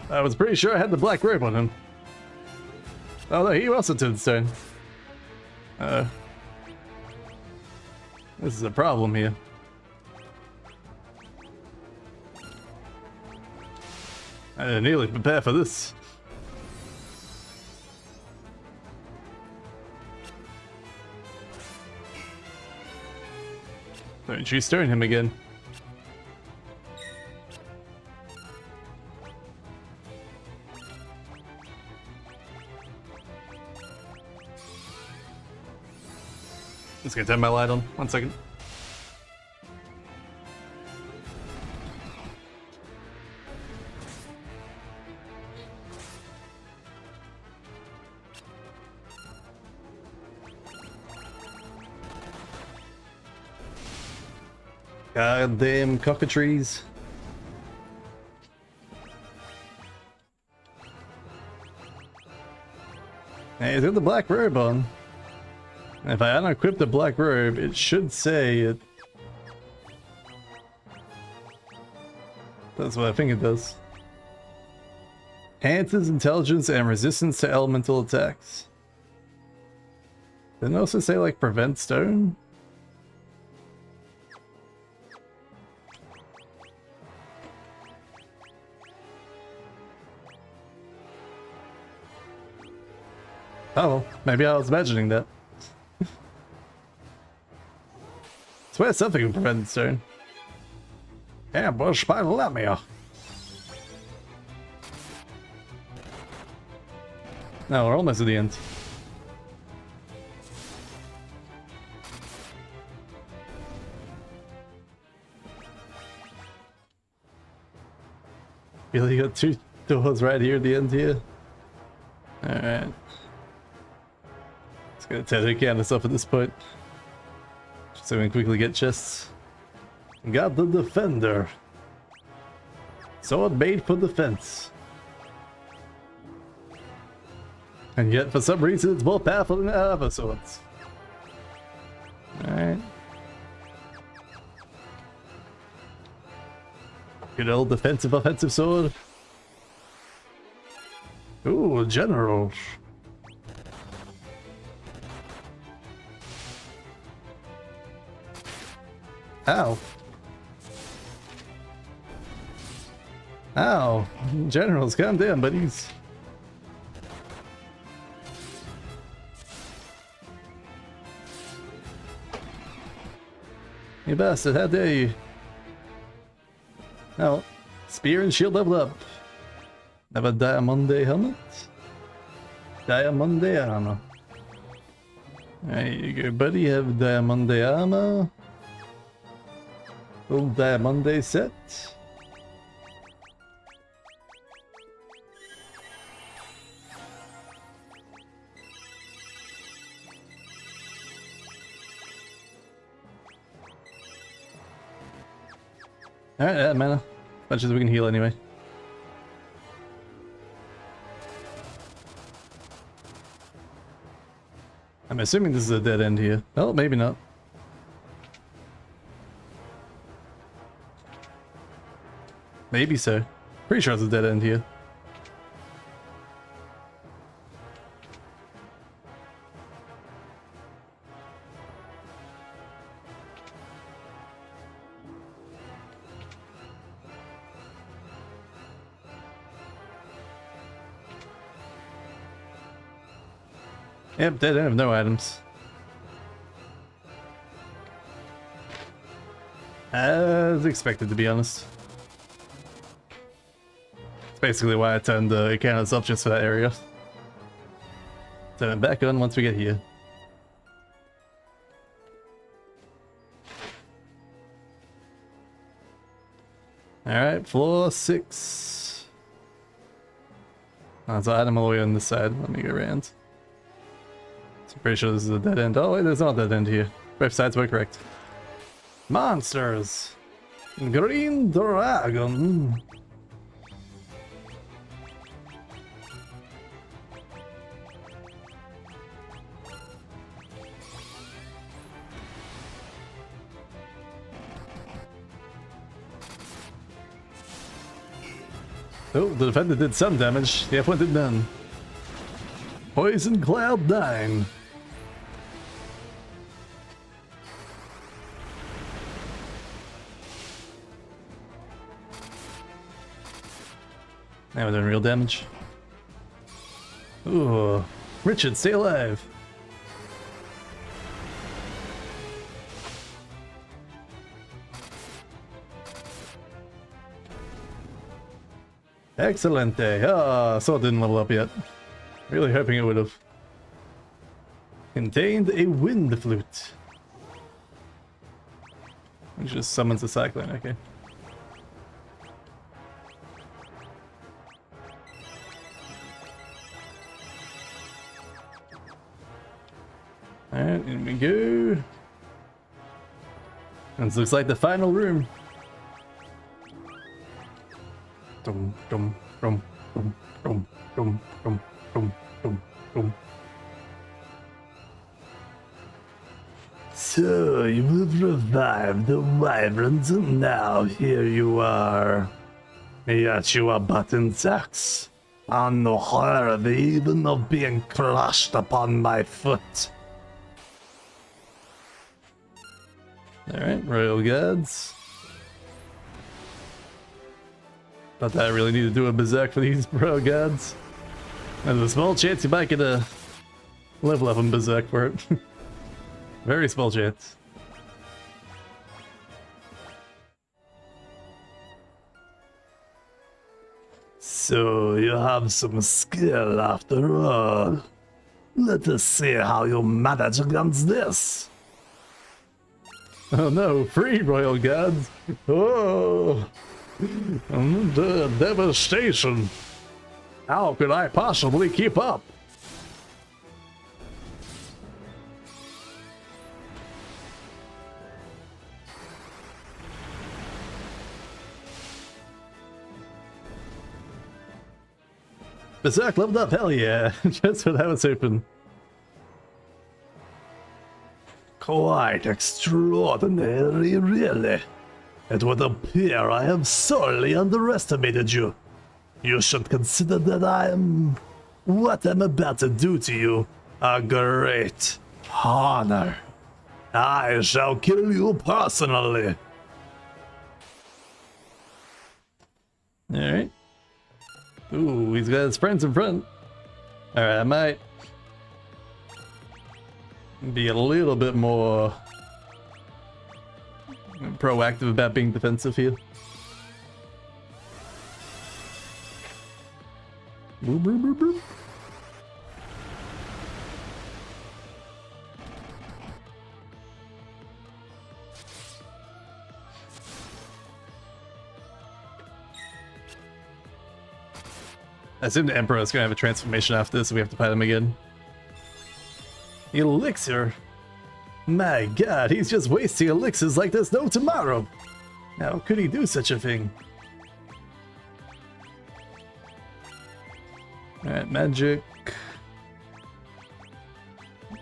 Speaker 1: I was pretty sure I had the black robe on him. Oh no, he also turned stone. This is a problem here. I didn't nearly prepare for this. Don't you stone him again. Just gonna turn my light on. 1 second. Goddamn cockatrices. Hey, he's got the black robe on. If I unequip the black robe, it should say it. That's what I think it does. Enhances intelligence and resistance to elemental attacks. Didn't it also say like prevent stone? Oh, well, maybe I was imagining that. Swear something would prevent stone.
Speaker 3: Ambush by Lemia.
Speaker 1: No, we're almost at the end. Feel you got two doors right here at the end here. Alright. Just gonna tear the canvas up at this point. Just so we can quickly get chests. Got the defender. Sword made for defense. And yet, for some reason, it's more powerful than the other swords. Alright. Good old defensive offensive sword.
Speaker 3: Ooh, generals.
Speaker 1: Ow. Ow. Generals, calm down, buddies. You bastard, how dare you? Oh, spear and shield level up. Have a Diamond helmet? Diamond armor. There you go, buddy. Have Diamond armor. Full Diamond set. Alright, yeah, mana. As much as we can heal anyway. I'm assuming this is a dead end here. Oh, maybe not. Maybe so. Pretty sure it's a dead end here. Yep, dead end of no items. As expected, to be honest. It's basically why I turned the cannons up just for that area. Turn it back on once we get here. Alright, floor 6. Oh, there's an item all the way on this side. Let me go around. I'm pretty sure this is a dead end. Oh wait, there's not a dead end here. Both sides were correct. Monsters! Green Dragon! Oh, the defender did some damage. The F1 did none. Poison Cloud 9. Now we're doing real damage. Ooh, Richard, stay alive. Excellent day. Ah, sword didn't level up yet. Really hoping it would have. Contained a wind flute. Which just summons a cyclone, okay. Alright, in we go. And this looks like the final room. Dum dum dum dum dum dum dum dum dum dum. So you have revived the wyverns, and now here you are. Me at your button sacks.
Speaker 3: unworthy even of being crushed upon my foot.
Speaker 1: Alright, Royal Guards. Thought that I really need to do a berserk for these Royal Guards. There's a small chance you might get a level up in berserk for it. Very small chance.
Speaker 3: So you have some skill after all. Let us see how you manage against this.
Speaker 1: Oh no, free Royal Guards!
Speaker 3: Oh, the devastation. How could I possibly keep up?
Speaker 1: Berserk leveled up, hell yeah! That's what I was hoping.
Speaker 3: Quite extraordinary, really. It would appear I have sorely underestimated you. You should consider that what I'm about to do to you, a great honor. I shall kill you personally.
Speaker 1: Alright. Ooh, he's got his friends in front. Alright, I might be a little bit more proactive about being defensive here. Boop, boop, boop, boop. I assume the Emperor is going to have a transformation after this, so we have to fight him again. Elixir? My god, he's just wasting elixirs like there's no tomorrow! How could he do such a thing? Alright, magic.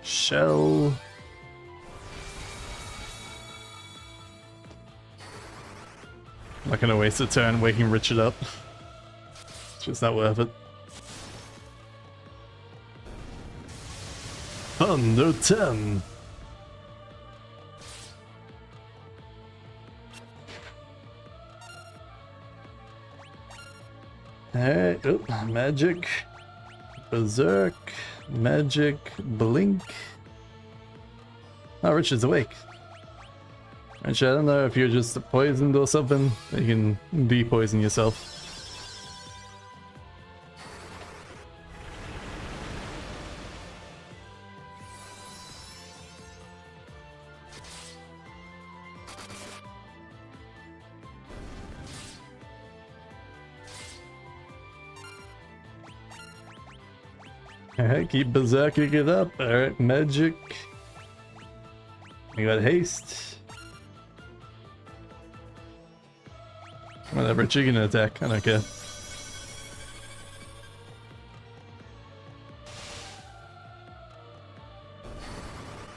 Speaker 1: Shell. I'm not gonna waste a turn waking Richard up. It's just not worth it.
Speaker 3: Under 10.
Speaker 1: Alright, oh, magic. Berserk. Magic. Blink. Oh, Richard's awake. Richard, I don't know if you're just poisoned or something. You can de-poison yourself. Alright, keep berserking it up. Alright, magic. You got haste. Whatever, you can attack. I don't care.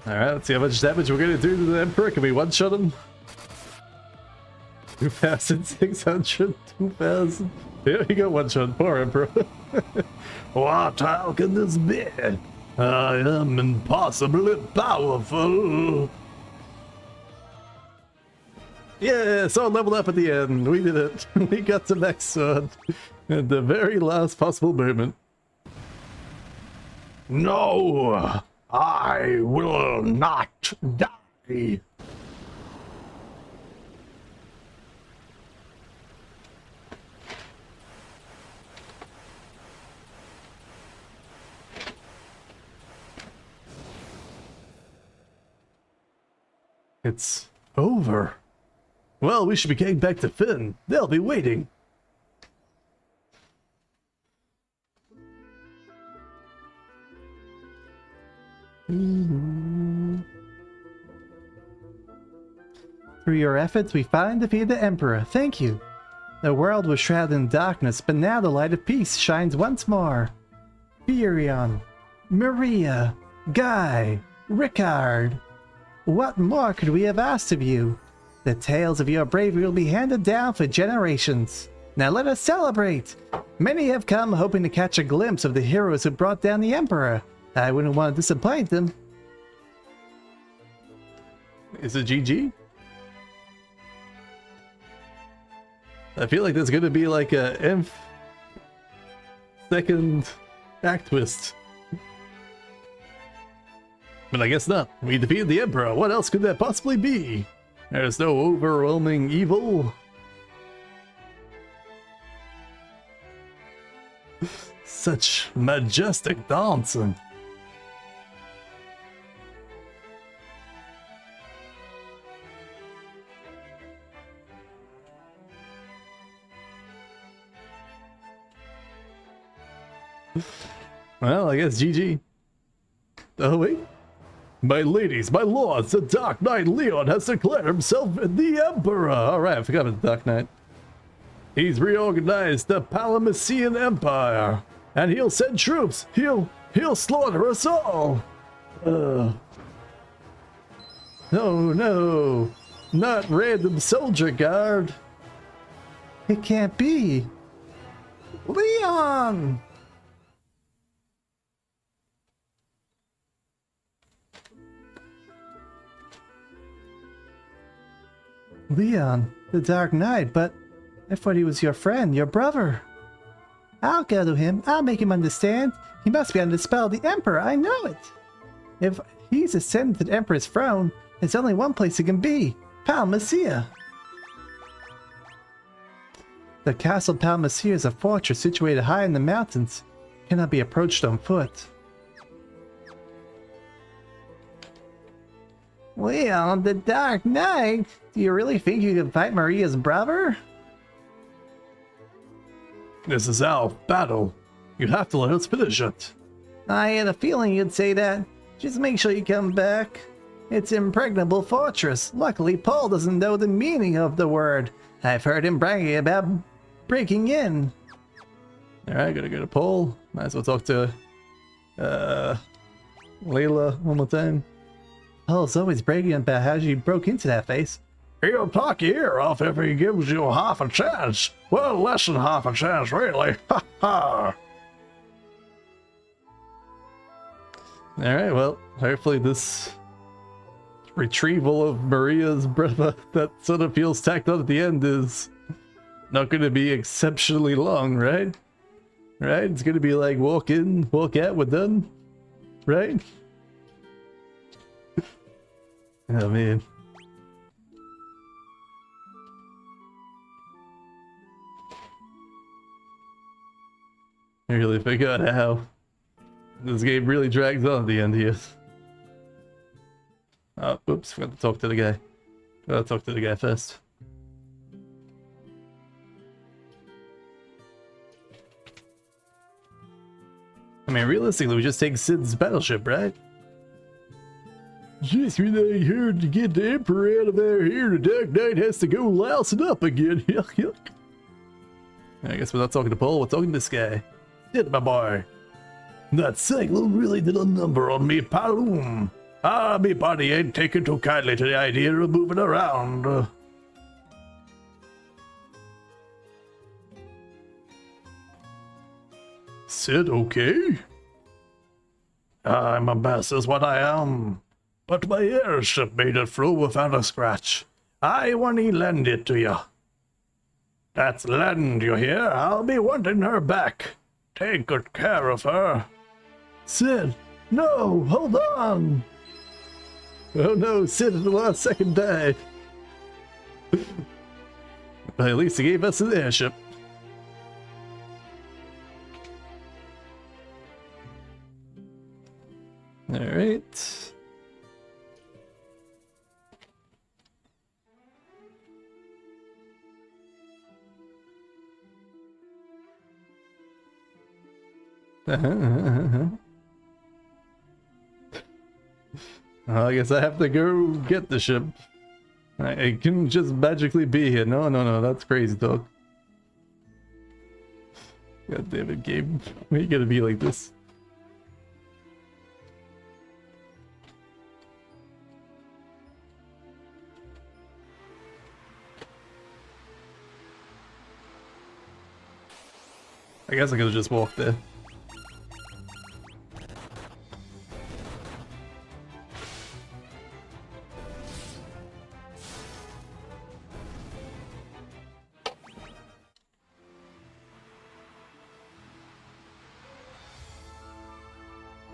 Speaker 1: Alright, let's see how much damage we're gonna do to the Emperor. Can we one-shot him? 2,600, 2,000. Here we go, one-shot. Poor Emperor.
Speaker 3: What? How can this be? I am impossibly powerful.
Speaker 1: Yeah, so leveled up at the end. We did it. We got to max sword at the very last possible moment.
Speaker 3: No, I will not die.
Speaker 1: It's over. Well, we should be getting back to Finn. They'll be waiting.
Speaker 2: Through your efforts, we finally defeated the Emperor. Thank you. The world was shrouded in darkness, but now the light of peace shines once more. Furion, Maria, Guy, Ricard. What more could we have asked of you? The tales of your bravery will be handed down for generations. Now let us celebrate! Many have come hoping to catch a glimpse of the heroes who brought down the Emperor. I wouldn't want to disappoint them.
Speaker 1: Is it GG? I feel like there's gonna be like a second act twist. But I guess not. We defeated the Emperor. What else could that possibly be? There's no overwhelming evil. Such majestic dancing. Well, I guess GG. Oh, wait. My ladies, my lords, the Dark Knight Leon has declared himself the Emperor. Alright, I forgot about the Dark Knight. He's reorganized the Palamecian Empire, and he'll send troops. He'll slaughter us all. No, no, not random soldier guard.
Speaker 2: It can't be. Leon! Leon, the Dark Knight, but I thought he was your friend, your brother. I'll go to him. I'll make him understand. He must be under the spell of the Emperor. I know it. If he's ascended to the Emperor's throne, there's only one place it can be. Palmacia. The Castle Palmacia is a fortress situated high in the mountains. It cannot be approached on foot. Leon, the Dark Knight? Do you really think you can fight Maria's brother?
Speaker 1: This is our battle. You have to let us finish it.
Speaker 2: I had a feeling you'd say that. Just make sure you come back. It's impregnable fortress. Luckily, Paul doesn't know the meaning of the word. I've heard him bragging about breaking in.
Speaker 1: Alright, gotta go to Paul. Might as well talk to Layla one more time.
Speaker 2: Paul's always bragging about how she broke into that face.
Speaker 3: He'll talk your ear off if he gives you half a chance. Well, less than half a chance, really. Ha ha!
Speaker 1: Alright, well, hopefully this retrieval of Maria's brother that sort of feels tacked on at the end is not going to be exceptionally long, right? Right? It's going to be like walk in, walk out, we're done. Right? Oh man. I really forgot how this game really drags on at the end here. Oh, oops, forgot to talk to the guy. Gotta talk to the guy first. I mean, realistically, we just take Sid's battleship, right? Just when I heard to get the Emperor out of our here, the Dark Knight has to go lousing up again. Yuck, yuck. I guess we're not talking to Paul, we're talking to this guy. Did my boy.
Speaker 3: That cyclone really did a number on me, Paloom. Me body ain't taking too kindly to the idea of moving around.
Speaker 1: Sid, okay?
Speaker 3: I'm a mess is what I am. But my airship made it through without a scratch. I want to lend it to you. That's lend, you hear? I'll be wanting her back. Take good care of her.
Speaker 1: Sid, no, hold on. Oh no, Sid at the last second died. But at least he gave us an airship. Alright. Well, I guess I have to go get the ship. I couldn't just magically be here. No, no, no, that's crazy talk. God damn it, game. Why are you gonna be like this? I guess I could have just walked there.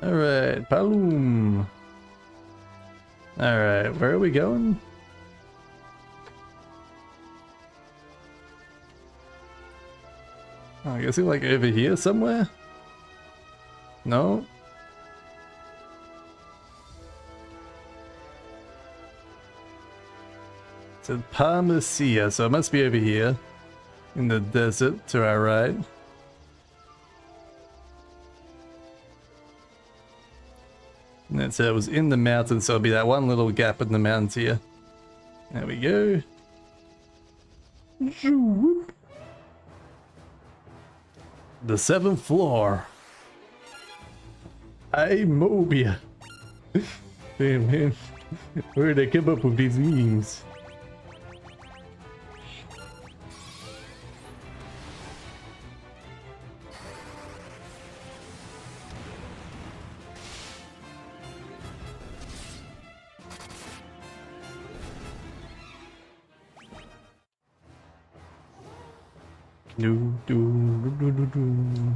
Speaker 1: Alright, Paloom. Alright, where are we going? Oh, I guess like over here somewhere? No? It said Parmesia, so it must be over here. In the desert to our right. And it said it was in the mountains, so it'll be that one little gap in the mountains here. There we go. The 7th floor. Hey, Mobia. Damn, man. Where'd they come up with these memes? Do, do, do, do, do.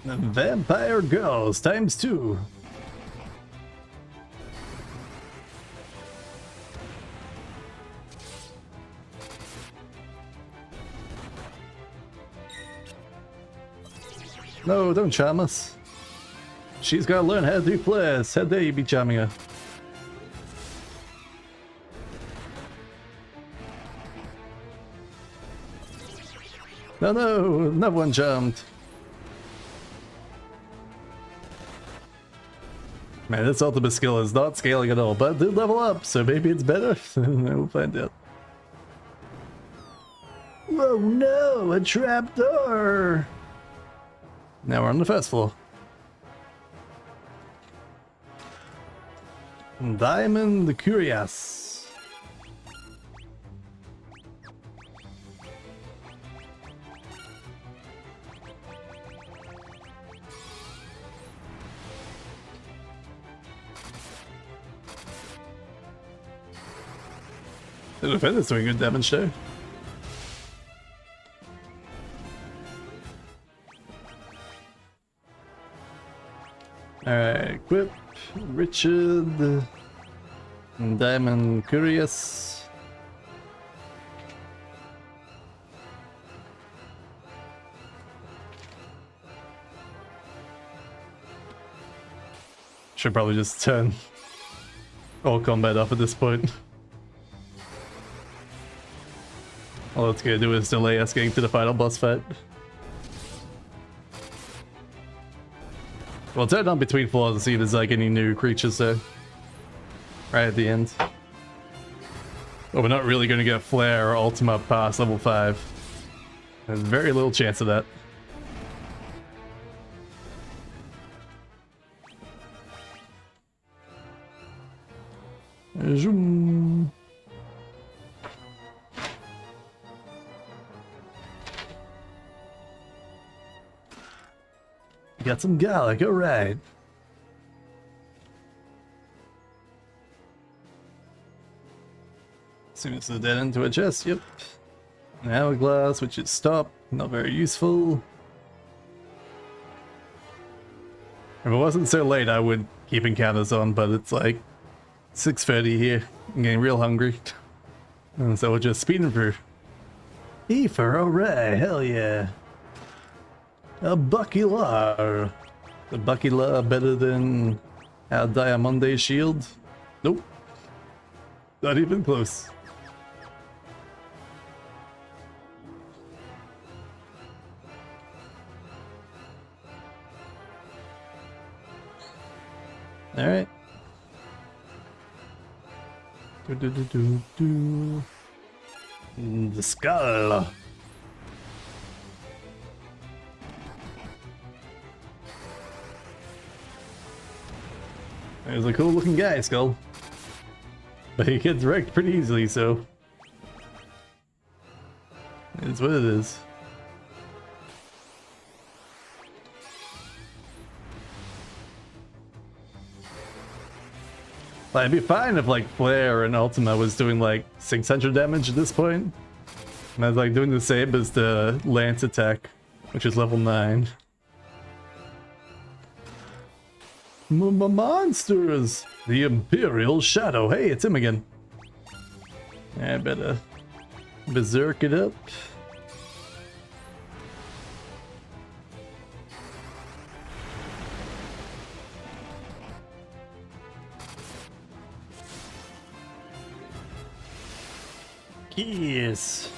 Speaker 1: The Vampire Girls ×2. No, don't charm us. She's gotta learn how to do flares. How dare you be charming her? No, no, no one jumped. Man, this ultimate skill is not scaling at all, but it did level up, so maybe it's better. We'll find out. Whoa, no, a trapdoor! Now we're on the first floor. Diamond Curious. The defender's doing good damage though. Alright, equip Richard Diamond Curious. Should probably just turn all combat off at this point. All it's gonna do is delay us getting to the final boss fight. Well, turn on between floors and see if there's like any new creatures there. Right at the end. But we're not really gonna get Flare or Ultima past level 5. There's very little chance of that. Zoom. Got some garlic, alright. Assume it's the dead end to a chest, yep. An hourglass, which is stop, not very useful. If it wasn't so late, I would keep encounters on, but it's like 6:30 here. I'm getting real hungry. And so we're just speeding through. Ether, alright, hell yeah. A Buckylar. The Buckylar better than our Diamande shield? Nope. Not even close. Alright. The skull. There's a cool looking guy, Skull. But he gets wrecked pretty easily, so... It's what it is. Like, it'd be fine if like Flare and Ultima was doing like 600 damage at this point. And I was like doing the same as the Lance attack, which is level 9. Monsters! The Imperial Shadow. Hey, it's him again. I better berserk it up. Keys.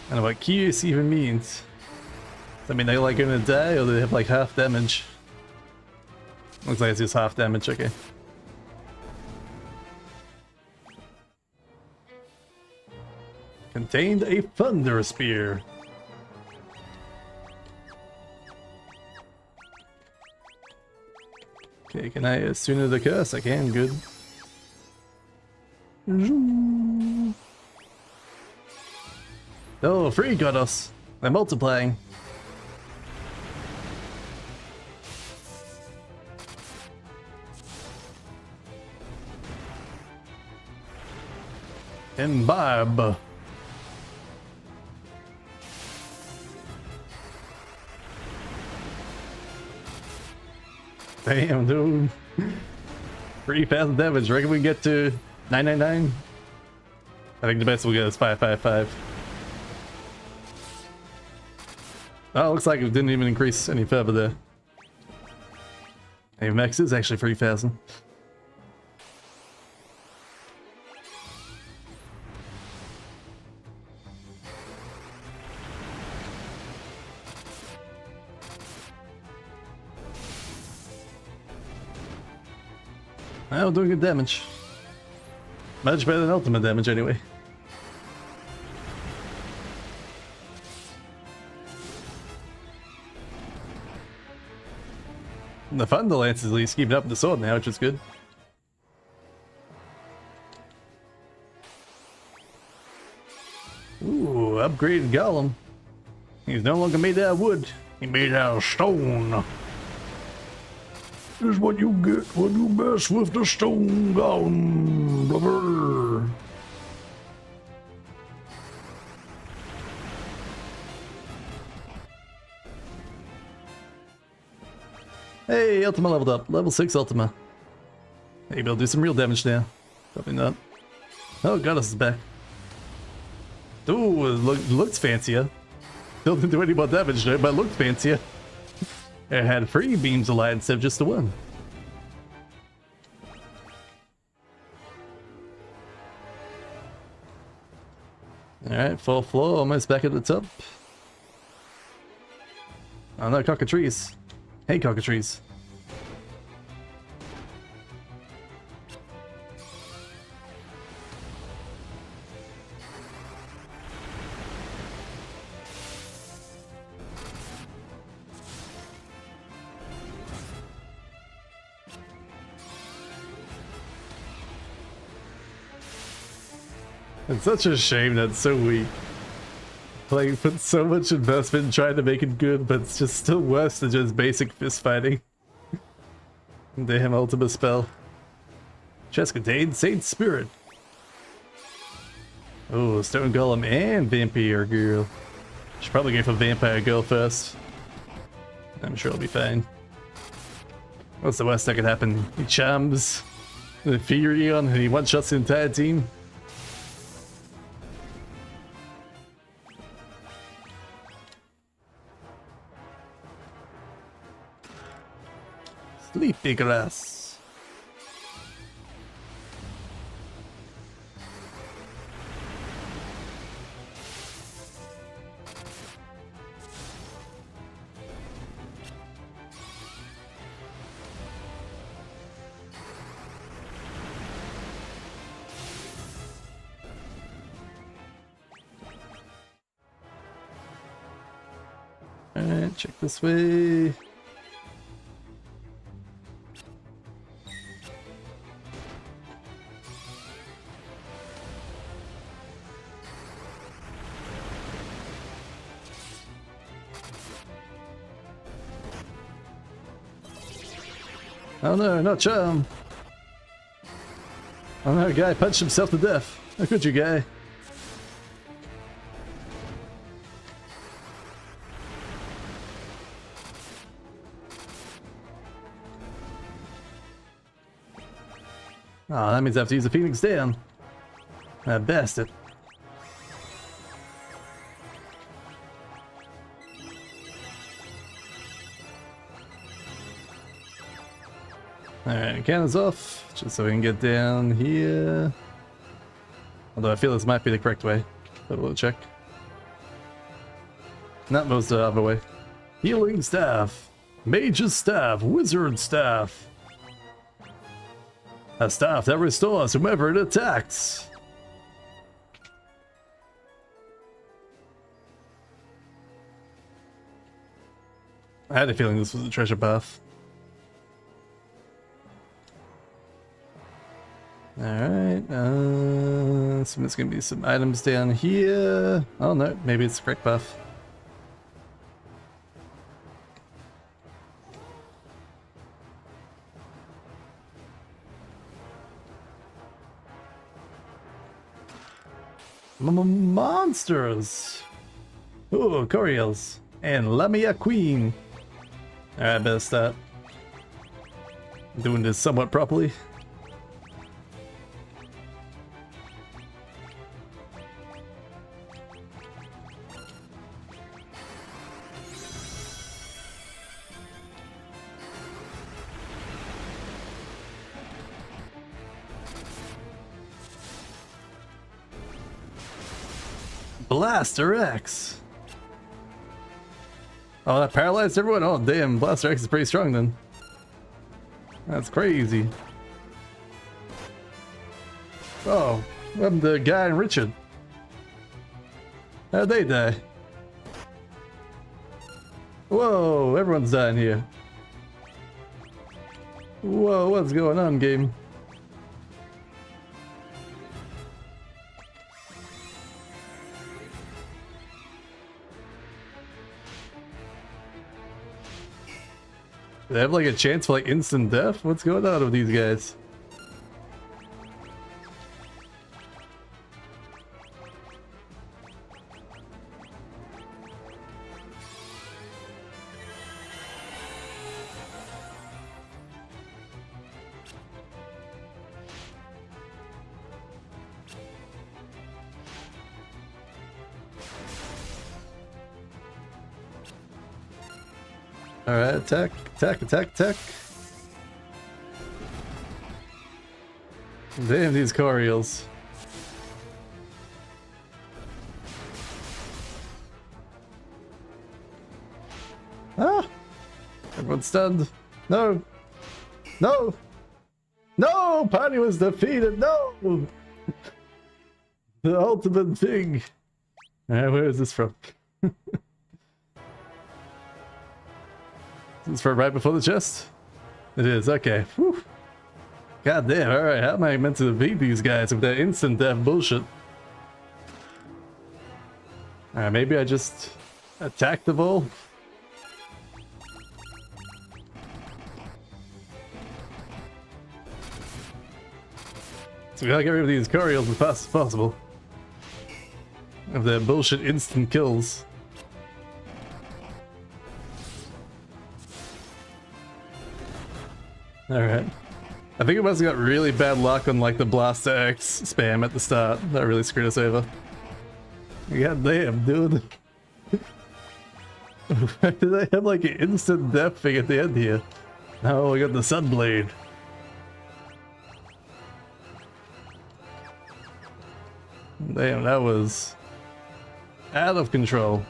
Speaker 1: I don't know what keys even means. Does that mean they're like gonna die or they have like half damage? Looks like it's just half damage, okay. Contained a Thunder Spear. Okay, can I sooner the curse? I can, good. Oh, free got us. They're multiplying. Imbibe. Damn, dude. 3,000 damage. Reckon we can get to 999? I think the best we'll get is 555. Oh, looks like it didn't even increase any further there. Hey, max is actually 3,000. Well, doing good damage. Much better than ultimate damage anyway. And the Thunder Lance is at least keeping up with the sword now, which is good. Ooh, upgraded Golem. He's no longer made out of wood. He's made out of stone.
Speaker 3: This is what you get when you mess with the stone golem, brother.
Speaker 1: Hey, Ultima leveled up. Level 6 Ultima. Maybe I'll do some real damage now. Probably not. Oh, Goddess is back. Ooh, it looks fancier. Still didn't do any more damage there, but it looked fancier. It had 3 beams of light instead of just the 1. Alright, full floor, almost back at the top. Oh no, cockatrice. Hey, cockatrice. It's such a shame that's so weak. Like, put so much investment in trying to make it good, but it's just still worse than just basic fist fighting. Damn, ultimate spell. Chest contains Saint Spirit. Oh, Stone Golem and Vampire Girl. Should probably go for Vampire Girl first. I'm sure it'll be fine. What's the worst that could happen? He charms the Furion and he one-shots the entire team. Sleepy grass. Alright, check this way. Oh no, not charm. Oh no, guy punched himself to death. How could you, guy? Oh, that means I have to use the Phoenix down. That bastard. Alright, cannons off, just so we can get down here. Although I feel this might be the correct way. But we'll check. Not most the other way. Healing staff, mage's staff, wizard staff. A staff that restores whomever it attacks. I had a feeling this was a treasure path. Alright, so there's gonna be some items down here. Oh no, maybe it's the correct path. Monsters! Oh, Coriels. And Lamia Queen. Alright, better start doing this somewhat properly. Blaster X! Oh, that paralyzed everyone? Oh, damn. Blaster X is pretty strong then. That's crazy. Oh, I'm the guy and Richard. How'd they die? Whoa, everyone's dying here. Whoa, what's going on, game? Do they have like a chance for like instant death? What's going on with these guys? Alright, attack, attack, attack, attack. Damn these Coriels. Ah! Everyone's stunned. No! No! No! Party was defeated! No! The ultimate thing! Alright, where is this from? Is this for right before the chest? It is, okay. Whew. God damn, alright, how am I meant to beat these guys with that instant death bullshit? Alright, maybe I just attack the bull? So we gotta get rid of these Coriels as fast as possible. Of their bullshit instant kills. Alright. I think it must have got really bad luck on like the Blaster X spam at the start. That really screwed us over. God damn, dude. Did I have like an instant death thing at the end here? Oh, we got the Sunblade. Damn, that was out of control.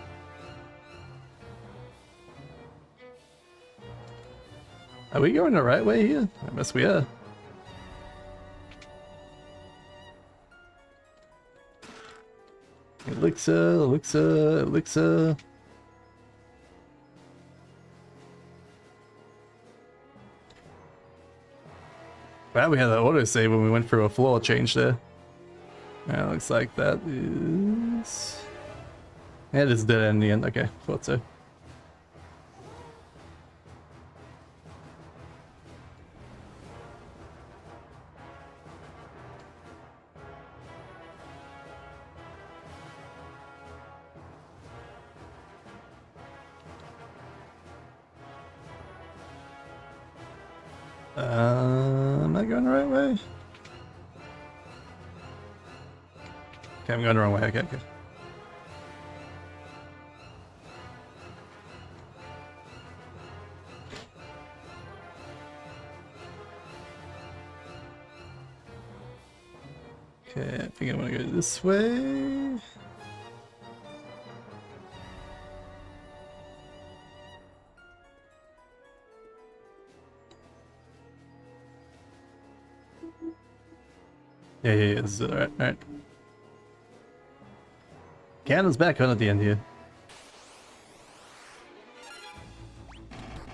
Speaker 1: Are we going the right way here? I guess we are. Elixir, elixir, elixir. Wow, we had that autosave when we went through a floor change there. Yeah, looks like that is... Yeah, it is dead end in the end. Okay, thought so. Am I going the right way? Okay, I'm going the wrong way. Okay, okay. Okay, I think I want to go this way. Yeah, this is alright, alright. Cannon's back on at the end here.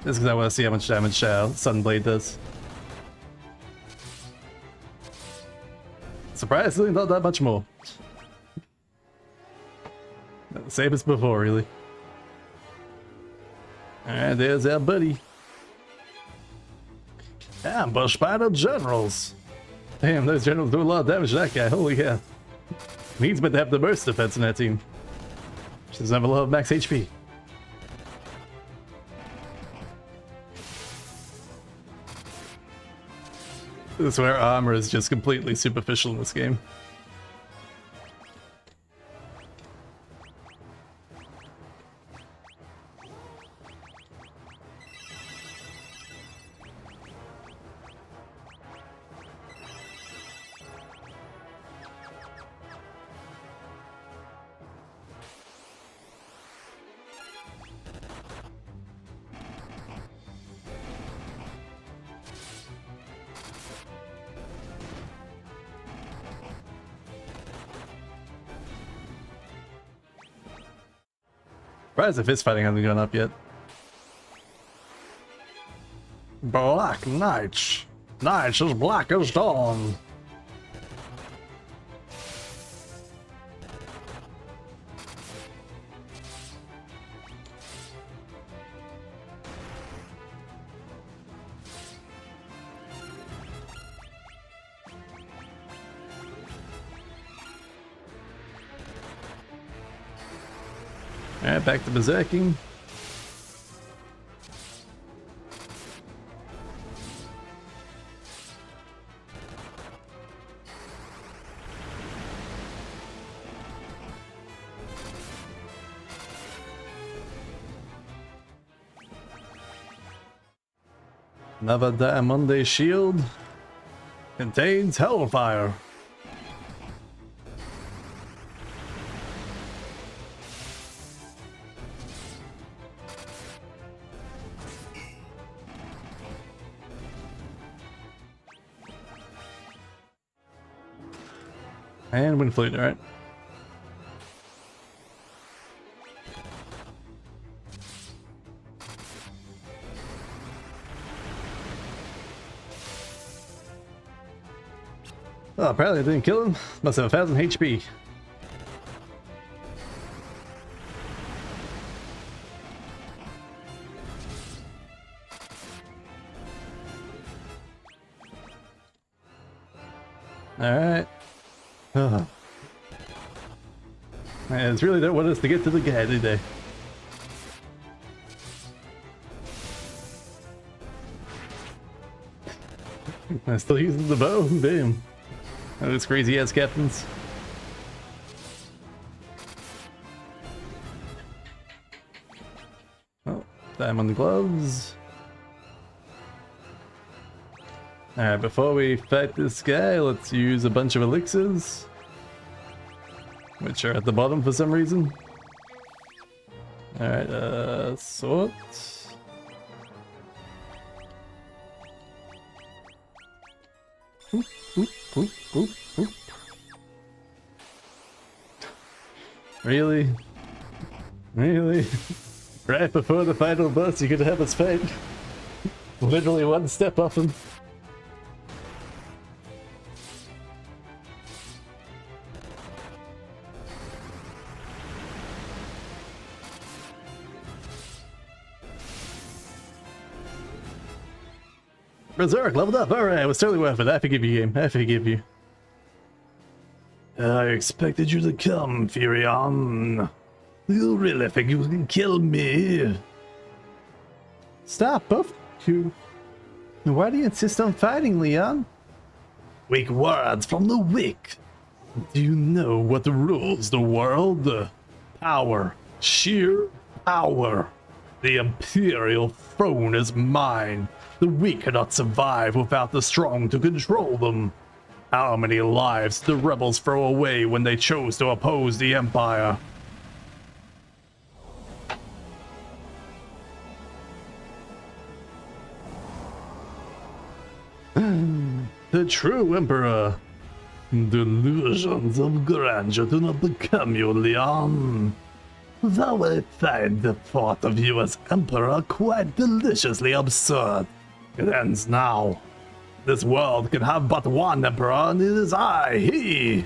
Speaker 1: Just because I want to see how much damage Sunblade does. Surprisingly, not that much more. Same as before, really. Alright, there's our buddy.
Speaker 3: Ambushed by the generals.
Speaker 1: Damn, those generals do a lot of damage to that guy, holy cow. He's meant to have the most defense in that team. She doesn't have a lot of max HP. This is where armor is just completely superficial in this game. Surprised if his fighting hasn't gone up yet.
Speaker 3: Black Knights. Knights as black as dawn.
Speaker 1: Alright, back to berserking. Another Diamond shield contains Hellfire. And Wind Flute, alright. Oh, apparently I didn't kill him. Must have 1,000 HP. Alright. Oh. Man, it's really don't want us to get to the guy, do they? I'm still using the bow? Damn. Those crazy ass captains. Oh, diamond gloves. Alright, before we fight this guy, let's use a bunch of elixirs. Which are at the bottom for some reason. Alright, sword. Oop, oop, oop, oop, oop. Really? Really? Right before the final boss, you could have us fight. Literally one step off him. Berserk leveled up. Alright, it was totally worth it. I forgive you, game. I forgive you. I expected you to come, Furion. You really think you can kill me? Stop, both you.
Speaker 2: Why do you insist on fighting, Leon?
Speaker 1: Weak words from the weak. Do you know what rules the world? Power. Sheer power. The Imperial throne is mine. The weak cannot survive without the strong to control them. How many lives did the rebels throw away when they chose to oppose the Empire? The true Emperor. Delusions of grandeur do not become you, Leon. Though I find the thought of you as Emperor quite deliciously absurd, it ends now. This world can have but one Emperor, and it is I, he.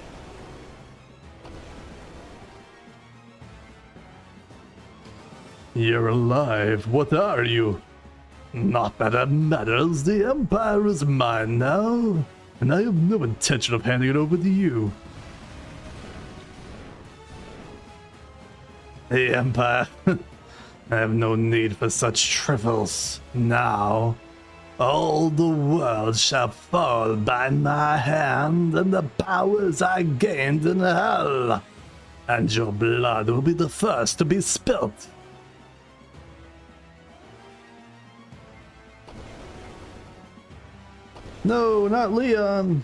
Speaker 1: You're alive. What are you? Not that it matters. The Empire is mine now, and I have no intention of handing it over to you. The Empire. I have no need for such trifles. Now, all the world shall fall by my hand, and the powers I gained in hell. And your blood will be the first to be spilt.
Speaker 2: No, not Leon.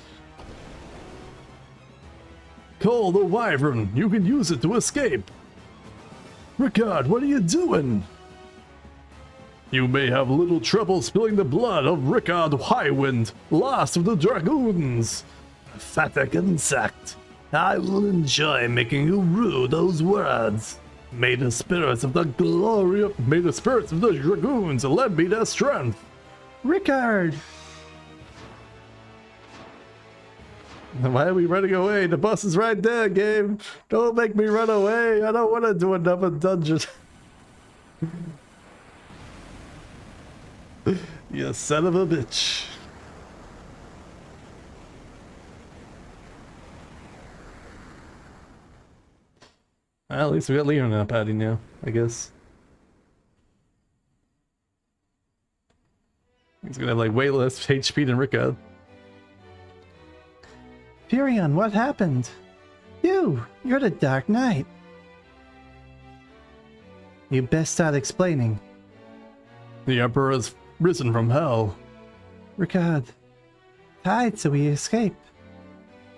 Speaker 1: Call the Wyvern. You can use it to escape. Ricard, what are you doing? You may have little trouble spilling the blood of Ricard Highwind, last of the Dragoons. Pathetic insect. I will enjoy making you rue those words. May the spirits of the Dragoons lend me their strength.
Speaker 2: Ricard!
Speaker 1: Why are we running away? The bus is right there, game. Don't make me run away. I don't want to do another dungeon. You son of a bitch. Well, at least we got Leon in our party now, I guess. He's gonna have like way less HP than Ricard.
Speaker 2: Furion, what happened? You're the Dark Knight. You best start explaining.
Speaker 1: The Emperor has risen from hell.
Speaker 2: Ricard. Died so we escape.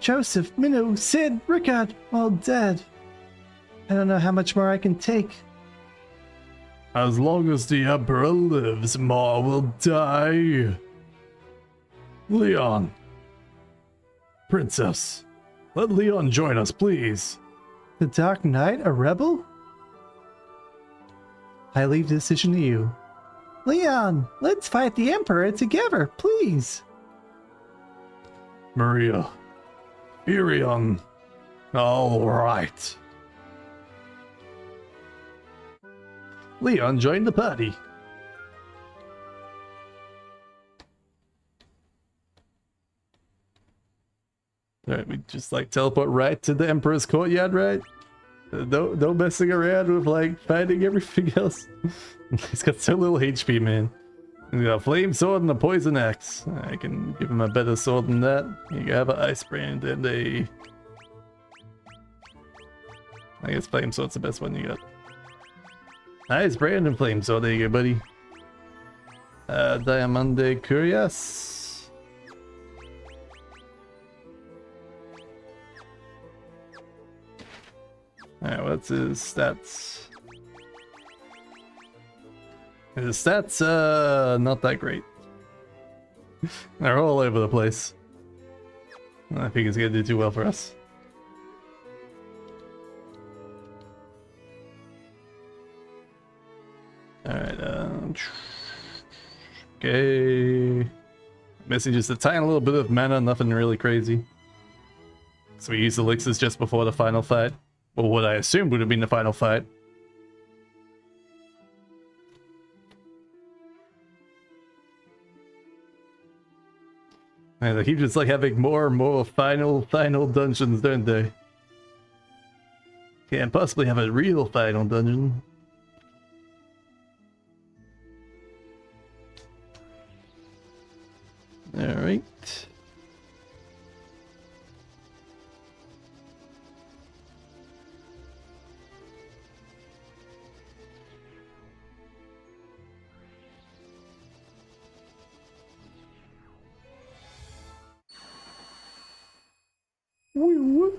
Speaker 2: Joseph, Minnow, Sid, Ricard, all dead. I don't know how much more I can take.
Speaker 1: As long as the Emperor lives, more will die. Leon. Princess. Let Leon join us, please.
Speaker 2: The Dark Knight, a rebel? I leave the decision to you. Leon, let's fight the Emperor together, please.
Speaker 1: Maria. Furion. All right. Leon joined the party. Alright, we just like teleport right to the Emperor's courtyard, right? No messing around with like fighting everything else. He's got so little HP, man. He's got a flame sword and a poison axe. I can give him a better sword than that. You have an ice brand and a... I guess flame sword's the best one you got. Ice brand and flame sword, there you go, buddy. Diamante Curious. Alright, what's his stats? His stats, not that great. They're all over the place. I think he's gonna do too well for us. Alright, okay. Missing just a tiny little bit of mana, nothing really crazy. So we use elixirs just before the final fight. Or what I assumed would have been the final fight. And they keep just like having more and more final dungeons, don't they? Can't possibly have a real final dungeon. Alright. Woo-woo.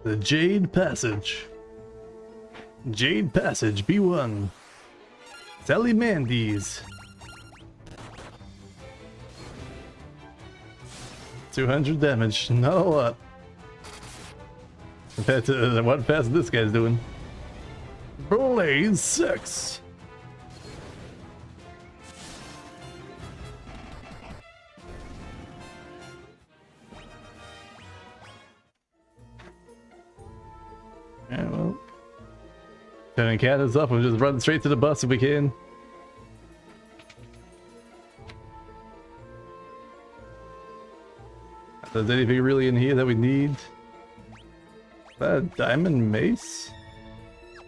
Speaker 1: The Jade Passage. Jade Passage B1. Sally Mandy's. 200 damage, not a lot. Compared to what fast this guy's doing. Blaze 6. Yeah, well. Turning cannons up and just run straight to the bus if we can. If there's anything really in here that we need. Is that a diamond mace?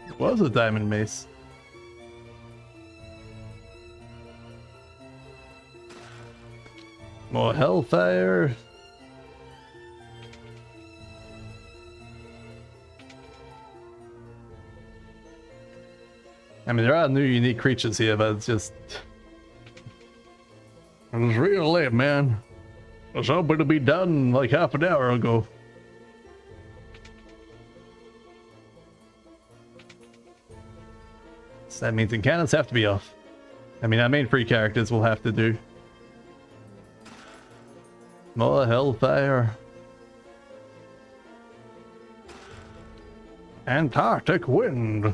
Speaker 1: It was a diamond mace. More hellfire. I mean, there are new unique creatures here, but it's just...
Speaker 3: It was real late, man. I was hoping to be done like half an hour ago.
Speaker 1: So that means the cannons have to be off. I mean, our main free characters will have to do. More hellfire.
Speaker 3: Antarctic wind.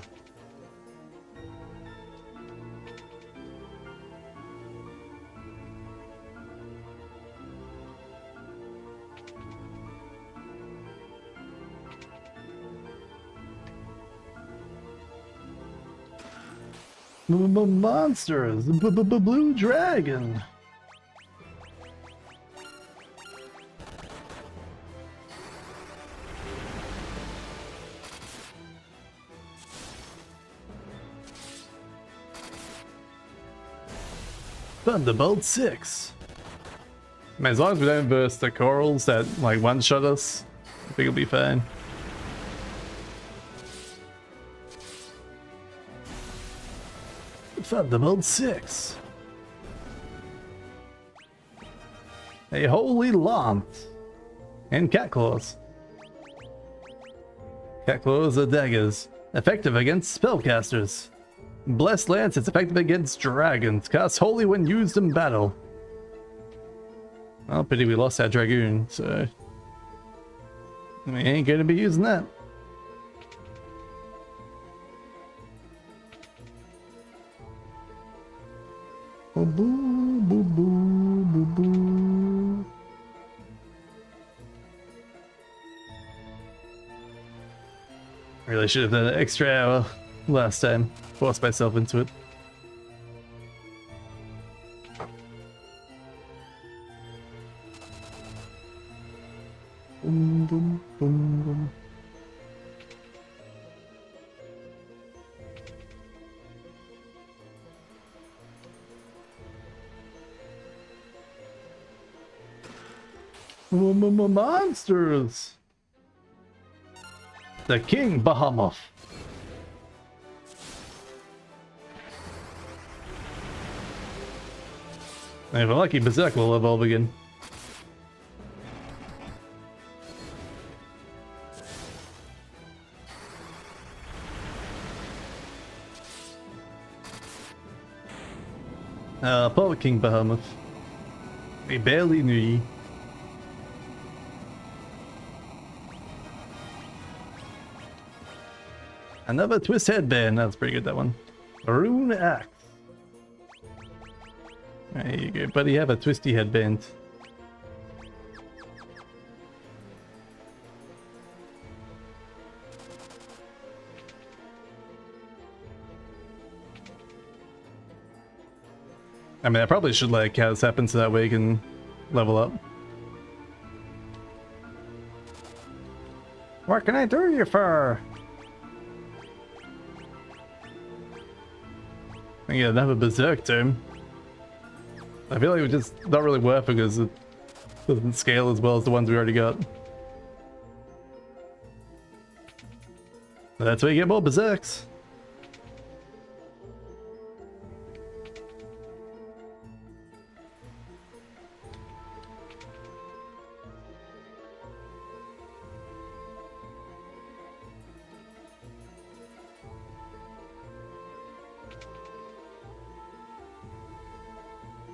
Speaker 1: Monsters! Blue dragon! Thunderbolt 6! I mean, as long as we don't burst the corals that like one-shot us, I think it'll be fine. Thunderbolt 6. A holy lance. And cat claws. Cat claws are daggers. Effective against spellcasters. Blessed lance is effective against dragons. Cast holy when used in battle. Well, pity we lost that dragoon, so... we ain't gonna be using that. Boo boo boo boo boo boo. Really should have done an extra hour last time. Forced myself into it. Boom boom boom boom. Monsters! The King Behemoth. If we're lucky, Berserk will evolve again. Poor King Behemoth. We barely knew ye. Another twist headband. That's pretty good, that one. Rune axe. There you go, buddy. Have a twisty headband. I mean, I probably should let Kaz happen so that way he can level up.
Speaker 4: What can I do you for?
Speaker 1: I get another berserk tomb. I feel like it's just not really worth it because it doesn't scale as well as the ones we already got. But that's where you get more berserks.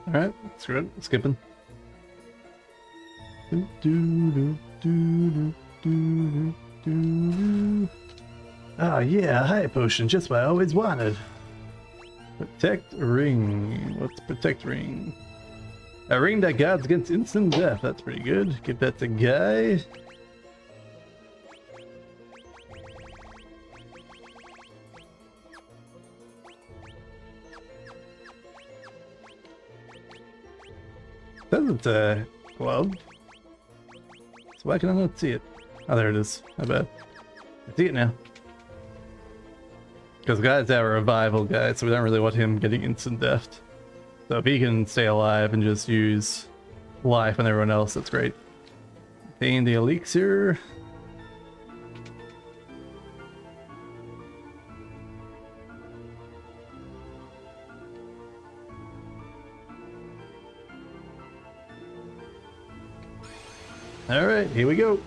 Speaker 1: Alright, screw it, skipping.
Speaker 2: Oh yeah, a high potion, just what I always wanted.
Speaker 1: Protect ring. What's protect ring? A ring that guards against instant death. That's pretty good. Give that to Guy. Doesn't glove. So why can I not see it? Oh, there it is. I bet. I see it now. Because Guy's our revival guy, so we don't really want him getting instant death. So if he can stay alive and just use life on everyone else, that's great. Obtain the elixir. Alright, here we go.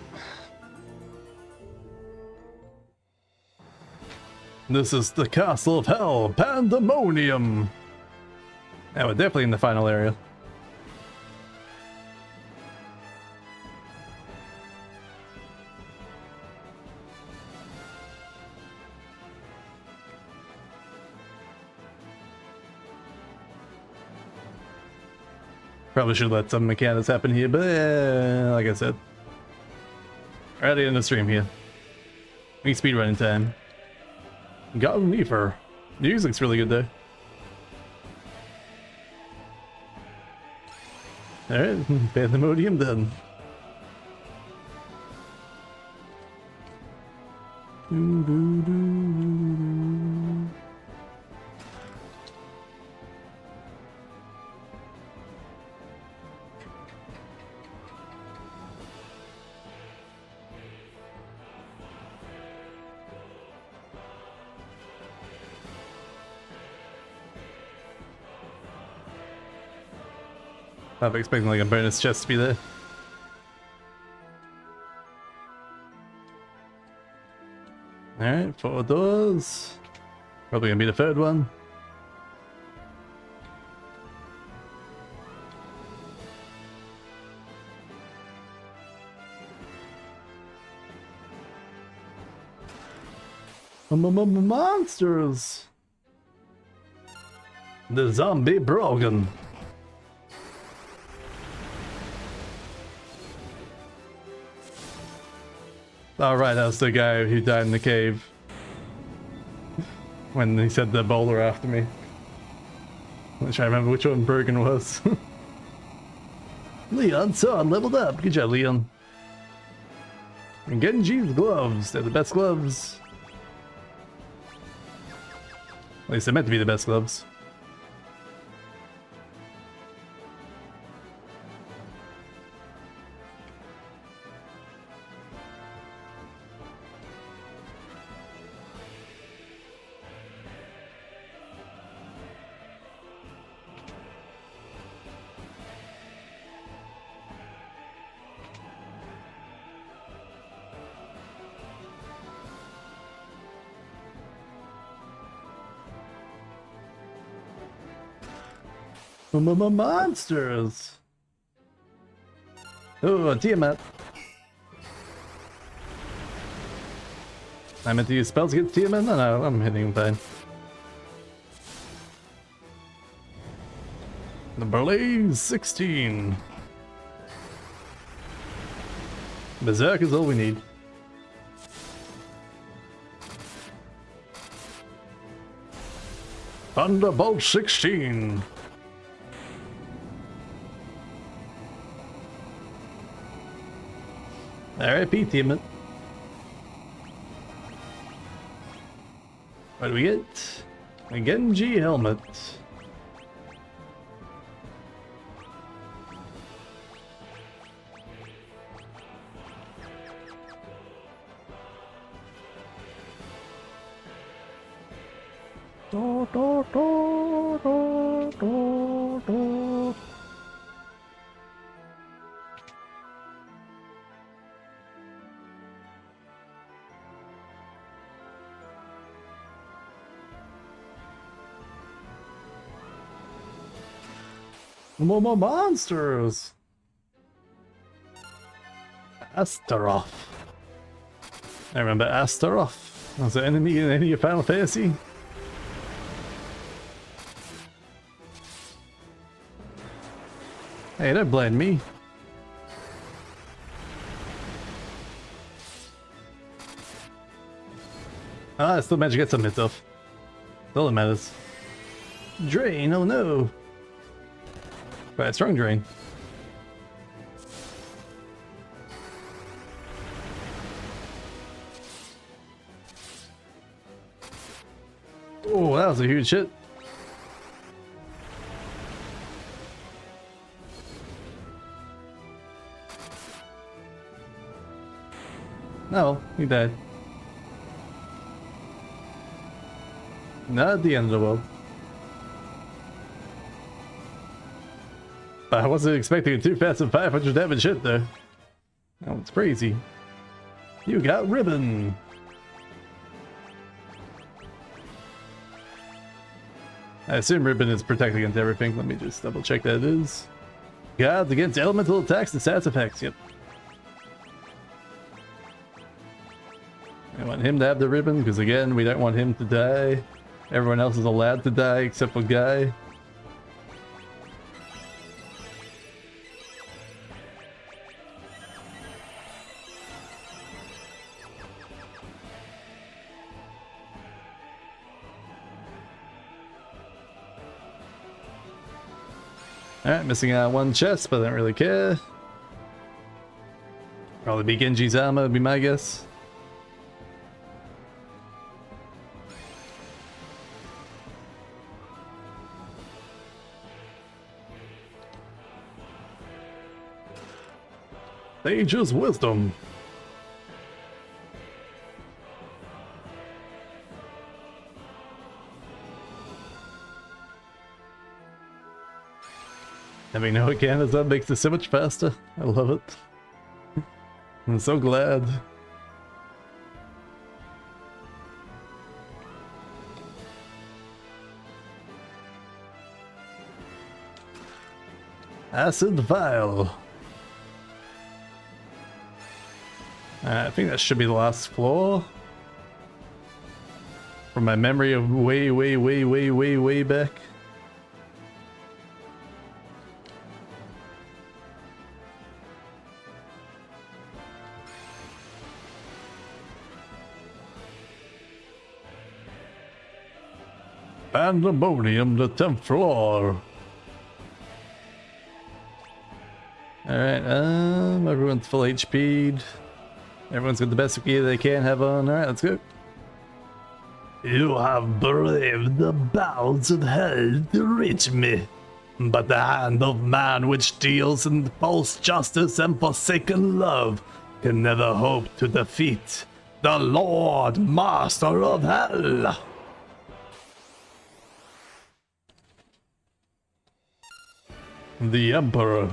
Speaker 1: This is the Castle of Hell, Pandemonium! Yeah, we're definitely in the final area. Probably should let some mechanics happen here, but like I said. Right in the stream here. We speedrunning time. Golden Leafer. The music's really good though. Alright, Pandemonium done. I'm expecting like a bonus chest to be there. Alright, 4 doors. Probably gonna be the third one. Monsters! The zombie brogan. Oh right, that was the guy who died in the cave. When he said the bowler after me. I'm trying to remember which one Bergen was. Leon, son, leveled up. Good job, Leon. And Genji's gloves. They're the best gloves. At least they're meant to be the best gloves. Monsters! Oh, Tiamat! I meant to use spells against Tiamat? No, I'm hitting him fine. The Blaze 16. Berserk is all we need.
Speaker 3: Thunderbolt 16.
Speaker 1: R.I.P. teammate. What do we get? A Genji helmet.
Speaker 3: Do, do, do, do, do, do.
Speaker 1: More monsters! Astaroth. I remember Astaroth. Was an enemy in any of Final Fantasy? Hey, don't blame me. Ah, I still managed to get some hits off. That's all that matters. Drain, oh no! Quite a strong drain. Oh, that was a huge hit. No, he died. Not at the end of the world. I wasn't expecting a too fast and 500 damage hit though. That one's crazy. You got ribbon. I assume ribbon is protect against everything. Let me just double check that it is. Guards against elemental attacks and stats effects. Yep. I want him to have the ribbon because again, we don't want him to die. Everyone else is allowed to die except for Guy. Alright, missing out one chest, but I don't really care. Probably be Genji's armor, would be my guess. Sage's wisdom. Having no Canada makes it so much faster. I love it. I'm so glad. Acid vial. I think that should be the last floor. From my memory of way back. Pandemonium, the 10th floor. Alright, everyone's full HP'd. Everyone's got the best gear they can have on. Alright, let's go. You have braved the bowels of hell to reach me. But the hand of man which deals in false justice and forsaken love can never hope to defeat the Lord Master of Hell. The Emperor.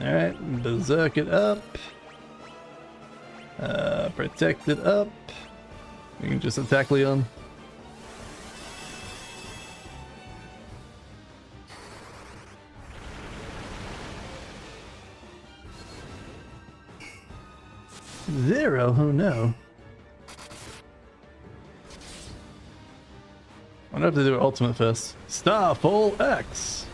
Speaker 1: Alright, berserk it up. Protect it up. You can just attack Leon. Zero? Oh no. I have to do ultimate first. Starfall X!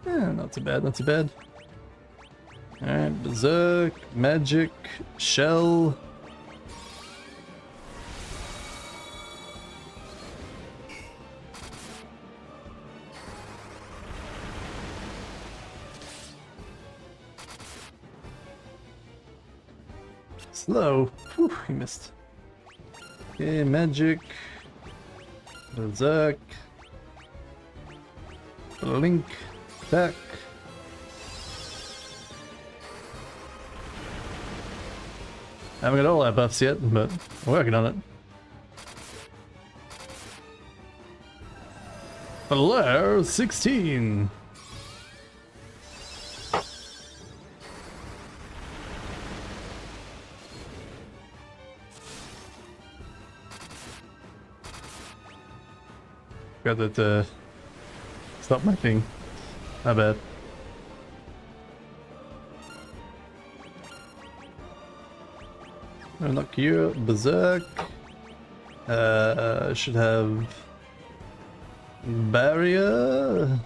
Speaker 1: Yeah, not too bad, not too bad. Alright, Berserk, Magic, Shell. Slow. Whew, he missed. Okay, magic. Berserk. Link. Attack. I haven't got all our buffs yet, but we're working on it. Hello, 16. Got that, stop my thing. My bad. Knock you, Berserk. Should have barrier.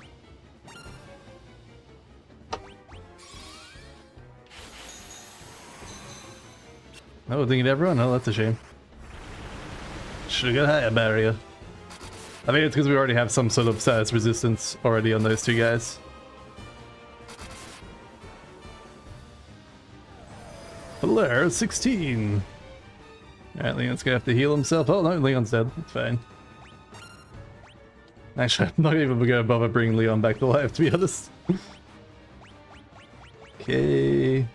Speaker 1: Oh, thinking everyone? Oh, that's a shame. Should have got higher barrier. I think it's because we already have some sort of status resistance already on those two guys. Blair, 16. Alright, Leon's gonna have to heal himself. Oh no, Leon's dead. It's fine. Actually, I'm not even gonna bother bringing Leon back to life, to be honest. Okay.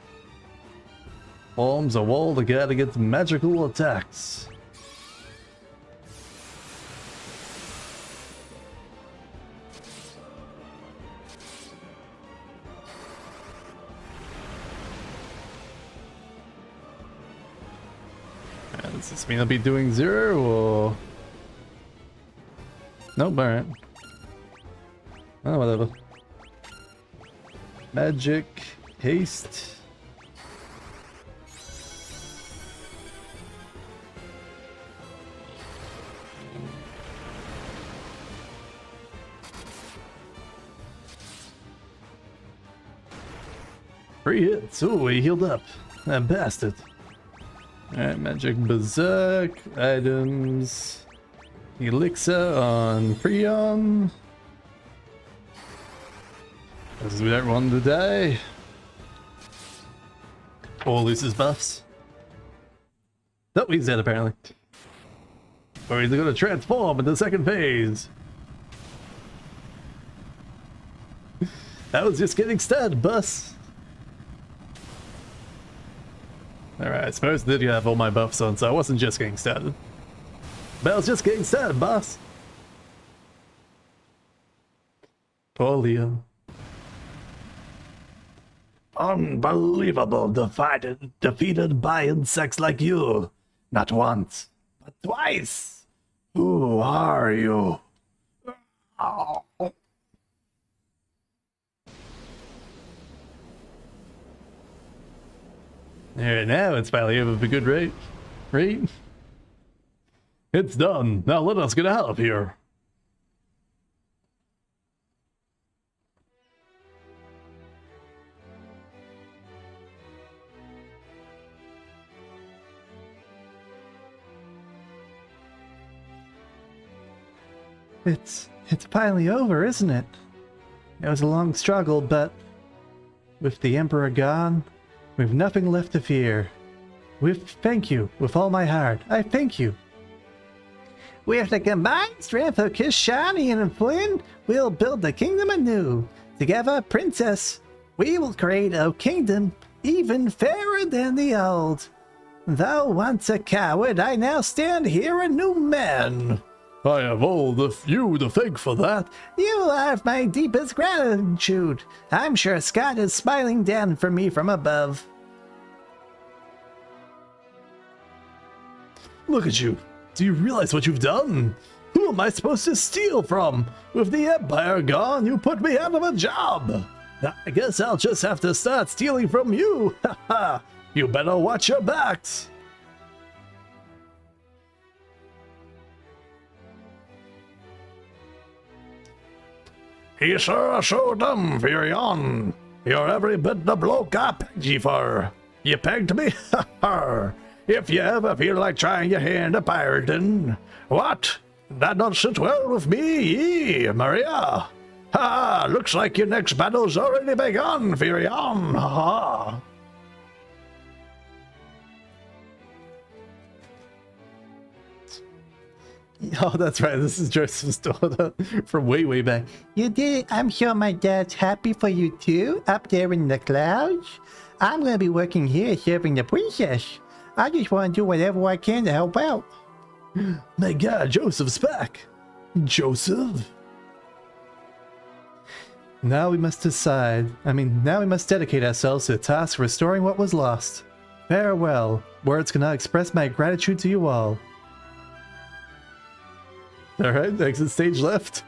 Speaker 1: Forms a wall to guard against magical attacks. Does this mean I'll be doing 0 or... Nope, alright. Oh, whatever. Magic, haste. Free hits. Oh, he healed up. That bastard. Alright, magic berserk, items, elixir on Prion. Because we don't want to die. Or lose his buffs. That he's dead apparently. Or he's gonna transform in the second phase. That was just getting stunned, bus. Alright, I suppose I did have all my buffs on, so I wasn't just getting started. But I was just getting started, boss. Poor Leo.
Speaker 3: Unbelievable, defeated by insects like you. Not once, but twice. Who are you? Oh.
Speaker 1: Alright, now it's finally over with a good rate. Right? It's done. Now let us get out of here.
Speaker 2: It's finally over, isn't it? It was a long struggle, but with the Emperor gone, we've nothing left to fear. Thank you, with all my heart. I thank you. With the combined strength of Kishani and Flynn, we'll build the kingdom anew. Together, Princess, we will create a kingdom even fairer than the old. Though once a coward, I now stand here a new man.
Speaker 3: I have all you to thank for that.
Speaker 2: You have my deepest gratitude. I'm sure Scott is smiling down for me from above.
Speaker 1: Look at you. Do you realize what you've done? Who am I supposed to steal from? With the Empire gone, you put me out of a job. I guess I'll just have to start stealing from you. Haha. You better watch your backs.
Speaker 3: You sure are so dumb, Furion. You're every bit the bloke I pegged you for. You pegged me? Ha ha. If you ever feel like trying your hand at pirating, what? That don't sit well with me, Maria. Ha! Looks like your next battle's already begun, Furion. Ha ha.
Speaker 1: Oh, that's right. This is Joseph's daughter from way back.
Speaker 2: You did it. I'm sure my dad's happy for you too, up there in the clouds. I'm gonna be working here serving the princess. I just want to do whatever I can to help out.
Speaker 1: My God, Joseph's back. Joseph? Now we must dedicate ourselves to the task of restoring what was lost. Farewell. Words cannot express my gratitude to you all. Alright, exit stage left.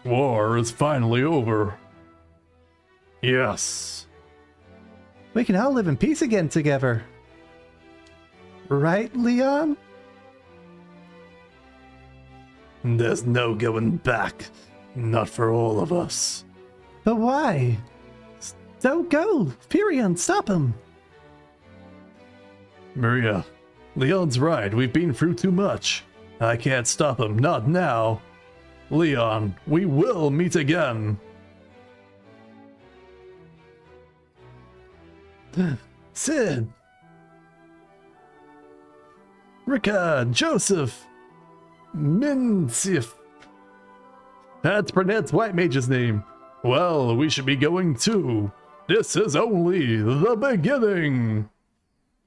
Speaker 3: War is finally over. Yes.
Speaker 1: We can all live in peace again together. Right, Leon?
Speaker 3: There's no going back. Not for all of us.
Speaker 1: But why? Don't go! Furion, stop him!
Speaker 3: Maria, Leon's right. We've been through too much. I can't stop him. Not now. Leon, we will meet again.
Speaker 1: Sid! Rika, Joseph! Minsif! That's Burnett's White Mage's name.
Speaker 3: Well, we should be going too. This is only the beginning.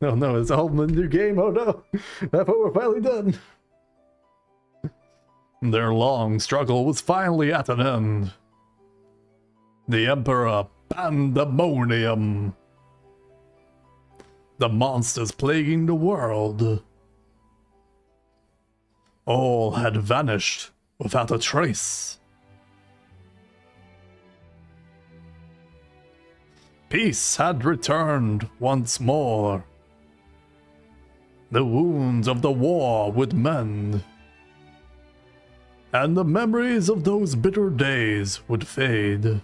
Speaker 1: Oh no, it's a whole new game. Oh no, I thought we're finally done.
Speaker 3: Their long struggle was finally at an end. The Emperor Pandemonium. The monsters plaguing the world. All had vanished without a trace. Peace had returned once more. The wounds of the war would mend, and the memories of those bitter days would fade.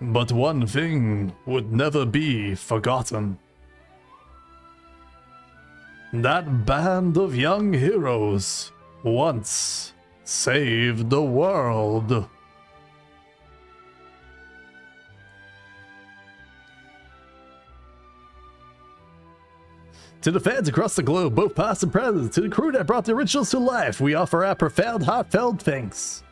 Speaker 3: But one thing would never be forgotten. That band of young heroes once saved the world.
Speaker 1: To the fans across the globe, both past and present, to the crew that brought the originals to life, we offer our profound, heartfelt thanks.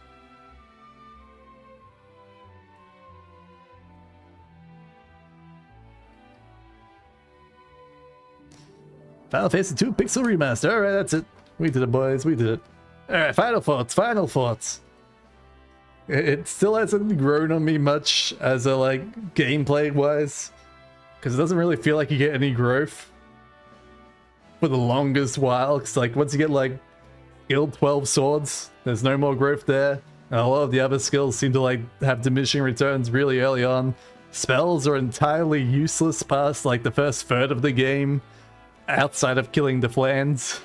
Speaker 1: Final Fantasy 2 Pixel Remaster. Alright, that's it. We did it, boys. We did it. Alright, final thoughts. Final thoughts. It still hasn't grown on me much as a, like, gameplay-wise. Because it doesn't really feel like you get any growth for the longest while. Because, like, once you get, like, Guild 12 swords, there's no more growth there. And a lot of the other skills seem to, like, have diminishing returns really early on. Spells are entirely useless past, like, the first third of the game. Outside of killing the Flans.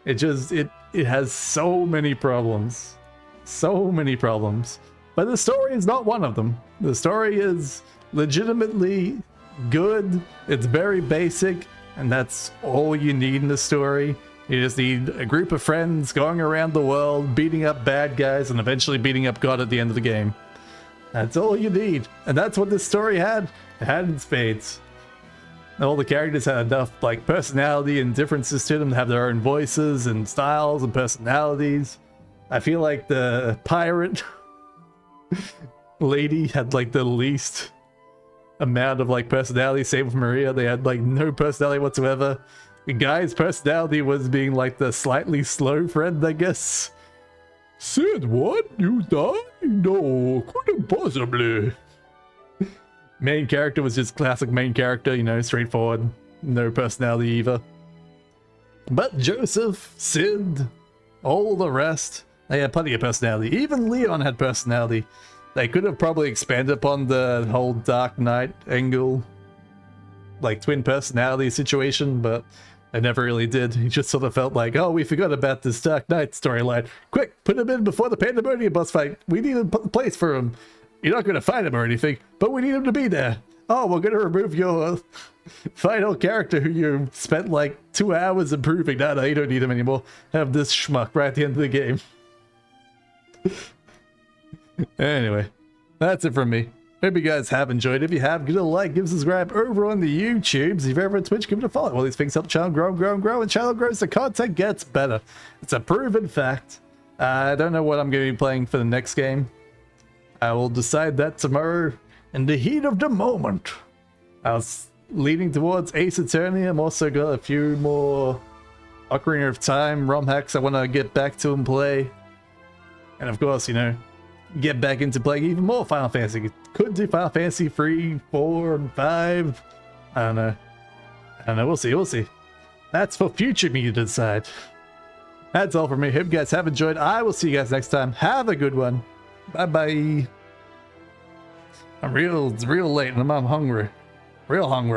Speaker 1: It has so many problems. So many problems. But the story is not one of them. The story is legitimately good. It's very basic, and that's all you need in the story. You just need a group of friends going around the world, beating up bad guys, and eventually beating up God at the end of the game. That's all you need. And that's what this story had. It had in spades. All the characters had enough, like, personality and differences to them to have their own voices and styles and personalities. I feel like the pirate lady had, like, the least amount of, like, personality. Same with Maria. They had, like, no personality whatsoever. The guy's personality was being, like, the slightly slow friend, I guess.
Speaker 3: Sid, what? You died? No, couldn't possibly.
Speaker 1: Main character was just classic main character, you know, straightforward. No personality either. But Joseph, Sid, all the rest, they had plenty of personality. Even Leon had personality. They could have probably expanded upon the whole Dark Knight angle, like twin personality situation, but they never really did. He just sort of felt like, oh, we forgot about this Dark Knight storyline. Quick, put him in before the Pandemonium boss fight. We need a place for him. You're not going to find him or anything, but we need him to be there. Oh, we're going to remove your final character who you spent like 2 hours improving. No, you don't need him anymore. Have this schmuck right at the end of the game. Anyway, that's it from me. Hope you guys have enjoyed. If you have, give it a like, give a subscribe over on the YouTubes. If you're ever on Twitch, give it a follow. All these things help the channel grow, and channel grows, the content gets better. It's a proven fact. I don't know what I'm going to be playing for the next game. I will decide that tomorrow in the heat of the moment. I was leaning towards Ace Attorney. I'm also got a few more Ocarina of Time ROM hacks I want to get back to and play. And of course, you know, get back into playing even more Final Fantasy. Could do Final Fantasy 3, 4, and 5. I don't know. We'll see. That's for future me to decide. That's all for me. Hope you guys have enjoyed. I will see you guys next time. Have a good one. Bye-bye. It's real late and I'm hungry. Real hungry.